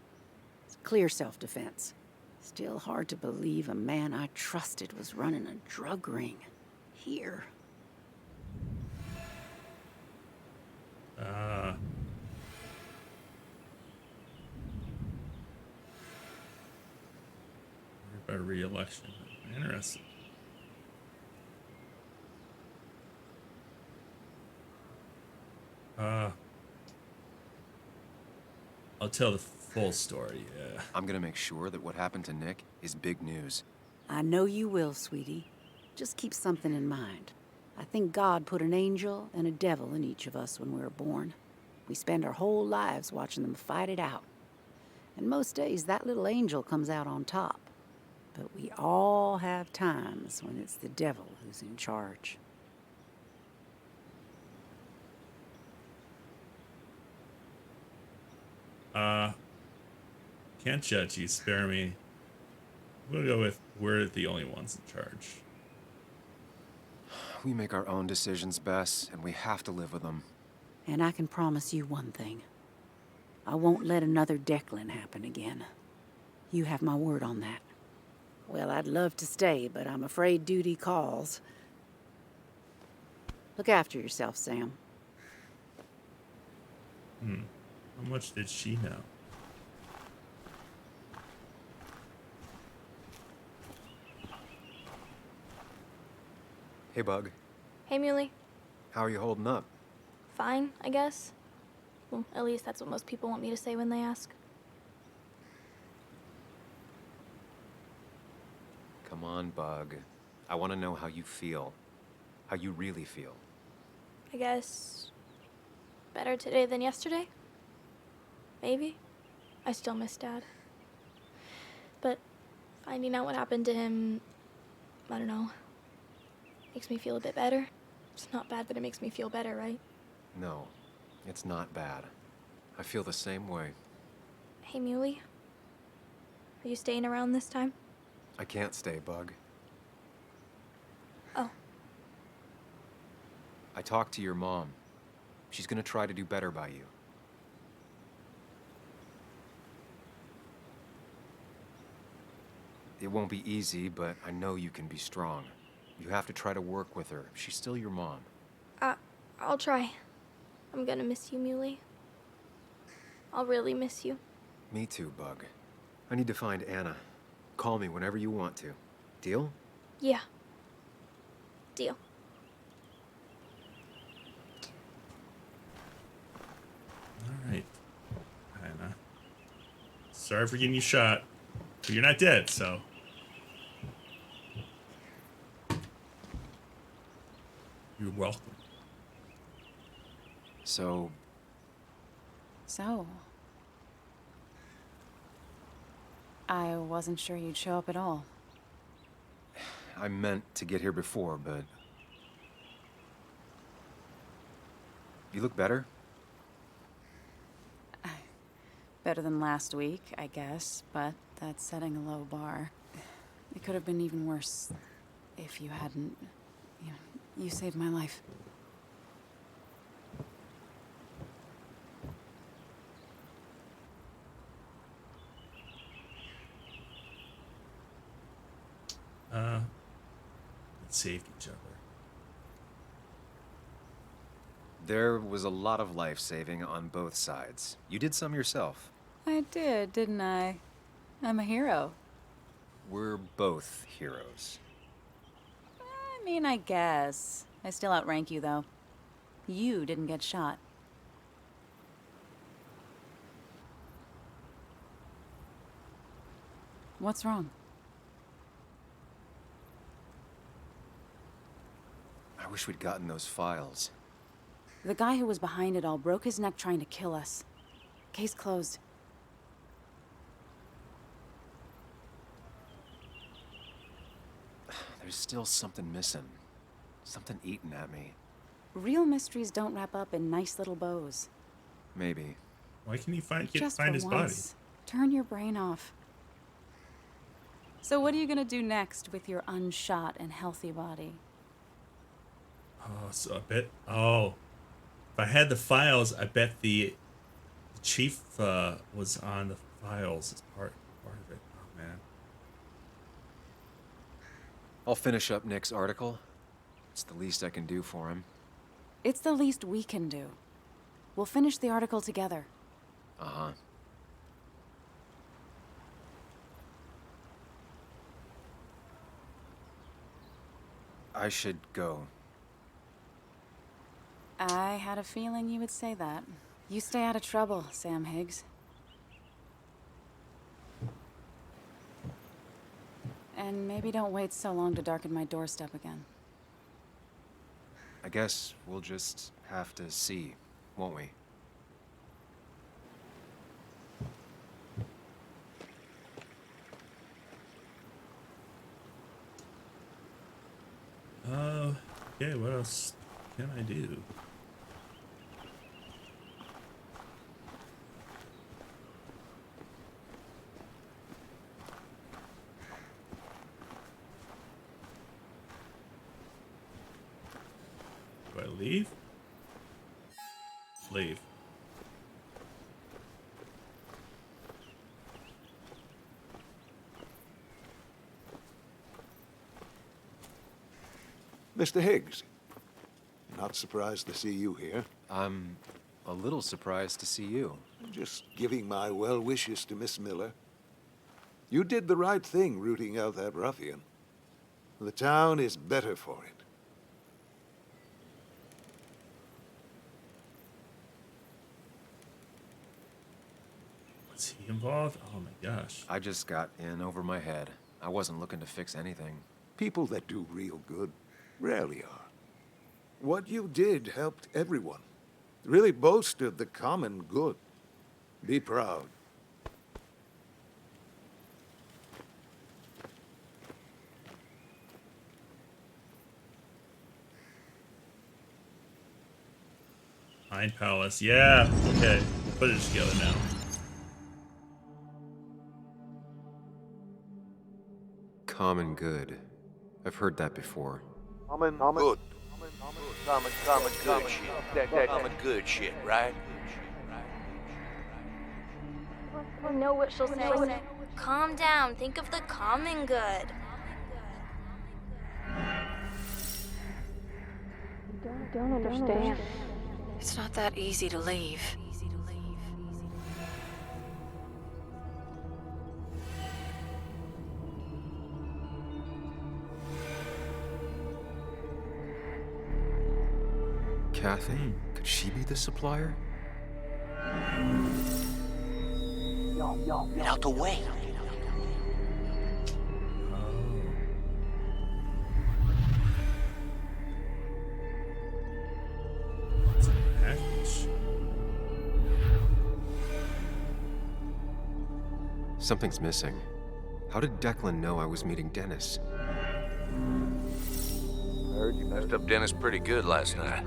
It's clear self-defense. Still hard to believe a man I trusted was running a drug ring. Here. About a re-election. Interesting. I'll tell the full story, yeah. I'm gonna make sure that what happened to Nick is big news. I know you will, sweetie. just keep something in mind. I think God put an angel and a devil in each of us when we were born. We spend our whole lives watching them fight it out. And most days, that little angel comes out on top. But we all have times when it's the devil who's in charge. Can't judge you. Spare me. I'm gonna go with we're the only ones in charge. We make our own decisions, Bess, and we have to live with them. And I can promise you one thing. I won't let another Declan happen again. You have my word on that. Well, I'd love to stay, but I'm afraid duty calls. Look after yourself, Sam. How much did she know? Hey, Bug. Hey, Muley. How are you holding up? Fine, I guess. Well, at least that's what most people want me to say when they ask. Come on, Bug. I want to know how you feel. How you really feel. I guess better today than yesterday? Maybe. I still miss Dad. But finding out what happened to him, I don't know, makes me feel a bit better. It's not bad, but it makes me feel better, right? No, it's not bad. I feel the same way. Hey, Muley. Are you staying around this time? I can't stay, Bug. Oh. I talked to your mom. She's gonna try to do better by you. It won't be easy, but I know you can be strong. You have to try to work with her. She's still your mom. I'll try. I'm gonna miss you, Muley. I'll really miss you. Me too, Bug. I need to find Anna. Call me whenever you want to. Deal? Yeah. Deal. All right, Anna. Sorry for getting you shot, but you're not dead, so. You're welcome. So, I wasn't sure you'd show up at all. I meant to get here before, but... You look better? Better than last week, I guess, but that's setting a low bar. It could have been even worse if you hadn't... You saved my life. Let's save each other. There was a lot of life-saving on both sides. You did some yourself. I did, didn't I? I'm a hero. We're both heroes. I mean, I guess. I still outrank you, though. You didn't get shot. What's wrong? I wish we'd gotten those files. The guy who was behind it all broke his neck trying to kill us. Case closed. There's still something missing. Something eating at me. Real mysteries don't wrap up in nice little bows. Maybe. Why can he find Just find for his once, turn your brain off. So what are you gonna do next with your unshot and healthy body? body? Oh, so I bet. Oh, if I had the files, I bet the chief was on the files as part of it. Oh man. I'll finish up Nick's article. It's the least I can do for him. It's the least we can do. We'll finish the article together. Uh-huh. I should go. I had a feeling you would say that. You stay out of trouble, Sam Higgs. And maybe don't wait so long to darken my doorstep again. I guess we'll just have to see, won't we? Okay, what else can I do? Do I leave? Leave. Mr. Higgs, not surprised to see you here. I'm a little surprised to see you. Just giving my well wishes to Miss Miller. You did the right thing rooting out that ruffian. The town is better for it. Was he involved? Oh my gosh. I just got in over my head. I wasn't looking to fix anything. People that do real good rarely are. What you did helped everyone. Really bolstered the common good. Be proud. Pine Palace. Yeah. Okay. Put it together now. Common good. I've heard that before. Common good. Common good shit. Common good shit, right? I know what she'll say. Calm down. Think of the common good. Don't understand. It's not that easy to leave. Kathy? Could she be the supplier? Get out the way. It's a package. Something's missing. How did Declan know I was meeting Dennis? Heard you messed up Dennis pretty good last night.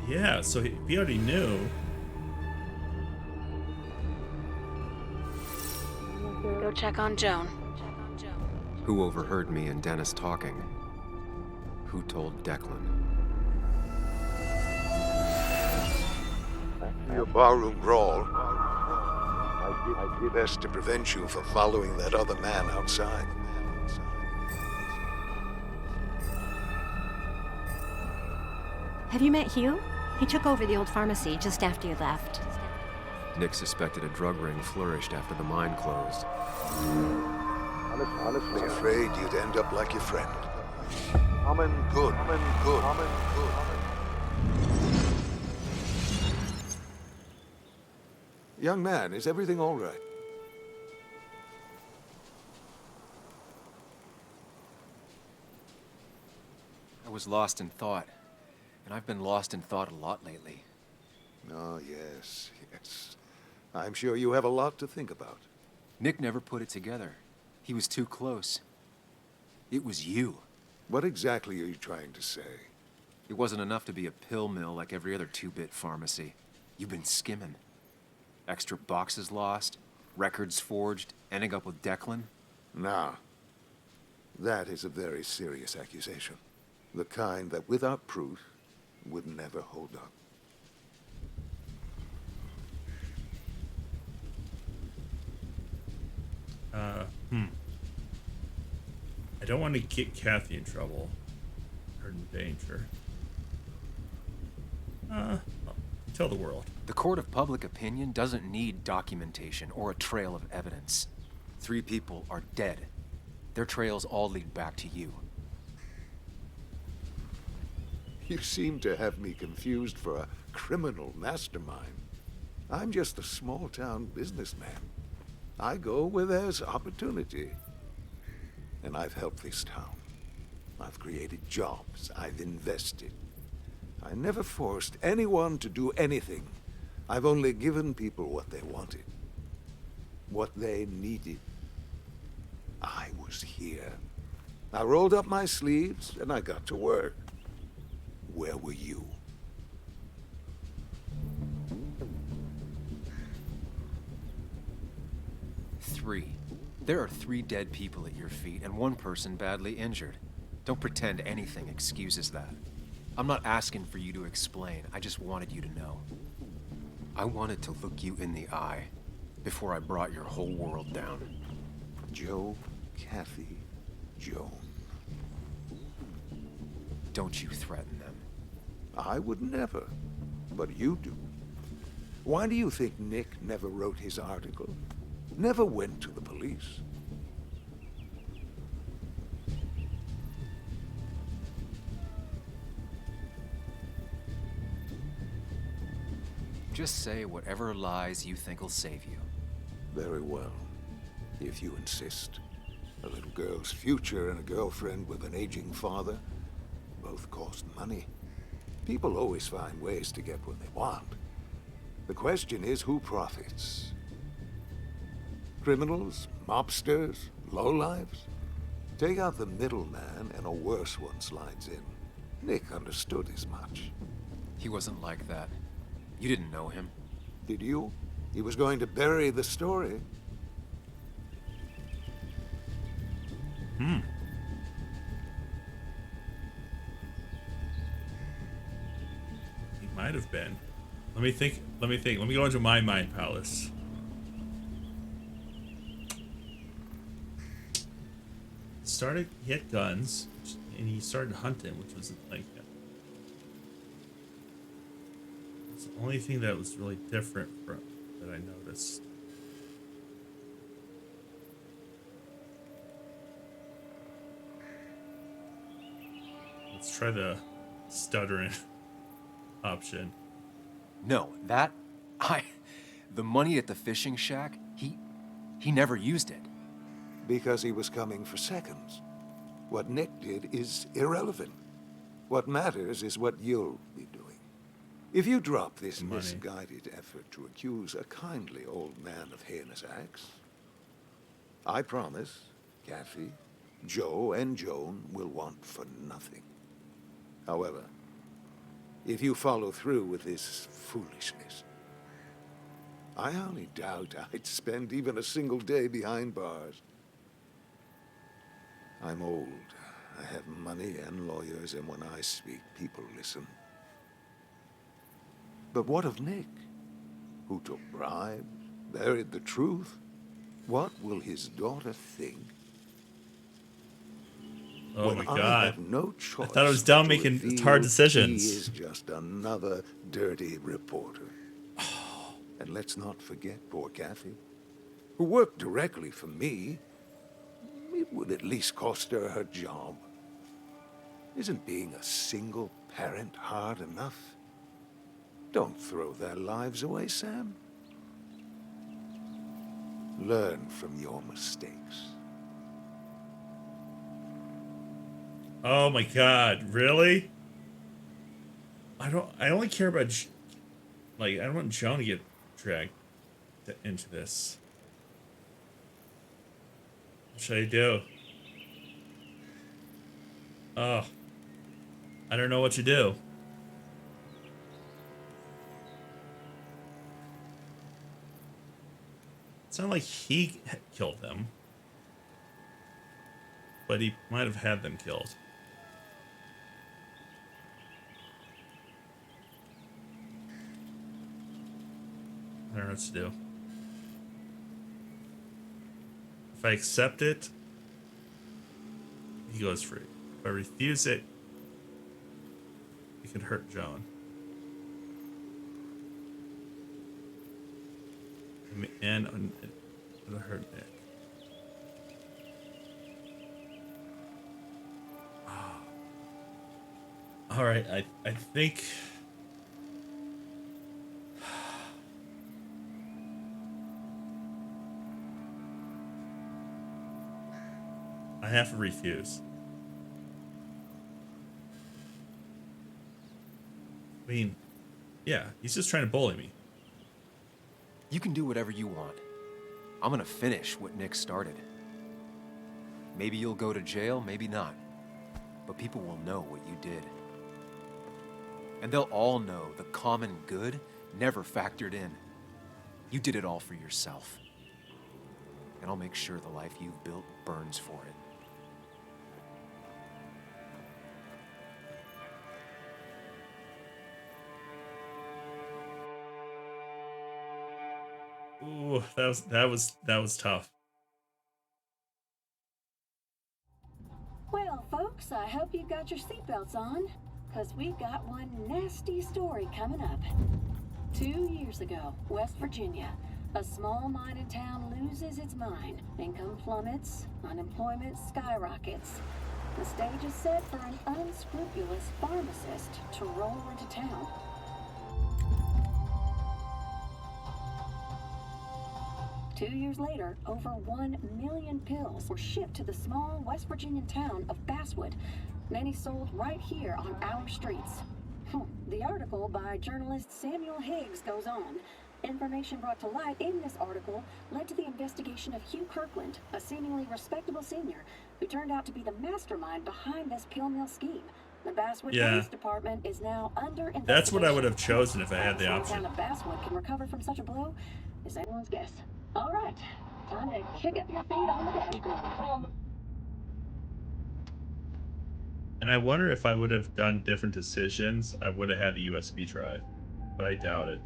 Yeah, so he already knew. Go check on Joan. Who overheard me and Dennis talking? Who told Declan? Your barroom brawl. I did best to prevent you from following that other man outside. Have you met Hugh? He took over the old pharmacy just after you left. Nick suspected a drug ring flourished after the mine closed. Honestly, afraid you'd end up like your friend. Common good. Common good. Common good. Young man, is everything all right? I was lost in thought, and I've been lost in thought a lot lately. Oh, yes, yes. I'm sure you have a lot to think about. Nick never put it together. He was too close. It was you. What exactly are you trying to say? It wasn't enough to be a pill mill like every other two-bit pharmacy. You've been skimming. Extra boxes lost, records forged, ending up with Declan. Now, that is a very serious accusation. The kind that, without proof, would never hold up. I don't want to get Kathy in trouble. Or in danger. Tell the world. The court of public opinion doesn't need documentation or a trail of evidence. 3 people are dead. Their trails all lead back to you. You seem to have me confused for a criminal mastermind. I'm just a small-town businessman. I go where there's opportunity. And I've helped this town. I've created jobs. I've invested. I never forced anyone to do anything. I've only given people what they wanted. What they needed. I was here. I rolled up my sleeves and I got to work. Where were you? Three. There are 3 dead people at your feet and 1 person badly injured. Don't pretend anything excuses that. I'm not asking for you to explain. I just wanted you to know. I wanted to look you in the eye before I brought your whole world down. Joe, Kathy, Joan. Don't you threaten them. I would never, but you do. Why do you think Nick never wrote his article? Never went to the police? Just say whatever lies you think will save you. Very well, if you insist. A little girl's future and a girlfriend with an aging father both cost money. People always find ways to get what they want. The question is, who profits? Criminals? Mobsters? Lowlifes? Take out the middleman and a worse one slides in. Nick understood as much. He wasn't like that. You didn't know him. Did you? He was going to bury the story. Hmm. He might have been. Let me think. Let me go into my mind palace. He had guns, and he started hunting, which was like, it's the only thing that was really different from that I noticed. Let's try the stuttering option. No, the money at the fishing shack, he never used it. Because he was coming for seconds. What Nick did is irrelevant. What matters is what you'll be doing. If you drop this misguided effort to accuse a kindly old man of heinous acts, I promise Kathy, Joe, and Joan will want for nothing. However, if you follow through with this foolishness, I only doubt I'd spend even a single day behind bars. I'm old. I have money and lawyers, and when I speak, people listen. But what of Nick? Who took bribes, buried the truth? What will his daughter think? Oh when my I God. have no choice I thought I was done but to making reveal hard decisions. He is just another dirty reporter. And let's not forget poor Kathy, who worked directly for me. It would at least cost her her job. Isn't being a single parent hard enough? Don't throw their lives away, Sam. Learn from your mistakes. Oh my God, really? I only care about, I don't want Joan to get dragged into this. What should I do? Oh. I don't know what to do. It's not like he killed them. But he might have had them killed. I don't know what to do. If I accept it, he goes free. If I refuse it, it could hurt Joan. And it'll hurt Nick. All right, I think I have to refuse. I mean, yeah, he's just trying to bully me. You can do whatever you want. I'm gonna finish what Nick started. Maybe you'll go to jail, maybe not. But people will know what you did. And they'll all know the common good never factored in. You did it all for yourself. And I'll make sure the life you've built burns for it. Ooh, that was tough. Well, folks, I hope you got your seatbelts on, because we've got one nasty story coming up. 2 years ago, West Virginia, a small mining town loses its mind. Income plummets, unemployment skyrockets. The stage is set for an unscrupulous pharmacist to roll into town. Two years later, over 1 million pills were shipped to the small West Virginian town of Basswood, many sold right here on our streets. The article by journalist Samuel Higgs goes on. Information brought to light in this article led to the investigation of Hugh Kirkland, a seemingly respectable senior who turned out to be the mastermind behind this pill mill scheme. The Basswood Police Department is now under investigation. That's what I would have chosen if I had the How option. the Basswood can recover from such a blow is anyone's guess. All right, time to kick up your feet on the dashboard. And I wonder if I would have done different decisions, I would have had the USB drive, but I doubt it.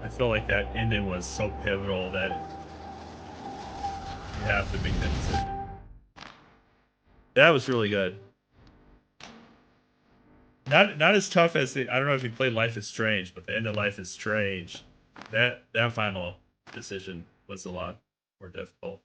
I feel like that ending was so pivotal that you have to make that decision. That was really good. Not as tough as I don't know if you played Life is Strange, but the end of Life is Strange, that final decision was a lot more difficult.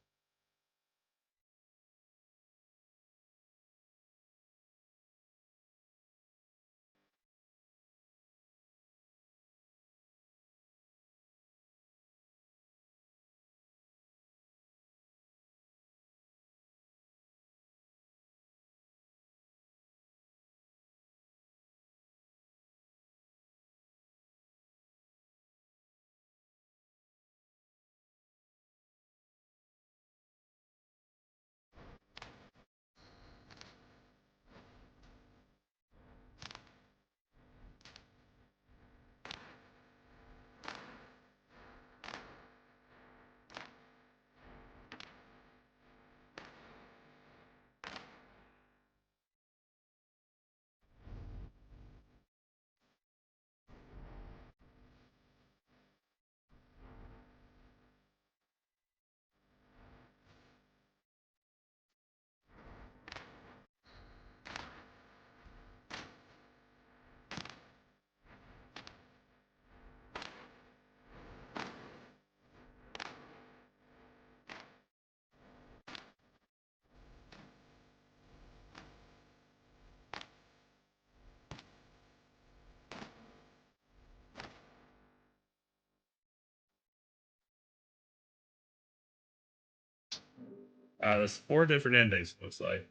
There's 4 different endings, looks like.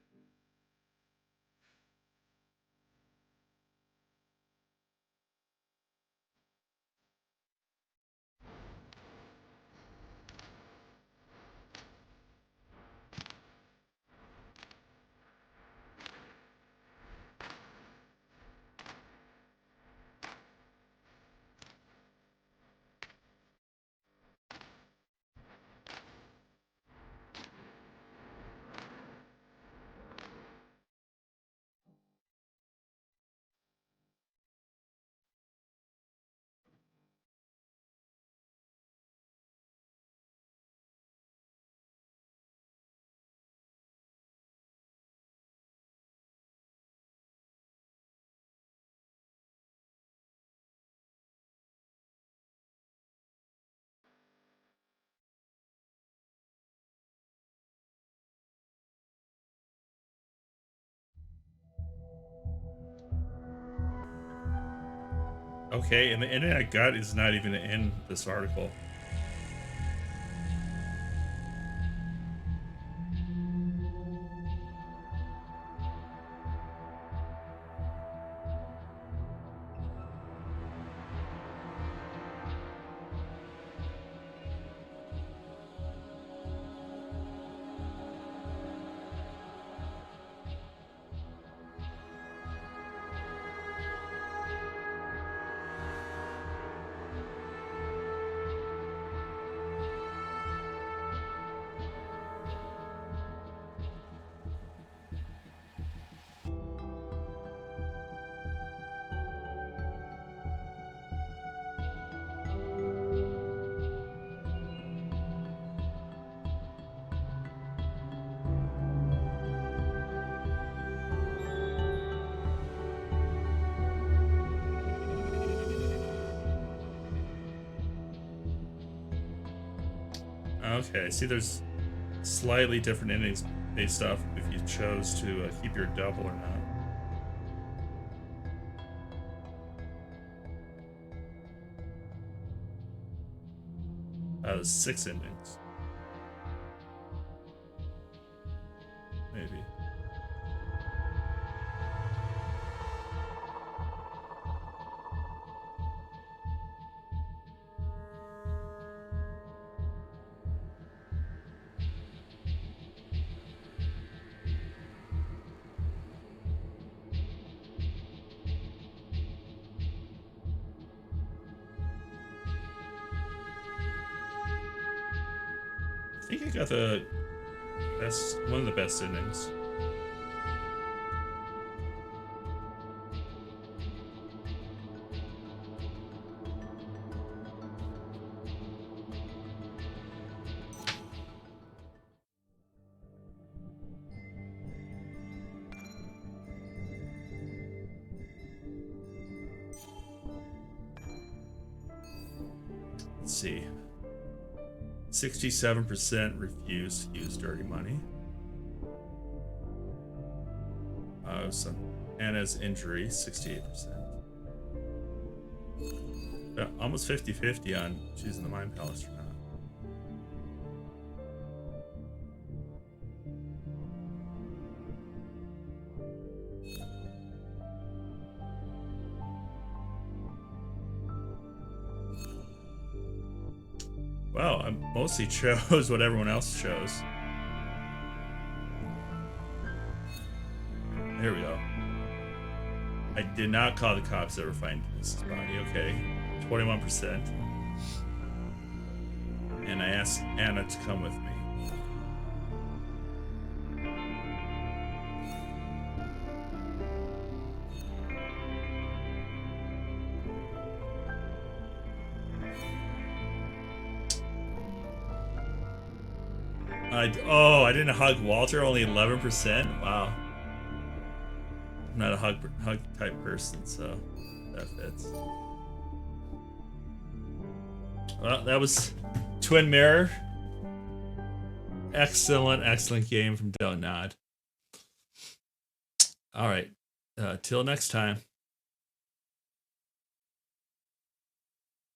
Okay, and the ending I got is not even in this article. Okay, see, there's slightly different endings based off if you chose to keep your double or not. There's 6 endings. Maybe. I think I got the best, one of the best endings. Let's see. 67% refuse to use dirty money. Anna's injury, 68%. Almost 50-50 on choosing the Mind Palace or not. Well, I mostly chose what everyone else chose. There we go. I did not call the cops ever find Denise's body. Okay, 21%. And I asked Anna to come with me. I didn't hug Walter, only 11%. Wow. I'm not a hug type person, so that fits. Well, that was Twin Mirror. Excellent game from Don't Nod. All right. Till next time.